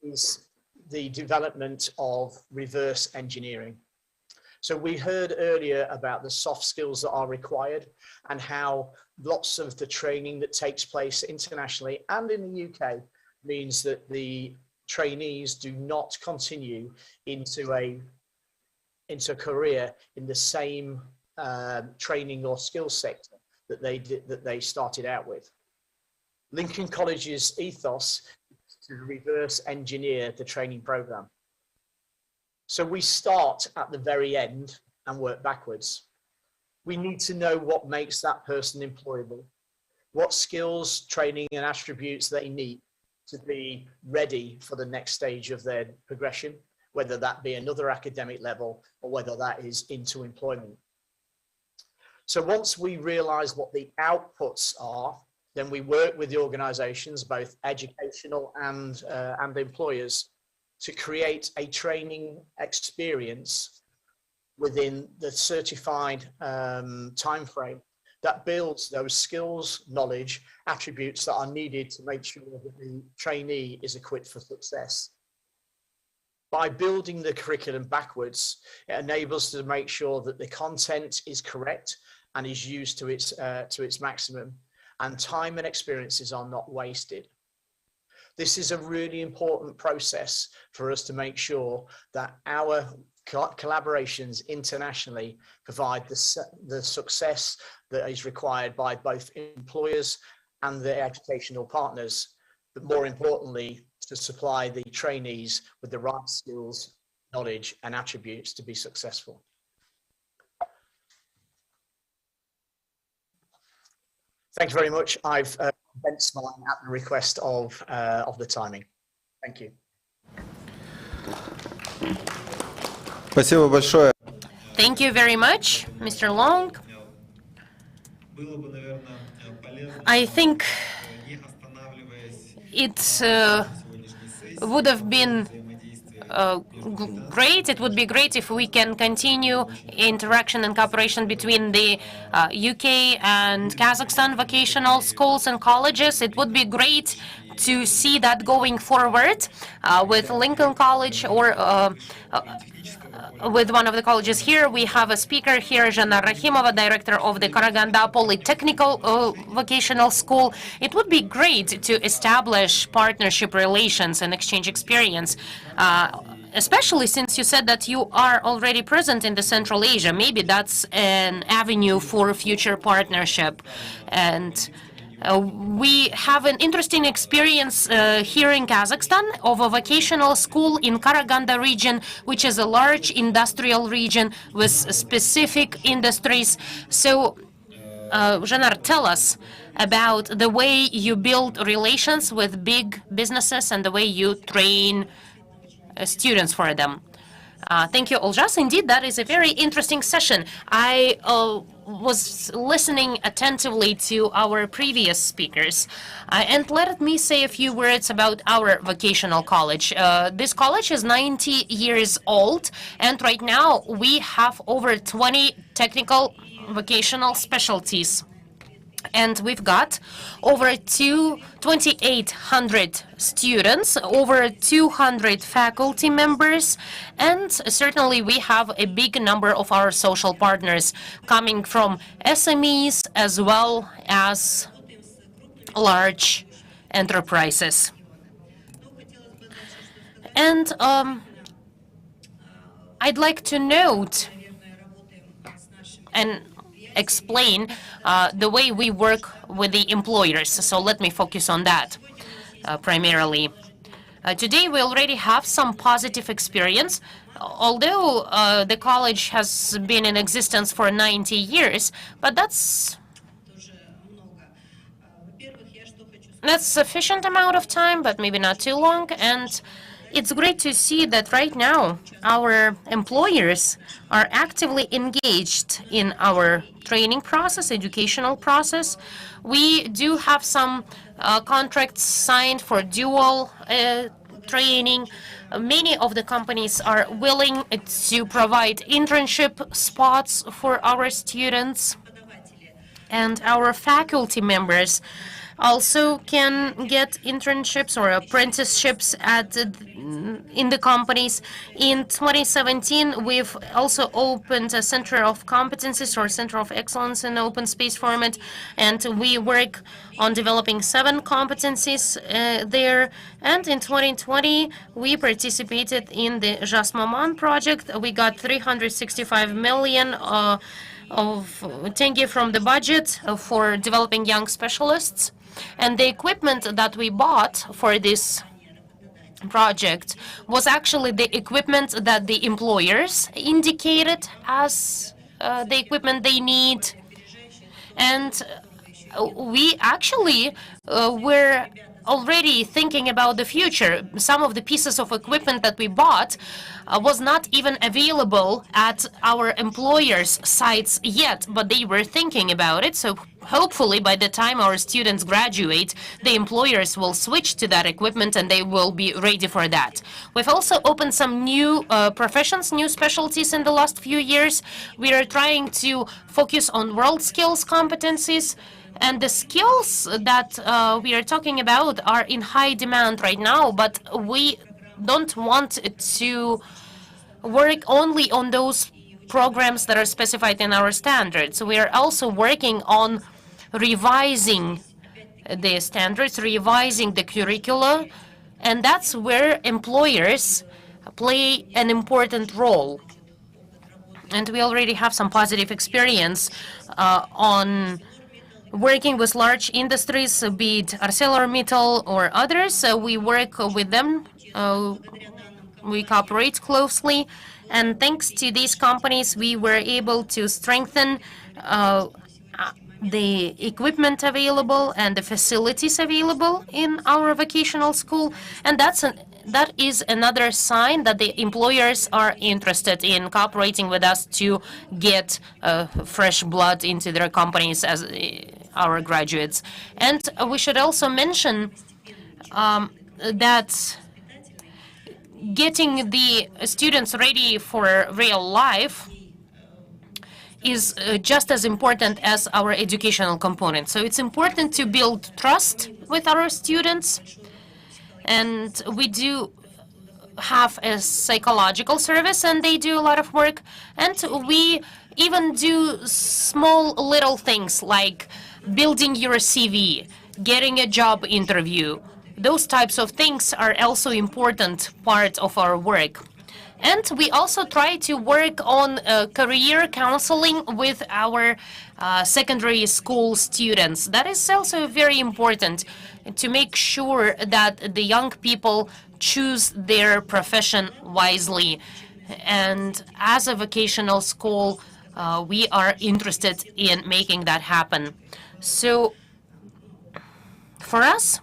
is the development of reverse engineering. So we heard earlier about the soft skills that are required and how lots of the training that takes place internationally and in the UK means that the trainees do not continue into a career in the same training or skill sector that they started out with. Lincoln College's ethos is to reverse engineer the training program. So we start at the very end and work backwards. We need to know what makes that person employable, what skills, training and attributes they need to be ready for the next stage of their progression, whether that be another academic level or whether that is into employment. So once we realize what the outputs are, then we work with the organizations, both educational and employers, to create a training experience within the certified time frame that builds those skills, knowledge, attributes that are needed to make sure that the trainee is equipped for success. By building the curriculum backwards, it enables us to make sure that the content is correct and is used to its maximum, and time and experiences are not wasted. This is a really important process for us to make sure that our collaborations internationally provide the success that is required by both employers and their educational partners, but more importantly, to supply the trainees with the right skills, knowledge, and attributes to be successful. Thank you very much. I've condensed mine at the request of the timing. Thank you. Спасибо большое. Thank you very much, Mr. Long. I think it would have been great. It would be great if we can continue interaction and cooperation between the UK and Kazakhstan vocational schools and colleges. It would be great to see that going forward with Lincoln College or with one of the colleges here. We have a speaker here, Zhana Rahimova, director of the Karaganda Polytechnical Vocational School. It would be great to establish partnership relations and exchange experience, especially since you said that you are already present in the Central Asia. Maybe that's an avenue for future partnership. And we have an interesting experience here in Kazakhstan of a vocational school in Karaganda region, which is a large industrial region with specific industries. So, Zhanar, tell us about the way you build relations with big businesses and the way you train students for them. Thank you, Oljas. Indeed, that is a very interesting session. I was listening attentively to our previous speakers. And let me say a few words about our vocational college. This college is 90 years old, and right now we have over 20 technical vocational specialties. And we've got over 2,800 students, over 200 faculty members, and certainly we have a big number of our social partners coming from SMEs as well as large enterprises. And I'd like to note and explain the way we work with the employers. So let me focus on that primarily. Today we already have some positive experience. Although the college has been in existence for 90 years, but that's sufficient amount of time, but maybe not too long. And it's great to see that right now our employers are actively engaged in our training process, educational process. We do have some contracts signed for dual training. Many of the companies are willing to provide internship spots for our students, and our faculty members also can get internships or apprenticeships in the companies. In 2017, we've also opened a Center of Competencies or Center of Excellence in open space format, and we work on developing 7 competencies there. And in 2020, we participated in the Jasmaman project. We got 365 million of tenge from the budget for developing young specialists. And the equipment that we bought for this project was actually the equipment that the employers indicated as the equipment they need. And we actually were already thinking about the future. Some of the pieces of equipment that we bought was not even available at our employers' sites yet, but they were thinking about it. So hopefully by the time our students graduate, the employers will switch to that equipment and they will be ready for that. We've also opened some new professions, new specialties in the last few years. We are trying to focus on world skills competencies. And the skills that we are talking about are in high demand right now, but we don't want to work only on those programs that are specified in our standards. We are also working on revising the standards, revising the curricula, and that's where employers play an important role. And we already have some positive experience on working with large industries, be it ArcelorMittal or others. We work with them. We cooperate closely. And thanks to these companies, we were able to strengthen the equipment available and the facilities available in our vocational school. And that is another sign that the employers are interested in cooperating with us to get fresh blood into their companies as our graduates. And we should also mention that getting the students ready for real life is just as important as our educational component. So it's important to build trust with our students. And we do have a psychological service, and they do a lot of work. And we even do small little things like building your CV, getting a job interview. Those types of things are also important part of our work. And we also try to work on career counseling with our secondary school students. That is also very important to make sure that the young people choose their profession wisely. And as a vocational school, we are interested in making that happen. So for us,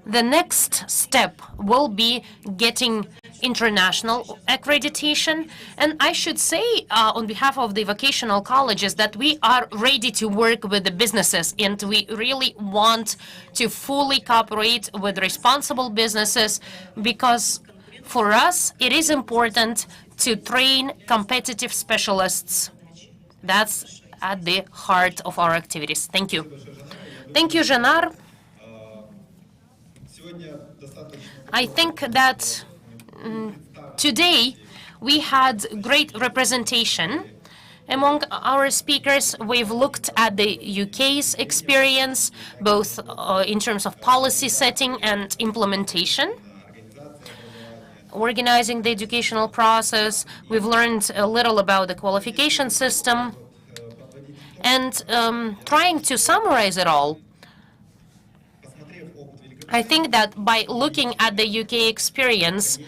the next step will be getting international accreditation. And I should say on behalf of the vocational colleges that we are ready to work with the businesses, and we really want to fully cooperate with responsible businesses, because for us it is important to train competitive specialists. That's at the heart of our activities. Thank you. Thank you, Janar. I think that today we had great representation among our speakers. We've looked at the UK's experience, both in terms of policy setting and implementation, organizing the educational process. We've learned a little about the qualification system, and trying to summarize it all, I think that by looking at the UK experience,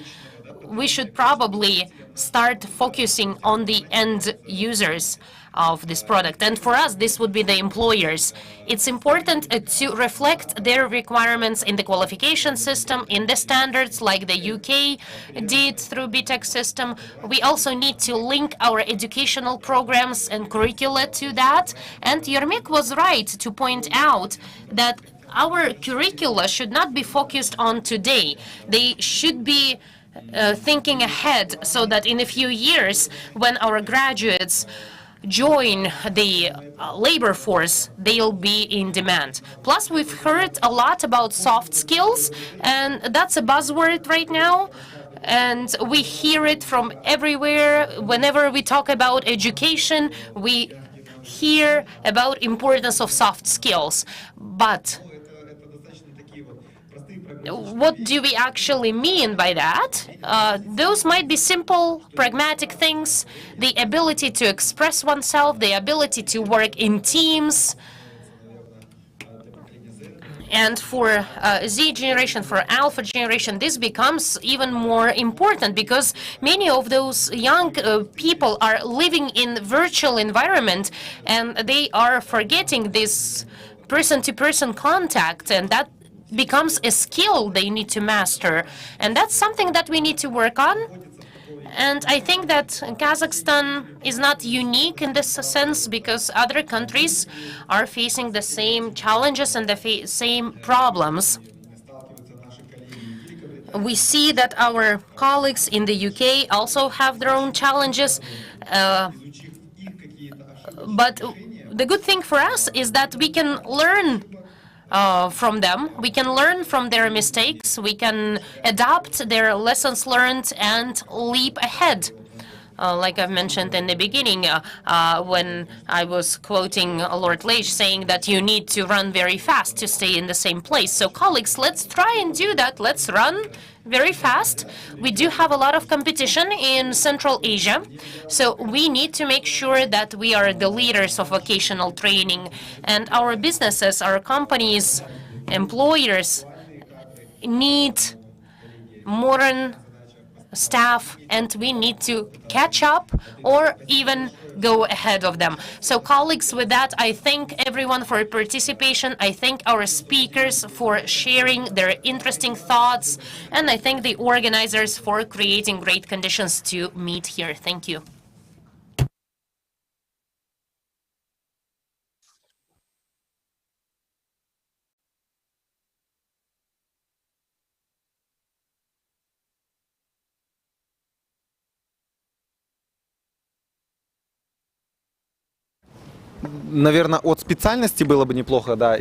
we should probably start focusing on the end users of this product. And for us, this would be the employers. It's important to reflect their requirements in the qualification system, in the standards like the UK did through BTEC system. We also need to link our educational programs and curricula to that. And Yermek was right to point out that our curricula should not be focused on today. They should be thinking ahead, so that in a few years, when our graduates join the labor force, they'll be in demand. Plus, we've heard a lot about soft skills, and that's a buzzword right now. And we hear it from everywhere. Whenever we talk about education, we hear about importance of soft skills. But what do we actually mean by that? Those might be simple, pragmatic things, the ability to express oneself, the ability to work in teams. And for Z generation, for Alpha generation, this becomes even more important, because many of those young people are living in virtual environment, and they are forgetting this person-to-person contact, and that becomes a skill they need to master. And that's something that we need to work on. And I think that Kazakhstan is not unique in this sense, because other countries are facing the same challenges and the same problems. We see that our colleagues in the UK also have their own challenges. But the good thing for us is that we can learn from them. We can learn from their mistakes. We can adapt their lessons learned and leap ahead. like I've mentioned in the beginning, when I was quoting Lord Leish saying that you need to run very fast to stay in the same place. So colleagues, let's try and do that. Let's run very fast. We do have a lot of competition in Central Asia, so we need to make sure that we are the leaders of vocational training, and our businesses, our companies, employers need modern staff, and we need to catch up or even go ahead of them. So colleagues, with that, I thank everyone for participation. I thank our speakers for sharing their interesting thoughts, and I thank the organizers for creating great conditions to meet here. Thank you. Наверное, от специальности было бы неплохо, да.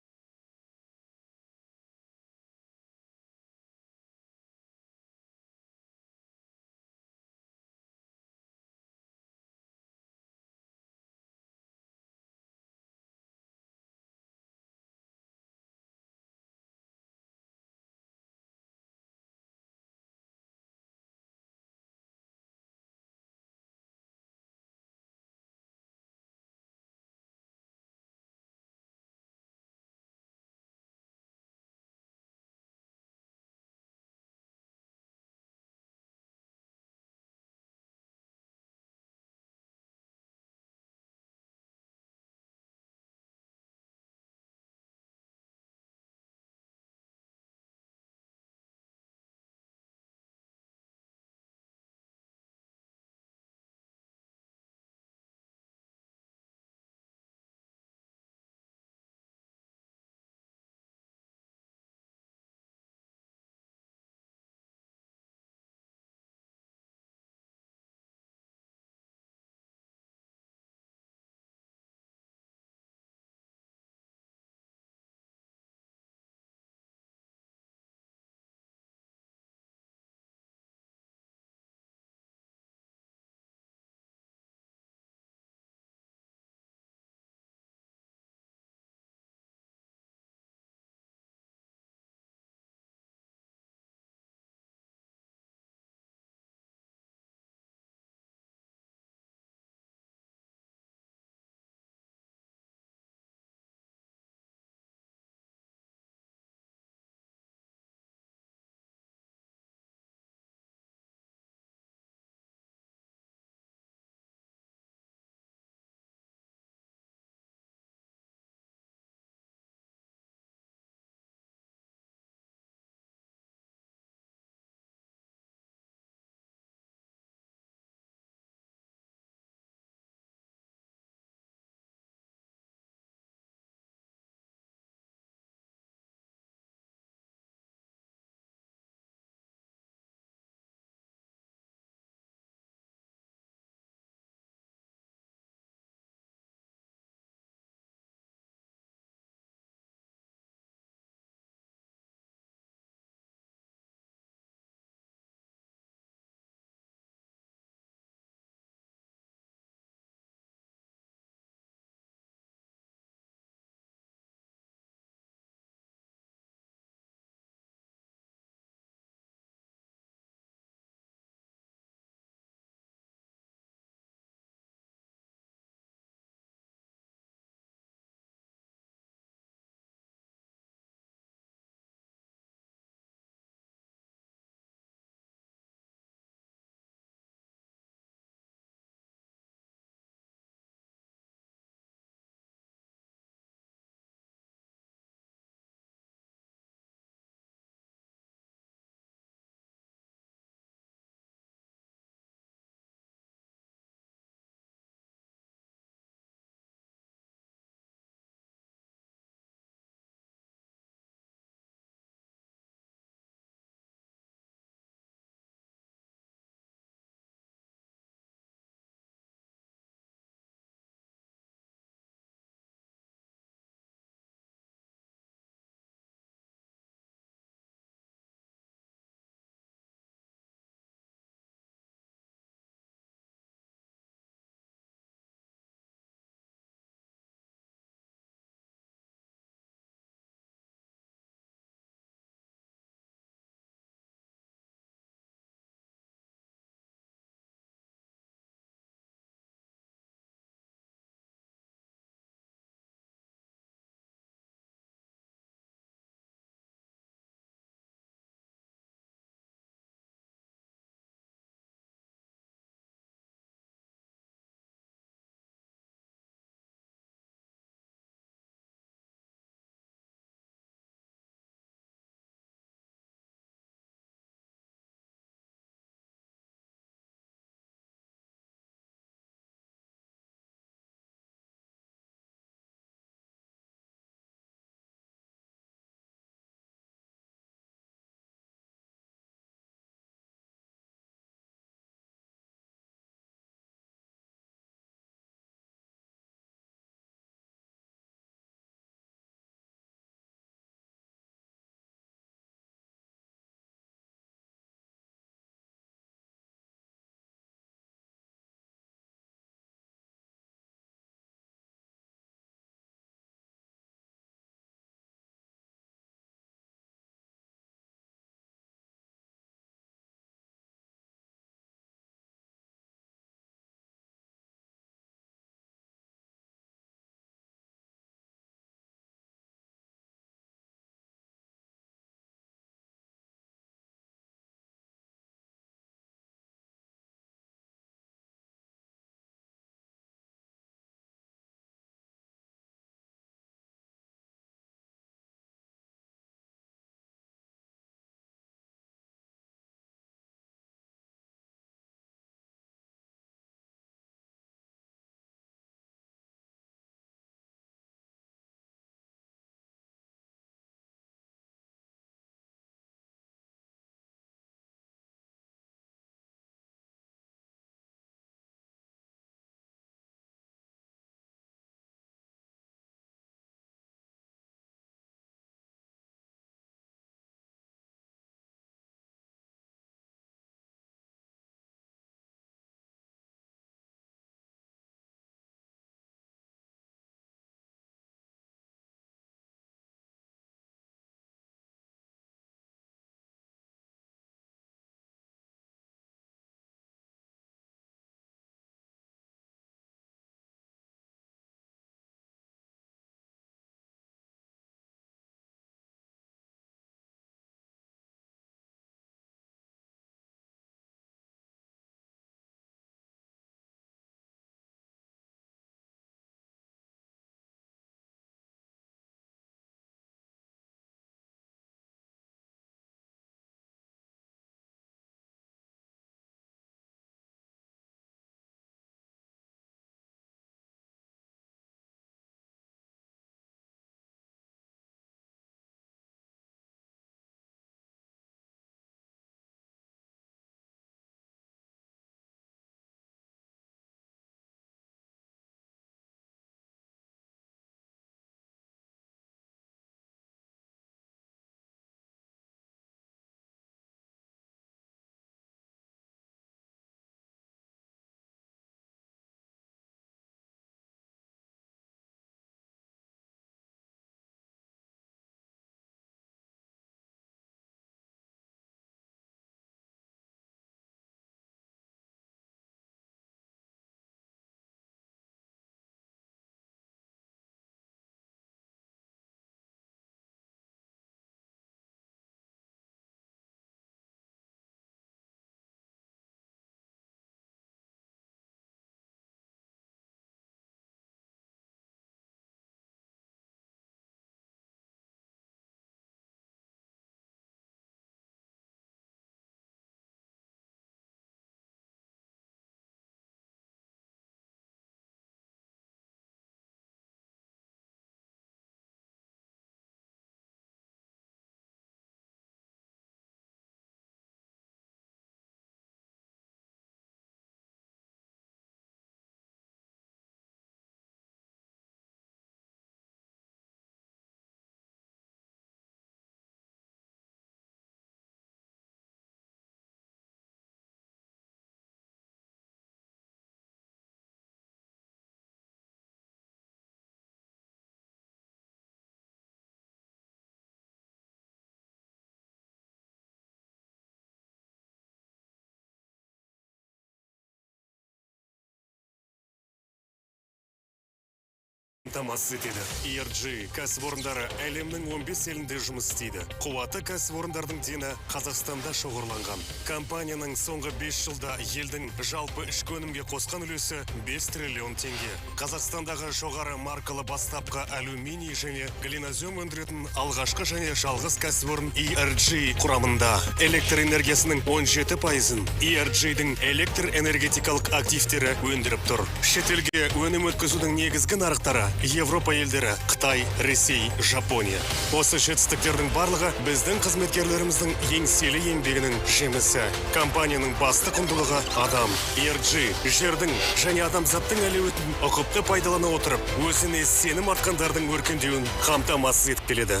қамтамасыз етеді. ENG кәсіпорындары әлемнің 15 елінде жұмыс істейді. Қуаты кәсіпорындардың дені Қазақстанда шоғырланған. Компанияның соңғы 5 жылда елдің жалпы ішкі өнімге қосқан үлесі 5 триллион теңге. Қазақстандағы жоғары маркалы бастапқы алюминий және глинозем өндіретін алғашқы және жалғыз кәсіпорын ENG құрамында. Электр энергиясының 17%-ын ENG-дің электр энергетикалық активтері өндіріп тұр. Шетелге өнім өткізудің негізгі нарықтары Европа елдері, Қытай, Ресей, Жапония. Осы жетістіктердің барлығы біздің қызметкерлеріміздің еңселі еңбегінің жемісі. Компанияның басты құндылығы адам. ENG жердің және адамзаттың әлеуетін ұқыпты пайдалана отырып, өзіне сенім артқандардың өркендеуін қамтамасыз етіп келеді.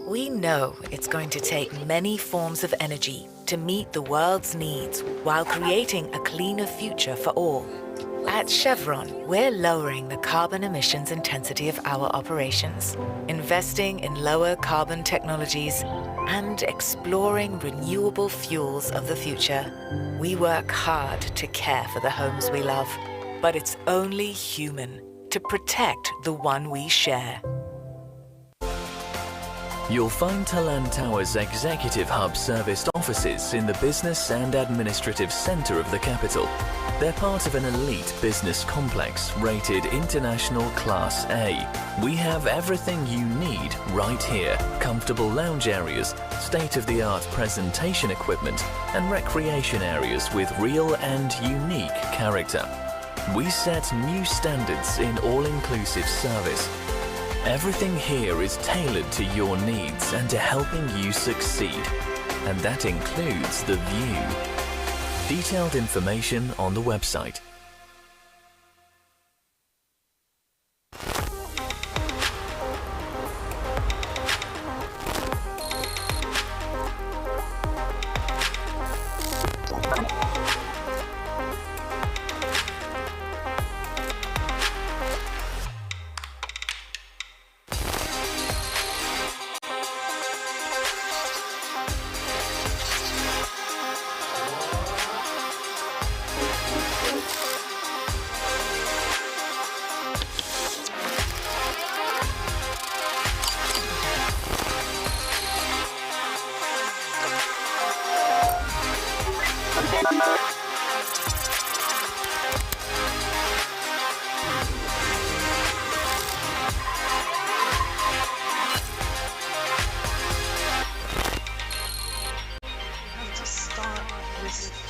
We know it's going to take many forms of energy to meet the world's needs while creating a cleaner future for all. At Chevron, we're lowering the carbon emissions intensity of our operations, investing in lower carbon technologies, and exploring renewable fuels of the future. We work hard to care for the homes we love, but it's only human to protect the one we share. You'll find Talan Tower's Executive Hub serviced offices in the business and administrative centre of the capital. They're part of an elite business complex rated International Class A. We have everything you need right here. Comfortable lounge areas, state-of-the-art presentation equipment, and recreation areas with real and unique character. We set new standards in all-inclusive service. Everything here is tailored to your needs and to helping you succeed. And that includes the view. Detailed information on the website.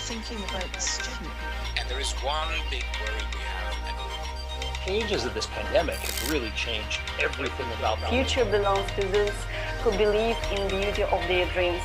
Thinking about the student. And there is one big worry we have. Changes of this pandemic have really changed everything about The future belongs to those who believe in the beauty of their dreams.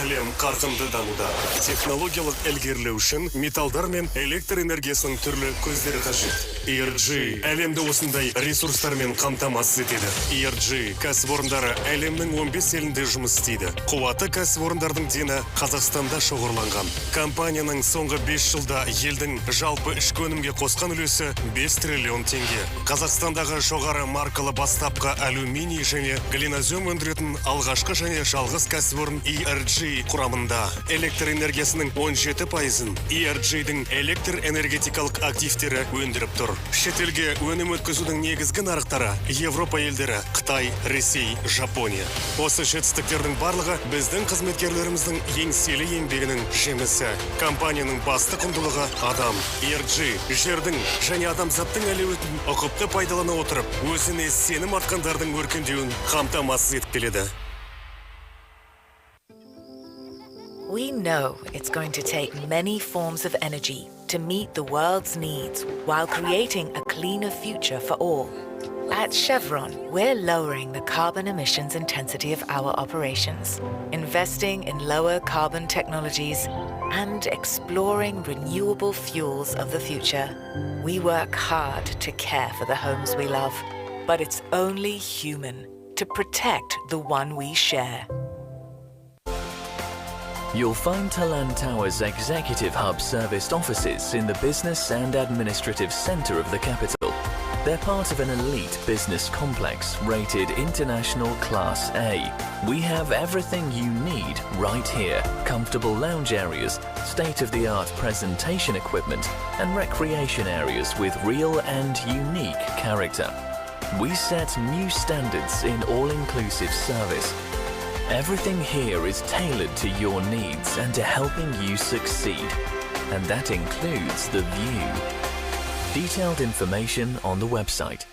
Әлем қарқынды дамуда. Технологиялық ілгерілеу үшін металдар мен электр энергиясының түрлі көздері қажет. ENG әлемді осындай ресурстармен қамтамасыз етеді. ENG кәсіпорындары әлемнің 15 елінде жұмыс істейді. Қуаты кәсіпорындардың дені Қазақстанда шоғырланған. Компанияның соңғы 5 жылда елдің жалпы ішкі өнімге қосқан үлесі 5 триллион теңге. Қазақстандағы жоғары маркалы бастапқы алюминий және глинозем өндіретін алғашқы және жалғыз кәсіпорын ENG құрамында. Электр энергиясының 17%-ын ENG-дің электр энергетикалық активтері өндіріп тұр. Шетелге өнім өткізудің негізгі нарықтары Европа елдері, Қытай, Ресей, Жапония. Осы жетістіктердің барлығы біздің қызметкерлеріміздің еңселі еңбегінің жемісі. Компанияның басты құндылығы адам. ENG жердің және адамзаттың әлеуетін ұқыпты пайдалана отырып, өзіне сенім артқандардың өркендеуін қамтамасыз етіп келеді. We know it's going to take many forms of energy to meet the world's needs while creating a cleaner future for all. At Chevron, we're lowering the carbon emissions intensity of our operations, investing in lower carbon technologies, and exploring renewable fuels of the future. We work hard to care for the homes we love, but it's only human to protect the one we share. You'll find Talan Tower's Executive Hub serviced offices in the business and administrative center of the capital. They're part of an elite business complex rated International Class A. We have everything you need right here. Comfortable lounge areas, state-of-the-art presentation equipment, and recreation areas with real and unique character. We set new standards in all-inclusive service. Everything here is tailored to your needs and to helping you succeed. And that includes the view. Detailed information on the website.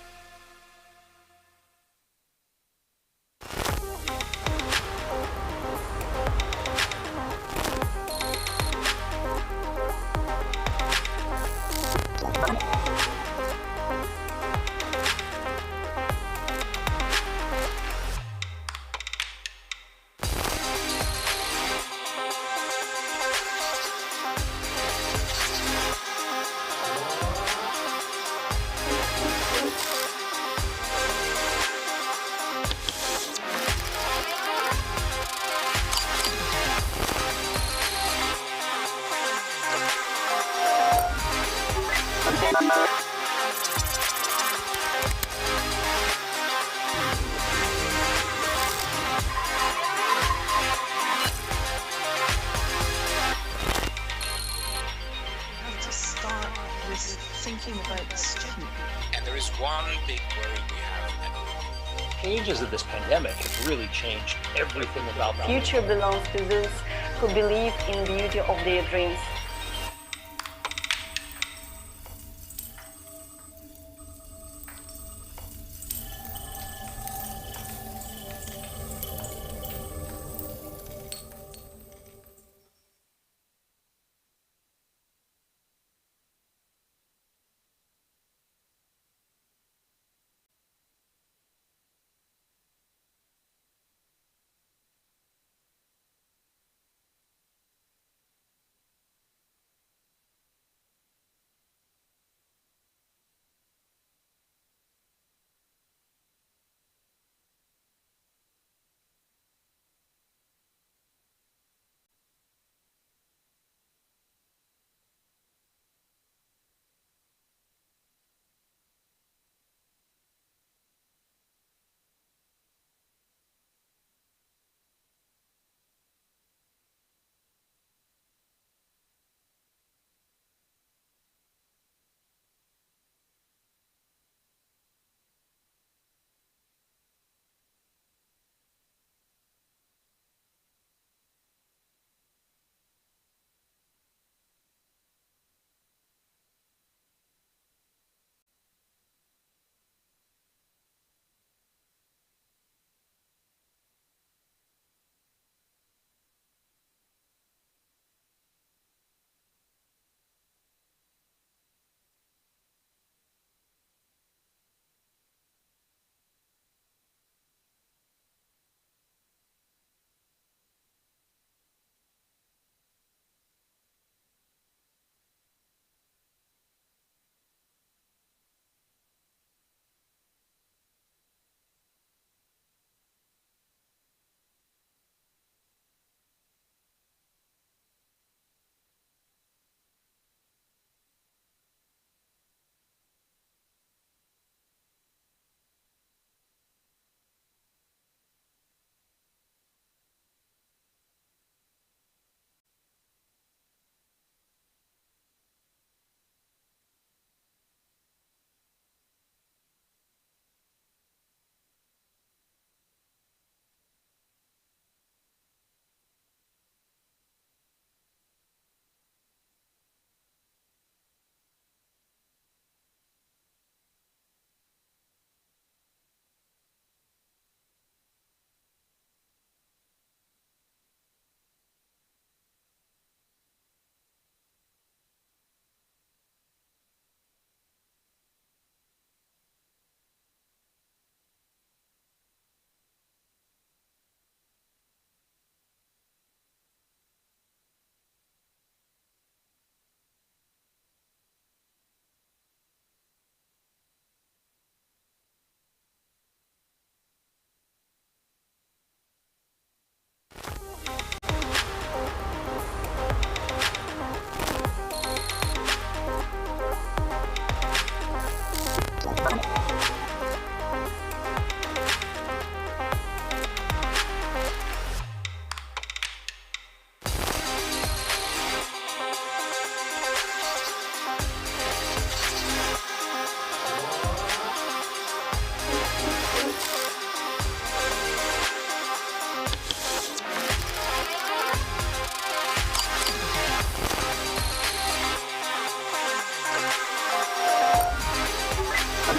Changes of this pandemic have really changed everything about The future belongs to those who believe in the beauty of their dreams.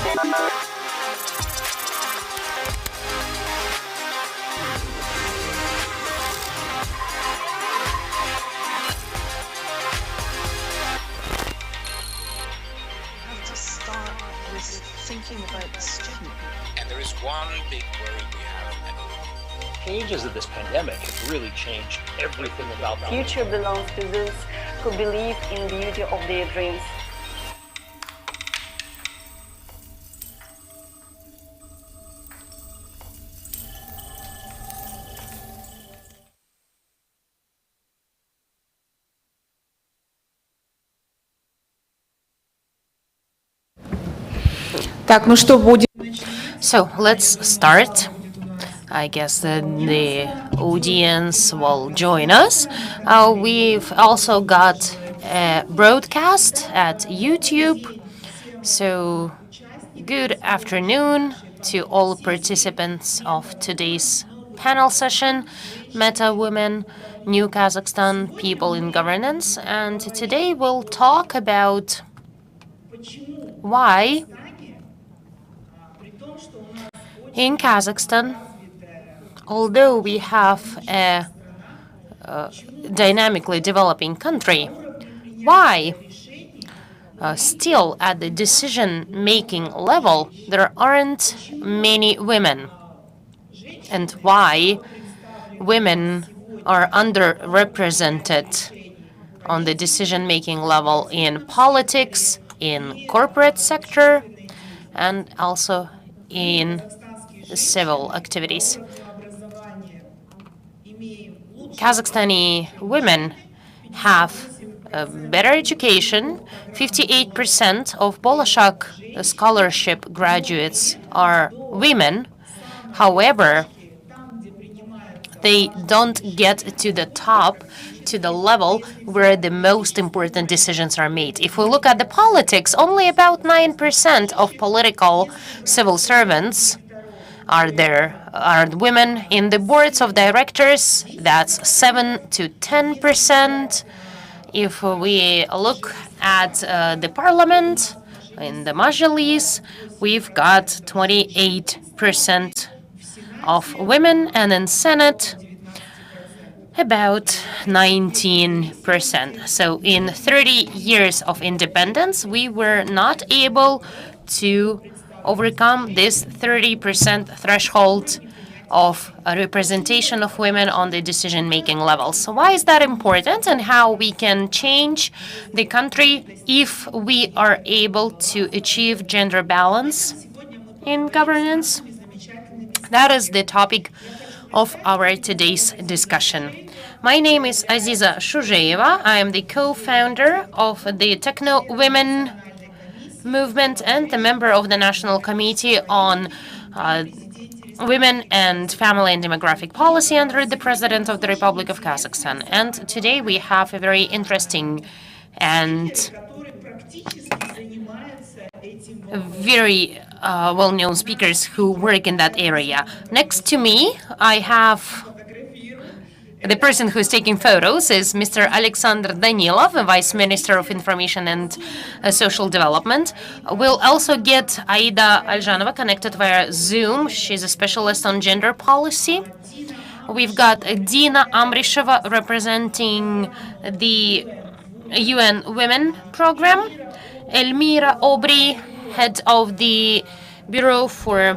have to start with thinking about the student. And there is one big worry we have. Changes of this pandemic have really changed everything about The future belongs to those who believe in the beauty of their dreams. So let's start. I guess the audience will join us. We've also got a broadcast at YouTube. So good afternoon to all participants of today's panel session, Meta Women, New Kazakhstan, People in Governance. And today we'll talk about why in Kazakhstan, although we have a dynamically developing country, why still at the decision-making level there aren't many women, and why women are underrepresented on the decision-making level in politics, in corporate sector, and also in civil activities. Kazakhstani women have a better education. 58% of Bolashak scholarship graduates are women. However, they don't get to the top, to the level where the most important decisions are made. If we look at the politics, only about 9% of political civil servants are women. In the boards of directors, that's 7 to 10%. If we look at the parliament, in the Majlis, we've got 28% of women, and in Senate, about 19%. So in 30 years of independence, we were not able to overcome this 30% threshold of a representation of women on the decision-making level. So why is that important, and how we can change the country if we are able to achieve gender balance in governance? That is the topic of our today's discussion. My name is Aziza Shuzheyeva. I am the co-founder of the Techno Women movement and a member of the National Committee on Women and Family and Demographic Policy under the President of the Republic of Kazakhstan. And today we have a very interesting and very well-known speakers who work in that area. Next to me, I have the person who is taking photos is Mr. Alexander Danilov, Vice Minister of Information and Social Development. We'll also get Aida Aljanova connected via Zoom. She's a specialist on gender policy. We've got Dina Amrisheva representing the UN Women Program. Elmira Obri, head of the Bureau for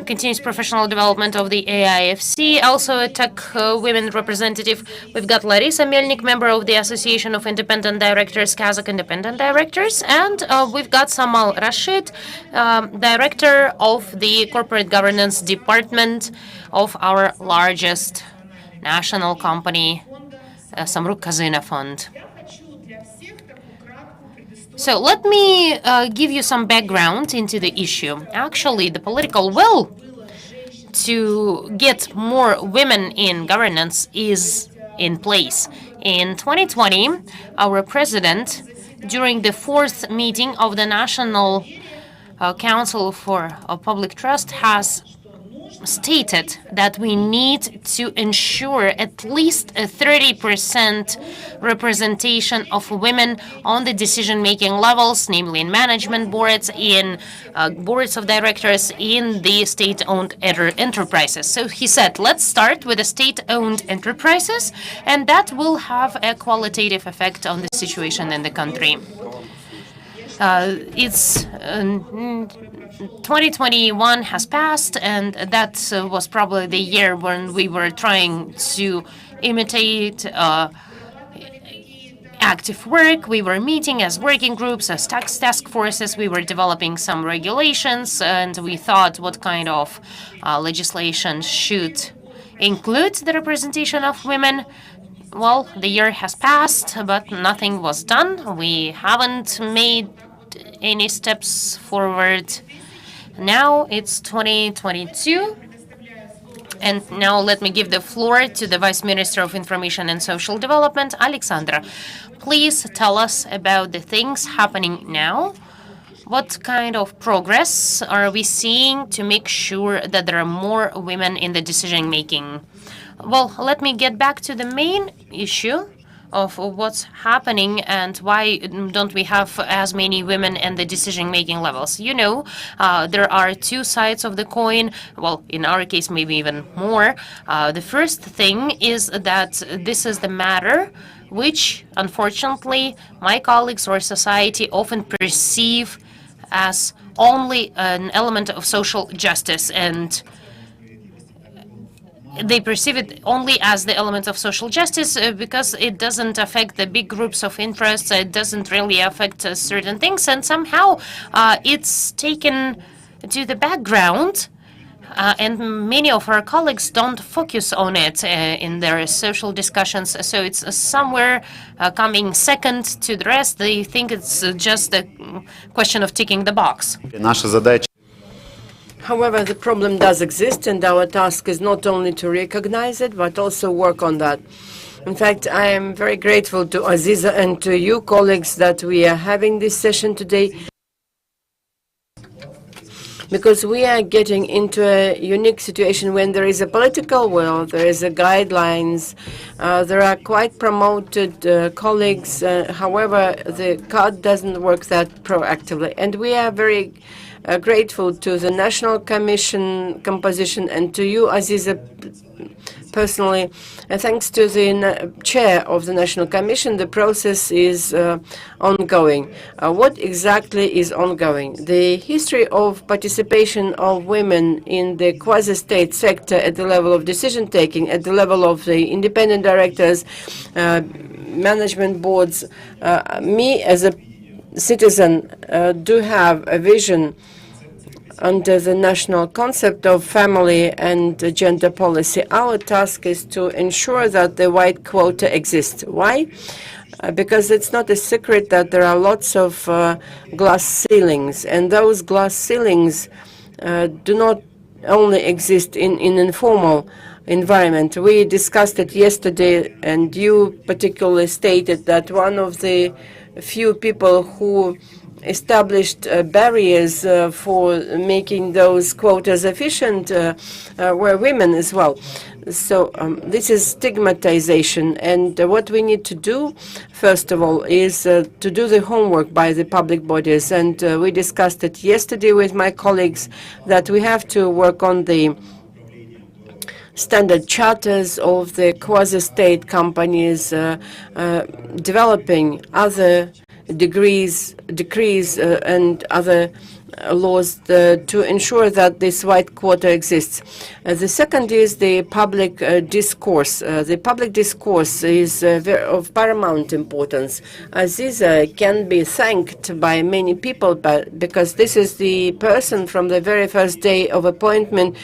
Continuous Professional Development of the AIFC, also a tech women representative. We've got Larisa Melnik, member of the Association of Independent Directors, Kazakh Independent Directors, and we've got Samal Rashid, director of the Corporate Governance Department of our largest national company, Samruk Kazyna Fund. So let me give you some background into the issue. Actually, the political will to get more women in governance is in place. In 2020, our president, during the fourth meeting of the National Council for Public Trust, has stated that we need to ensure at least a 30% representation of women on the decision-making levels, namely in management boards, in boards of directors, in the state-owned enterprises. So he said, let's start with the state-owned enterprises, and that will have a qualitative effect on the situation in the country. It's 2021 has passed, and that was probably the year when we were trying to imitate active work. We were meeting as working groups, as task forces. We were developing some regulations, and we thought what kind of legislation should include the representation of women. Well, the year has passed, but nothing was done. We haven't made any steps forward. Now it's 2022. And now let me give the floor to the Vice Minister of Information and Social Development, Alexandra. Please tell us about the things happening now. What kind of progress are we seeing to make sure that there are more women in the decision-making? Well, let me get back to the main issue of what's happening and why don't we have as many women in the decision-making levels. You know, there are two sides of the coin. Well, in our case, maybe even more. The first thing is that this is the matter which, unfortunately, my colleagues or society often perceive as only an element of social justice, and they perceive it only as the element of social justice because it doesn't affect the big groups of interests, it doesn't really affect certain things, and somehow it's taken to the background, and many of our colleagues don't focus on it in their social discussions, so it's somewhere coming second to the rest. They think it's just a question of ticking the box. However, the problem does exist, and our task is not only to recognize it, but also work on that. In fact, I am very grateful to Aziza and to you, colleagues, that we are having this session today, because we are getting into a unique situation when there is a political will, there is a guidelines, there are quite promoted colleagues. However, the card doesn't work that proactively, and we are very grateful to the National Commission composition and to you, Aziza, personally. Thanks to the chair of the National Commission, the process is ongoing. What exactly is ongoing? The history of participation of women in the quasi-state sector at the level of decision-taking, at the level of the independent directors, management boards. Me, as a citizen, do have a vision under the national concept of family and gender policy. Our task is to ensure that the white quota exists. Why? Because it's not a secret that there are lots of glass ceilings, and those glass ceilings do not only exist in informal environment. We discussed it yesterday, and you particularly stated that one of the few people who established barriers for making those quotas efficient were women as well. So this is stigmatization, and what we need to do, first of all, is to do the homework by the public bodies, and we discussed it yesterday with my colleagues that we have to work on the standard charters of the quasi-state companies, developing other decrees and other laws to ensure that this white quota exists. The second is the public discourse. The public discourse is of paramount importance. Aziza can be thanked by many people, because this is the person from the very first day of appointment.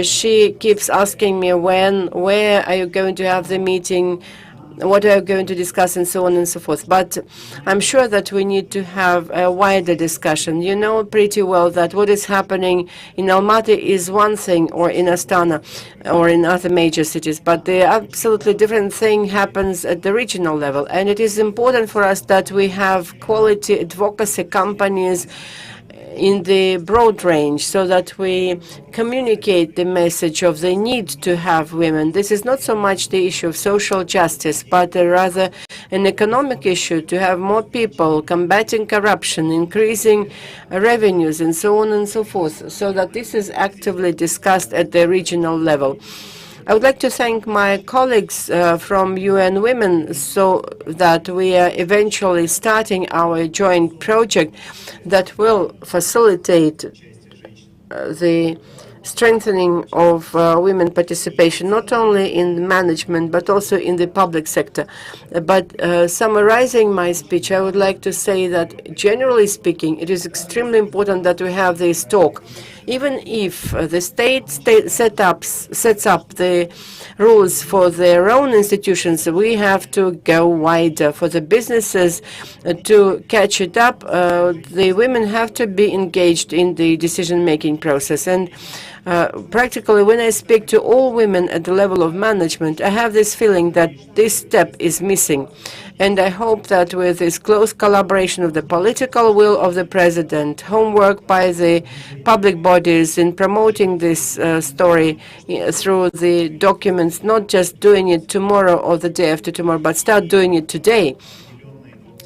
She keeps asking me where are you going to have the meeting, what are we going to discuss, and so on and so forth. But I'm sure that we need to have a wider discussion. You know pretty well that what is happening in Almaty is one thing, or in Astana, or in other major cities, but the absolutely different thing happens at the regional level. And it is important for us that we have quality advocacy companies in the broad range so that we communicate the message of the need to have women. This is not so much the issue of social justice, but rather an economic issue to have more people combating corruption, increasing revenues, and so on and so forth, so that this is actively discussed at the regional level. I would like to thank my colleagues from UN Women so that we are eventually starting our joint project that will facilitate the strengthening of women participation, not only in management, but also in the public sector. But summarizing my speech, I would like to say that, generally speaking, it is extremely important that we have this talk. Even if the state sets up the rules for their own institutions, we have to go wider. For the businesses to catch it up, the women have to be engaged in the decision-making process. And practically, when I speak to all women at the level of management, I have this feeling that this step is missing. And I hope that with this close collaboration of the political will of the president, homework by the public bodies in promoting this story through the documents, not just doing it tomorrow or the day after tomorrow, but start doing it today,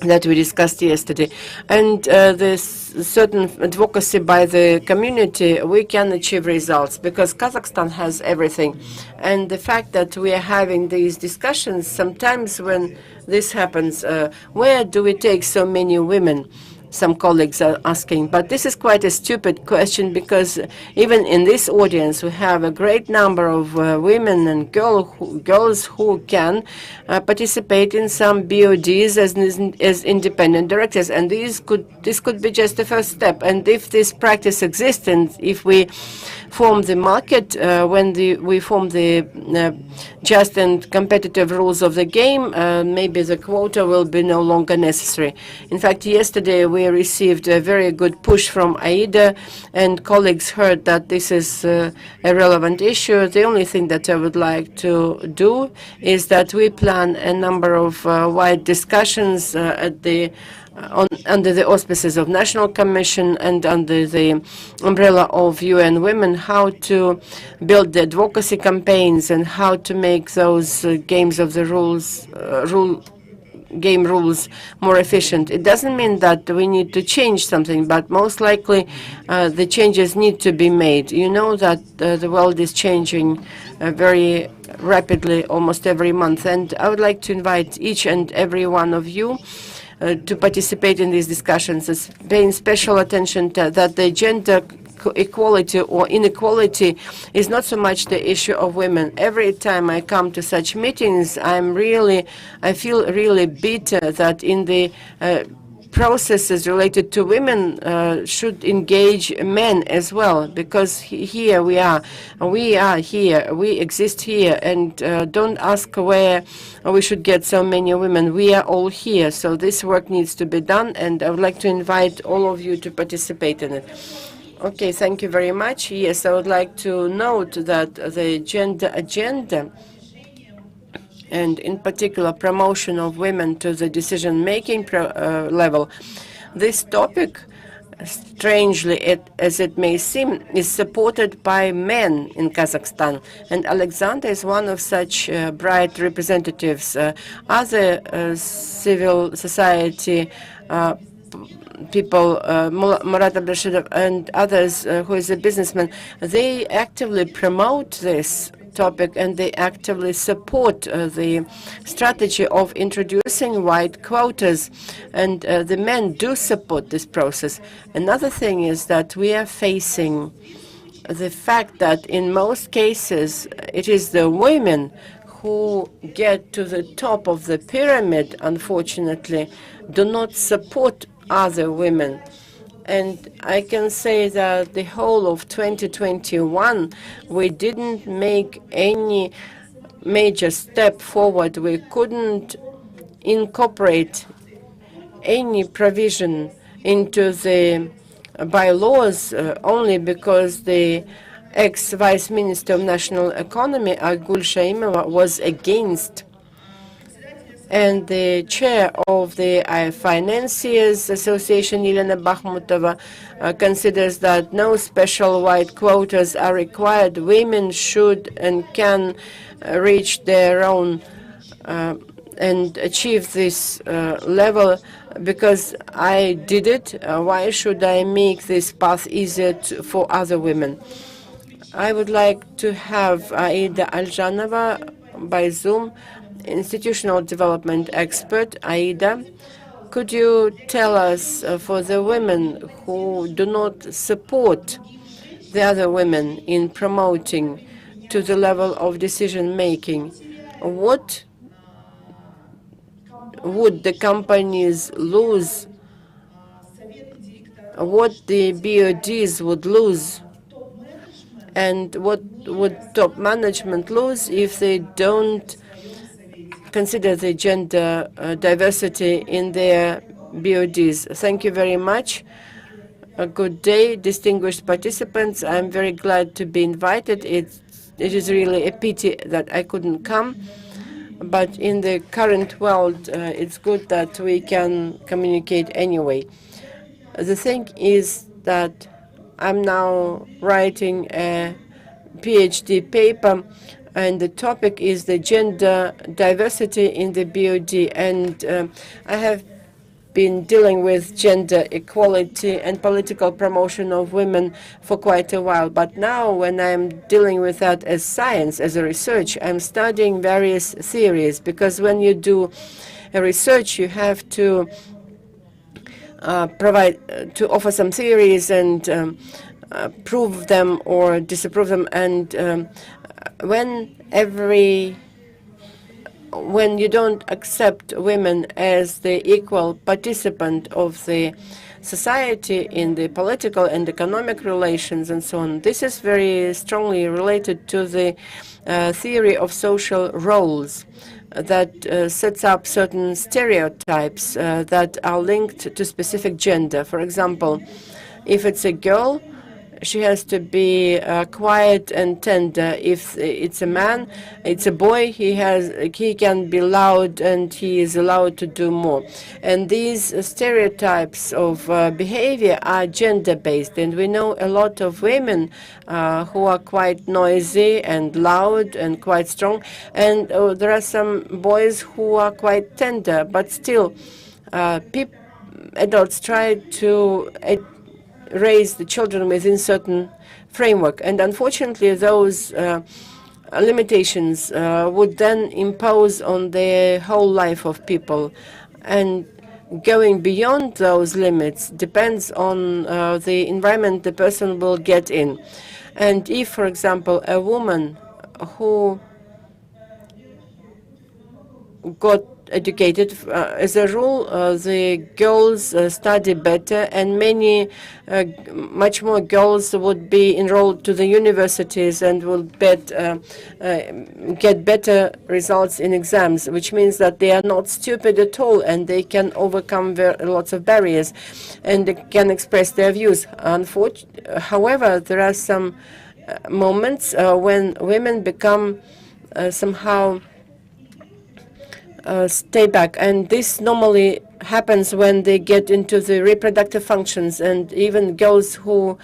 that we discussed yesterday, and this certain advocacy by the community, we can achieve results, because Kazakhstan has everything. And the fact that we are having these discussions, sometimes when this happens, where do we take so many women? Some colleagues are asking, but this is quite a stupid question, because even in this audience we have a great number of women and girls who can participate in some BODs as independent directors, and this could be just the first step. And if this practice exists, and if we form the market, when we form the just and competitive rules of the game, maybe the quota will be no longer necessary. In fact, yesterday we received a very good push from AIDA, and colleagues heard that this is a relevant issue. The only thing that I would like to do is that we plan a number of wide discussions at the under the auspices of National Commission and under the umbrella of UN Women, how to build the advocacy campaigns and how to make those games of the game rules more efficient. It doesn't mean that we need to change something, but most likely the changes need to be made. You know that the world is changing very rapidly almost every month, and I would like to invite each and every one of you to participate in these discussions, paying special attention to that the gender equality or inequality is not so much the issue of women. Every time I come to such meetings, I feel really bitter that in the processes related to women should engage men as well, because here we are here, we exist here, and don't ask where we should get so many women. We are all here, so this work needs to be done, and I would like to invite all of you to participate in it. Okay, thank you very much. Yes, I would like to note that the gender agenda, and in particular promotion of women to the decision-making level, this topic, strangely as it may seem, is supported by men in Kazakhstan. And Alexander is one of such bright representatives. Other civil society people, Murat Abdurashidov and others, who is a businessman, they actively promote this topic, and they actively support the strategy of introducing white quotas, and the men do support this process. Another thing is that we are facing the fact that in most cases it is the women who get to the top of the pyramid, unfortunately, do not support other women. And I can say that the whole of 2021, we didn't make any major step forward. We couldn't incorporate any provision into the bylaws only because the ex-Vice Minister of National Economy, Agul Shaimova, was against. And the chair of the Financiers Association, Elena Bakhmutova, considers that no special white quotas are required. Women should and can reach their own and achieve this level. Because I did it, why should I make this path easier for other women? I would like to have Aida Aljanova by Zoom, institutional development expert. Aida, could you tell us for the women who do not support the other women in promoting to the level of decision making, what would the companies lose, what the BODs would lose, and what would top management lose if they don't consider the gender diversity in their BODs? Thank you very much. A good day, distinguished participants. I'm very glad to be invited. It is really a pity that I couldn't come. But in the current world, it's good that we can communicate anyway. The thing is that I'm now writing a PhD paper, and the topic is the gender diversity in the BOD. And I have been dealing with gender equality and political promotion of women for quite a while. But now, when I'm dealing with that as science, as a research, I'm studying various theories, because when you do a research, you have to to offer some theories and prove them or disapprove them. And when you don't accept women as the equal participant of the society in the political and economic relations and so on, this is very strongly related to the theory of social roles that sets up certain stereotypes that are linked to specific gender. For example, if it's a girl, she has to be quiet and tender. If it's a man, it's a boy, he can be loud and he is allowed to do more. And these stereotypes of behavior are gender-based. And we know a lot of women who are quite noisy and loud and quite strong. And there are some boys who are quite tender, but still adults try to raise the children within certain framework. And unfortunately, those limitations would then impose on the whole life of people. And going beyond those limits depends on the environment the person will get in. And if, for example, a woman who got educated, as a rule, the girls study better, and much more girls would be enrolled to the universities and will get better results in exams, which means that they are not stupid at all, and they can overcome lots of barriers, and they can express their views. However, there are some moments when women become somehow stay back, and this normally happens when they get into the reproductive functions. And even girls who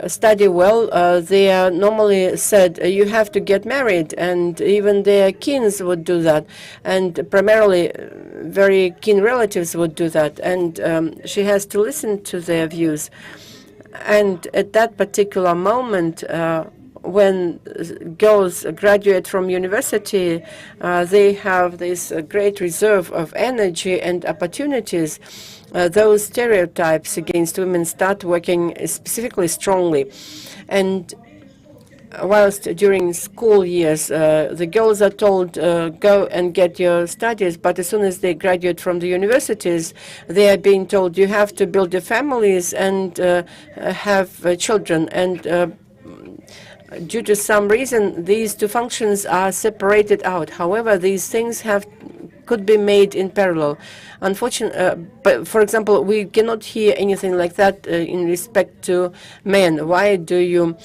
study well, they are normally said, you have to get married, and even their kins would do that, and primarily very keen relatives would do that, and she has to listen to their views. And at that particular moment, when girls graduate from university, they have this great reserve of energy and opportunities. Those stereotypes against women start working specifically strongly. And whilst during school years, the girls are told, go and get your studies, but as soon as they graduate from the universities, they are being told, you have to build your families and have children. And due to some reason, these two functions are separated out. However, these things could be made in parallel. Unfortunately, but for example, we cannot hear anything like that in respect to men. Why do you?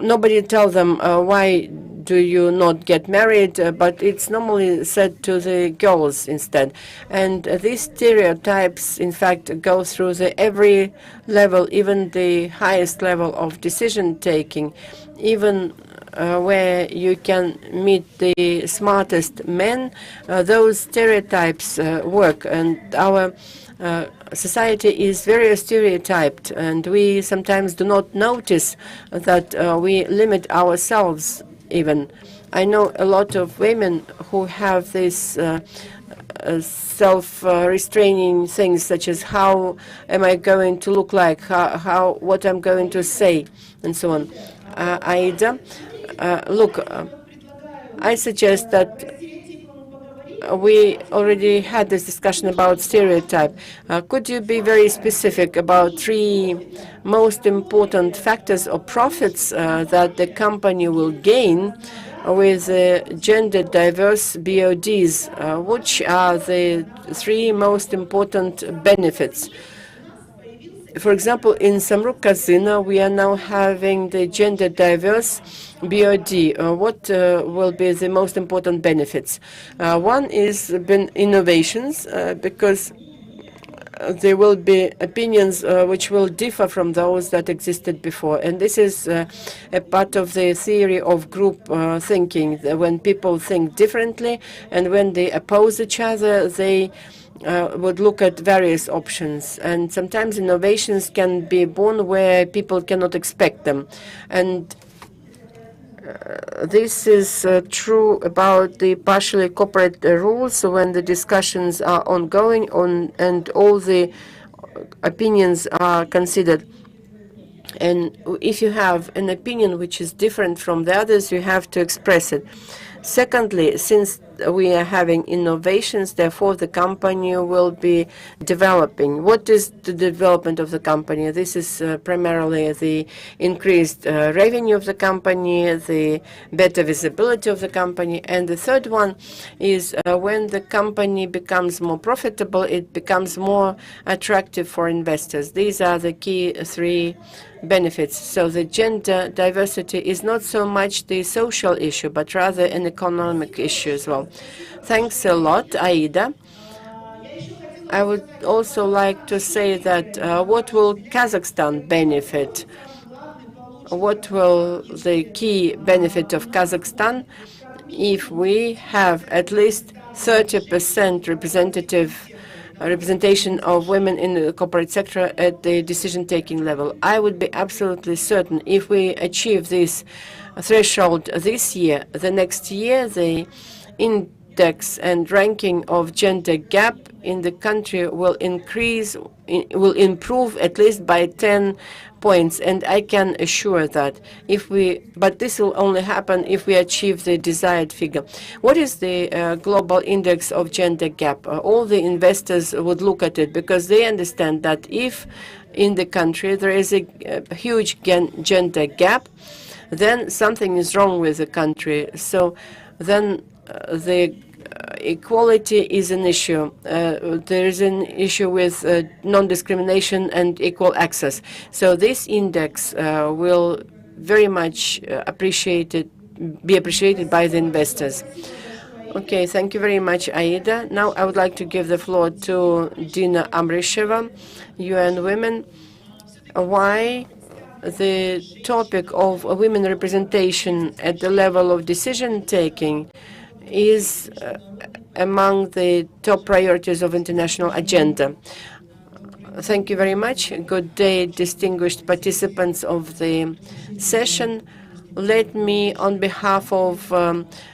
Nobody tell them why do you not get married, but it's normally said to the girls instead. And these stereotypes, in fact, go through every level, even the highest level of decision-taking, even where you can meet the smartest men. Those stereotypes work, and our society is very stereotyped, and we sometimes do not notice that we limit ourselves even. I know a lot of women who have this self-restraining things, such as how am I going to look like, what I'm going to say, and so on. Aida, look, I suggest that we already had this discussion about stereotype. Could you be very specific about 3 most important factors or profits that the company will gain with gender diverse BODs? Which are the 3 most important benefits? For example, in Samruk Casino, we are now having the gender diverse BOD. What will be the most important benefits? One is been innovations, because there will be opinions which will differ from those that existed before. And this is a part of the theory of group thinking. When people think differently and when they oppose each other, they would look at various options. And sometimes innovations can be born where people cannot expect them. And this is true about the partially corporate rules when the discussions are ongoing and all the opinions are considered. And if you have an opinion which is different from the others, you have to express it. Secondly, since we are having innovations, therefore the company will be developing. What is the development of the company? This is primarily the increased revenue of the company, the better visibility of the company. And the third one is when the company becomes more profitable, it becomes more attractive for investors. These are the key 3 benefits. So the gender diversity is not so much the social issue, but rather an economic issue as well. Thanks a lot, Aida. I would also like to say that what will Kazakhstan benefit? What will the key benefit of Kazakhstan if we have at least 30% representation of women in the corporate sector at the decision-taking level? I would be absolutely certain if we achieve this threshold this year, the next year, the index and ranking of gender gap in the country will improve at least by 10 points, and I can assure that but this will only happen if we achieve the desired figure. What is the global index of gender gap? All the investors would look at it because they understand that if in the country there is a huge gender gap, then something is wrong with the country. So then the equality is an issue. There is an issue with non-discrimination and equal access. So this index will very much be appreciated by the investors. Okay, thank you very much, Aida. Now I would like to give the floor to Dina Amrisheva, UN Women. Why the topic of women representation at the level of decision-taking is among the top priorities of international agenda. Thank you very much. Good day, distinguished participants of the session. Let me, on behalf of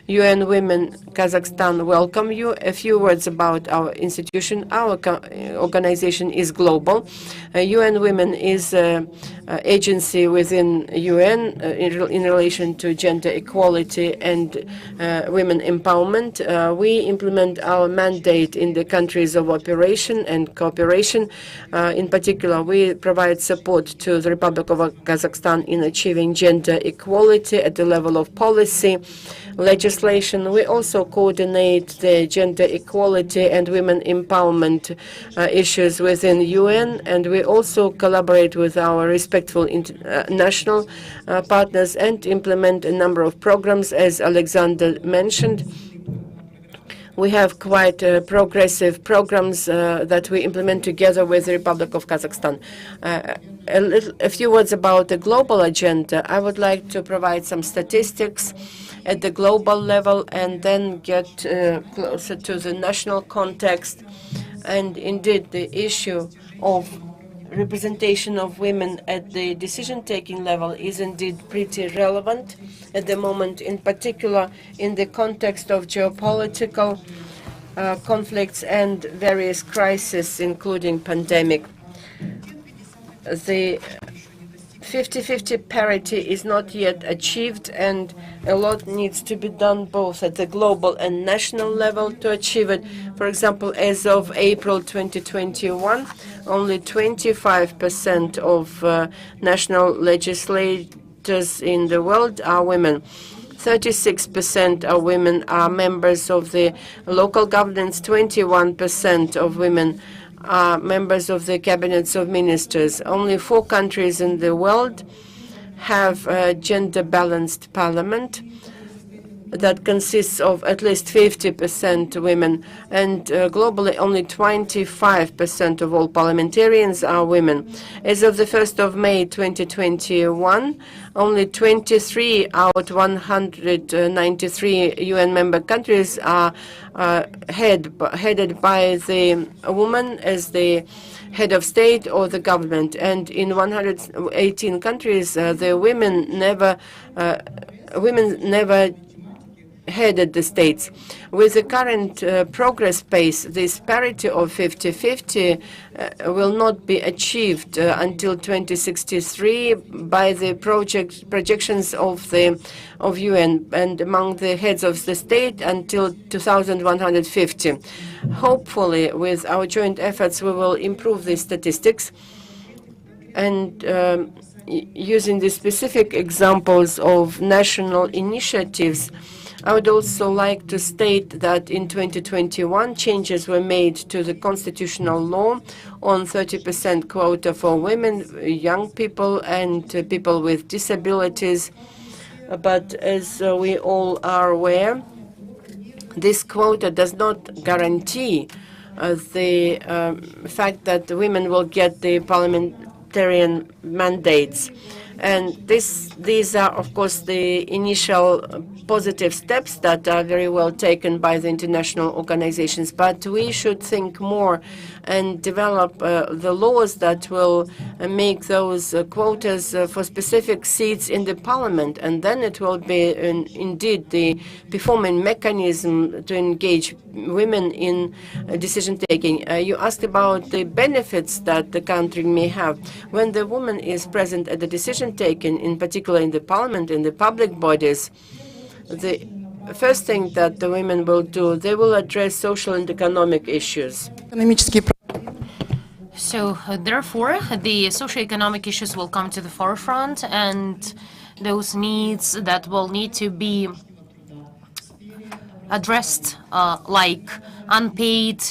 UN Women Kazakhstan, welcome you. A few words about our institution. Our organization is global. UN Women is an agency within UN in relation to gender equality and women empowerment. We implement our mandate in the countries of operation and cooperation. In particular, we provide support to the Republic of Kazakhstan in achieving gender equality accountability at the level of policy, legislation. We also coordinate the gender equality and women empowerment issues within UN, and we also collaborate with our respectful international partners and implement a number of programs, as Alexander mentioned. We have quite progressive programs that we implement together with the Republic of Kazakhstan. A few words about the global agenda. I would like to provide some statistics at the global level and then get closer to the national context. And indeed, the issue of representation of women at the decision-taking level is indeed pretty relevant at the moment, in particular in the context of geopolitical conflicts and various crises, including pandemic. The 50-50 parity is not yet achieved, and a lot needs to be done both at the global and national level to achieve it. For example, as of April 2021, only 25% of national legislators in the world are women. 36% of women are members of the local governments, 21% of women are members of the cabinets of ministers. Only 4 countries in the world have a gender-balanced parliament that consists of at least 50% women, and globally only 25% of all parliamentarians are women. As of the 1st of May 2021, only 23 out of 193 UN member countries are headed by the woman as the head of state or the government, and in 118 countries the women never headed the states. With the current progress pace, this parity of 50-50 will not be achieved until 2063 by the projections of UN, and among the heads of the state until 2150. Hopefully, with our joint efforts, we will improve these statistics, and using the specific examples of national initiatives, I would also like to state that in 2021, changes were made to the constitutional law on 30% quota for women, young people, and people with disabilities. But as we all are aware, this quota does not guarantee the fact that the women will get the parliamentarian mandates. And these are, of course, the initial positive steps that are very well taken by the international organizations. But we should think more and develop the laws that will make those quotas for specific seats in the parliament. And then it will be indeed the performing mechanism to engage women in decision-taking. You asked about the benefits that the country may have. When the woman is present at the decision-taking, in particular in the parliament, in the public bodies, the first thing that the women will do, they will address social and economic issues. So, therefore, the socioeconomic issues will come to the forefront, and those needs that will need to be addressed, like unpaid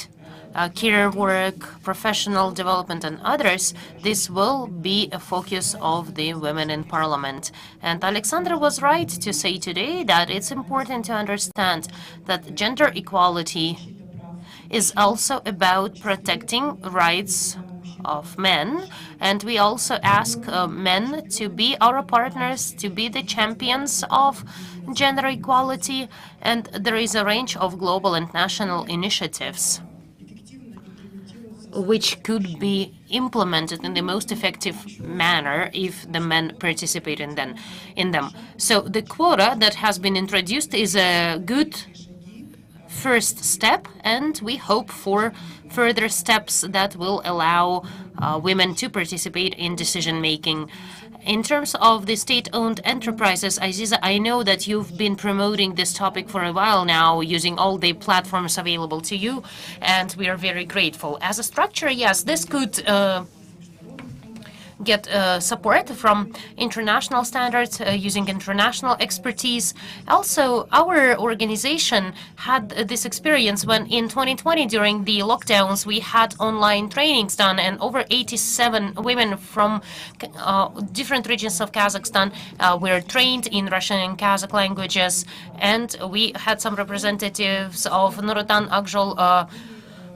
care work, professional development, and others, this will be a focus of the women in parliament. And Alexandra was right to say today that it's important to understand that gender equality is also about protecting rights of men, and we also ask men to be our partners, to be the champions of gender equality, and there is a range of global and national initiatives which could be implemented in the most effective manner if the men participate in them. So the quota that has been introduced is a good first step, and we hope for further steps that will allow women to participate in decision-making. In terms of the state-owned enterprises, Aziza, I know that you've been promoting this topic for a while now, using all the platforms available to you, and we are very grateful. As a structure, yes, this could get support from international standards, using international expertise. Also, our organization had this experience when in 2020, during the lockdowns, we had online trainings done, and over 87 women from different regions of Kazakhstan were trained in Russian and Kazakh languages, and we had some representatives of Nurutan Akjol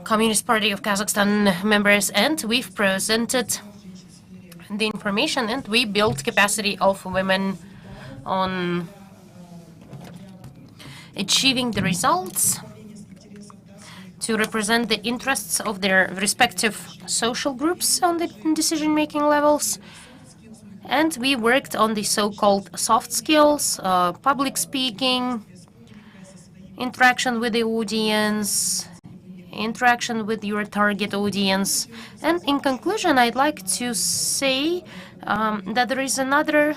Communist Party of Kazakhstan members, and we've presented the information, and we built capacity of women on achieving the results to represent the interests of their respective social groups on the decision-making levels. And we worked on the so-called soft skills, public speaking, interaction with the audience, interaction with your target audience. And in conclusion, I'd like to say that there is another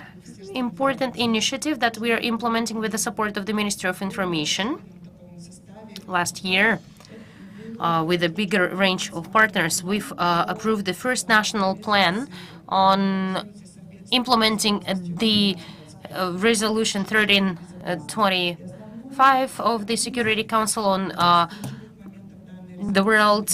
important initiative that we are implementing with the support of the Ministry of Information. Last year, with a bigger range of partners, we've approved the first national plan on implementing the Resolution 1325 of the Security Council on the world,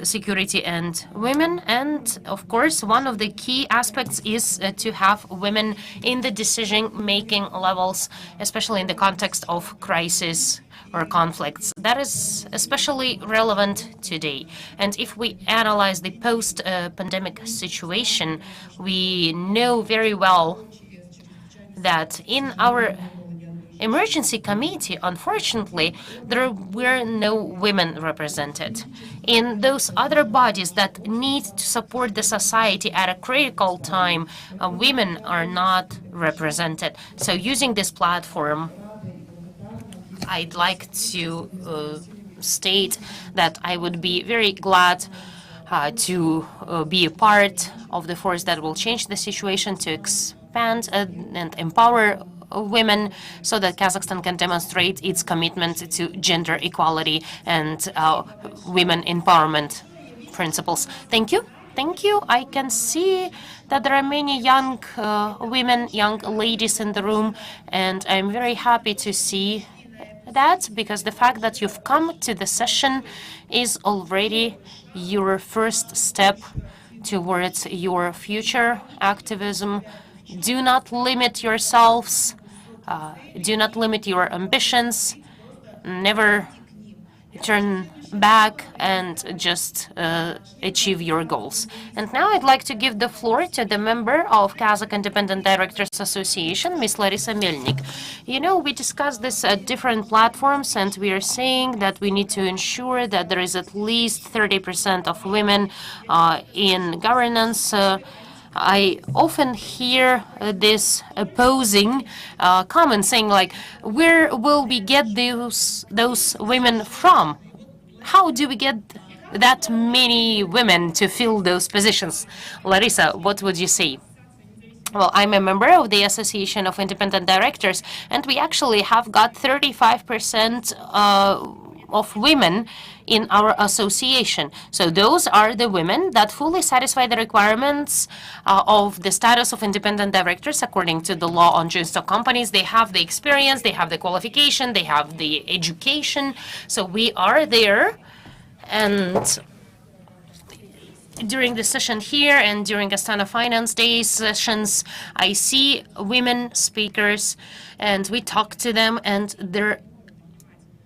security and women. And of course, one of the key aspects is to have women in the decision-making levels, especially in the context of crisis or conflicts. That is especially relevant today. And if we analyze the post-pandemic situation, we know very well that in our emergency committee, unfortunately, there were no women represented. In those other bodies that need to support the society at a critical time, women are not represented. So using this platform, I'd like to state that I would be very glad to be a part of the force that will change the situation, to expand and empower women so that Kazakhstan can demonstrate its commitment to gender equality and women empowerment principles. Thank you. Thank you. I can see that there are many young women, young ladies in the room, and I'm very happy to see that, because the fact that you've come to the session is already your first step towards your future activism. Do not limit yourselves. Do not limit your ambitions. Never turn back and just achieve your goals. And now I'd like to give the floor to the member of Kazakh Independent Directors Association, Ms. Larissa Melnik. You know, we discussed this at different platforms, and we are saying that we need to ensure that there is at least 30% of women in governance. I often hear this opposing comment saying, like, where will we get those women from? How do we get that many women to fill those positions? Larissa, what would you say? Well, I'm a member of the Association of Independent Directors, and we actually have got 35% of women in our association. So those are the women that fully satisfy the requirements of the status of independent directors according to the law on joint stock companies. They have the experience, they have the qualification, they have the education. So we are there. And during the session here and during Astana Finance Day sessions, I see women speakers and we talk to them, and there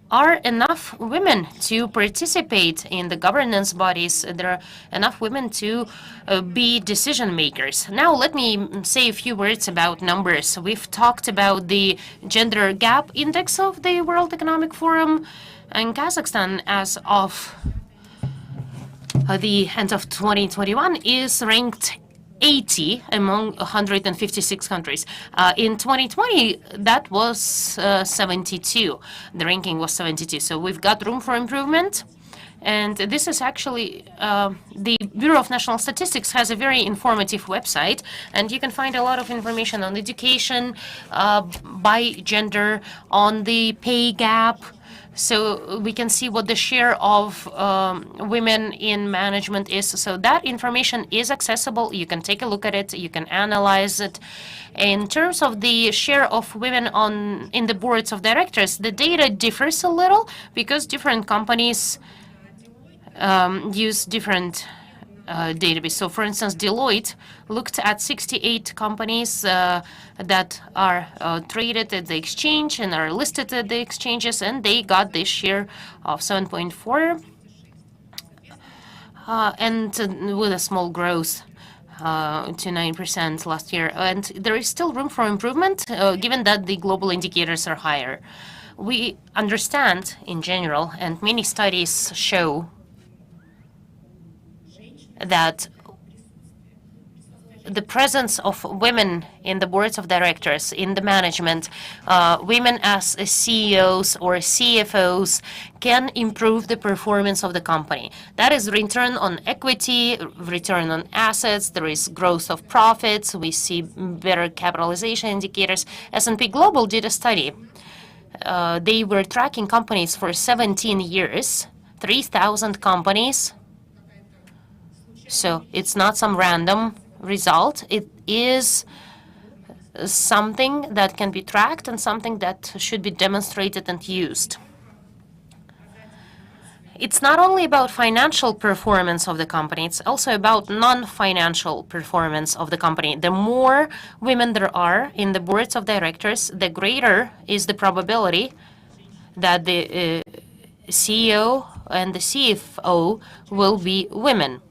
are enough women to participate in the governance bodies. There are enough women to be decision makers. Now, let me say a few words about numbers. We've talked about the gender gap index of the World Economic Forum, and Kazakhstan, as of the end of 2021, is ranked 80 among 156 countries. In 2020, that was 72. The ranking was 72. So we've got room for improvement. And this is actually, the Bureau of National Statistics has a very informative website, and you can find a lot of information on education, by gender, on the pay gap. So we can see what the share of women in management is. So that information is accessible. You can take a look at it. You can analyze it. In terms of the share of women in the boards of directors, the data differs a little because different companies use different database. So, for instance, Deloitte looked at 68 companies that are traded at the exchange and are listed at the exchanges, and they got this share of 7.4, and with a small growth to 9% last year. And there is still room for improvement, given that the global indicators are higher. We understand, in general, and many studies show that the presence of women in the boards of directors, in the management, women as CEOs or CFOs can improve the performance of the company. That is return on equity, return on assets, there is growth of profits, we see better capitalization indicators. S&P Global did a study. They were tracking companies for 17 years, 3,000 companies. So it's not some random result. It is something that can be tracked and something that should be demonstrated and used. It's not only about financial performance of the company, it's also about non-financial performance of the company. The more women there are in the boards of directors, the greater is the probability that the CEO and the CFO will be women.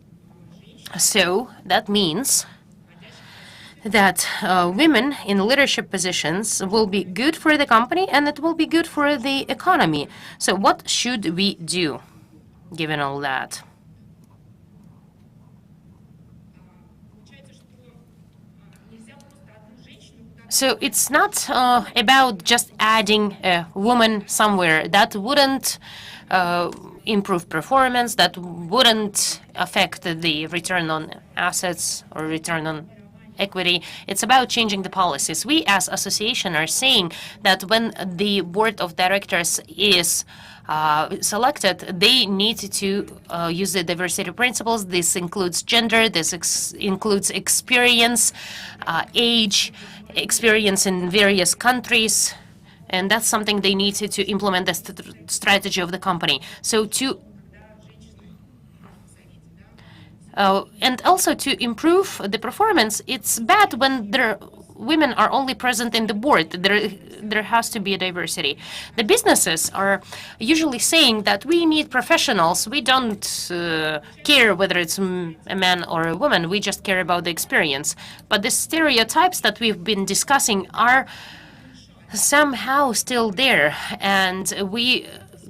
So that means that women in leadership positions will be good for the company and it will be good for the economy. So what should we do, given all that? So it's not about just adding a woman somewhere. That wouldn't improve performance, that wouldn't affect the return on assets or return on equity. It's about changing the policies. We as association are saying that when the board of directors is selected, they need to use the diversity principles. This includes gender, this includes experience, age, experience in various countries. And that's something they need to implement the strategy of the company. So and also to improve the performance, it's bad when women are only present in the board. There has to be a diversity. The businesses are usually saying that we need professionals. We don't care whether it's a man or a woman. We just care about the experience. But the stereotypes that we've been discussing are somehow still there, and we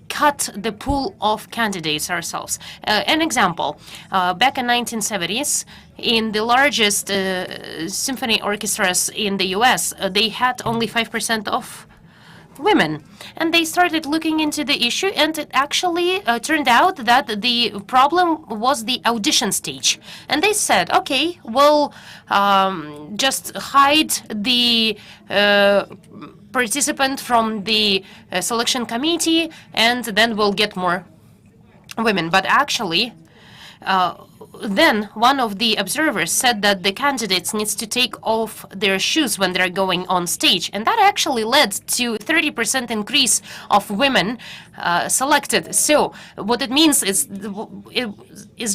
cut the pool of candidates ourselves. An example, back in 1970s, in the largest symphony orchestras in the US, they had only 5% of women. And they started looking into the issue, and it actually turned out that the problem was the audition stage. And they said, okay, we'll just hide the participant from the selection committee, and then we'll get more women. But actually, then one of the observers said that the candidates needs to take off their shoes when they're going on stage. And that actually led to 30% increase of women selected. So what it means is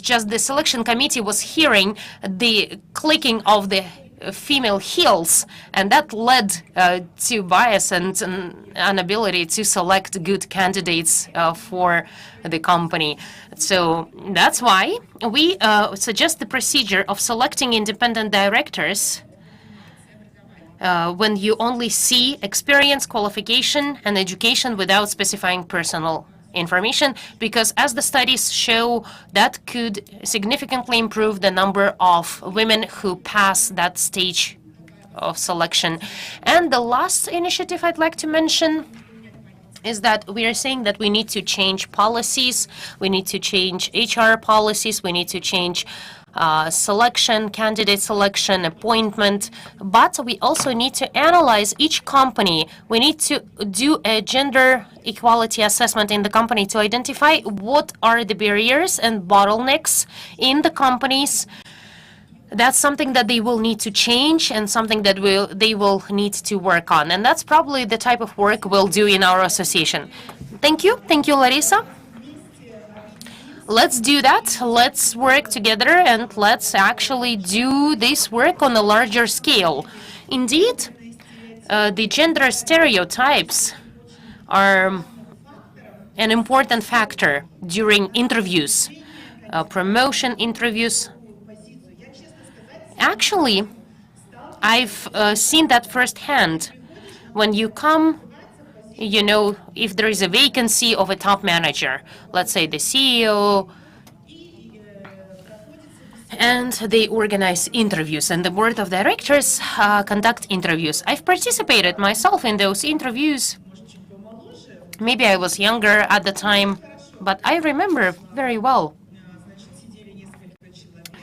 just the selection committee was hearing the clicking of the female heels, and that led to bias and an inability to select good candidates for the company. So that's why we suggest the procedure of selecting independent directors when you only see experience, qualification, and education without specifying personal information, because as the studies show, that could significantly improve the number of women who pass that stage of selection. And the last initiative I'd like to mention is that we are saying that we need to change policies, we need to change HR policies, we need to change selection, candidate selection, appointment, but we also need to analyze each company. We need to do a gender equality assessment in the company to identify what are the barriers and bottlenecks in the companies. That's something that they will need to change and something that they will need to work on. And that's probably the type of work we'll do in our association. Thank you. Thank you, Larissa. Let's do that. Let's work together and let's actually do this work on a larger scale. Indeed, the gender stereotypes are an important factor during interviews, promotion interviews. Actually, I've seen that firsthand. When you come, you know, if there is a vacancy of a top manager, let's say the CEO, and they organize interviews, and the board of directors conduct interviews. I've participated myself in those interviews. Maybe I was younger at the time, but I remember very well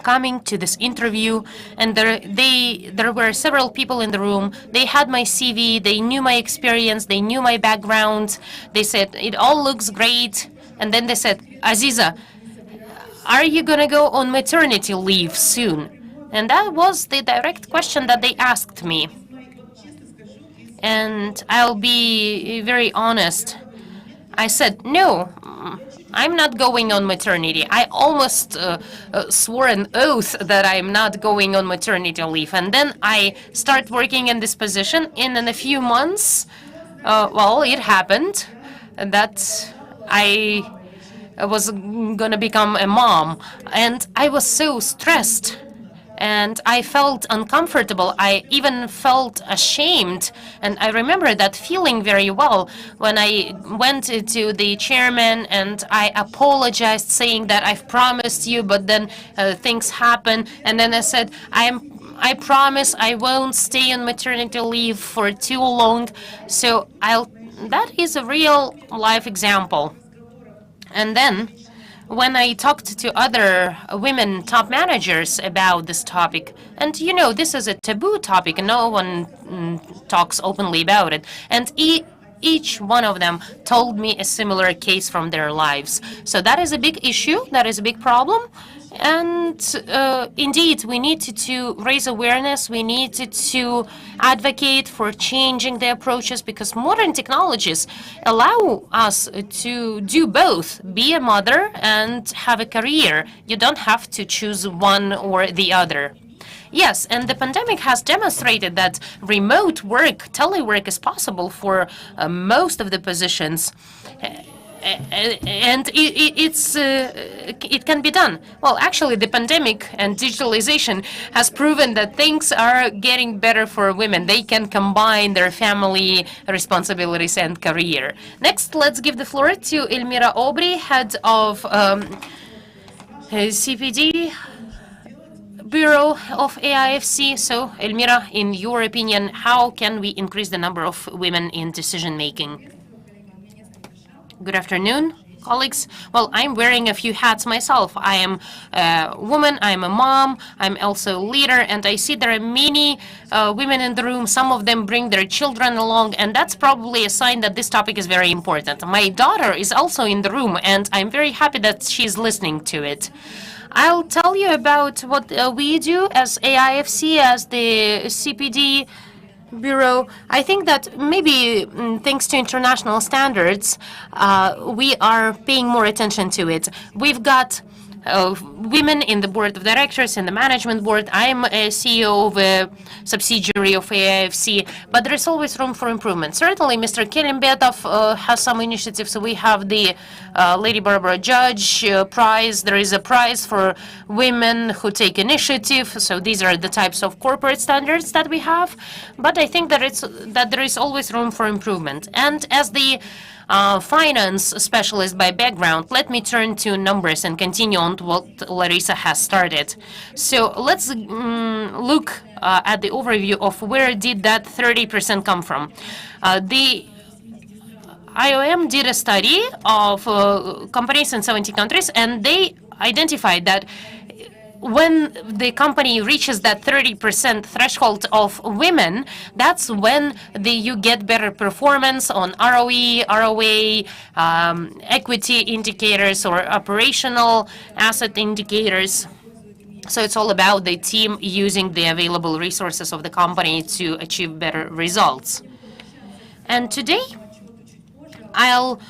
coming to this interview, and there were several people in the room. They had my CV, they knew my experience, they knew my background. They said, it all looks great. And then they said, Aziza, are you going to go on maternity leave soon? And that was the direct question that they asked me. And I'll be very honest. I said, no, I'm not going on maternity. I almost swore an oath that I'm not going on maternity leave. And then I start working in this position, and in a few months, well, it happened that I was going to become a mom. And I was so stressed. And I felt uncomfortable. I even felt ashamed. And I remember that feeling very well when I went to the chairman and I apologized, saying that I've promised you, but then things happen. And then I said, I promise I won't stay on maternity leave for too long. So that is a real life example. And then when I talked to other women top managers about this topic, and you know, this is a taboo topic, no one talks openly about it, and each one of them told me a similar case from their lives. So that is a big issue, that is a big problem. And indeed, we need to raise awareness, we need to advocate for changing the approaches, because modern technologies allow us to do both, be a mother and have a career. You don't have to choose one or the other. Yes, and the pandemic has demonstrated that remote work, telework is possible for most of the positions. And it can be done. Well, actually, the pandemic and digitalization has proven that things are getting better for women. They can combine their family responsibilities and career. Next, let's give the floor to Elmira Aubry, head of CPD Bureau of AIFC. So, Elmira, in your opinion, how can we increase the number of women in decision-making? Good afternoon, colleagues. Well, I'm wearing a few hats myself. I am a woman, I'm a mom, I'm also a leader, and I see there are many women in the room. Some of them bring their children along, and that's probably a sign that this topic is very important. My daughter is also in the room, and I'm very happy that she's listening to it. I'll tell you about what we do as AIFC, as the CPD Bureau. I think that maybe thanks to international standards, we are paying more attention to it. We've got women in the board of directors and the management board. I'm a CEO of a subsidiary of AIFC, but there is always room for improvement. Certainly, Mr. Kelimbetov has some initiatives. So we have the Lady Barbara Judge Prize. There is a prize for women who take initiative. So these are the types of corporate standards that we have. But I think that there is always room for improvement. And as the finance specialist by background, let me turn to numbers and continue on to what Larissa has started. So let's look at the overview of where did that 30% come from. IOM did a study of companies in 70 countries, and they identified that when the company reaches that 30% threshold of women, that's when you get better performance on ROE, ROA, equity indicators, or operational asset indicators. So it's all about the team using the available resources of the company to achieve better results. And today, I'll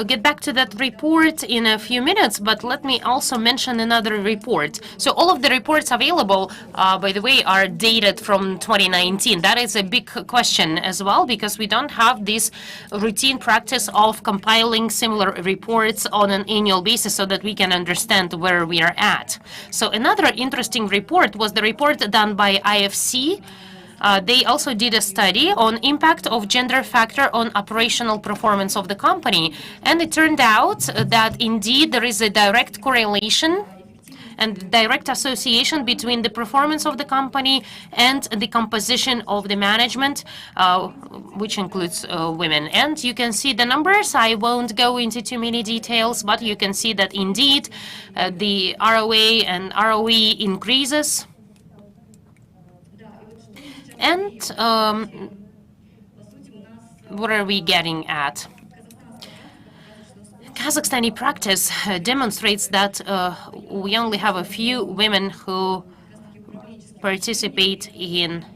get back to that report in a few minutes, but let me also mention another report. So all of the reports available, by the way, are dated from 2019. That is a big question as well, because we don't have this routine practice of compiling similar reports on an annual basis so that we can understand where we are at. So another interesting report was the report done by IFC. They also did a study on impact of gender factor on operational performance of the company. And it turned out that indeed there is a direct correlation and direct association between the performance of the company and the composition of the management, which includes women. And you can see the numbers. I won't go into too many details, but you can see that indeed the ROA and ROE increases. And what are we getting at? Kazakhstani practice demonstrates that we only have a few women who participate in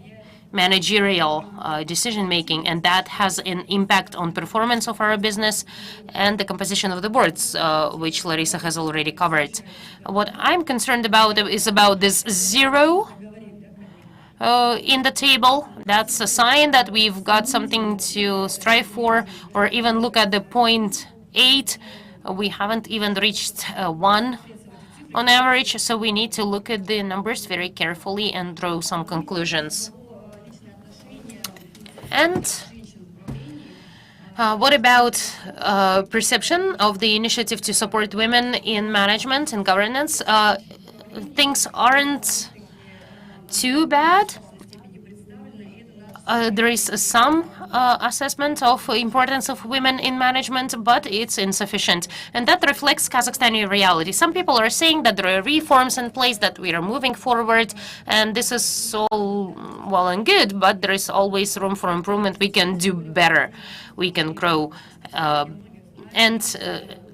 managerial decision-making, and that has an impact on performance of our business and the composition of the boards, which Larissa has already covered. What I'm concerned about is about this zero in the table. That's a sign that we've got something to strive for, or even look at the 0.8. We haven't even reached 1 on average, so we need to look at the numbers very carefully and draw some conclusions. And what about perception of the initiative to support women in management and governance? Things aren't too bad. There is some assessment of importance of women in management, but it's insufficient. And that reflects Kazakhstani reality. Some people are saying that there are reforms in place, that we are moving forward, and this is all well and good, but there is always room for improvement. We can do better. We can grow.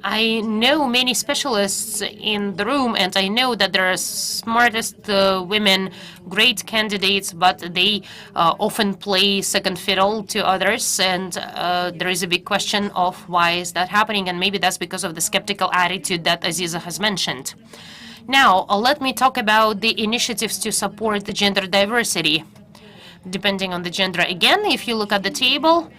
I know many specialists in the room, and I know that there are smartest women, great candidates, but they often play second fiddle to others, and there is a big question of why is that happening, and maybe that's because of the skeptical attitude that Aziza has mentioned. Now, let me talk about the initiatives to support the gender diversity. Depending on the gender, again, if you look at the table,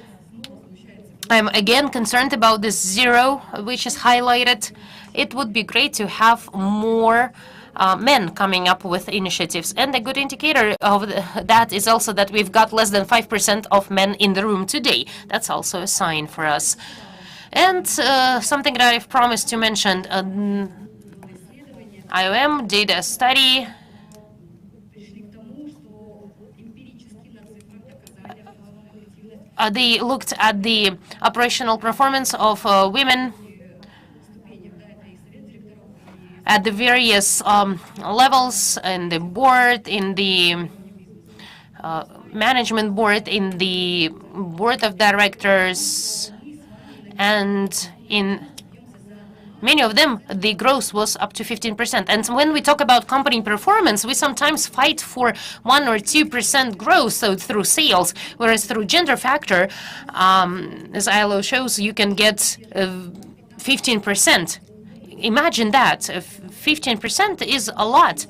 I'm again concerned about this zero, which is highlighted. It would be great to have more men coming up with initiatives. And a good indicator of that is also that we've got less than 5% of men in the room today. That's also a sign for us. And something that I've promised to mention, IOM did a study they looked at the operational performance of women at the various levels in the board, in the management board, in the board of directors, and in many of them, the growth was up to 15%. And when we talk about company performance, we sometimes fight for 1 or 2% growth, so through sales, whereas through gender factor, as ILO shows, you can get 15%. Imagine that. 15% is a lot.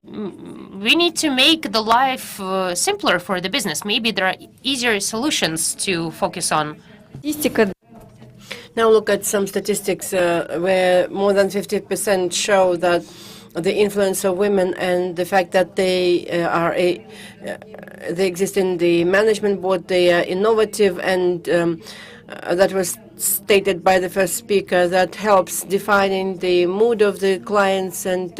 We need to make the life simpler for the business. Maybe there are easier solutions to focus on. Now look at some statistics where more than 50% show that the influence of women and the fact that they exist in the management board, they are innovative and that was stated by the first speaker, that helps defining the mood of the clients, and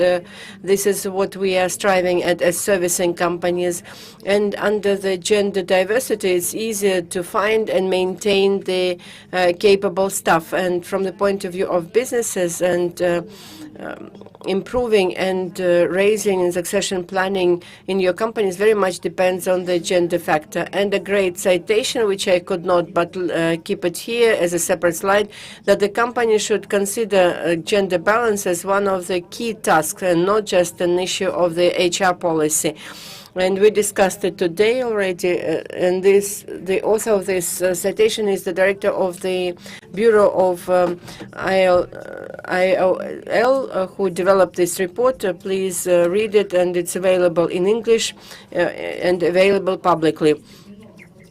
this is what we are striving at as servicing companies. And under the gender diversity, it's easier to find and maintain the capable staff. And from the point of view of businesses and improving and raising and succession planning in your companies very much depends on the gender factor. And a great citation, which I could not but keep it here as a separate slide, that the company should consider gender balance as one of the key tasks and not just an issue of the HR policy. And we discussed it today already, and the author of this citation is the director of the Bureau of IOL, who developed this report. Please read it, and it's available in English and available publicly.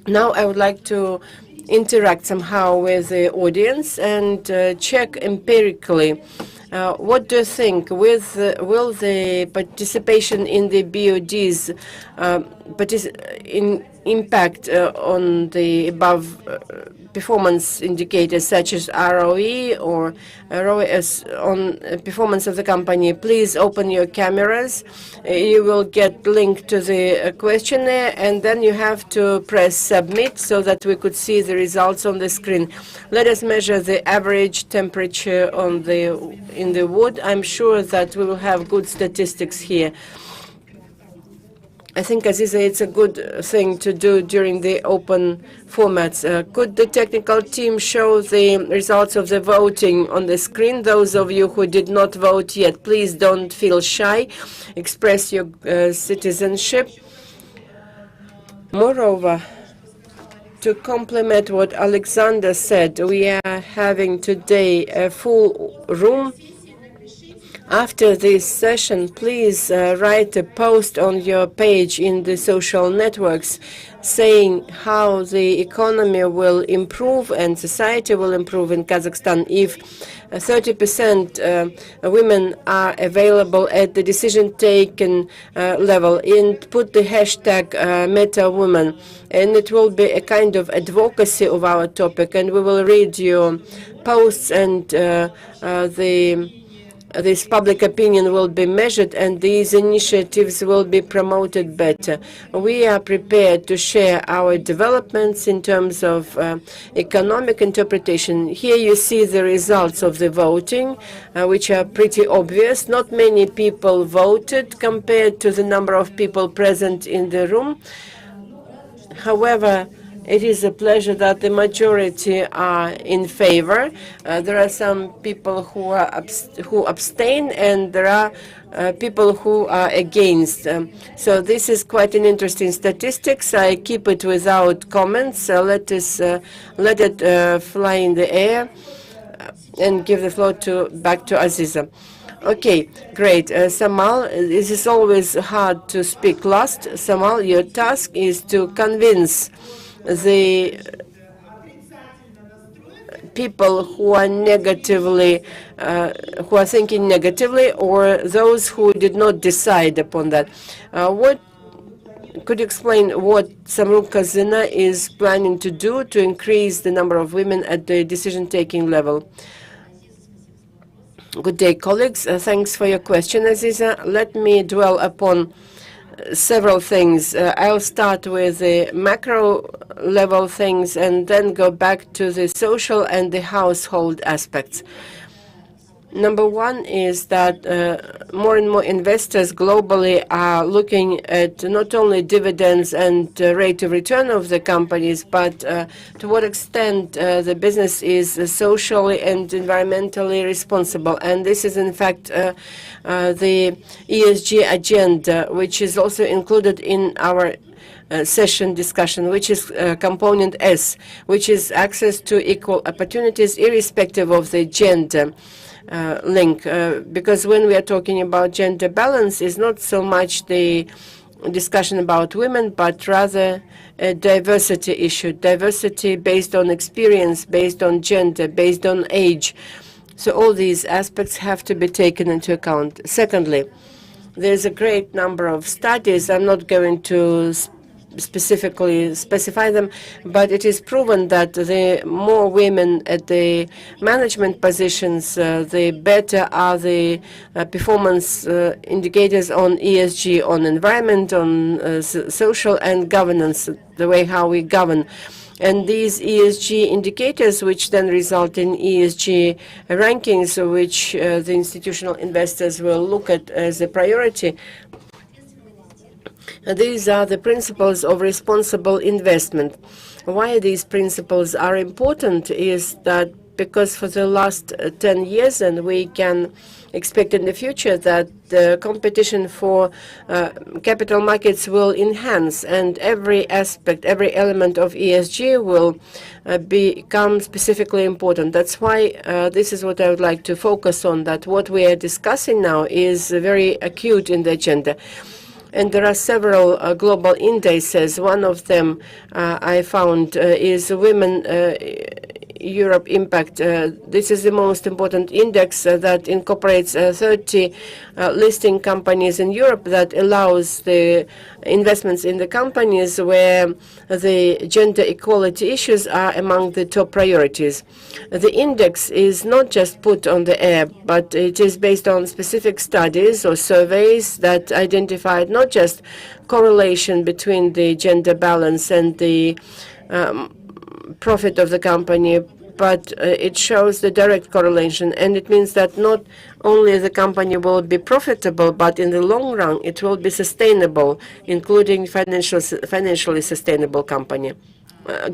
Now I would like to interact somehow with the audience and check empirically. What do you think? Will the participation in the BODs impact on the above performance indicators such as ROE or ROS on performance of the company? Please open your cameras. You will get linked to the questionnaire, and then you have to press submit so that we could see the results on the screen. Let us measure the average temperature in the wood. I'm sure that we will have good statistics here. I think, Aziza, it's a good thing to do during the open formats. Could the technical team show the results of the voting on the screen? Those of you who did not vote yet, please don't feel shy. Express your citizenship. Moreover, to complement what Alexander said, we are having today a full room. After this session, please write a post on your page in the social networks saying how the economy will improve and society will improve in Kazakhstan if 30% women are available at the decision-taking level, and put the hashtag #MetaWomen, and it will be a kind of advocacy of our topic, and we will read your posts, and this public opinion will be measured, and these initiatives will be promoted better. We are prepared to share our developments in terms of economic interpretation. Here you see the results of the voting, which are pretty obvious. Not many people voted compared to the number of people present in the room. However, it is a pleasure that the majority are in favor. There are some people who abstain, and there are people who are against. So this is quite an interesting statistics. I keep it without comments. Let it fly in the air, and give the floor back to Aziza. Okay, great. Samal, this is always hard to speak last. Samal, your task is to convince the people who are who are thinking negatively, or those who did not decide upon that. What could you explain what Samruk Kazina is planning to do to increase the number of women at the decision-taking level? Good day, colleagues. Thanks for your question, Aziza. Let me dwell upon several things. I'll start with the macro level things and then go back to the social and the household aspects. Number one is that more and more investors globally are looking at not only dividends and rate of return of the companies, but to what extent the business is socially and environmentally responsible. And this is, in fact, the ESG agenda, which is also included in our session discussion, which is component S, which is access to equal opportunities irrespective of the gender link, because when we are talking about gender balance, is not so much the discussion about women, but rather a diversity issue, diversity based on experience, based on gender, based on age. So all these aspects have to be taken into account. Secondly, there's a great number of studies. I'm not going to specifically specify them, but it is proven that the more women at the management positions, the better are the performance indicators on ESG, on environment, on social and governance, the way how we govern. And these ESG indicators, which then result in ESG rankings, which the institutional investors will look at as a priority, these are the principles of responsible investment. Why these principles are important is that because for the last 10 years, and we can expect in the future that the competition for capital markets will enhance, and every aspect, every element of ESG will become specifically important. That's why this is what I would like to focus on, that what we are discussing now is very acute in the agenda. And there are several global indices. One of them I found is Women Europe Impact. This is the most important index that incorporates 30 listing companies in Europe, that allows the investments in the companies where the gender equality issues are among the top priorities. The index is not just put on the air, but it is based on specific studies or surveys that identified not just correlation between the gender balance and the profit of the company, but it shows the direct correlation. And it means that not only the company will be profitable, but in the long run, it will be sustainable, including financially sustainable company.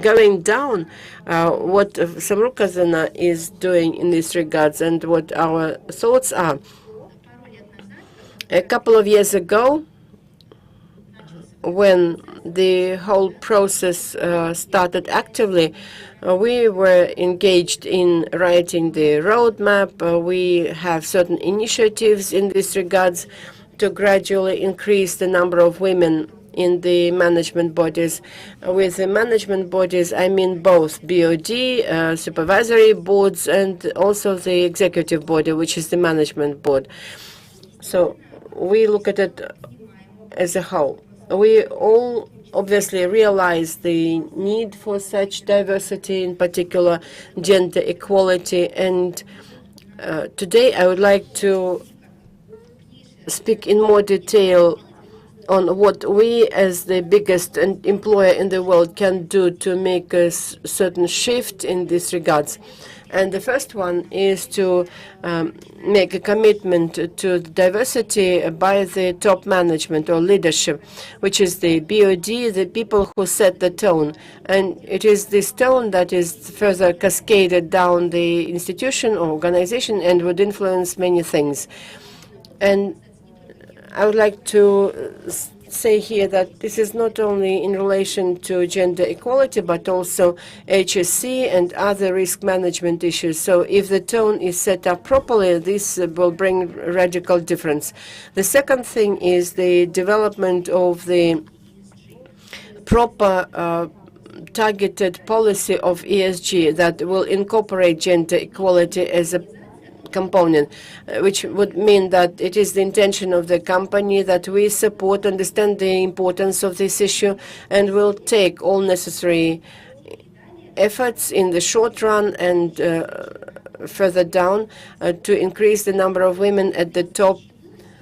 Going down, what Samruk is doing in this regards and what our thoughts are. A couple of years ago, when the whole process started actively, we were engaged in writing the roadmap. We have certain initiatives in this regards to gradually increase the number of women in the management bodies. With the management bodies, I mean both BOD, supervisory boards, and also the executive body, which is the management board. So we look at it as a whole. We all obviously realize the need for such diversity, in particular gender equality. And today I would like to speak in more detail on what we as the biggest employer in the world can do to make a certain shift in these regards. And the first one is to make a commitment to diversity by the top management or leadership, which is the BOD, the people who set the tone. And it is this tone that is further cascaded down the institution or organization and would influence many things. And I would like to say here that this is not only in relation to gender equality, but also HSC and other risk management issues. So if the tone is set up properly, this will bring radical difference. The second thing is the development of the proper targeted policy of ESG that will incorporate gender equality as a component, which would mean that it is the intention of the company that we support, understand the importance of this issue, and will take all necessary efforts in the short run and further down to increase the number of women at the top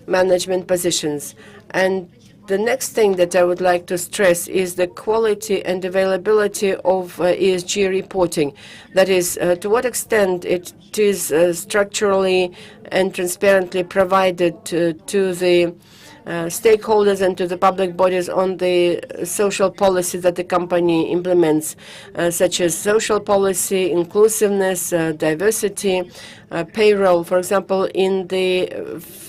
management positions. And the next thing that I would like to stress is the quality and availability of ESG reporting. That is, to what extent it is structurally and transparently provided to the stakeholders and to the public bodies on the social policy that the company implements, such as social policy, inclusiveness, diversity, payroll. For example, in the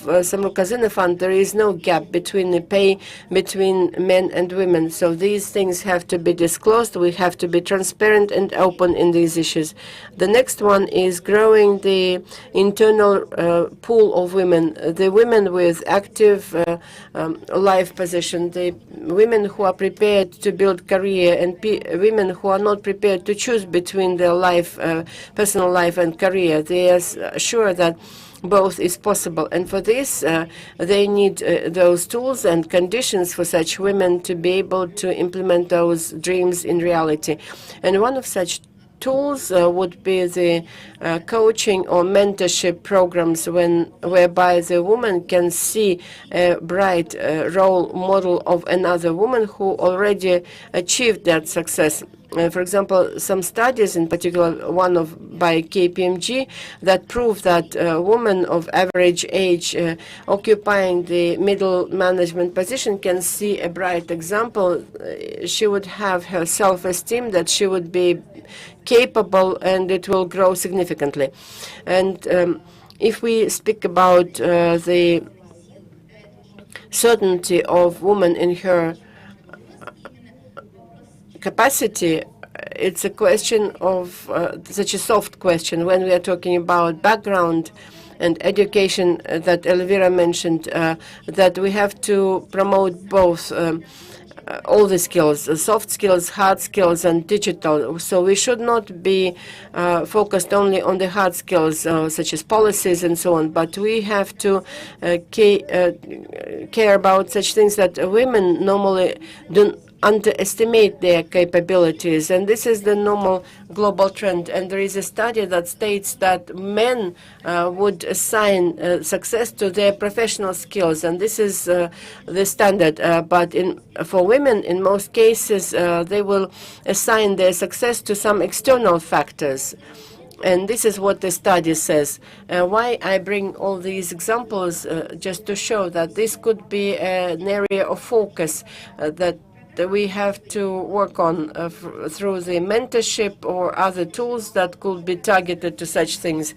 Samruk Fund, there is no gap between the pay between men and women. So these things have to be disclosed. We have to be transparent and open in these issues. The next one is growing the internal pool of women, the women with active life position, the women who are prepared to build career, and women who are not prepared to choose between their life, personal life and career. They are is sure that both is possible. And for this, they need those tools and conditions for such women to be able to implement those dreams in reality. And one of such tools would be the coaching or mentorship programs whereby the woman can see a bright role model of another woman who already achieved that success. For example, some studies, in particular one by KPMG, that prove that a woman of average age occupying the middle management position can see a bright example. She would have her self-esteem, that she would be capable, and it will grow significantly. And if we speak about the certainty of woman in her capacity, it's a question of such a soft question when we are talking about background and education that Elvira mentioned, that we have to promote both all the skills, soft skills, hard skills, and digital. So we should not be focused only on the hard skills, such as policies and so on, but we have to care about such things that women normally don't underestimate their capabilities, and this is the normal global trend. And there is a study that states that men would assign success to their professional skills, and this is the standard. But for women, in most cases, they will assign their success to some external factors. And this is what the study says. Why I bring all these examples, just to show that this could be an area of focus that we have to work on through the mentorship or other tools that could be targeted to such things.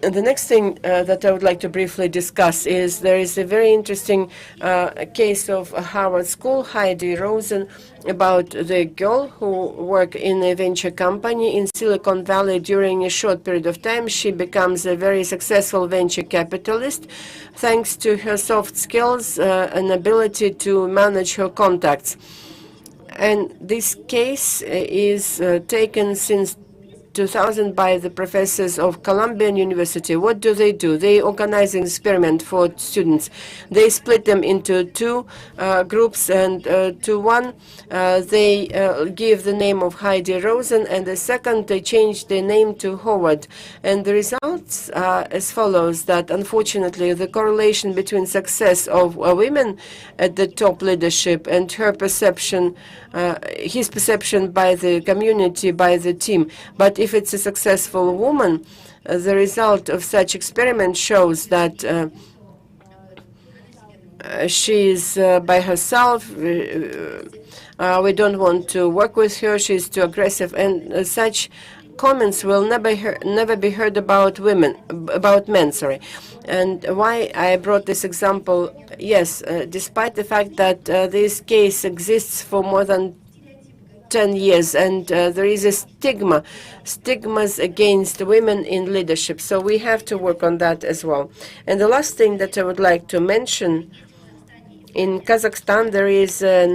And the next thing that I would like to briefly discuss is there is a very interesting case of Harvard School, Heidi Rosen, about the girl who worked in a venture company in Silicon Valley. During a short period of time, she becomes a very successful venture capitalist thanks to her soft skills and ability to manage her contacts. And this case is taken since 2000 by the professors of Columbian University. What do? They organize an experiment for students. They split them into two groups, and to one they give the name of Heidi Rosen, and the second they change the name to Howard. And the results are as follows: that unfortunately the correlation between success of women at the top leadership and her perception, his perception by the community, by the team. But if it's a successful woman, the result of such experiment shows that she is by herself. We don't want to work with her. She's too aggressive, and such comments will never be heard about men. Sorry. And why I brought this example? Yes, despite the fact that this case exists for more than 10 years, and there is a stigmas against women in leadership. So we have to work on that as well. And the last thing that I would like to mention, in Kazakhstan, there is a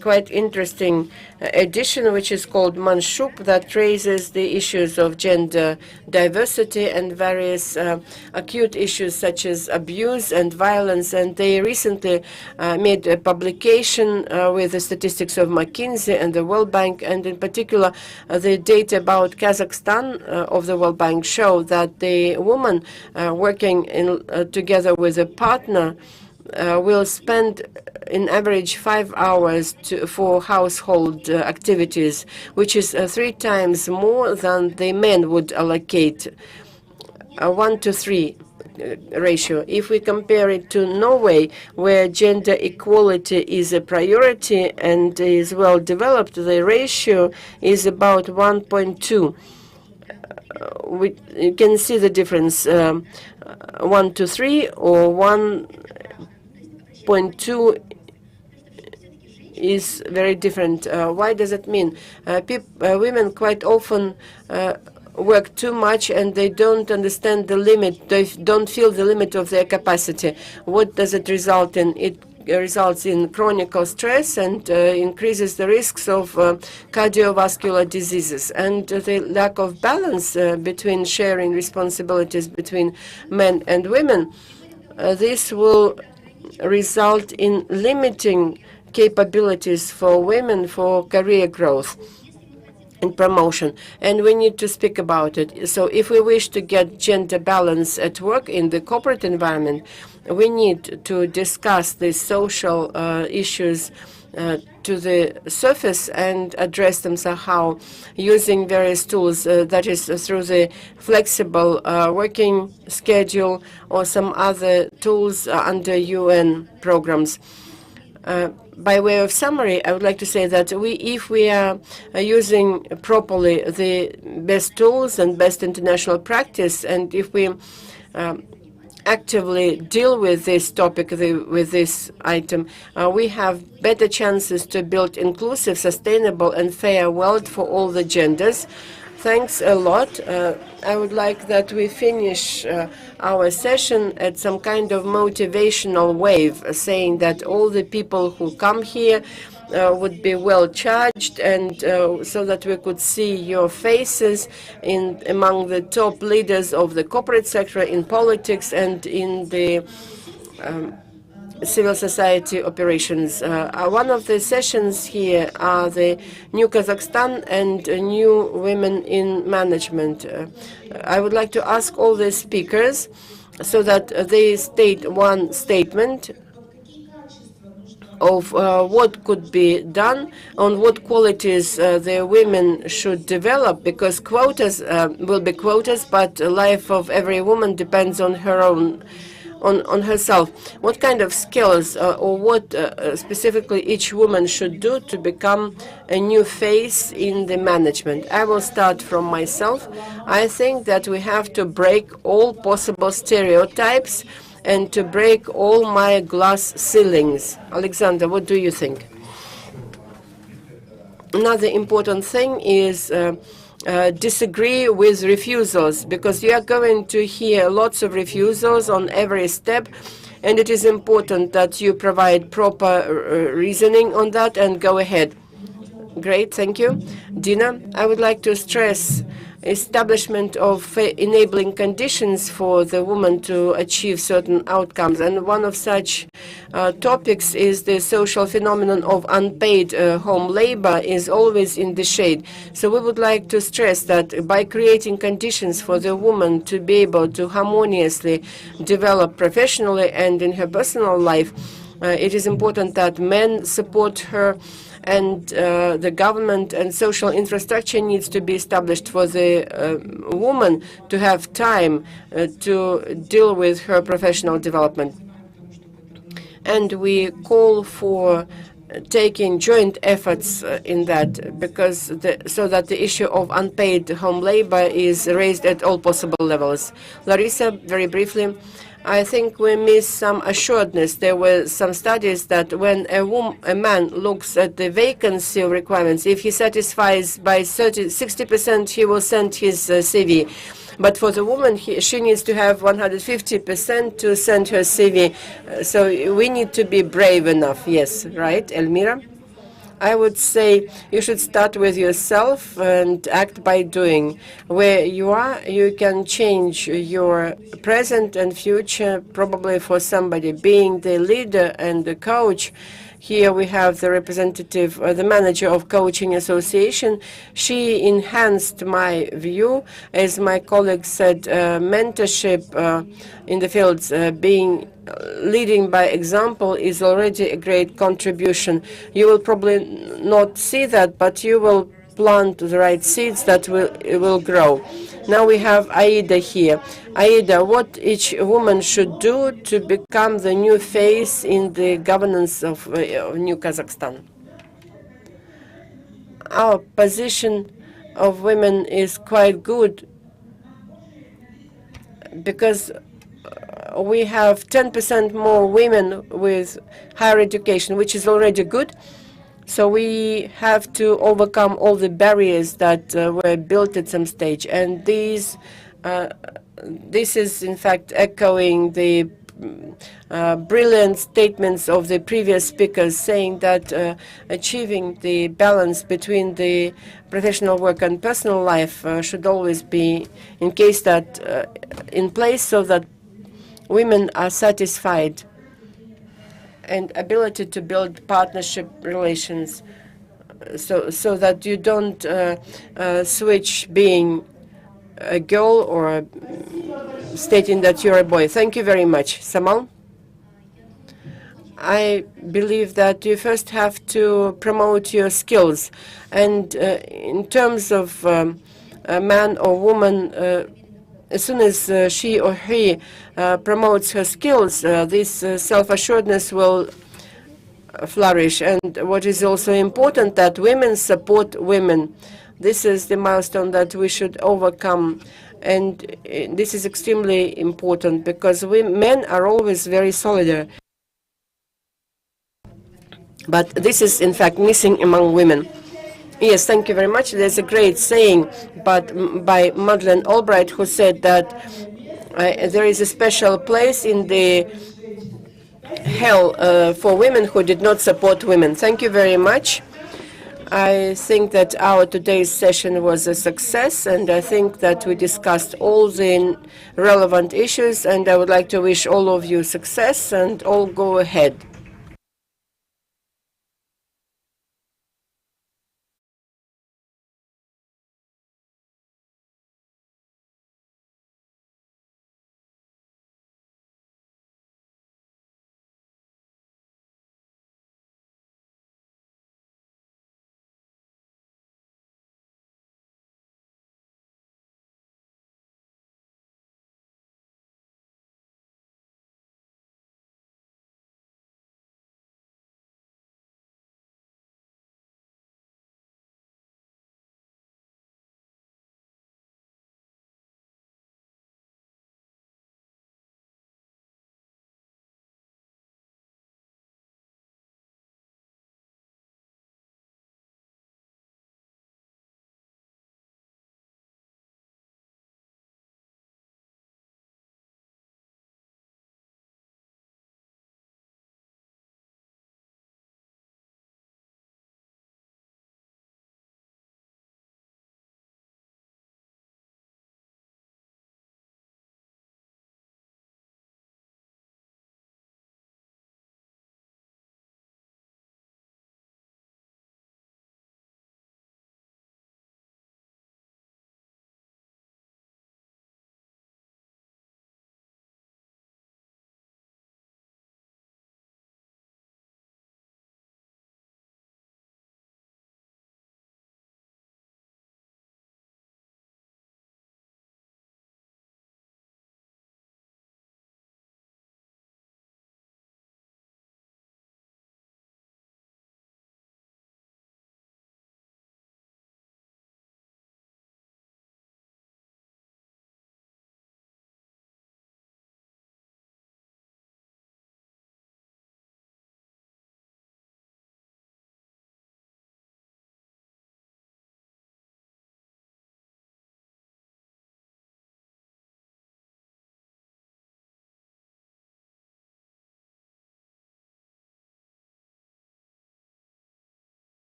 quite interesting edition which is called Manshub, that raises the issues of gender diversity and various acute issues such as abuse and violence. And they recently made a publication with the statistics of McKinsey and the World Bank, and in particular the data about Kazakhstan of the World Bank show that the woman working together with a partner will spend in average 5 hours for household activities, which is 3 times more than the men would allocate, a 1-to-3 ratio. If we compare it to Norway, where gender equality is a priority and is well developed, the ratio is about 1.2. You can see the difference, 1-to-3 or 1.2 is very different. Why does it mean? Women quite often work too much and they don't understand the limit. They don't feel the limit of their capacity. What does it result in? It results in chronic stress and increases the risks of cardiovascular diseases. And the lack of balance between sharing responsibilities between men and women, this will result in limiting capabilities for women for career growth and promotion, and we need to speak about it. So if we wish to get gender balance at work in the corporate environment, we need to discuss the social issues to the surface and address them somehow using various tools, that is through the flexible working schedule or some other tools under UN programs. By way of summary, I would like to say that if we are using properly the best tools and best international practice, and if we actively deal with this topic, with this item, we have better chances to build inclusive, sustainable, and fair world for all the genders. Thanks a lot. I would like that we finish our session at some kind of motivational wave, saying that all the people who come here would be well charged, and so that we could see your faces among the top leaders of the corporate sector, in politics, and in the civil society operations. One of the sessions here are the New Kazakhstan and New Women in Management. I would like to ask all the speakers so that they state one statement of what could be done, on what qualities the women should develop, because quotas will be quotas, but the life of every woman depends on her own, on herself. What kind of skills or what specifically each woman should do to become a new face in the management? I will start from myself. I think that we have to break all possible stereotypes and to break all my glass ceilings. Alexander, what do you think? Another important thing is disagree with refusals, because you are going to hear lots of refusals on every step, and it is important that you provide proper reasoning on that and go ahead. Great, thank you. Dina, I would like to stress establishment of enabling conditions for the woman to achieve certain outcomes. And one of such topics is the social phenomenon of unpaid home labor is always in the shade. So we would like to stress that by creating conditions for the woman to be able to harmoniously develop professionally and in her personal life, it is important that men support her, and the government and social infrastructure needs to be established for the woman to have time to deal with her professional development. And we call for taking joint efforts in that, because so that the issue of unpaid home labor is raised at all possible levels. Larissa, very briefly, I think we miss some assuredness. There were some studies that when a man looks at the vacancy requirements, if he satisfies by 60%, he will send his CV. But for the woman, she needs to have 150% to send her CV. So we need to be brave enough. Yes, right, Elmira? I would say you should start with yourself and act by doing. Where you are, you can change your present and future, probably for somebody. Being the leader and the coach, here we have the representative, the manager of Coaching Association. She enhanced my view. As my colleague said, mentorship in the fields, leading by example is already a great contribution. You will probably not see that, but you will plant the right seeds that will grow. Now we have Aida here. Aida, what each woman should do to become the new face in the governance of New Kazakhstan? Our position of women is quite good, because we have 10% more women with higher education, which is already good. So we have to overcome all the barriers that were built at some stage. And this is, in fact, echoing the brilliant statements of the previous speakers saying that achieving the balance between the professional work and personal life should always be in place so that women are satisfied and ability to build partnership relations so that you don't switch being a girl or stating that you're a boy. Thank you very much. Samal? I believe that you first have to promote your skills. And in terms of a man or woman, as soon as she or he promotes her skills, this self-assuredness will flourish. And what is also important, that women support women. This is the milestone that we should overcome. And this is extremely important because men are always very solidary. But this is, in fact, missing among women. Yes, thank you very much. There's a great saying by Madeleine Albright, who said that there is a special place in the hell for women who did not support women. Thank you very much. I think that our today's session was a success, and I think that we discussed all the relevant issues, and I would like to wish all of you success, and all go ahead.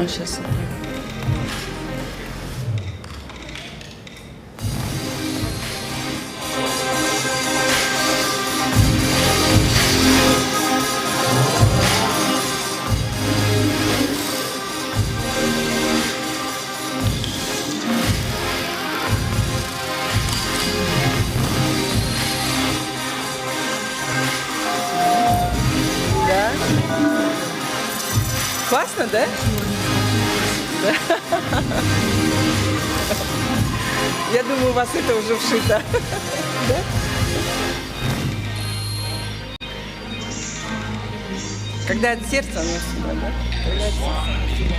сейчас. Да? Классно, да? Да. Я думаю, у вас это уже вшито. Да? Когда от сердца оно всегда, да? Когда от сердца.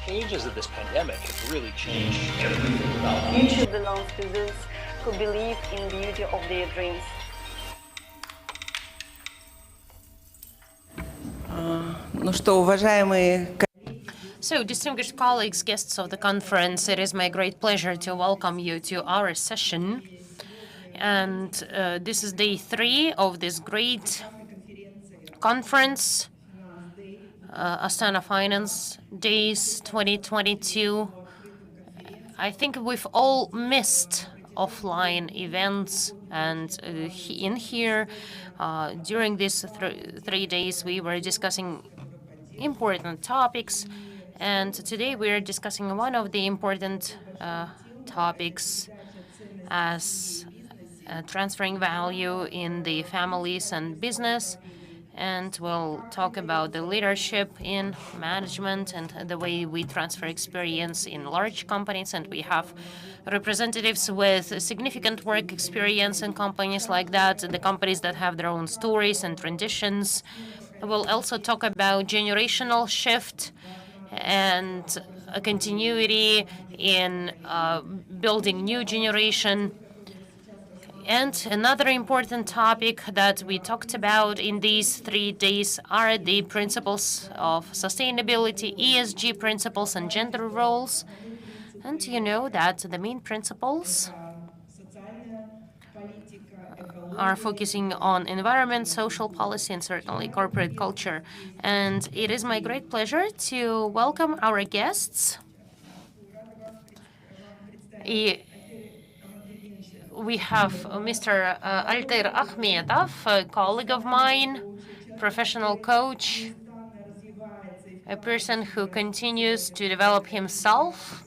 Changes of this pandemic have really changed everything about Future belongs to those who believe in the beauty of their dreams. Ну что, уважаемые So, distinguished colleagues, guests of the conference, it is my great pleasure to welcome you to our session. And this is day 3 of this great conference, Astana Finance Days 2022. I think we've all missed offline events, and in here, during these 3 days, we were discussing important topics, and today we are discussing one of the important topics as transferring value in the families and business. And we'll talk about the leadership in management and the way we transfer experience in large companies. And we have representatives with significant work experience in companies like that, the companies that have their own stories and traditions. We'll also talk about generational shift and a continuity in building new generation. And another important topic that we talked about in these 3 days are the principles of sustainability, ESG principles, and gender roles. And you know that the main principles are focusing on environment, social policy, and certainly corporate culture. And it is my great pleasure to welcome our guests. We have Mr. Altair Akhmetov, a colleague of mine, professional coach, a person who continues to develop himself.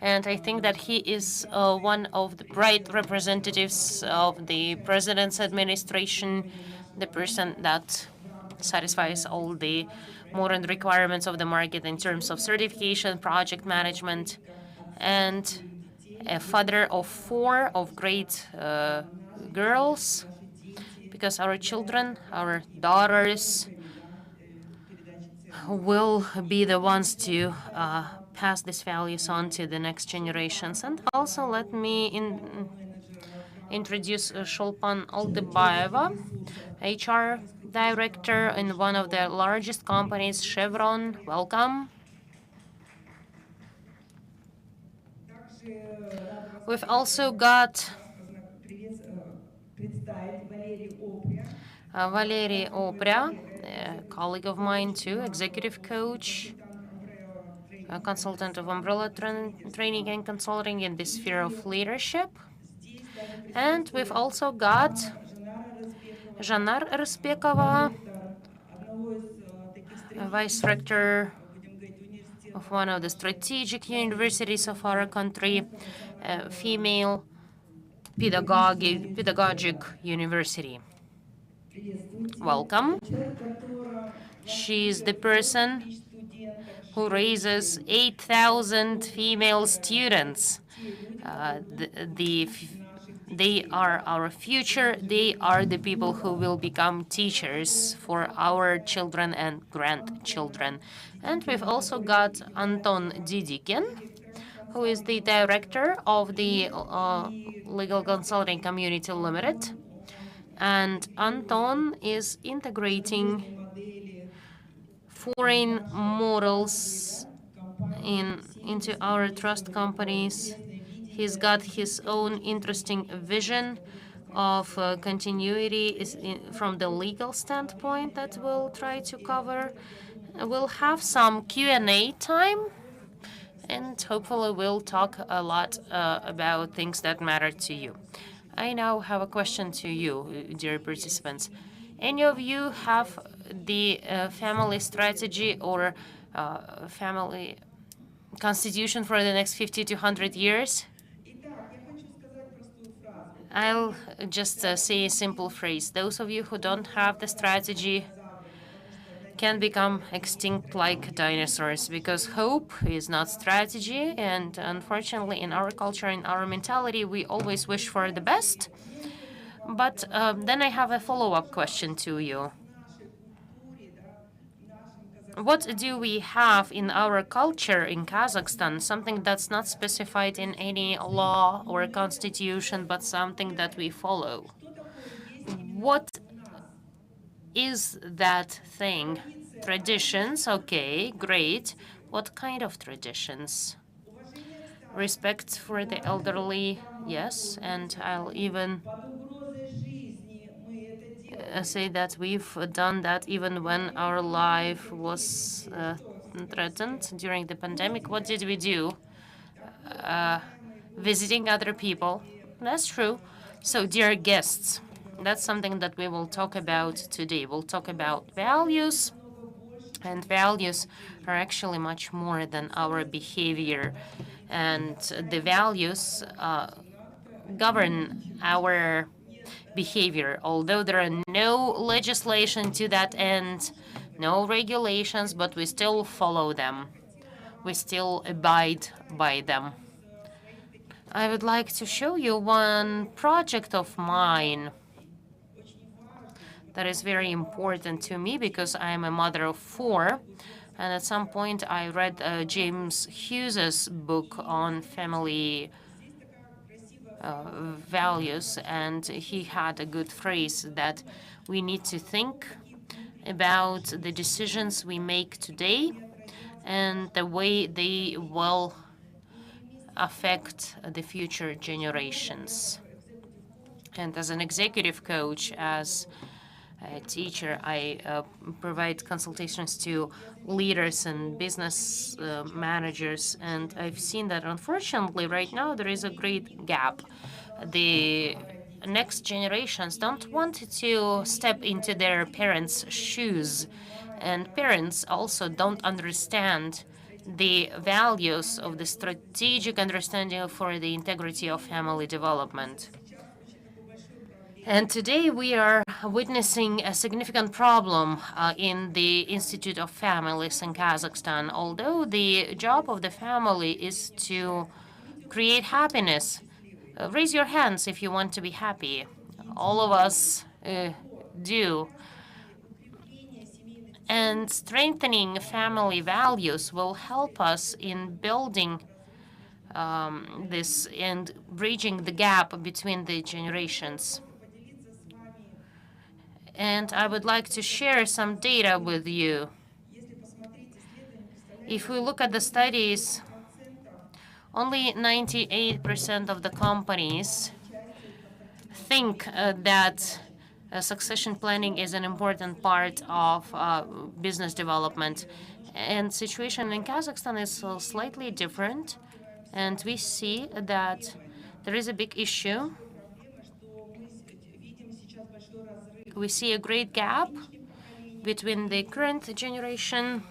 And I think that he is one of the bright representatives of the president's administration, the person that satisfies all the modern requirements of the market in terms of certification, project management, and a father of 4 of great girls, because our children, our daughters, will be the ones to pass these values on to the next generations. And also let me introduce Shulpan Altebaeva, HR director in one of the largest companies, Chevron. Welcome. We've also got Valery Oprya, a colleague of mine too, executive coach, a consultant of umbrella training and consulting in the sphere of leadership. And we've also got Zhanar Rspekova, a vice rector of one of the strategic universities of our country, a female pedagogic university. Welcome. She's the person who raises 8,000 female students. They are our future. They are the people who will become teachers for our children and grandchildren. And we've also got Anton Didikin, who is the director of the Legal Consulting Community Limited. And Anton is integrating foreign models into our trust companies. He's got his own interesting vision of continuity from the legal standpoint that we'll try to cover. We'll have some Q&A time, and hopefully we'll talk a lot about things that matter to you. I now have a question to you, dear participants. Any of you have the family strategy or family constitution for the next 50 to 100 years? I'll just say a simple phrase. Those of you who don't have the strategy can become extinct like dinosaurs, because hope is not strategy, and unfortunately in our culture, in our mentality, we always wish for the best. But then I have a follow-up question to you. What do we have in our culture in Kazakhstan, something that's not specified in any law or constitution, but something that we follow? What is that thing? Traditions, okay, great. What kind of traditions? Respect for the elderly, yes, and I'll even say that we've done that even when our life was threatened during the pandemic. What did we do? Visiting other people. That's true. So, dear guests, that's something that we will talk about today. We'll talk about values, and values are actually much more than our behavior. And the values govern our behavior, although there are no legislation to that end, no regulations, but we still follow them. We still abide by them. I would like to show you one project of mine that is very important to me because I am a mother of 4. And at some point, I read James Hughes's book on family values, and he had a good phrase that we need to think about the decisions we make today and the way they will affect the future generations. And as an executive coach, as a teacher, I provide consultations to leaders and business managers, and I've seen that unfortunately right now there is a great gap. The next generations don't want to step into their parents' shoes, and parents also don't understand the values of the strategic understanding for the integrity of family development. And today we are witnessing a significant problem in the Institute of Families in Kazakhstan. Although the job of the family is to create happiness, raise your hands if you want to be happy. All of us do. And strengthening family values will help us in building this and bridging the gap between the generations. And I would like to share some data with you. If we look at the studies, only 98% of the companies think that succession planning is an important part of business development. And situation in Kazakhstan is slightly different. And we see that there is a big issue. We see a great gap between the current generation,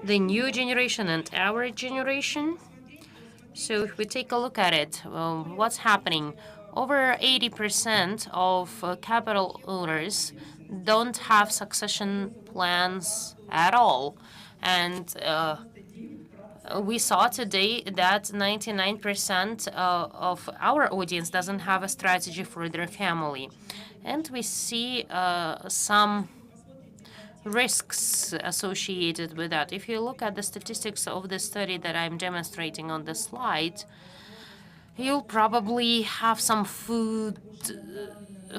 the new generation, and our generation. So if we take a look at it, what's happening? Over 80% of capital owners don't have succession plans at all. And we saw today that 99% of our audience doesn't have a strategy for their family. And we see some risks associated with that. If you look at the statistics of the study that I'm demonstrating on the slide, you'll probably have some food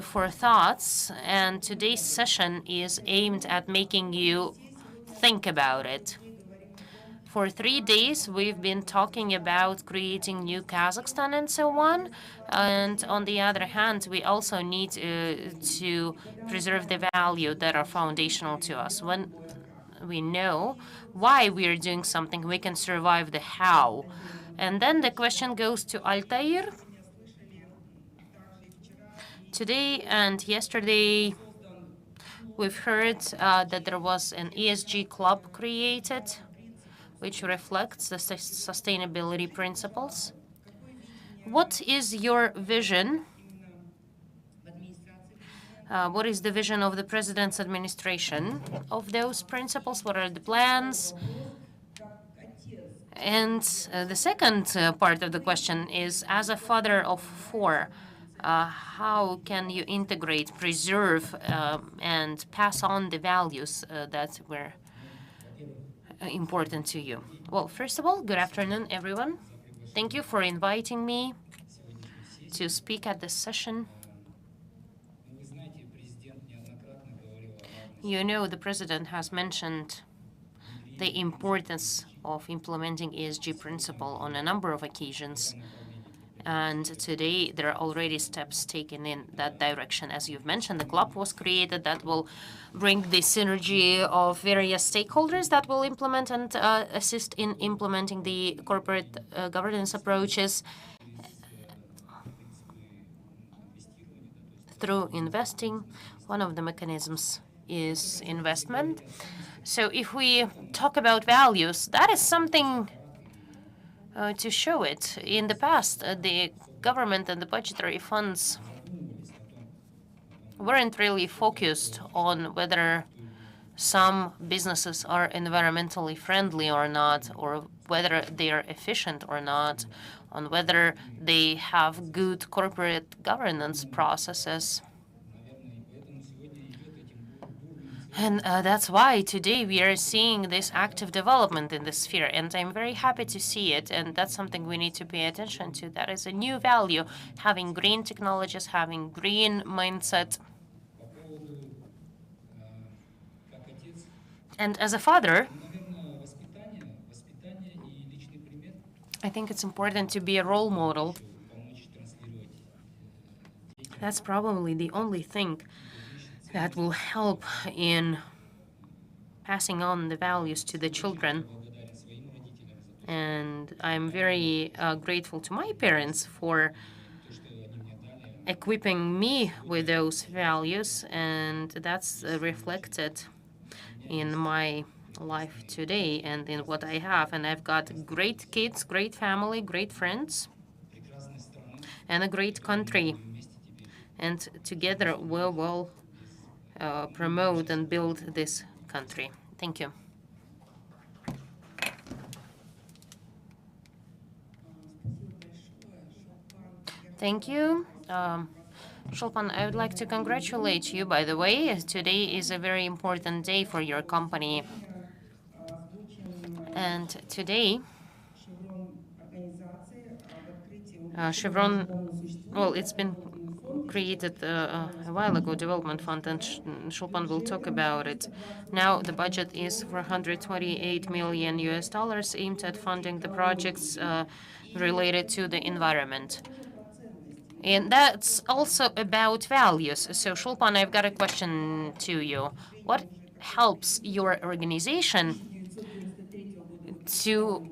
for thoughts. And today's session is aimed at making you think about it. For 3 days, we've been talking about creating new Kazakhstan and so on. And on the other hand, we also need to preserve the value that are foundational to us. When we know why we are doing something, we can survive the how. And then the question goes to Altair. Today and yesterday, we've heard that there was an ESG club created, which reflects the sustainability principles. What is your vision? What is the vision of the president's administration of those principles? What are the plans? And the second part of the question is, as a father of 4, how can you integrate, preserve, and pass on the values that were important to you? Well, first of all, good afternoon, everyone. Thank you for inviting me to speak at this session. You know, the president has mentioned the importance of implementing ESG principle on a number of occasions. And today, there are already steps taken in that direction. As you've mentioned, the club was created that will bring the synergy of various stakeholders that will implement and assist in implementing the corporate governance approaches through investing. One of the mechanisms is investment. So if we talk about values, that is something to show it. In the past, the government and the budgetary funds weren't really focused on whether some businesses are environmentally friendly or not, or whether they are efficient or not, on whether they have good corporate governance processes. And that's why today we are seeing this active development in this sphere, and I'm very happy to see it, and that's something we need to pay attention to. That is a new value, having green technologies, having green mindset. And as a father, I think it's important to be a role model. That's probably the only thing that will help in passing on the values to the children. And I'm very grateful to my parents for equipping me with those values, and that's reflected in my life today and in what I have. And I've got great kids, great family, great friends, and a great country. And together we will promote and build this country. Thank you. Thank you. Shulpan, I would like to congratulate you, by the way. Today is a very important day for your company. And today, Chevron, well, it's been created a while ago, Development Fund, and Shulpan will talk about it. Now the budget is for $128 million aimed at funding the projects related to the environment. And that's also about values. So Shulpan, I've got a question to you. What helps your organization to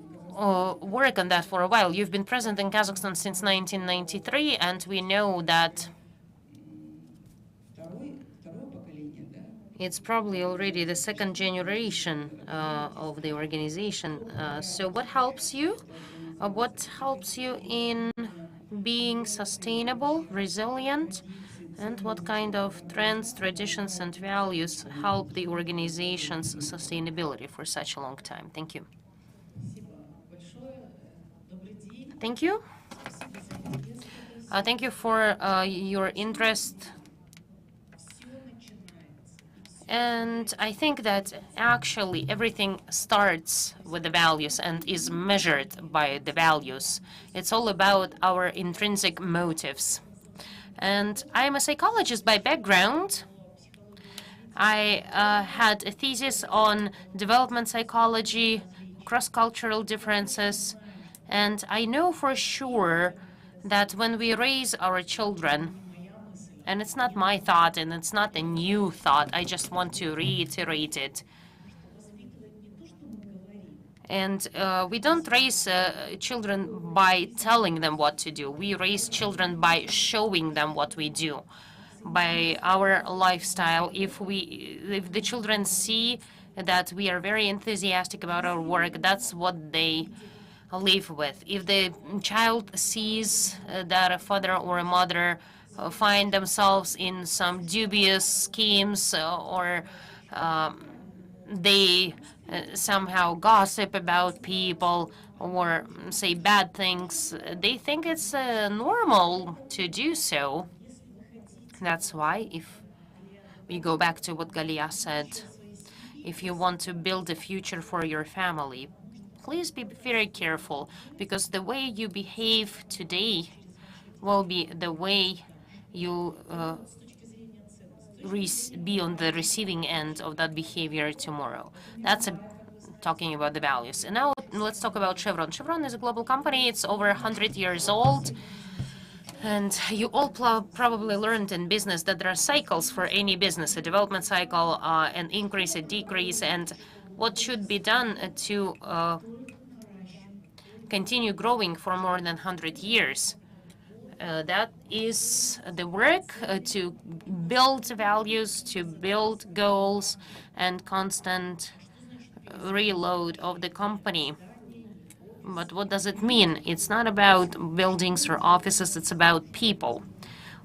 work on that for a while? You've been present in Kazakhstan since 1993, and we know that it's probably already the second generation of the organization. So what helps you? What helps you in being sustainable, resilient, and what kind of trends, traditions, and values help the organization's sustainability for such a long time? Thank you. Thank you. Thank you for your interest. And I think that actually everything starts with the values and is measured by the values. It's all about our intrinsic motives. And I'm a psychologist by background. I had a thesis on development psychology cross-cultural differences. And I know for sure that when we raise our children, and it's not my thought and it's not a new thought, I just want to reiterate it. And we don't raise children by telling them what to do. We raise children by showing them what we do, by our lifestyle. If the children see that we are very enthusiastic about our work, that's what they live with. If the child sees that a father or a mother find themselves in some dubious schemes or they somehow gossip about people or say bad things, they think it's normal to do so. That's why, if we go back to what Galia said, if you want to build a future for your family, please be very careful, because the way you behave today will be the way you be on the receiving end of that behavior tomorrow. That's talking about the values. And now let's talk about Chevron. Chevron is a global company. It's over 100 years old. And you all probably learned in business that there are cycles for any business, a development cycle, an increase, a decrease, and what should be done to continue growing for more than 100 years. That is the work to build values, to build goals, and constant reload of the company. But what does it mean? It's not about buildings or offices, it's about people.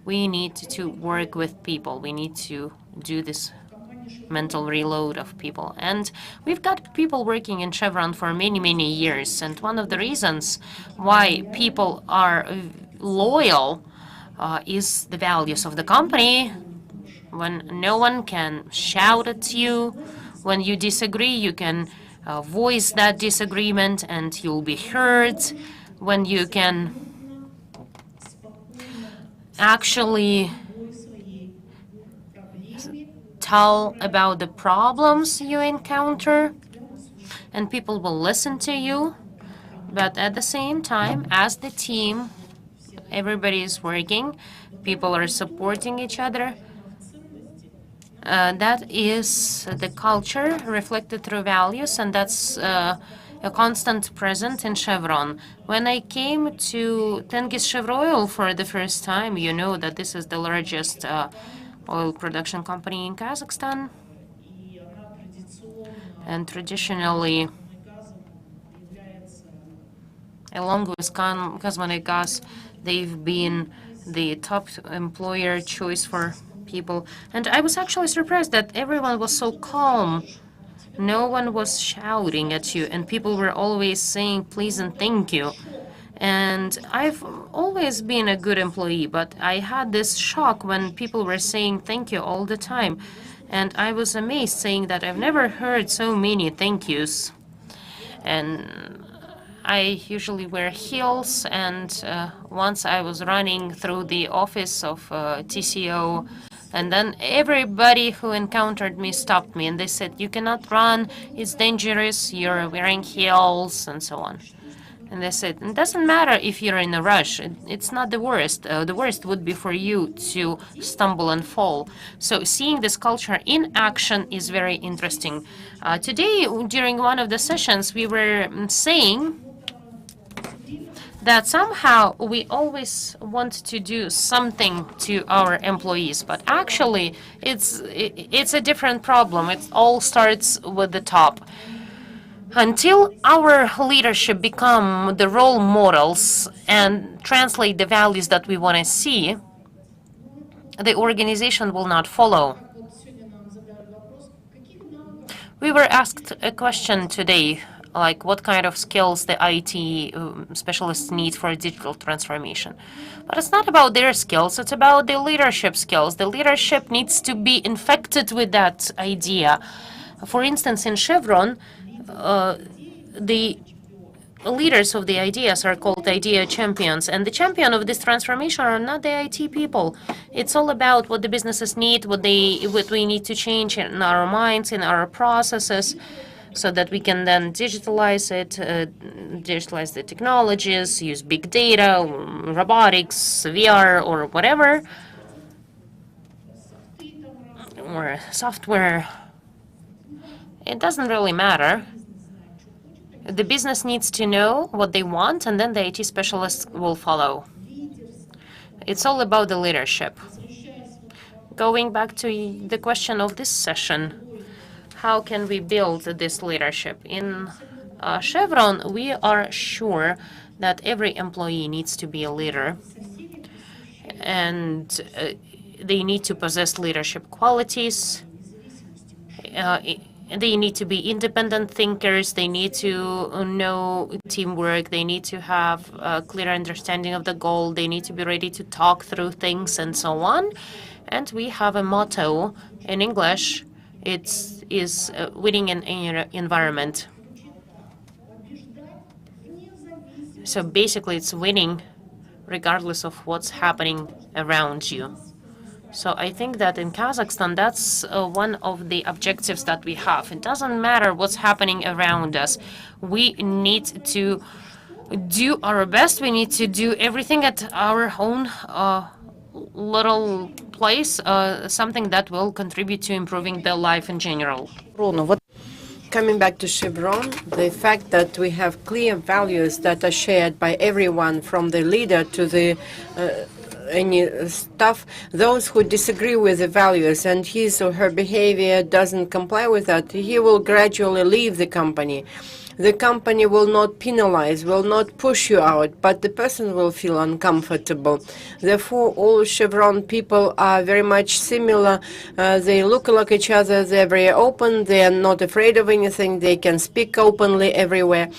We need to work with people. We need to do this mental reload of people. And we've got people working in Chevron for many, many years. And one of the reasons why people are loyal is the values of the company. When no one can shout at you, when you disagree, you can voice that disagreement and you'll be heard. When you can actually tell about the problems you encounter, and people will listen to you. But at the same time, as the team, everybody is working, people are supporting each other. That is the culture reflected through values, and that's a constant present in Chevron. When I came to Tengiz Chevroil for the first time, you know that this is the largest oil production company in Kazakhstan. And traditionally, along with Kazmunagas, they've been the top employer choice for people. And I was actually surprised that everyone was so calm. No one was shouting at you, and people were always saying please and thank you. And I've always been a good employee, but I had this shock when people were saying thank you all the time. And I was amazed, saying that I've never heard so many thank yous. And I usually wear heels, and once I was running through the office of TCO, and then everybody who encountered me stopped me, and they said, "You cannot run, it's dangerous, you're wearing heels," and so on. And they said, "It doesn't matter if you're in a rush, it's not the worst. The worst would be for you to stumble and fall." So seeing this culture in action is very interesting. Today, during one of the sessions, we were saying that somehow we always want to do something to our employees, but actually it's a different problem. It all starts with the top. Until our leadership become the role models and translate the values that we want to see, the organization will not follow. We were asked a question today, like what kind of skills the IT specialists need for digital transformation. But it's not about their skills, it's about the leadership skills. The leadership needs to be infected with that idea. For instance, in Chevron, the leaders of the ideas are called idea champions, and the champion of this transformation are not the IT people. It's all about what the businesses need, what we need to change in our minds, in our processes. so that we can then digitalize it, digitalize the technologies, use big data, robotics, VR, or whatever, or software. It doesn't really matter. The business needs to know what they want, and then the IT specialists will follow. It's all about the leadership. Going back to the question of this session, how can we build this leadership? In Chevron, we are sure that every employee needs to be a leader, and they need to possess leadership qualities. They need to be independent thinkers. They need to know teamwork. They need to have a clear understanding of the goal. They need to be ready to talk through things and so on. And we have a motto in English. It is winning in any environment. So basically, it's winning regardless of what's happening around you. So I think that in Kazakhstan, that's one of the objectives that we have. It doesn't matter what's happening around us. We need to do our best. We need to do everything at our own little place, something that will contribute to improving their life in general. Coming back to Chevron, the fact that we have clear values that are shared by everyone, from the leader to the any staff, those who disagree with the values and his or her behavior doesn't comply with that, he will gradually leave the company. The company will not penalize, will not push you out, but the person will feel uncomfortable. Therefore, all Chevron people are very much similar. They look like each other. They're very open. They are not afraid of anything. They can speak openly everywhere.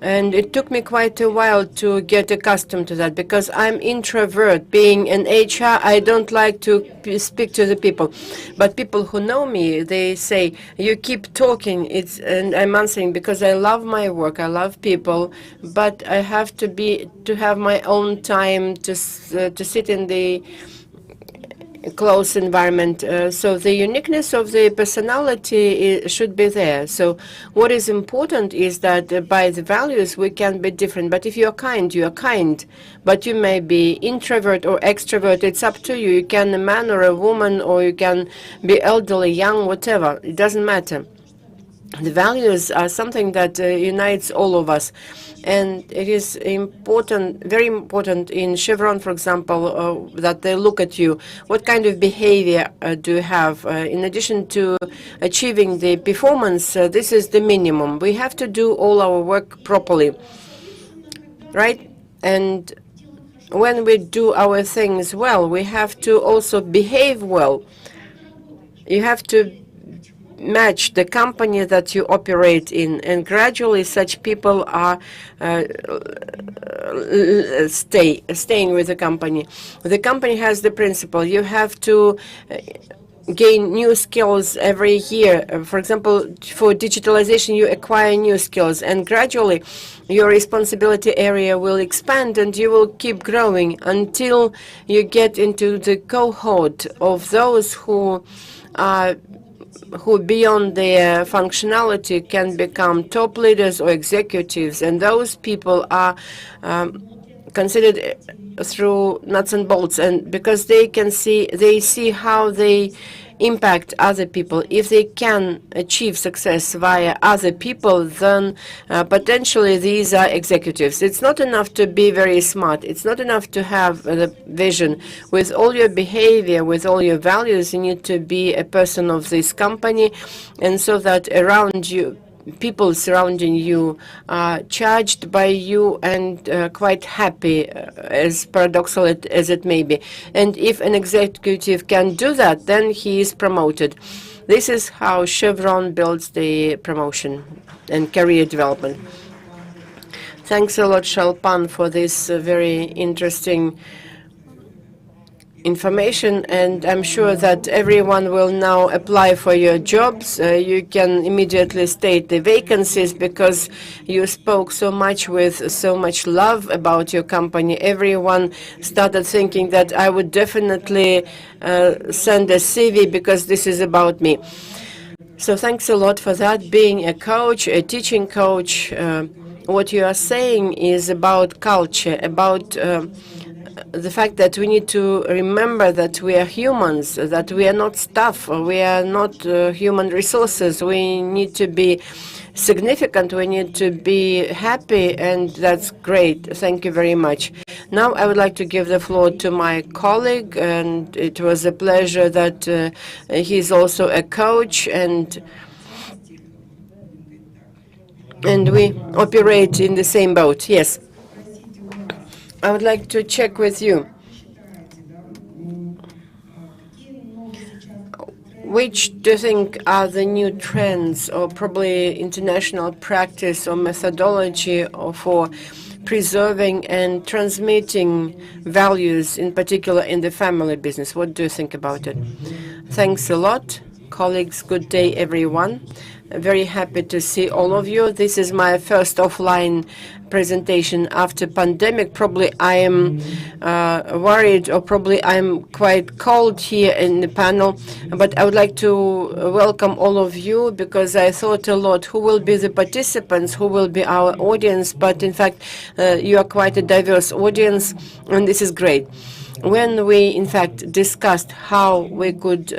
And it took me quite a while to get accustomed to that, because I'm introvert. Being an HR, I don't like to speak to the people. But people who know me, they say, you keep talking. And I'm answering because I love my work. I love people. But I have to have my own time to sit in the close environment. So the uniqueness of the personality should be there. So what is important is that by the values we can be different. But if you are kind, you are kind. But you may be introvert or extrovert. It's up to you. You can be a man or a woman, or you can be elderly, young, whatever. It doesn't matter. The values are something that unites all of us. And it is important, very important in Chevron, for example, that they look at you. What kind of behavior do you have? In addition to achieving the performance, this is the minimum. We have to do all our work properly, right? And when we do our things well, we have to also behave well. You have to match the company that you operate in, and gradually such people are staying with the company. The company has the principle. You have to gain new skills every year. For example, for digitalization, you acquire new skills, and gradually your responsibility area will expand, and you will keep growing until you get into the cohort of those who beyond their functionality can become top leaders or executives, and those people are considered through nuts and bolts, and because they see how they impact other people. If they can achieve success via other people, then potentially these are executives. It's not enough to be very smart. It's not enough to have the vision. With all your behavior, with all your values, you need to be a person of this company, and so that around you, people surrounding you are charged by you and quite happy, as paradoxical as it may be. And if an executive can do that, then he is promoted. This is how Chevron builds the promotion and career development. Thanks a lot, Shalpan, for this very interesting information, and I'm sure that everyone will now apply for your jobs. You can immediately state the vacancies, because you spoke so much with so much love about your company. Everyone started thinking that I would definitely send a CV because this is about me. So thanks a lot for that. Being a coach, a teaching coach, what you are saying is about culture, about the fact that we need to remember that we are humans, that we are not stuff, we are not human resources. We need to be significant, we need to be happy, and that's great. Thank you very much. Now I would like to give the floor to my colleague, and it was a pleasure that he's also a coach, and we operate in the same boat. Yes. I would like to check with you. Which do you think are the new trends or probably international practice or methodology for preserving and transmitting values, in particular in the family business? What do you think about it? Thanks a lot, colleagues. Good day, everyone. Very happy to see all of you. This is my first offline presentation after pandemic. Probably I am worried, or probably I'm quite cold here in the panel, but I would like to welcome all of you, because I thought a lot who will be the participants, who will be our audience, but in fact you are quite a diverse audience, and this is great. When we in fact discussed how we could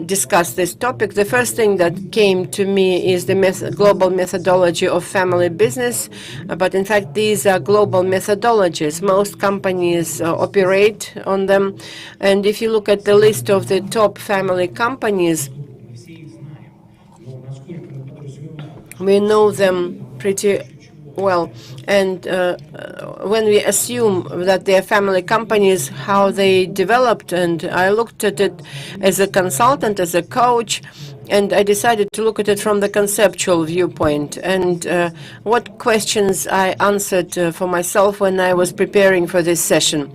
discuss this topic, the first thing that came to me is the global methodology of family business. But in fact, these are global methodologies. Most companies operate on them. And if you look at the list of the top family companies, we know them pretty well. And when we assume that they are family companies, how they developed, and I looked at it as a consultant, as a coach, and I decided to look at it from the conceptual viewpoint, and what questions I answered for myself when I was preparing for this session.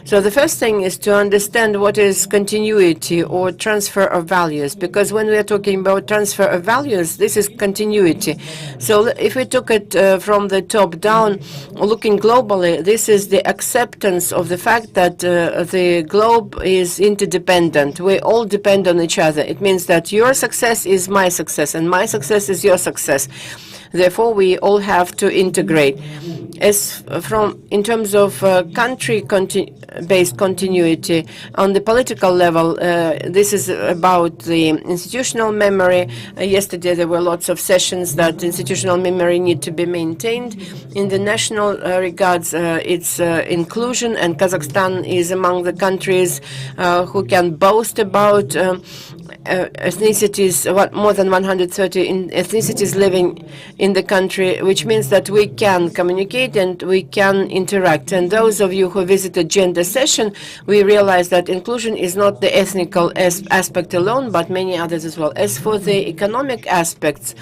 So the first thing is to understand what is continuity or transfer of values, because when we are talking about transfer of values, this is continuity. So if we took it from the top down, looking globally, this is the acceptance of the fact that the globe is interdependent. We all depend on each other. It means that your success is my success, and my success is your success. Therefore, we all have to integrate. As in terms of country-based continuity, on the political level, this is about the institutional memory. Yesterday, there were lots of sessions that institutional memory need to be maintained. In the national regards, it's inclusion, and Kazakhstan is among the countries who can boast about ethnicities, more than 130 ethnicities living in the country, which means that we can communicate and we can interact. And those of you who visited gender session, we realize that inclusion is not the ethnical aspect alone, but many others as well. As for the economic aspects,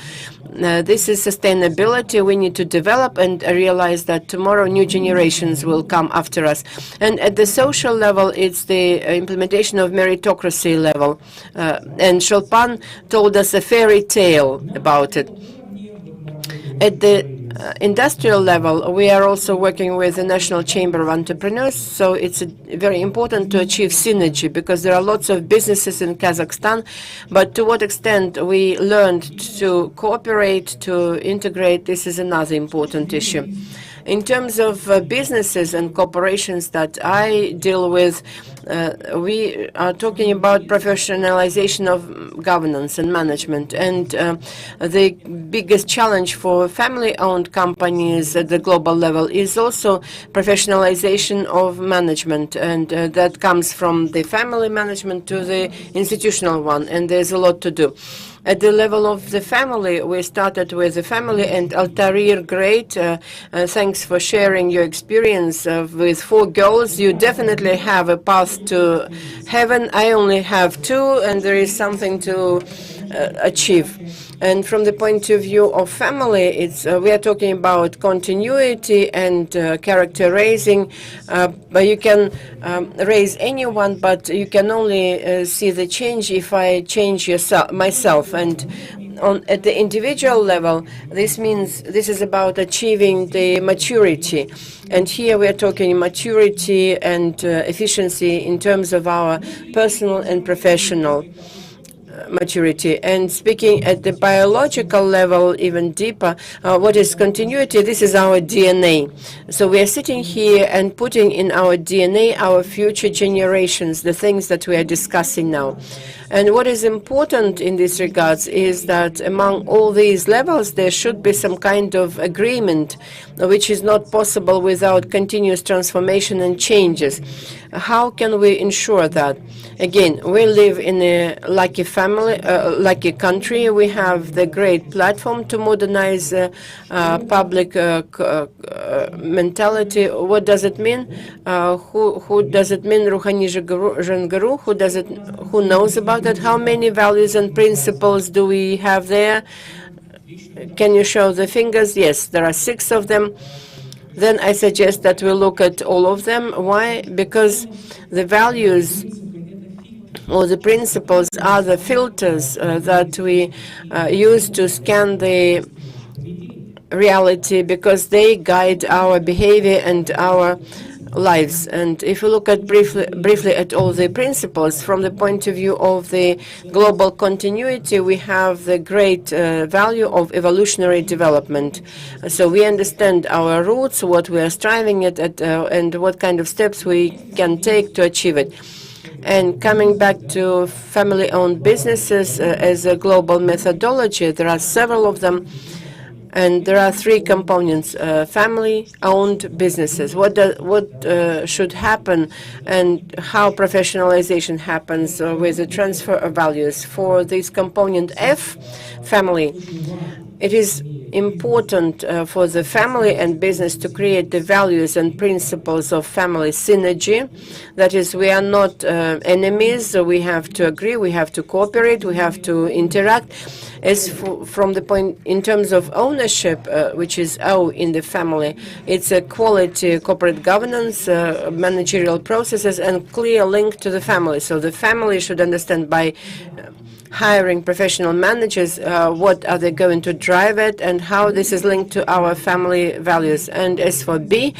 this is sustainability. We need to develop and realize that tomorrow new generations will come after us. And at the social level, it's the implementation of meritocracy level. And Chopin told us a fairy tale about it. At the industrial level, we are also working with the National Chamber of Entrepreneurs, so it's very important to achieve synergy, because there are lots of businesses in Kazakhstan, but to what extent we learned to cooperate, to integrate, this is another important issue. In terms of businesses and corporations that I deal with, we are talking about professionalization of governance and management. And the biggest challenge for family-owned companies at the global level is also professionalization of management. And that comes from the family management to the institutional one. And there's a lot to do. At the level of the family, we started with the family, and Altair, great. Thanks for sharing your experience with 4 girls. You definitely have a path to heaven. I only have 2, and there is something to achieve. And from the point of view of family, it's we are talking about continuity and character raising. But you can raise anyone, but you can only see the change if I change myself. And at the individual level, this means this is about achieving the maturity. And here we are talking maturity and efficiency in terms of our personal and professional. maturity. And speaking at the biological level, even deeper, what is continuity? This is our DNA. So we are sitting here and putting in our DNA our future generations, the things that we are discussing now. And what is important in this regards is that among all these levels, there should be some kind of agreement, which is not possible without continuous transformation and changes. How can we ensure that? Again, we live in a lucky family, lucky country. We have the great platform to modernize public mentality. What does it mean? Who does it mean? Ruhani Janguru. Who knows about it? How many values and principles do we have there? Can you show the fingers? Yes, there are 6 of them. Then I suggest that we look at all of them. Why? Because the values or the principles are the filters that we use to scan the reality, because they guide our behavior and our lives. And if you look at briefly at all the principles from the point of view of the global continuity, we have the great value of evolutionary development. So we understand our roots, what we are striving at, and what kind of steps we can take to achieve it. And coming back to family-owned businesses as a global methodology, there are several of them. And there are 3 components: family-owned businesses. What should happen, and how professionalization happens with the transfer of values. For this component F, family, it is important for the family and business to create the values and principles of family synergy. That is, we are not enemies. We have to agree. We have to cooperate. We have to interact. As from the point in terms of ownership, which is O in the family, it's a quality corporate governance, managerial processes, and clear link to the family. So the family should understand by hiring professional managers what are they going to drive it and how this is linked to our family values. And as for B,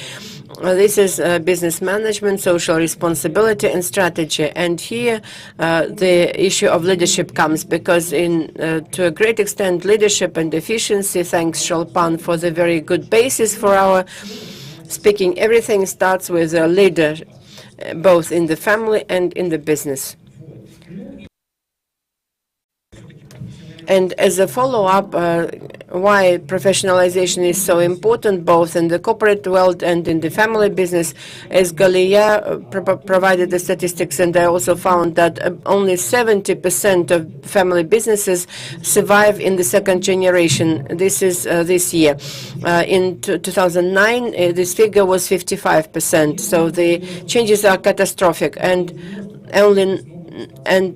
this is business management, social responsibility, and strategy. And here the issue of leadership comes, because to a great extent, leadership and efficiency, thanks Sholpan for the very good basis for our speaking. Everything starts with a leader, both in the family and in the business. And as a follow-up, why professionalization is so important, both in the corporate world and in the family business, as Galia provided the statistics, and I also found that only 70% of family businesses survive in the 2nd generation. This is this year. In 2009, this figure was 55%. So the changes are catastrophic, and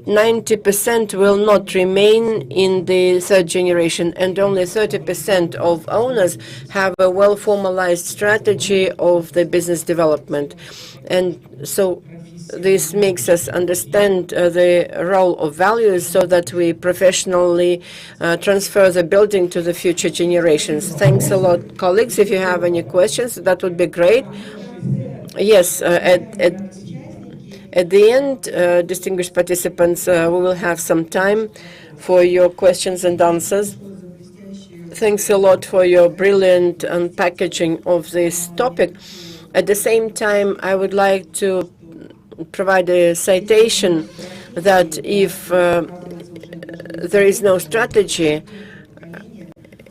90% will not remain in the 3rd generation, and only 30% of owners have a well-formalized strategy of the business development. And so this makes us understand the role of values, so that we professionally transfer the building to the future generations. Thanks a lot, colleagues. If you have any questions, that would be great. Yes, at the end, distinguished participants, we will have some time for your questions and answers. Thanks a lot for your brilliant unpackaging of this topic. At the same time, I would like to provide a citation that if there is no strategy,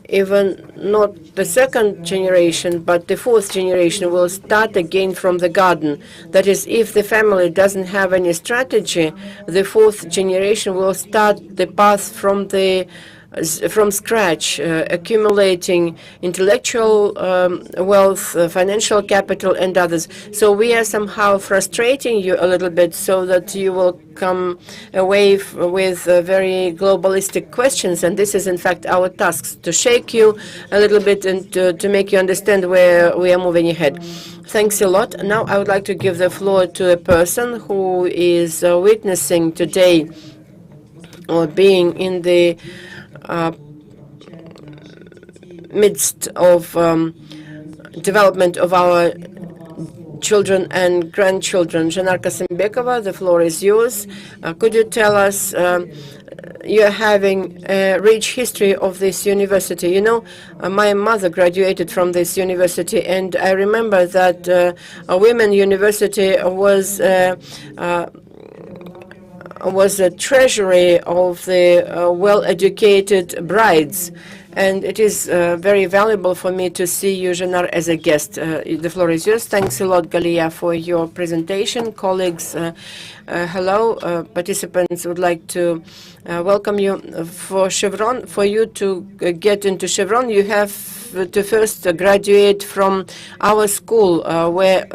even not the 2nd generation, but the 4th generation will start again from the garden. That is, if the family doesn't have any strategy, the 4th generation will start the path from scratch, accumulating intellectual wealth, financial capital, and others. So we are somehow frustrating you a little bit, so that you will come away with very globalistic questions. And this is, in fact, our task, to shake you a little bit and to make you understand where we are moving ahead. Thanks a lot. Now I would like to give the floor to a person who is witnessing today, or being in the midst of development of our children and grandchildren. Zhanarka Sembekova, the floor is yours. Could you tell us you're having a rich history of this university. You know, my mother graduated from this university, and I remember that a women university was a treasury of the well-educated brides. And it is very valuable for me to see you, Jenar, as a guest. The floor is yours. Thanks a lot, Galia, for your presentation. Colleagues, hello. Participants would like to welcome you. For Chevron, for you to get into Chevron, you have to first graduate from our school,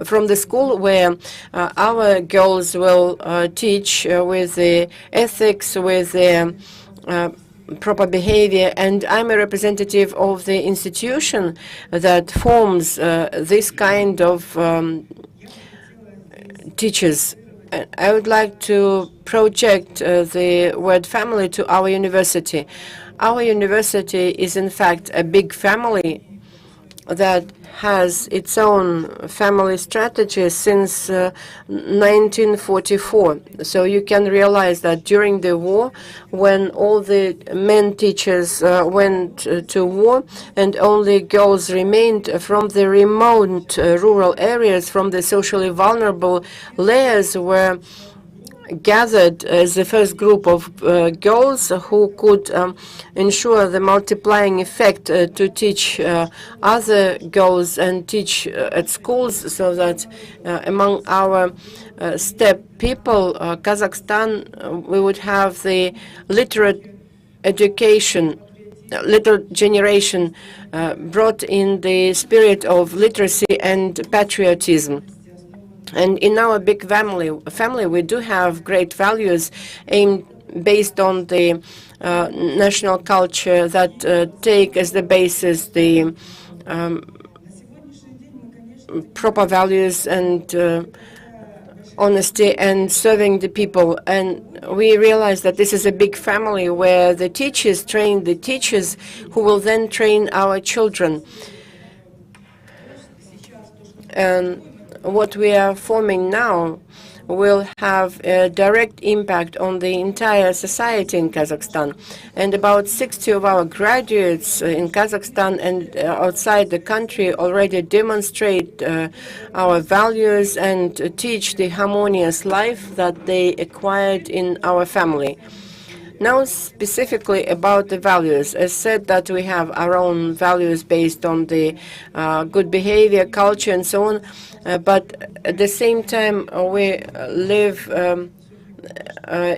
from the school where our girls will teach with the ethics, with the proper behavior, and I'm a representative of the institution that forms this kind of teachers. I would like to project the word family to our university. Our university is in fact a big family that has its own family strategy since 1944. So you can realize that during the war, when all the men teachers went to war and only girls remained from the remote rural areas, from the socially vulnerable layers, were gathered as the first group of girls who could ensure the multiplying effect to teach other girls and teach at schools, so that among our steppe people, Kazakhstan, we would have the literate education, literate generation brought in the spirit of literacy and patriotism. And in our big family, we do have great values aimed based on the national culture that take as the basis the proper values and honesty and serving the people. And we realize that this is a big family where the teachers train the teachers who will then train our children. And what we are forming now will have a direct impact on the entire society in Kazakhstan. And about 60 of our graduates in Kazakhstan and outside the country already demonstrate our values and teach the harmonious life that they acquired in our family. Now, specifically about the values, as said that we have our own values based on the good behavior, culture, and so on, but at the same time, we live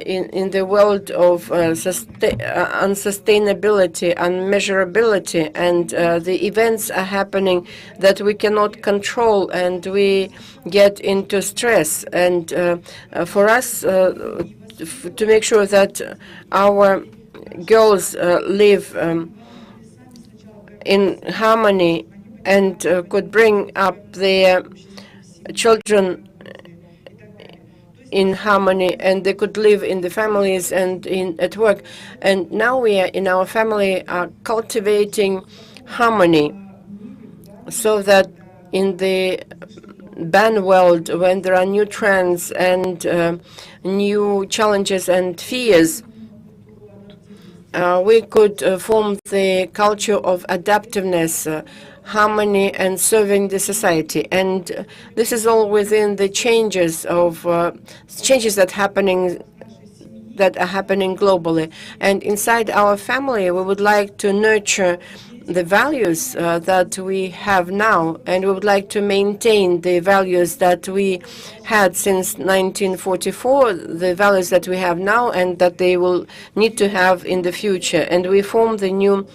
in the world of unsustainability, unmeasurability, and the events are happening that we cannot control, and we get into stress. And for us, to make sure that our girls live in harmony and could bring up their children in harmony, and they could live in the families and at work. And now we are in our family are cultivating harmony, so that in the ban world, when there are new trends and new challenges and fears, we could form the culture of adaptiveness, harmony, and serving the society. And this is all within the changes that are happening globally. And inside our family, we would like to nurture the values that we have now, and we would like to maintain the values that we had since 1944, the values that we have now and that they will need to have in the future. And we form the new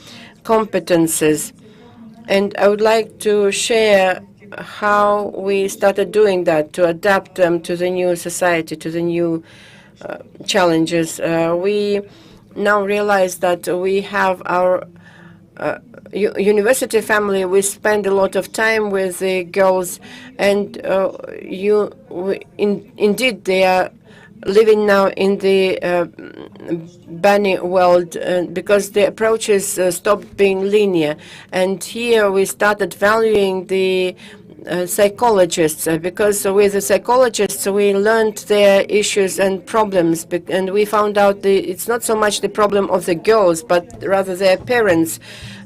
competences. And I would like to share how we started doing that, to adapt them to the new society, to the new challenges. We now realize that we have our university family. We spend a lot of time with the girls, and indeed they are living now in the Bani world because the approaches stopped being linear. And here we started valuing the psychologists, because with the psychologists we learned their issues and problems, and we found out it's not so much the problem of the girls, but rather their parents.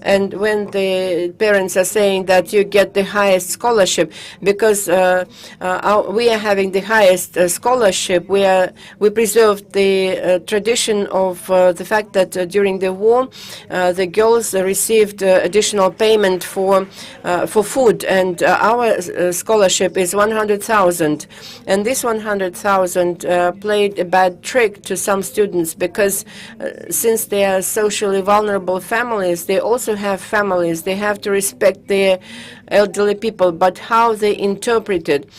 And when the parents are saying that you get the highest scholarship because we are having the highest scholarship, we preserved the tradition of the fact that during the war the girls received additional payment for food, and our scholarship is 100,000, and this 100,000 played a bad trick to some students, because since they are socially vulnerable families, they also have families. They have to respect their elderly people, but how they interpret it.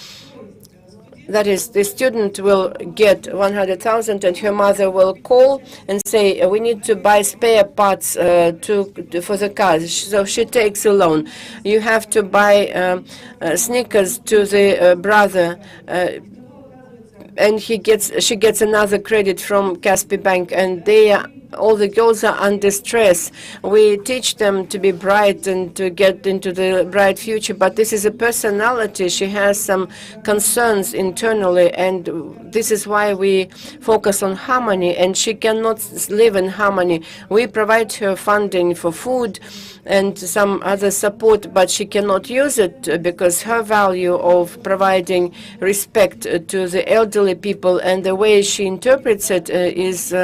That is, the student will get 100,000 and her mother will call and say, we need to buy spare parts for the car. So she takes a loan. You have to buy sneakers to the brother, and she gets another credit from Kaspi Bank, and all the girls are under stress. We teach them to be bright and to get into the bright future, but this is a personality. She has some concerns internally, and this is why we focus on harmony, and she cannot live in harmony. We provide her funding for food and some other support, but she cannot use it because her value of providing respect to the elderly people and the way she interprets it is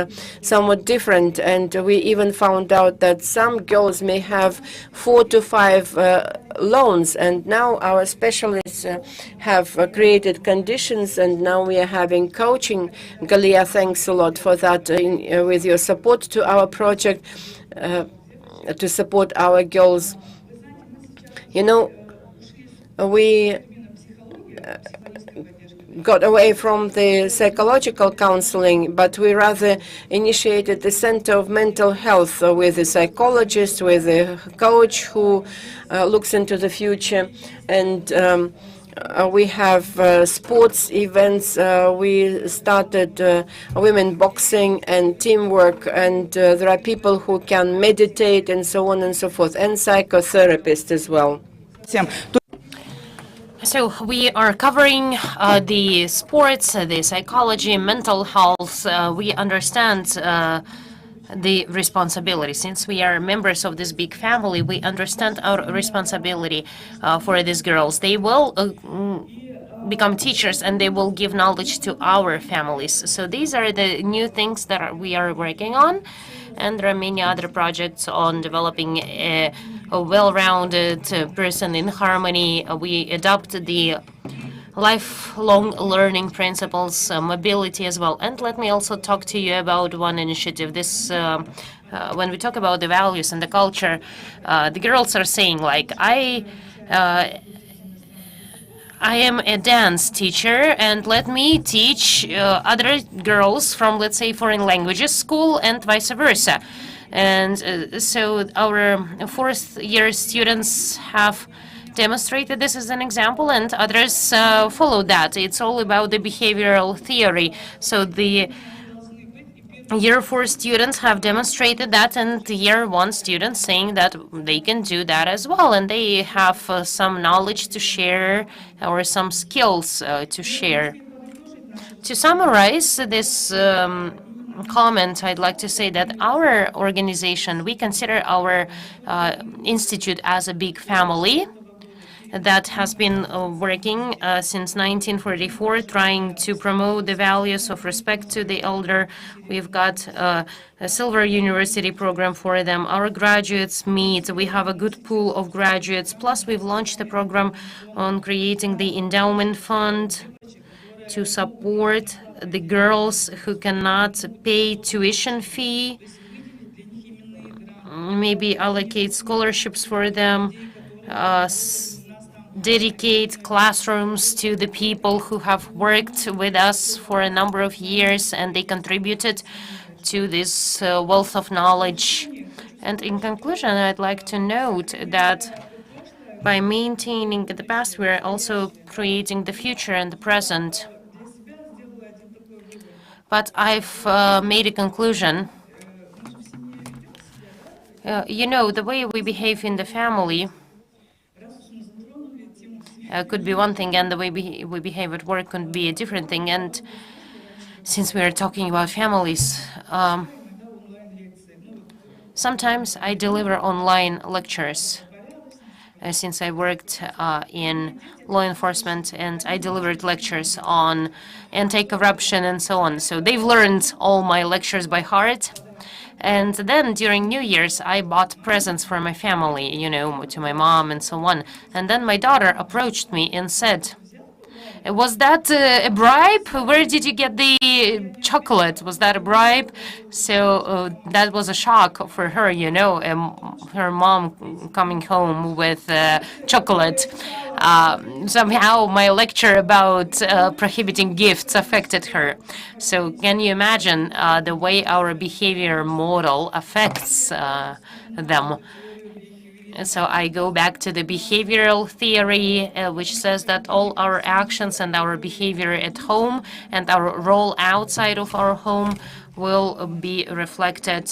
somewhat different. And we even found out that some girls may have 4 to 5 loans, and now our specialists have created conditions, and now we are having coaching. Galia, thanks a lot for that with your support to our project. To support our girls. You know, we got away from the psychological counseling, but we rather initiated the Center of Mental Health with a psychologist, with a coach who looks into the future, and we have sports events. We started women boxing and teamwork, and there are people who can meditate and so on and so forth, and psychotherapists as well. So we are covering the sports, the psychology, mental health. We understand the responsibility. Since we are members of this big family, we understand our responsibility for these girls. They will become teachers and they will give knowledge to our families. So these are the new things that we are working on. And there are many other projects on developing a well-rounded person in harmony. We adopt the lifelong learning principles, mobility as well. And let me also talk to you about one initiative. This, when we talk about the values and the culture, the girls are saying, like, I am a dance teacher, and let me teach other girls from, let's say, foreign languages school and vice versa. And so our fourth-year students have demonstrated this as an example, and others follow that. It's all about the behavioral theory. So the Year 4 students have demonstrated that, and the Year 1 students saying that they can do that as well, and they have some knowledge to share or some skills to share. To summarize this comment, I'd like to say that our organization, we consider our institute as a big family that has been working since 1944, trying to promote the values of respect to the elder. We've got a Silver University program for them. Our graduates meet. We have a good pool of graduates. Plus, we've launched a program on creating the endowment fund to support the girls who cannot pay tuition fee, maybe allocate scholarships for them, dedicate classrooms to the people who have worked with us for a number of years, and they contributed to this wealth of knowledge. And in conclusion, I'd like to note that by maintaining the past, we're also creating the future and the present. But I've made a conclusion. You know, the way we behave in the family could be one thing, and the way we behave at work could be a different thing. And since we are talking about families, sometimes I deliver online lectures. Since I worked in law enforcement, and I delivered lectures on anti-corruption and so on. So they've learned all my lectures by heart. And then during New Year's, I bought presents for my family, you know, to my mom and so on. And then my daughter approached me and said, "Was that a bribe? Where did you get the chocolate? Was that a bribe?" So that was a shock for her, you know, her mom coming home with chocolate. Somehow my lecture about prohibiting gifts affected her. So can you imagine the way our behavior model affects them? So I go back to the behavioral theory, which says that all our actions and our behavior at home and our role outside of our home will be reflected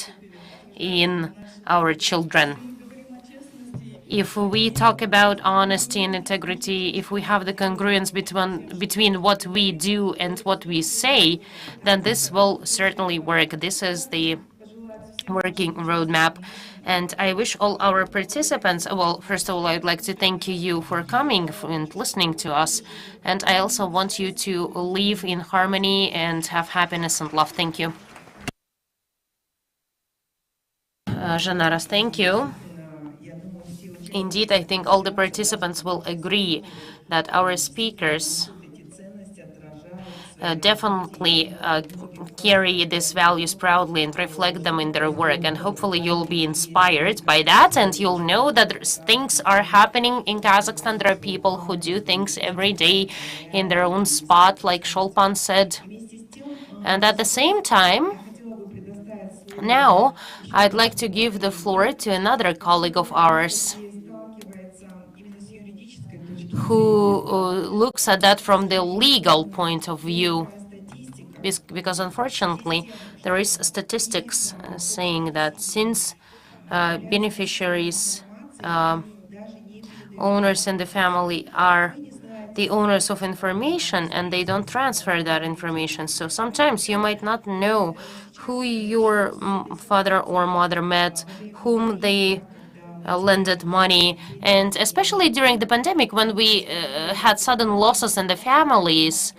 in our children. If we talk about honesty and integrity, if we have the congruence between what we do and what we say, then this will certainly work. This is the working roadmap. And I wish all our participants, well, first of all, I'd like to thank you for coming and listening to us. And I also want you to live in harmony and have happiness and love. Thank you. Zhanaras, thank you. Indeed, I think all the participants will agree that our speakers definitely carry these values proudly and reflect them in their work. And hopefully you'll be inspired by that, and you'll know that things are happening in Kazakhstan. There are people who do things every day in their own spot, like Sholpan said. And at the same time, now I'd like to give the floor to another colleague of ours who looks at that from the legal point of view, because unfortunately there is statistics saying that since beneficiaries, owners in the family are the owners of information and they don't transfer that information. So sometimes you might not know who your father or mother met, whom they lended money, and especially during the pandemic when we had sudden losses in the families,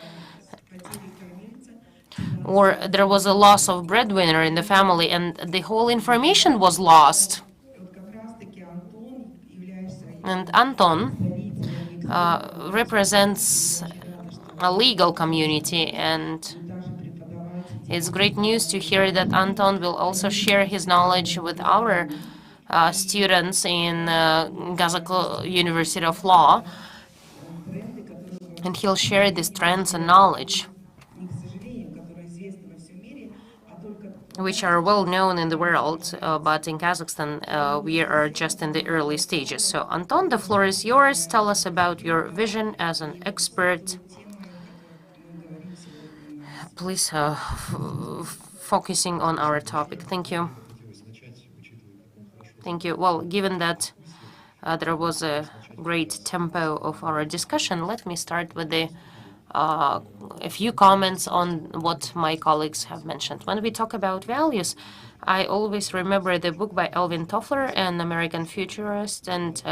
or there was a loss of breadwinner in the family and the whole information was lost. And Anton represents a legal community, and it's great news to hear that Anton will also share his knowledge with our students in Kazakh University of Law, and he'll share these trends and knowledge, which are well known in the world, but in Kazakhstan we are just in the early stages. So Anton, the floor is yours. Tell us about your vision as an expert. Please focusing on our topic. Thank you. Thank you. Well, given that there was a great tempo of our discussion, let me start with a few comments on what my colleagues have mentioned. When we talk about values, I always remember the book by Alvin Toffler, an American futurist, and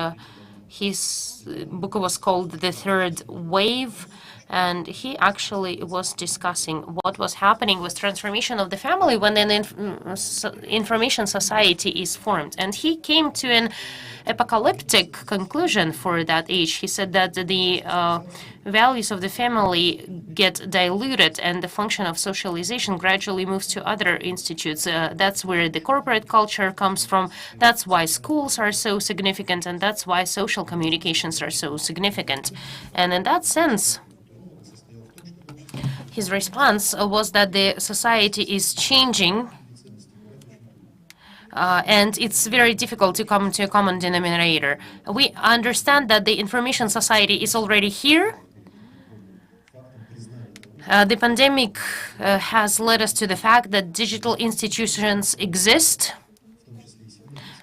his book was called The Third Wave. And he actually was discussing what was happening with transformation of the family when an information society is formed. And he came to an apocalyptic conclusion for that age. He said that the values of the family get diluted and the function of socialization gradually moves to other institutes. That's where the corporate culture comes from. That's why schools are so significant, and that's why social communications are so significant. And in that sense, his response was that the society is changing, and it's very difficult to come to a common denominator. We understand that the information society is already here. The pandemic has led us to the fact that digital institutions exist,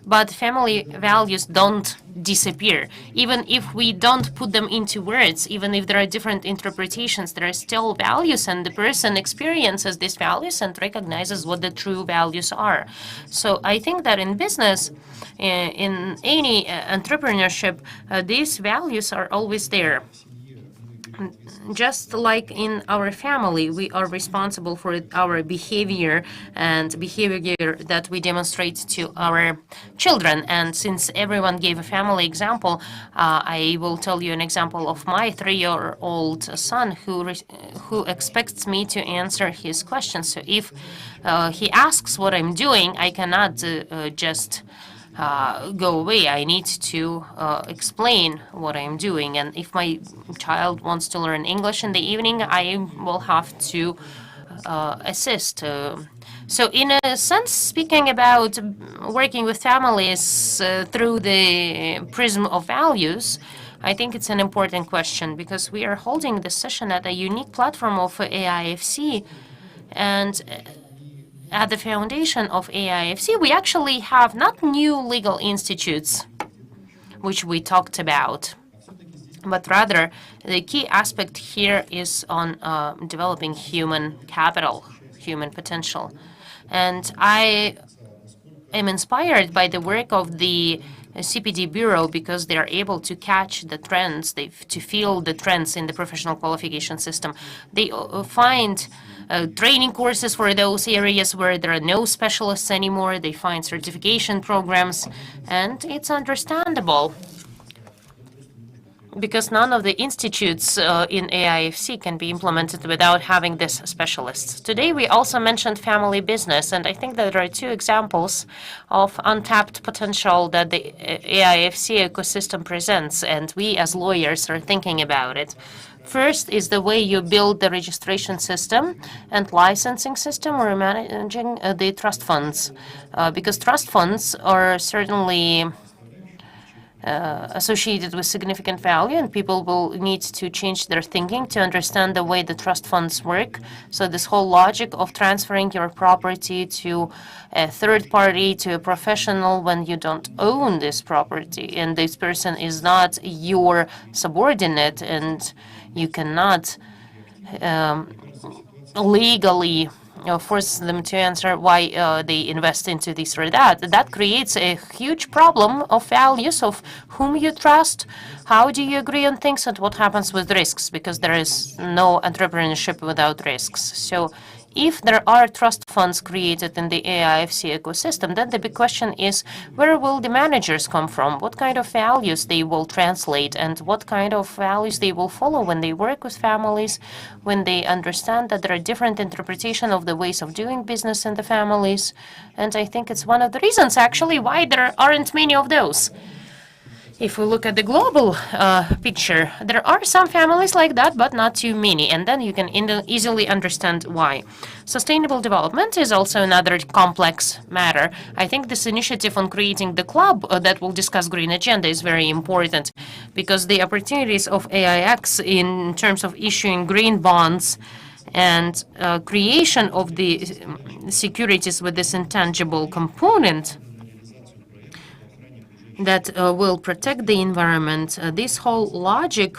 But family values don't disappear. Even if we don't put them into words, even if there are different interpretations, there are still values, and the person experiences these values and recognizes what the true values are. So I think that in business, in any entrepreneurship, these values are always there. Just like in our family, we are responsible for our behavior and behavior that we demonstrate to our children. And since everyone gave a family example, I will tell you an example of my 3-year-old son who expects me to answer his questions. So if he asks what I'm doing, I cannot just go away. I need to explain what I'm doing. And if my child wants to learn English in the evening, I will have to assist. So in a sense, speaking about working with families through the prism of values, I think it's an important question, because we are holding this session at a unique platform of AIFC, and at the foundation of AIFC, we actually have not new legal institutes, which we talked about, but rather the key aspect here is on developing human capital, human potential. And I am inspired by the work of the CPD Bureau, because they are able to catch the trends, to feel the trends in the professional qualification system. They find training courses for those areas where there are no specialists anymore. They find certification programs, and it's understandable, because none of the institutes in AIFC can be implemented without having this specialists. Today, we also mentioned family business, and I think that there are two examples of untapped potential that the AIFC ecosystem presents, and we as lawyers are thinking about it. First is the way you build the registration system and licensing system, or managing the trust funds, because trust funds are certainly associated with significant value, and people will need to change their thinking to understand the way the trust funds work. So this whole logic of transferring your property to a third party, to a professional, when you don't own this property, and this person is not your subordinate, and you cannot legally force them to answer why they invest into this or that. That creates a huge problem of values, of whom you trust, how do you agree on things, and what happens with risks, because there is no entrepreneurship without risks. So if there are trust funds created in the AIFC ecosystem, then the big question is, where will the managers come from? What kind of values they will translate, and what kind of values they will follow when they work with families, when they understand that there are different interpretations of the ways of doing business in the families. And I think it's one of the reasons, actually, why there aren't many of those. If we look at the global picture, there are some families like that, but not too many, and then you can easily understand why. Sustainable development is also another complex matter. I think this initiative on creating the club that will discuss green agenda is very important, because the opportunities of AIX in terms of issuing green bonds and creation of the securities with this intangible component that will protect the environment. This whole logic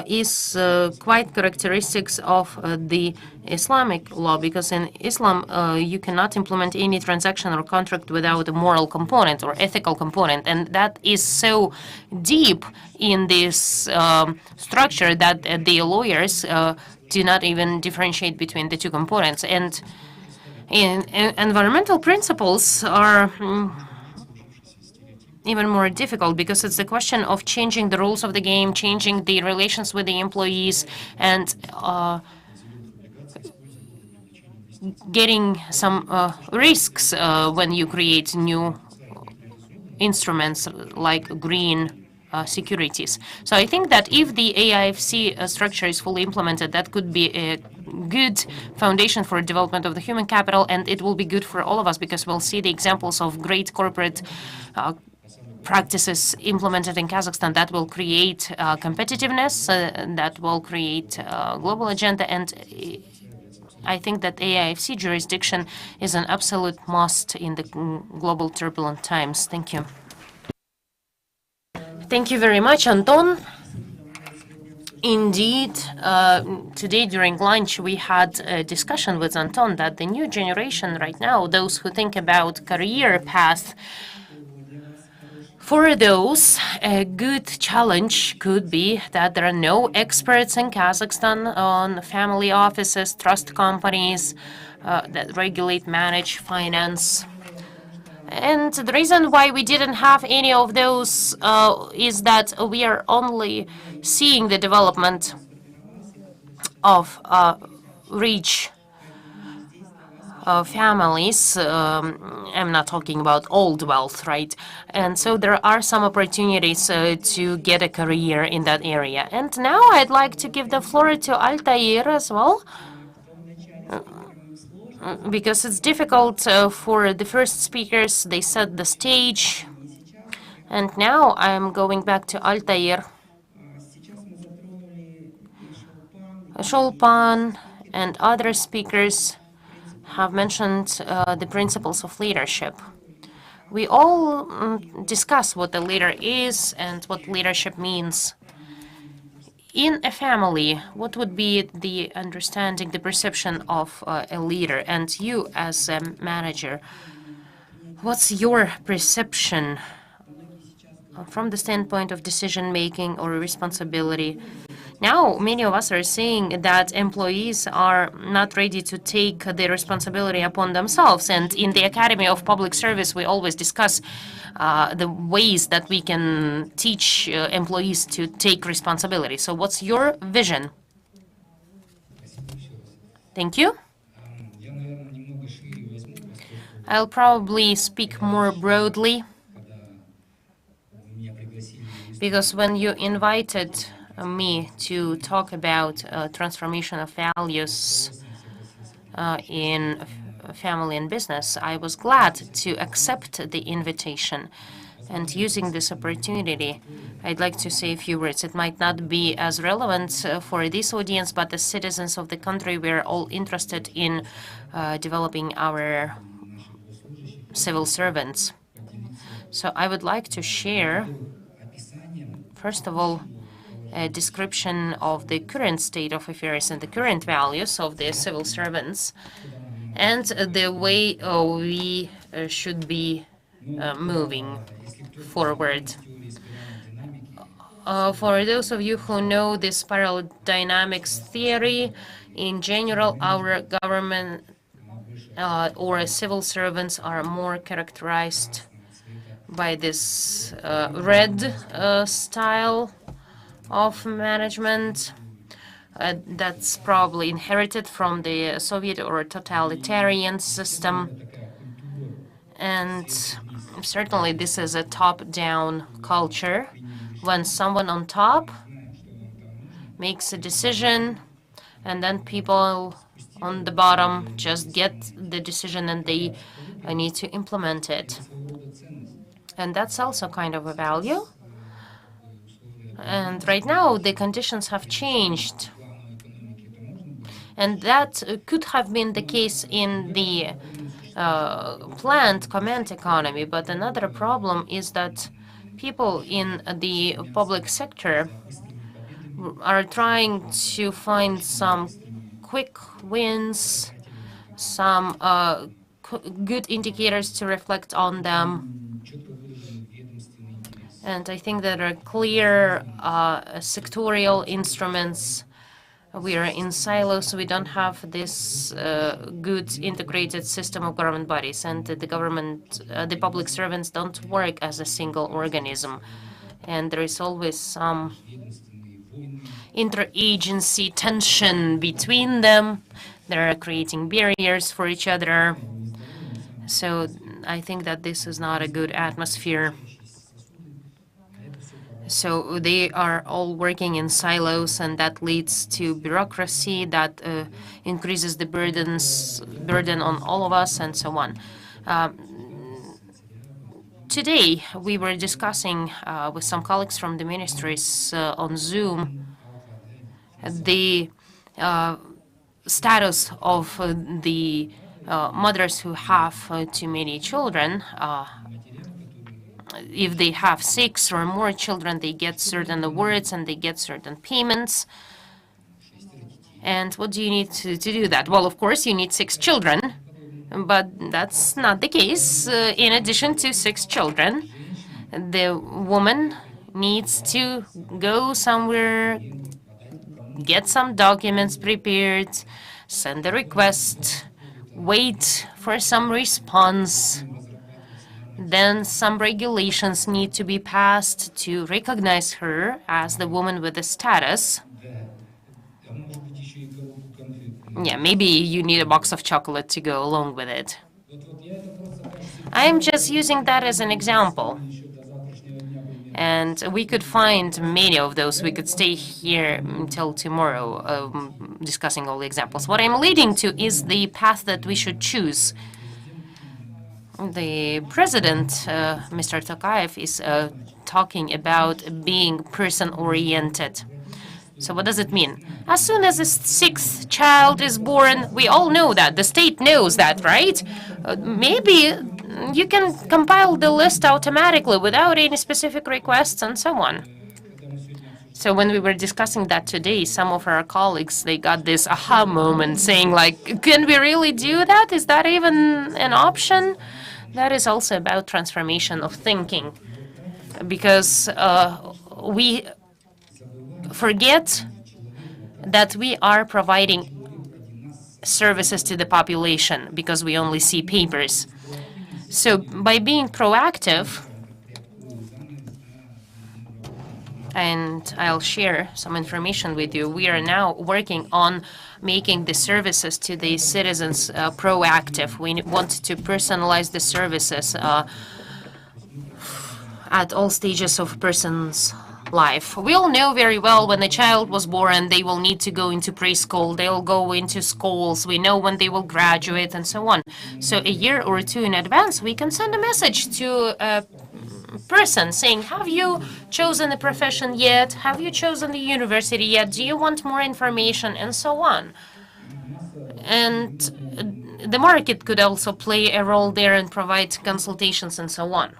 is quite characteristics of the Islamic law, because in Islam you cannot implement any transaction or contract without a moral component or ethical component, and that is so deep in this structure that the lawyers do not even differentiate between the two components. And environmental principles are even more difficult, because it's a question of changing the rules of the game, changing the relations with the employees, and getting some risks when you create new instruments like green securities. So I think that if the AIFC structure is fully implemented, that could be a good foundation for development of the human capital, and it will be good for all of us, because we'll see the examples of great corporate practices implemented in Kazakhstan that will create competitiveness, that will create global agenda, and I think that AIFC jurisdiction is an absolute must in the global turbulent times. Thank you. Thank you very much, Anton. Indeed, today during lunch we had a discussion with Anton that the new generation right now, those who think about career path, for those, a good challenge could be that there are no experts in Kazakhstan on family offices, trust companies that regulate, manage finance. And the reason why we didn't have any of those is that we are only seeing the development of rich families. I'm not talking about old wealth, right? And so there are some opportunities to get a career in that area. And now I'd like to give the floor to Altair as well, because it's difficult for the first speakers. They set the stage. And now I'm going back to Altair. Shulpan and other speakers have mentioned the principles of leadership. We all discuss what a leader is and what leadership means. In a family, what would be the understanding, the perception of a leader? And you as a manager, what's your perception from the standpoint of decision-making or responsibility? Now, many of us are saying that employees are not ready to take the responsibility upon themselves. And in the Academy of Public Service, we always discuss the ways that we can teach employees to take responsibility. So what's your vision? Thank you. I'll probably speak more broadly, because when you invited me to talk about transformation of values in family and business, I was glad to accept the invitation. And using this opportunity, I'd like to say a few words. It might not be as relevant for this audience, but as citizens of the country, we're all interested in developing our civil servants. So I would like to share, first of all, a description of the current state of affairs and the current values of the civil servants, and the way we should be moving forward. For those of you who know the spiral dynamics theory, in general, our government or civil servants are more characterized by this red style of management. That's probably inherited from the Soviet or totalitarian system. And certainly this is a top-down culture. When someone on top makes a decision, and then people on the bottom just get the decision and they need to implement it. And that's also kind of a value. And right now, the conditions have changed. And that could have been the case in the planned command economy. But another problem is that people in the public sector are trying to find some quick wins, some good indicators to reflect on them. And I think there are clear sectorial instruments. We are in silos, so we don't have this good integrated system of government bodies. And the government, the public servants don't work as a single organism. And there is always some interagency tension between them. They're creating barriers for each other. So I think that this is not a good atmosphere. So they are all working in silos, and that leads to bureaucracy that increases the burden on all of us, and so on. Today, we were discussing with some colleagues from the ministries on Zoom the status of the mothers who have too many children. If they have 6 or more children, they get certain awards and they get certain payments. And what do you need to do that? Well, of course, you need 6 children, but that's not the case. In addition to 6 children, the woman needs to go somewhere, get some documents prepared, send a request, wait for some response. Then some regulations need to be passed to recognize her as the woman with the status. Yeah, maybe you need a box of chocolate to go along with it. I'm just using that as an example. And we could find many of those. We could stay here until tomorrow discussing all the examples. What I'm leading to is the path that we should choose. The president, Mr. Tokayev, is talking about being person-oriented. So what does it mean? As soon as the 6th child is born, we all know that. The state knows that, right? Maybe you can compile the list automatically without any specific requests and so on. So when we were discussing that today, some of our colleagues, they got this aha moment saying like, can we really do that? Is that even an option? That is also about transformation of thinking, because we forget that we are providing services to the population because we only see papers. So by being proactive, and I'll share some information with you, we are now working on making the services to the citizens proactive. We want to personalize the services at all stages of a person's life. We all know very well when a child was born, they will need to go into preschool, they'll go into schools, we know when they will graduate and so on. So a year or 2 in advance, we can send a message to a person saying, have you chosen a profession yet? Have you chosen the university yet? Do you want more information? And so on. And the market could also play a role there and provide consultations and so on.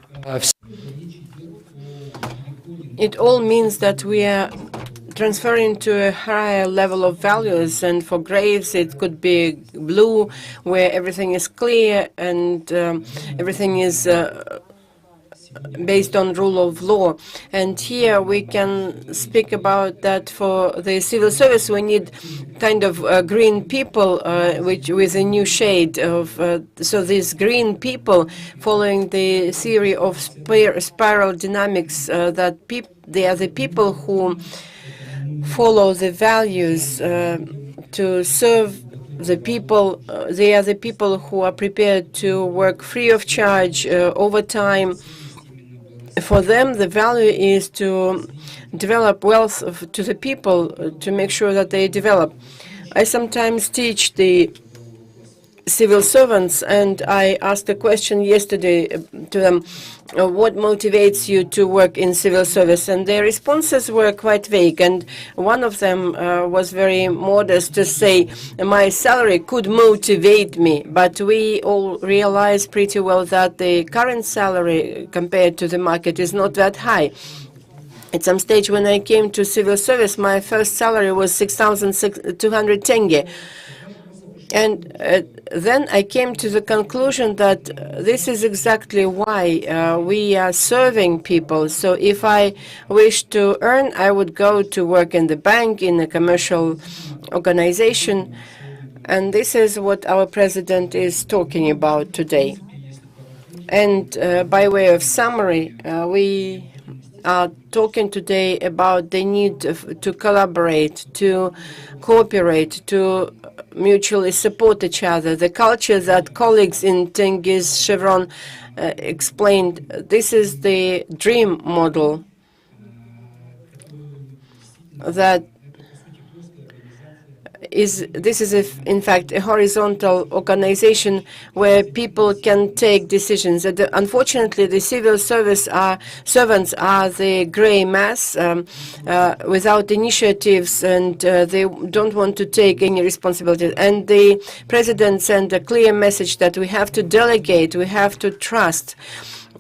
It all means that we are transferring to a higher level of values, and for graves it could be blue, where everything is clear and everything is based on rule of law. And here we can speak about that for the civil service. We need kind of green people, which with a new shade of, so these green people following the theory of spiral dynamics, that they are the people who follow the values to serve the people. They are the people who are prepared to work free of charge overtime. For them, the value is to develop wealth to the people, to make sure that they develop. I sometimes teach the civil servants, and I asked a question yesterday to them, what motivates you to work in civil service? And their responses were quite vague, and one of them was very modest to say, my salary could motivate me, but we all realize pretty well that the current salary compared to the market is not that high. At some stage when I came to civil service, my first salary was 6,200 tenge. And then I came to the conclusion that this is exactly why we are serving people. So if I wish to earn, I would go to work in the bank, in a commercial organization. And this is what our president is talking about today. And by way of summary, we are talking today about the need to collaborate, to cooperate, to mutually support each other. The culture that colleagues in Tengiz Chevron explained, this is the dream model that this is in fact a horizontal organization where people can take decisions. Unfortunately, the civil service servants are the gray mass without initiatives, and they don't want to take any responsibility. And the president sent a clear message that we have to delegate, we have to trust.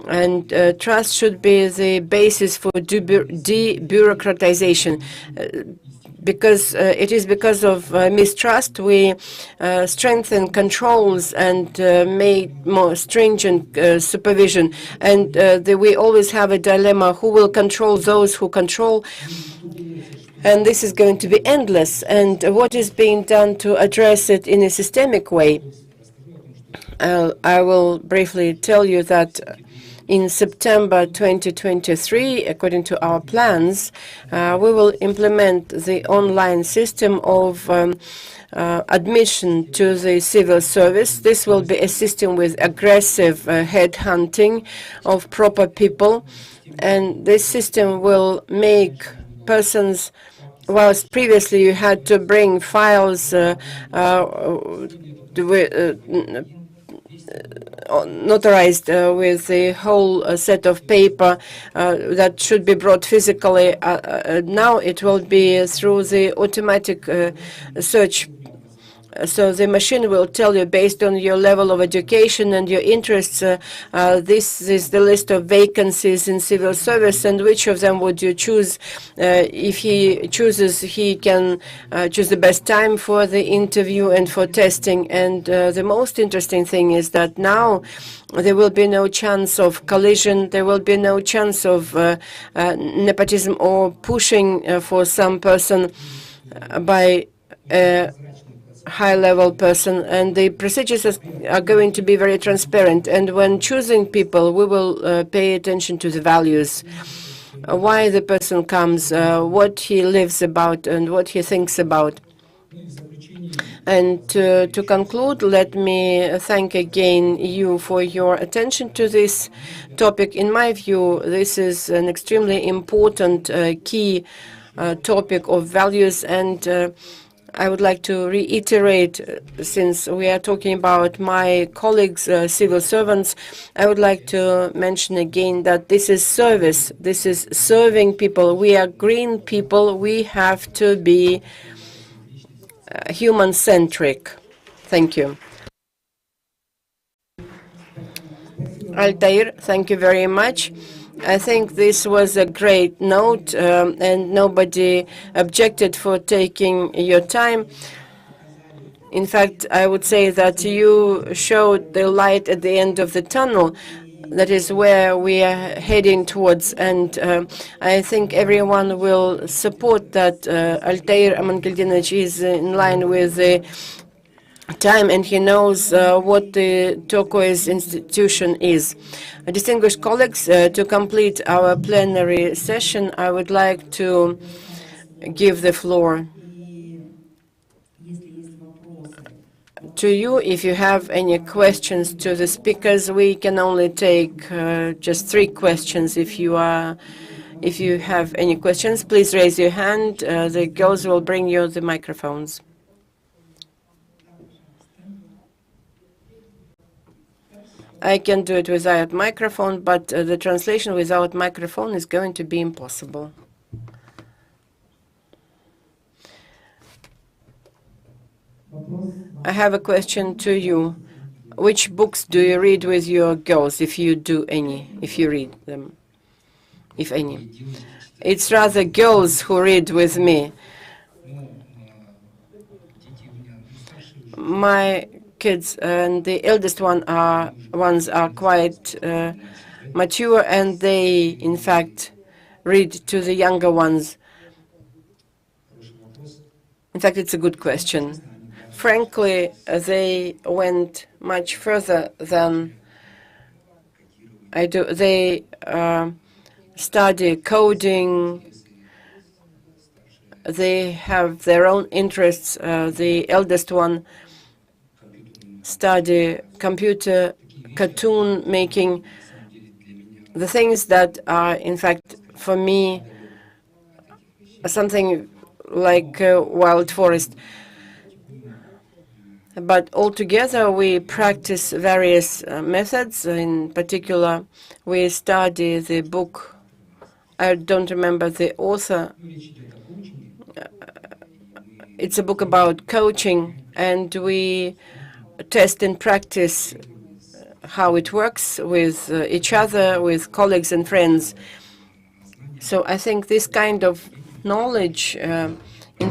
And trust should be the basis for debureaucratization. Because it is because of mistrust we strengthen controls and make more stringent supervision. And we always have a dilemma: who will control those who control? And this is going to be endless. And what is being done to address it in a systemic way? I will briefly tell you that in September 2023, according to our plans, we will implement the online system of admission to the civil service. This will be a system with aggressive headhunting of proper people. And this system will make persons, whilst previously you had to bring files notarized with the whole set of paper that should be brought physically. Now it will be through the automatic search. So the machine will tell you, based on your level of education and your interests, this is the list of vacancies in civil service, and which of them would you choose? If he chooses, he can choose the best time for the interview and for testing. And the most interesting thing is that now there will be no chance of collision, there will be no chance of nepotism or pushing for some person by a high-level person, and the procedures are going to be very transparent. And when choosing people, we will pay attention to the values, why the person comes, what he lives about, and what he thinks about. And to conclude, let me thank again you for your attention to this topic. In my view, this is an extremely important key topic of values, and I would like to reiterate, since we are talking about my colleagues, civil servants, I would like to mention again that this is service. This is serving people. We are green people. We have to be human-centric. Thank you. Altair, thank you very much. I think this was a great note, and nobody objected for taking your time. In fact, I would say that you showed the light at the end of the tunnel. That is where we are heading towards, and I think everyone will support that. Altair Amankeldinich is in line with the time, and he knows what the turquoise institution is. Distinguished colleagues, to complete our plenary session, I would like to give the floor to you. If you have any questions to the speakers, we can only take just 3 questions. If you have any questions, please raise your hand. The girls will bring you the microphones. I can do it without microphone, but the translation without microphone is going to be impossible. I have a question to you. Which books do you read with your girls, if you do any, if you read them, if any? It's rather girls who read with me. My kids and the eldest ones are quite mature, and they, in fact, read to the younger ones. In fact, it's a good question. Frankly, they went much further than I do. They study coding. They have their own interests. The eldest one study computer, cartoon making, the things that are, in fact, for me, something like a wild forest. But altogether, we practice various methods. In particular, we study the book. I don't remember the author. It's a book about coaching, and we test and practice how it works with each other, with colleagues and friends. So I think this kind of knowledge, in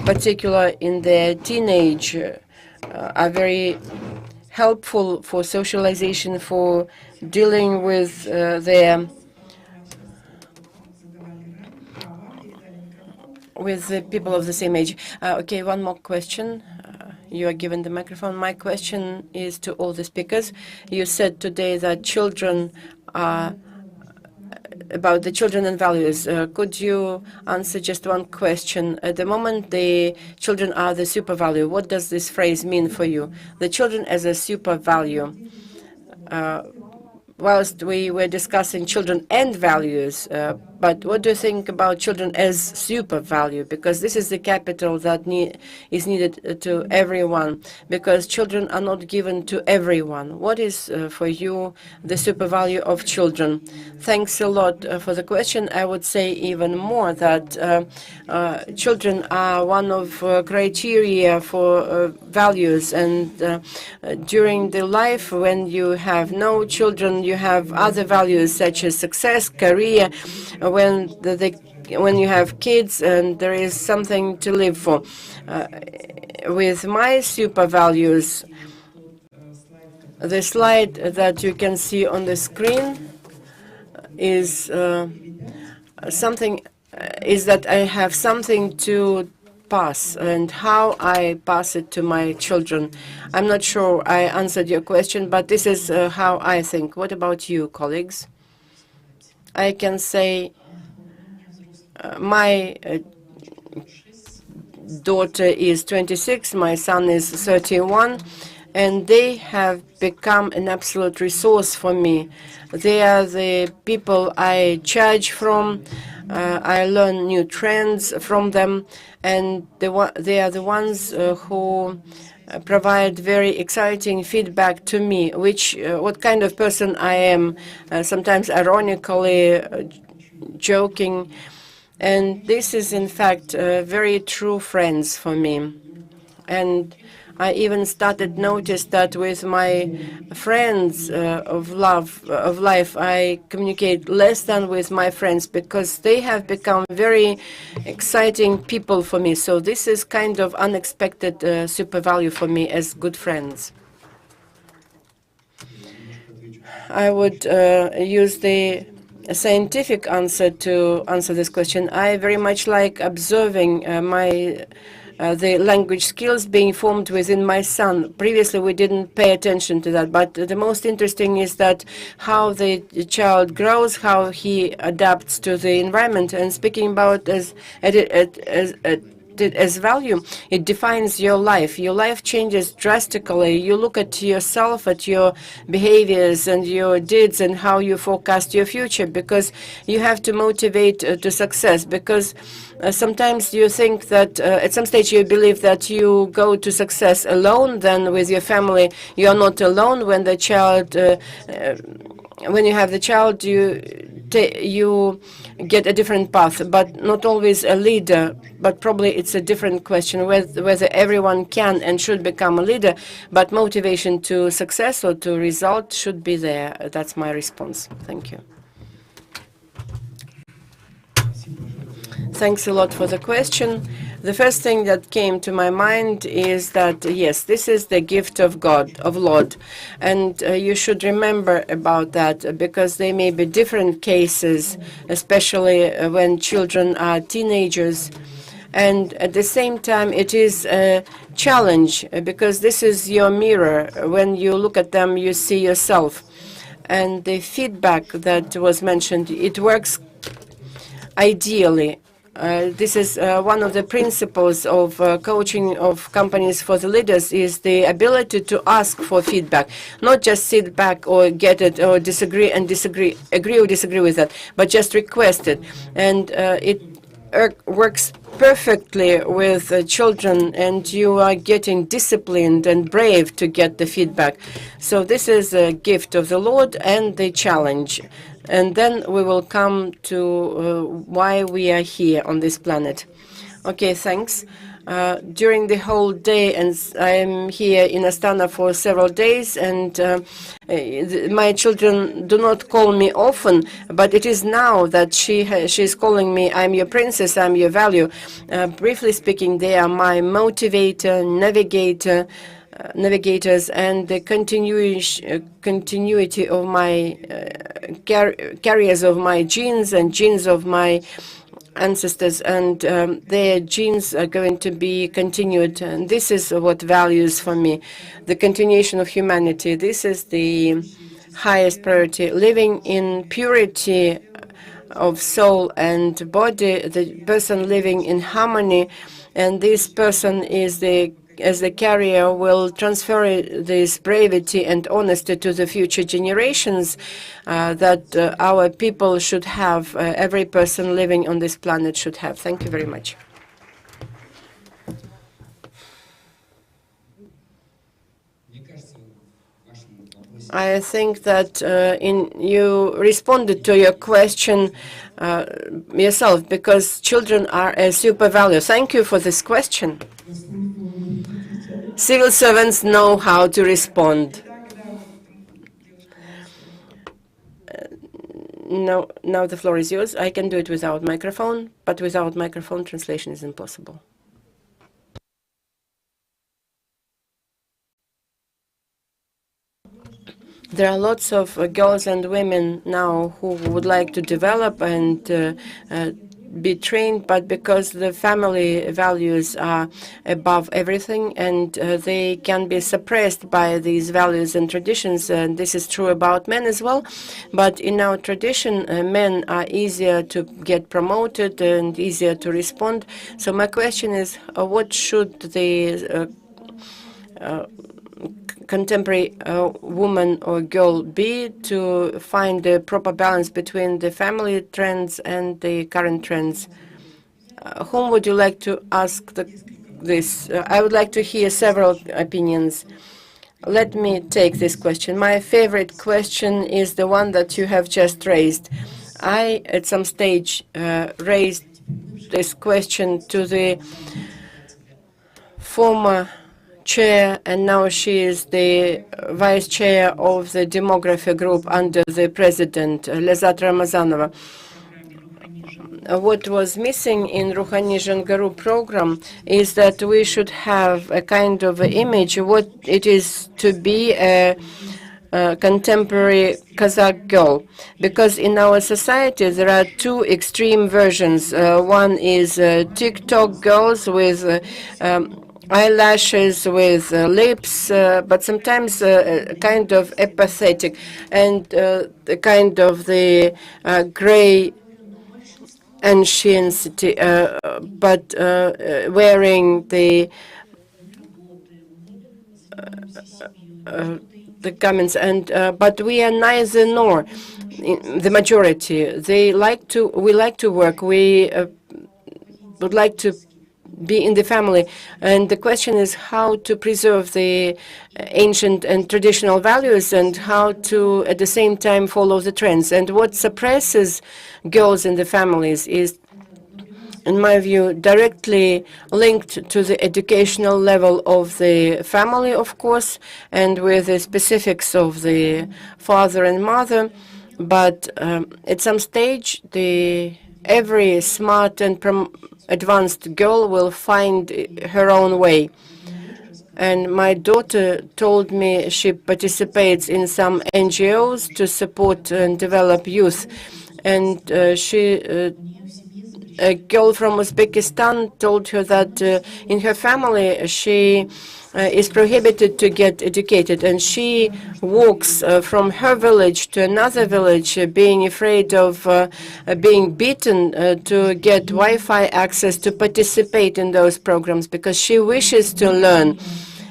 particular in their teenage, are very helpful for socialization, for dealing with the people of the same age. Okay, one more question. You are given the microphone. My question is to all the speakers. You said today that children are about the children and values. Could you answer just one question? At the moment, the children are the super value. What does this phrase mean for you? The children as a super value. Whilst we were discussing children and values, but what do you think about children as super value? Because this is the capital that is needed to everyone, because children are not given to everyone. What is for you the super value of children? Thanks a lot for the question. I would say even more that children are one of criteria for values, and during the life when you have no children, you have other values such as success, career, when you have kids and there is something to live for. With my super values, the slide that you can see on the screen is that I have something to pass, and how I pass it to my children. I'm not sure I answered your question, but this is how I think. What about you, colleagues? I can say my daughter is 26, my son is 31, and they have become an absolute resource for me. They are the people I judge from. I learn new trends from them, and they are the ones who provide very exciting feedback to me, what kind of person I am, sometimes ironically, joking. And this is, in fact, very true friends for me. And I even started notice that with my friends of life, I communicate less than with my friends because they have become very exciting people for me. So this is kind of unexpected super value for me as good friends. I would use the scientific answer to answer this question. I very much like observing the language skills being formed within my son. Previously, we didn't pay attention to that, but the most interesting is that how the child grows, how he adapts to the environment. And speaking about as value, it defines your life. Your life changes drastically. You look at yourself, at your behaviors and your deeds, and how you forecast your future, because you have to motivate to success. Because sometimes you think that at some stage you believe that you go to success alone, then with your family you are not alone. When the child, when you have the child, you get a different path, but not always a leader. But probably it's a different question whether everyone can and should become a leader, but motivation to success or to result should be there. That's my response. Thank you. Thanks a lot for the question. The first thing that came to my mind is that, yes, this is the gift of God, of Lord. And you should remember about that, because there may be different cases, especially when children are teenagers. And at the same time, it is a challenge, because this is your mirror. When you look at them, you see yourself. And the feedback that was mentioned, it works ideally. This is one of the principles of coaching of companies for the leaders, is the ability to ask for feedback, not just sit back or get it or agree or disagree with that, but just request it. And works perfectly with children, and you are getting disciplined and brave to get the feedback. So this is a gift of the Lord and the challenge. And then we will come to why we are here on this planet. Okay, thanks. During the whole day, and I'm here in Astana for several days, and my children do not call me often, but it is now that she's calling me, I'm your princess, I'm your value. Briefly speaking, they are my motivator, navigators, and the continuity of my carriers of my genes and genes of my ancestors, and their genes are going to be continued. And this is what values for me, the continuation of humanity. This is the highest priority. Living in purity of soul and body, the person living in harmony, and this person is as the carrier will transfer this bravery and honesty to the future generations that our people should have, every person living on this planet should have. Thank you very much. I think that you responded to your question yourself, because children are a super value. Thank you for this question. Civil servants know how to respond. No, now the floor is yours. I can do it without microphone, but without microphone, translation is impossible. There are lots of girls and women now who would like to develop and be trained, but because the family values are above everything, and they can be suppressed by these values and traditions, and this is true about men as well. But in our tradition, men are easier to get promoted and easier to respond. So my question is, what should the contemporary woman or girl be to find the proper balance between the family trends and the current trends? Whom would you like to ask this? I would like to hear several opinions. Let me take this question. My favorite question is the one that you have just raised. I, at some stage, raised this question to the former chair, and now she is the vice chair of the demography group under the president, Lezat Ramazanova. What was missing in Ruhani Zhangaru program is that we should have a kind of image of what it is to be a contemporary Kazakh girl, because in our society there are two extreme versions. One is TikTok girls with eyelashes, with lips, but sometimes kind of apathetic, and the kind of the gray anciency, but wearing the garments, and but we are neither nor. The majority, we like to work. We would like to be in the family, and the question is how to preserve the ancient and traditional values and how to at the same time follow the trends. And what suppresses girls in the families is, in my view, directly linked to the educational level of the family, of course, and with the specifics of the father and mother. But at some stage, every smart and advanced girl will find her own way. And my daughter told me she participates in some NGOs to support and develop youth. And a girl from Uzbekistan told her that in her family she is prohibited to get educated, and she walks from her village to another village, being afraid of being beaten to get Wi-Fi access to participate in those programs, because she wishes to learn.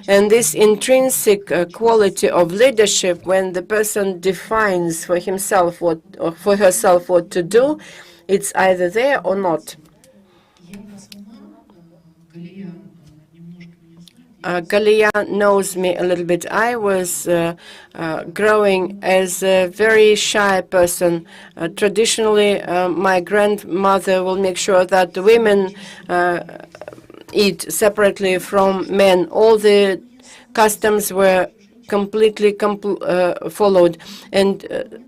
And this intrinsic quality of leadership, when the person defines for himself or for herself what to do, it's either there or not. Galia knows me a little bit. I was growing as a very shy person. Traditionally, my grandmother will make sure that women eat separately from men. All the customs were completely followed, and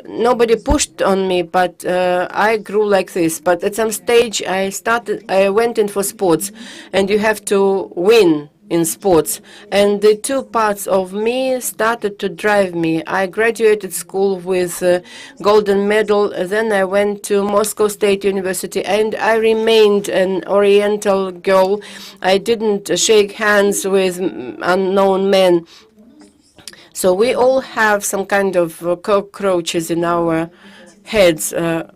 nobody pushed on me, but I grew like this. But at some stage I went in for sports, and you have to win in sports, and the two parts of me started to drive me. I graduated school with a golden medal, then I went to Moscow State University, and I remained an Oriental girl. I didn't shake hands with unknown men. So we all have some kind of cockroaches in our heads,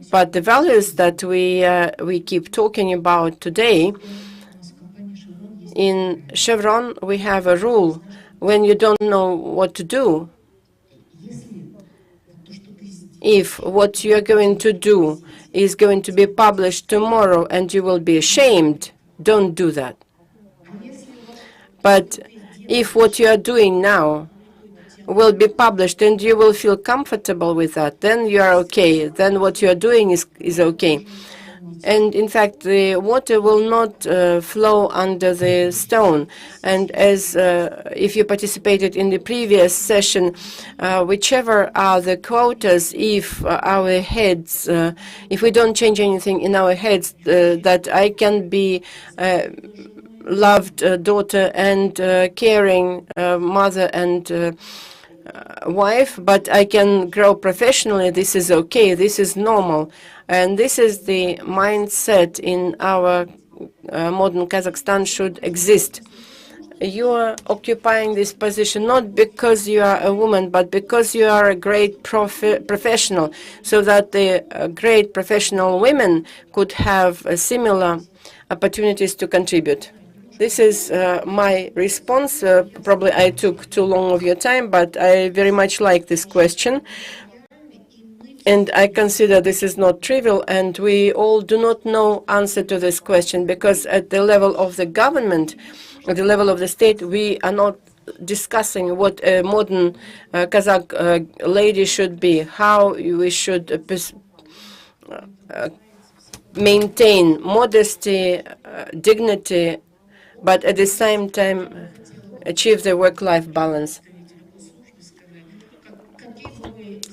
but the values that we keep talking about today, in Chevron, we have a rule: when you don't know what to do, if what you are going to do is going to be published tomorrow and you will be ashamed, don't do that. But if what you are doing now will be published and you will feel comfortable with that, then you are okay. Then what you are doing is okay. And in fact, the water will not flow under the stone. And as if you participated in the previous session, whichever are the quotas, if our heads, if we don't change anything in our heads, that I can be loved daughter and caring mother and wife, but I can grow professionally, this is okay, this is normal. And this is the mindset in our modern Kazakhstan should exist. You are occupying this position not because you are a woman, but because you are a great professional, so that the great professional women could have similar opportunities to contribute. This is my response. Probably I took too long of your time, but I very much like this question. And I consider this is not trivial, and we all do not know answer to this question, because at the level of the government, at the level of the state, we are not discussing what a modern Kazakh lady should be, how we should maintain modesty, dignity, but at the same time achieve the work-life balance.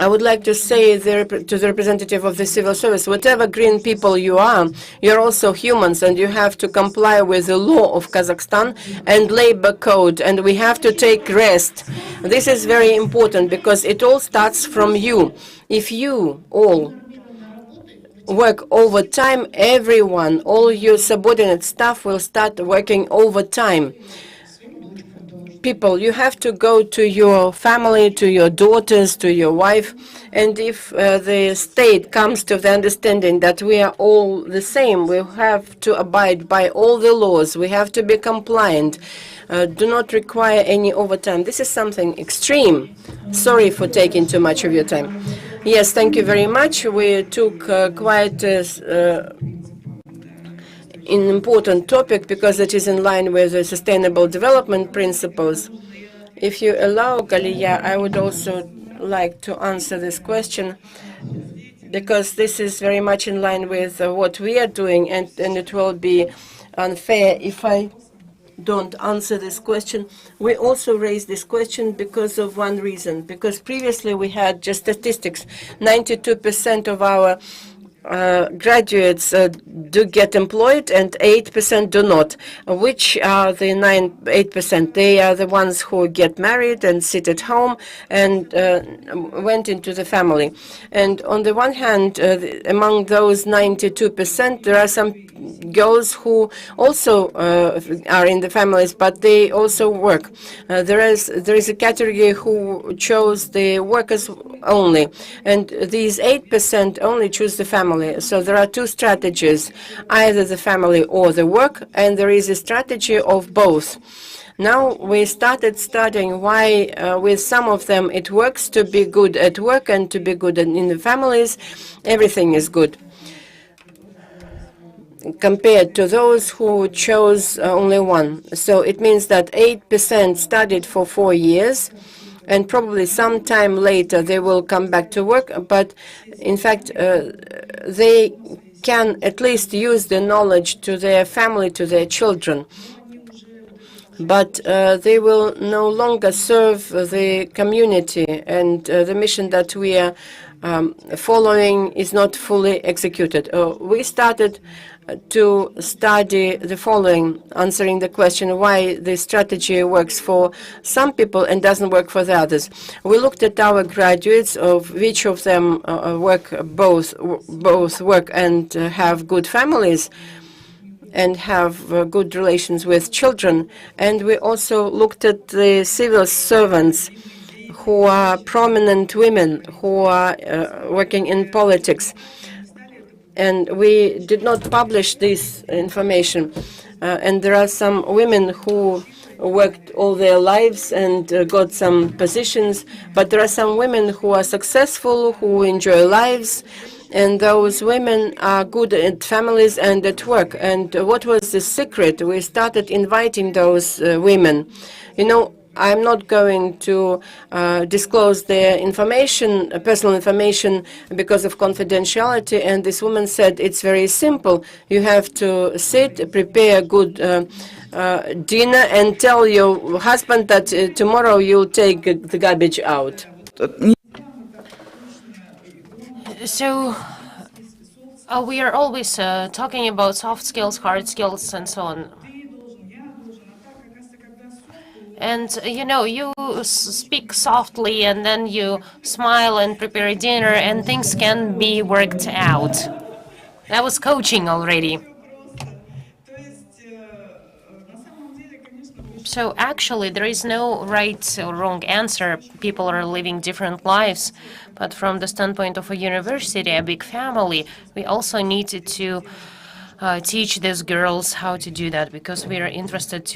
I would like to say to the representative of the civil service, whatever green people you are, you're also humans, and you have to comply with the law of Kazakhstan and labor code, and we have to take rest. This is very important, because it all starts from you. If you all work overtime, everyone, all your subordinate staff will start working overtime. People, you have to go to your family, to your daughters, to your wife, and if the state comes to the understanding that we are all the same, we have to abide by all the laws, we have to be compliant, do not require any overtime. This is something extreme. Sorry for taking too much of your time. Yes, thank you very much. We took quite an important topic, because it is in line with the Sustainable Development Principles. If you allow, Galia, I would also like to answer this question, because this is very much in line with what we are doing, and it will be unfair if I don't answer this question. We also raised this question because of one reason, because previously we had just statistics. 92% of our graduates do get employed, and 8% do not. Which are the 8%? They are the ones who get married and sit at home and went into the family. And on the one hand, among those 92%, there are some girls who also are in the families, but they also work. There is a category who chose the workers only, and these 8% only choose the family. So there are two strategies, either the family or the work, and there is a strategy of both. Now we started studying why with some of them it works to be good at work and to be good in the families. Everything is good. compared to those who chose only one. So it means that 8% studied for 4 years, and probably sometime later they will come back to work, but in fact they can at least use the knowledge to their family, to their children. But they will no longer serve the community, and the mission that we are following is not fully executed. We started to study the following, answering the question why the strategy works for some people and doesn't work for the others. We looked at our graduates, of which of them both work and have good families and have good relations with children. And we also looked at the civil servants who are prominent women who are working in politics. And we did not publish this information. And there are some women who worked all their lives and got some positions, but there are some women who are successful, who enjoy lives, and those women are good at families and at work. And what was the secret? We started inviting those women. You know, I'm not going to disclose their information, personal information, because of confidentiality. And this woman said, it's very simple. You have to sit, prepare good dinner, and tell your husband that tomorrow you'll take the garbage out. So we are always talking about soft skills, hard skills, and so on. And, you know, you speak softly and then you smile and prepare dinner and things can be worked out. That was coaching already. So actually, there is no right or wrong answer. People are living different lives. But from the standpoint of a university, a big family, we also needed to teach these girls how to do that, because we are interested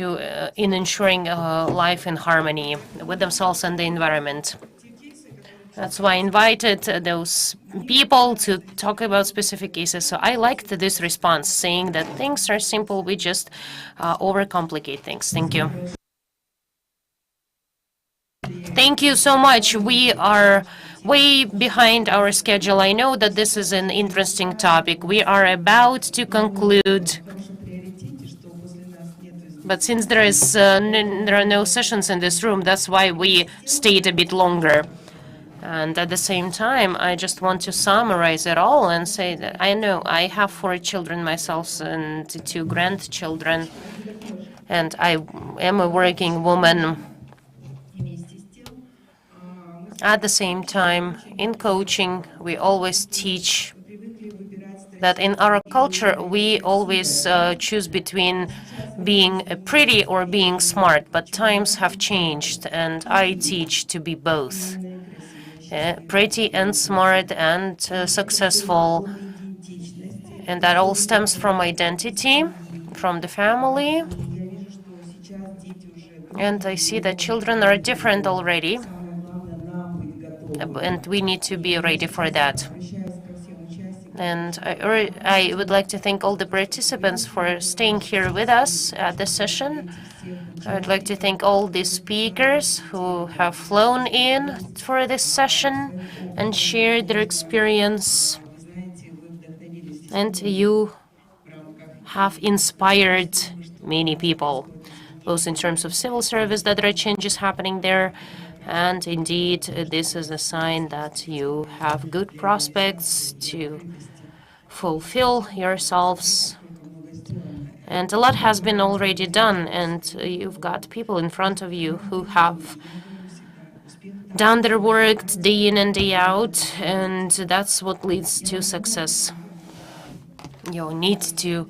in ensuring life in harmony with themselves and the environment. That's why I invited those people to talk about specific cases. So I liked this response, saying that things are simple, we just overcomplicate things. Thank you. Thank you so much. We are way behind our schedule. I know that this is an interesting topic. We are about to conclude. But since there are no sessions in this room, that's why we stayed a bit longer. And at the same time, I just want to summarize it all and say that I know I have 4 children myself and 2 grandchildren, and I am a working woman. At the same time, in coaching, we always teach that in our culture, we always choose between being pretty or being smart, but times have changed, and I teach to be both. Pretty and smart and successful. And that all stems from identity, from the family. And I see that children are different already. And we need to be ready for that. And I would like to thank all the participants for staying here with us at the session. I would like to thank all the speakers who have flown in for this session and shared their experience. And you have inspired many people, both in terms of civil service, that there are changes happening there. And indeed, this is a sign that you have good prospects to fulfill yourselves. And a lot has been already done, and you've got people in front of you who have done their work day in and day out, and that's what leads to success. You need to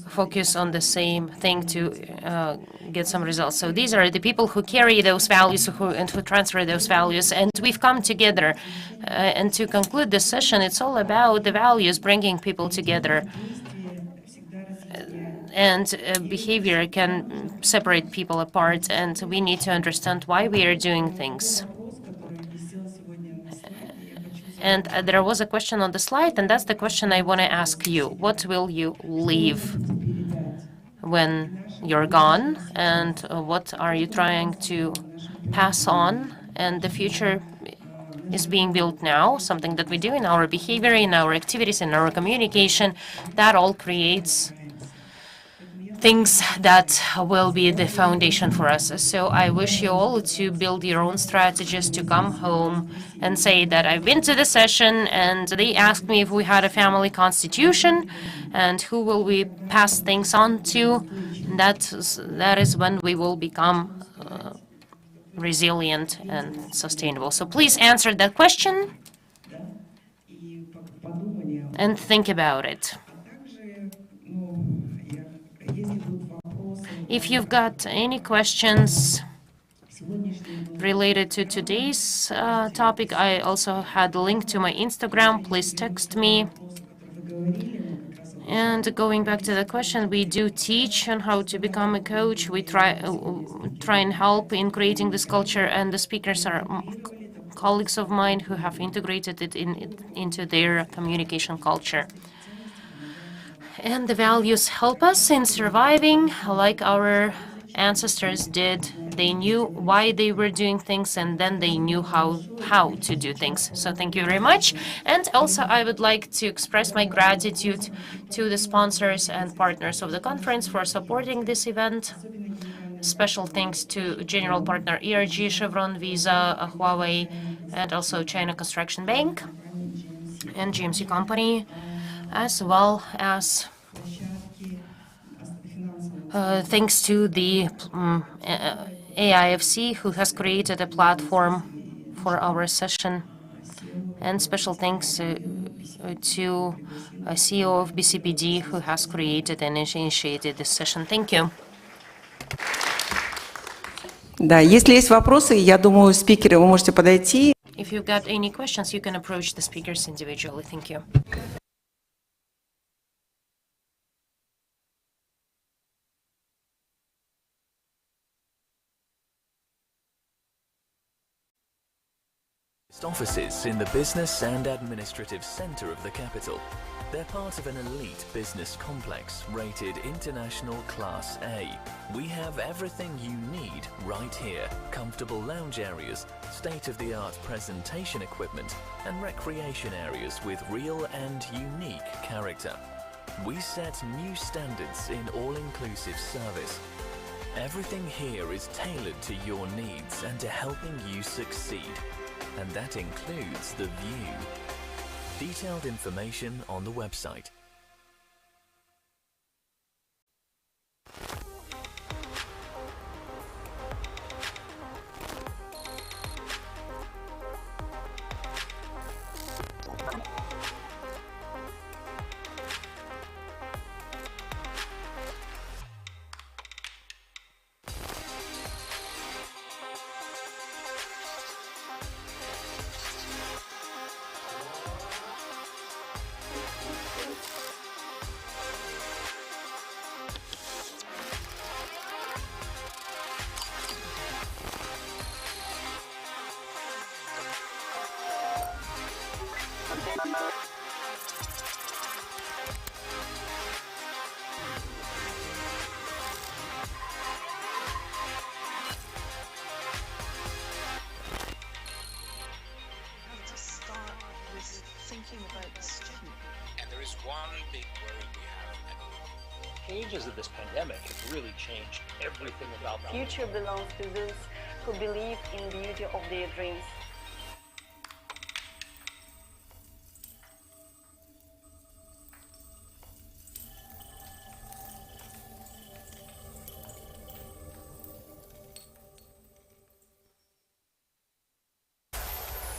focus on the same thing to get some results. So these are the people who carry those values and who transfer those values, and we've come together. And to conclude this session, it's all about the values, bringing people together. And behavior can separate people apart, and we need to understand why we are doing things. And there was a question on the slide, and that's the question I want to ask you. What will you leave when you're gone, and what are you trying to pass on? And the future is being built now, something that we do in our behavior, in our activities, in our communication. That all creates things that will be the foundation for us. So I wish you all to build your own strategies to come home and say that I've been to the session and they asked me if we had a family constitution and who will we pass things on to. That is when we will become resilient and sustainable. So please answer that question and think about it. If you've got any questions related to today's topic, I also had a link to my Instagram. Please text me. And going back to the question, we do teach on how to become a coach. We try and help in creating this culture, and the speakers are colleagues of mine who have integrated it into their communication culture. And the values help us in surviving like our ancestors did. They knew why they were doing things, and then they knew how to do things. So thank you very much. And also I would like to express my gratitude to the sponsors and partners of the conference for supporting this event. Special thanks to general partner ERG, Chevron, Visa, Huawei, and also China Construction Bank and GMC Company, as well as thanks to the AIFC, who has created a platform for our session. And special thanks to CEO of BCPD, who has created and initiated this session. Thank you. Да, если есть вопросы, я думаю, спикеры, вы можете подойти. If you've got any questions, you can approach the speakers individually. Thank you. Offices in the business and administrative center of the capital. They're part of an elite business complex rated International Class A. We have everything you need right here. Comfortable lounge areas, state-of-the-art presentation equipment, and recreation areas with real and unique character. We set new standards in all-inclusive service. Everything here is tailored to your needs and to helping you succeed. And that includes the view. Detailed information on the website. Changes of this pandemic have really changed everything about The future belongs to those who believe in the beauty of their dreams.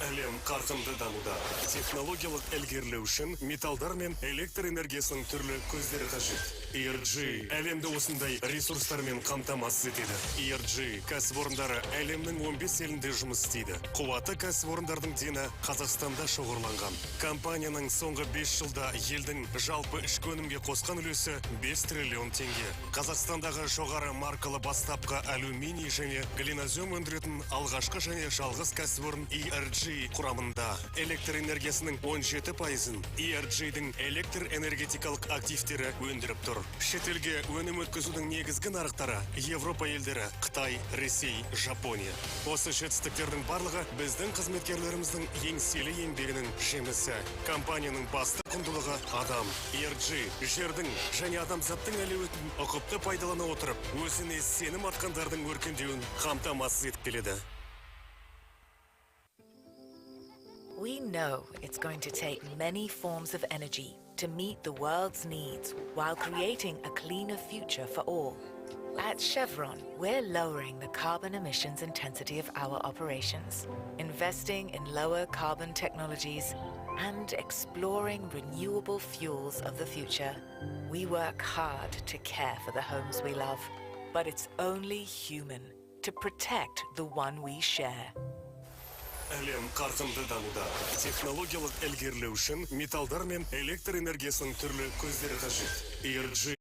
Әлем қарқынды дамуда. Технологиялық ілгерілеу үшін металдар мен электр энергиясының түрлі көздері қажет. ENG әлемді осындай ресурстармен қамтамасыз етеді. ENG кәсіпорындары әлемнің 15 елінде жұмыс істейді. Қуаты кәсіпорындардың дені Қазақстанда шоғырланған. Компанияның соңғы 5 жылда елдің жалпы ішкі өнімге қосқан үлесі 5 триллион теңге. Қазақстандағы жоғары маркалы бастапқы алюминий және глинозем өндіретін алғашқы және жалғыз кәсіпорын ENG құрамында. Электр энергиясының 17%-ын ERG-дің электр энергетикалық активтері өндіріп тұр. Шетелге өнім өткізудің негізгі нарықтары Европа елдері, Қытай, Ресей, Жапония. Осы жетістіктердің барлығы біздің қызметкерлеріміздің еңселі еңбегінің жемісі. Компанияның басты құндылығы адам. ERG жердің және адамзаттың әлеуетін ұқыпты пайдалана отырып, өзіне сенім артқандардың өркендеуін қамтамасыз етіп келеді. We know it's going to take many forms of energy to meet the world's needs while creating a cleaner future for all. At Chevron, we're lowering the carbon emissions intensity of our operations, investing in lower carbon technologies, and exploring renewable fuels of the future. We work hard to care for the homes we love, but it's only human to protect the one we share. Әлем қарқынды дамуда. Технологиялық ілгерілеу үшін металдар мен электр энергиясының түрлі көздері қажет. ERG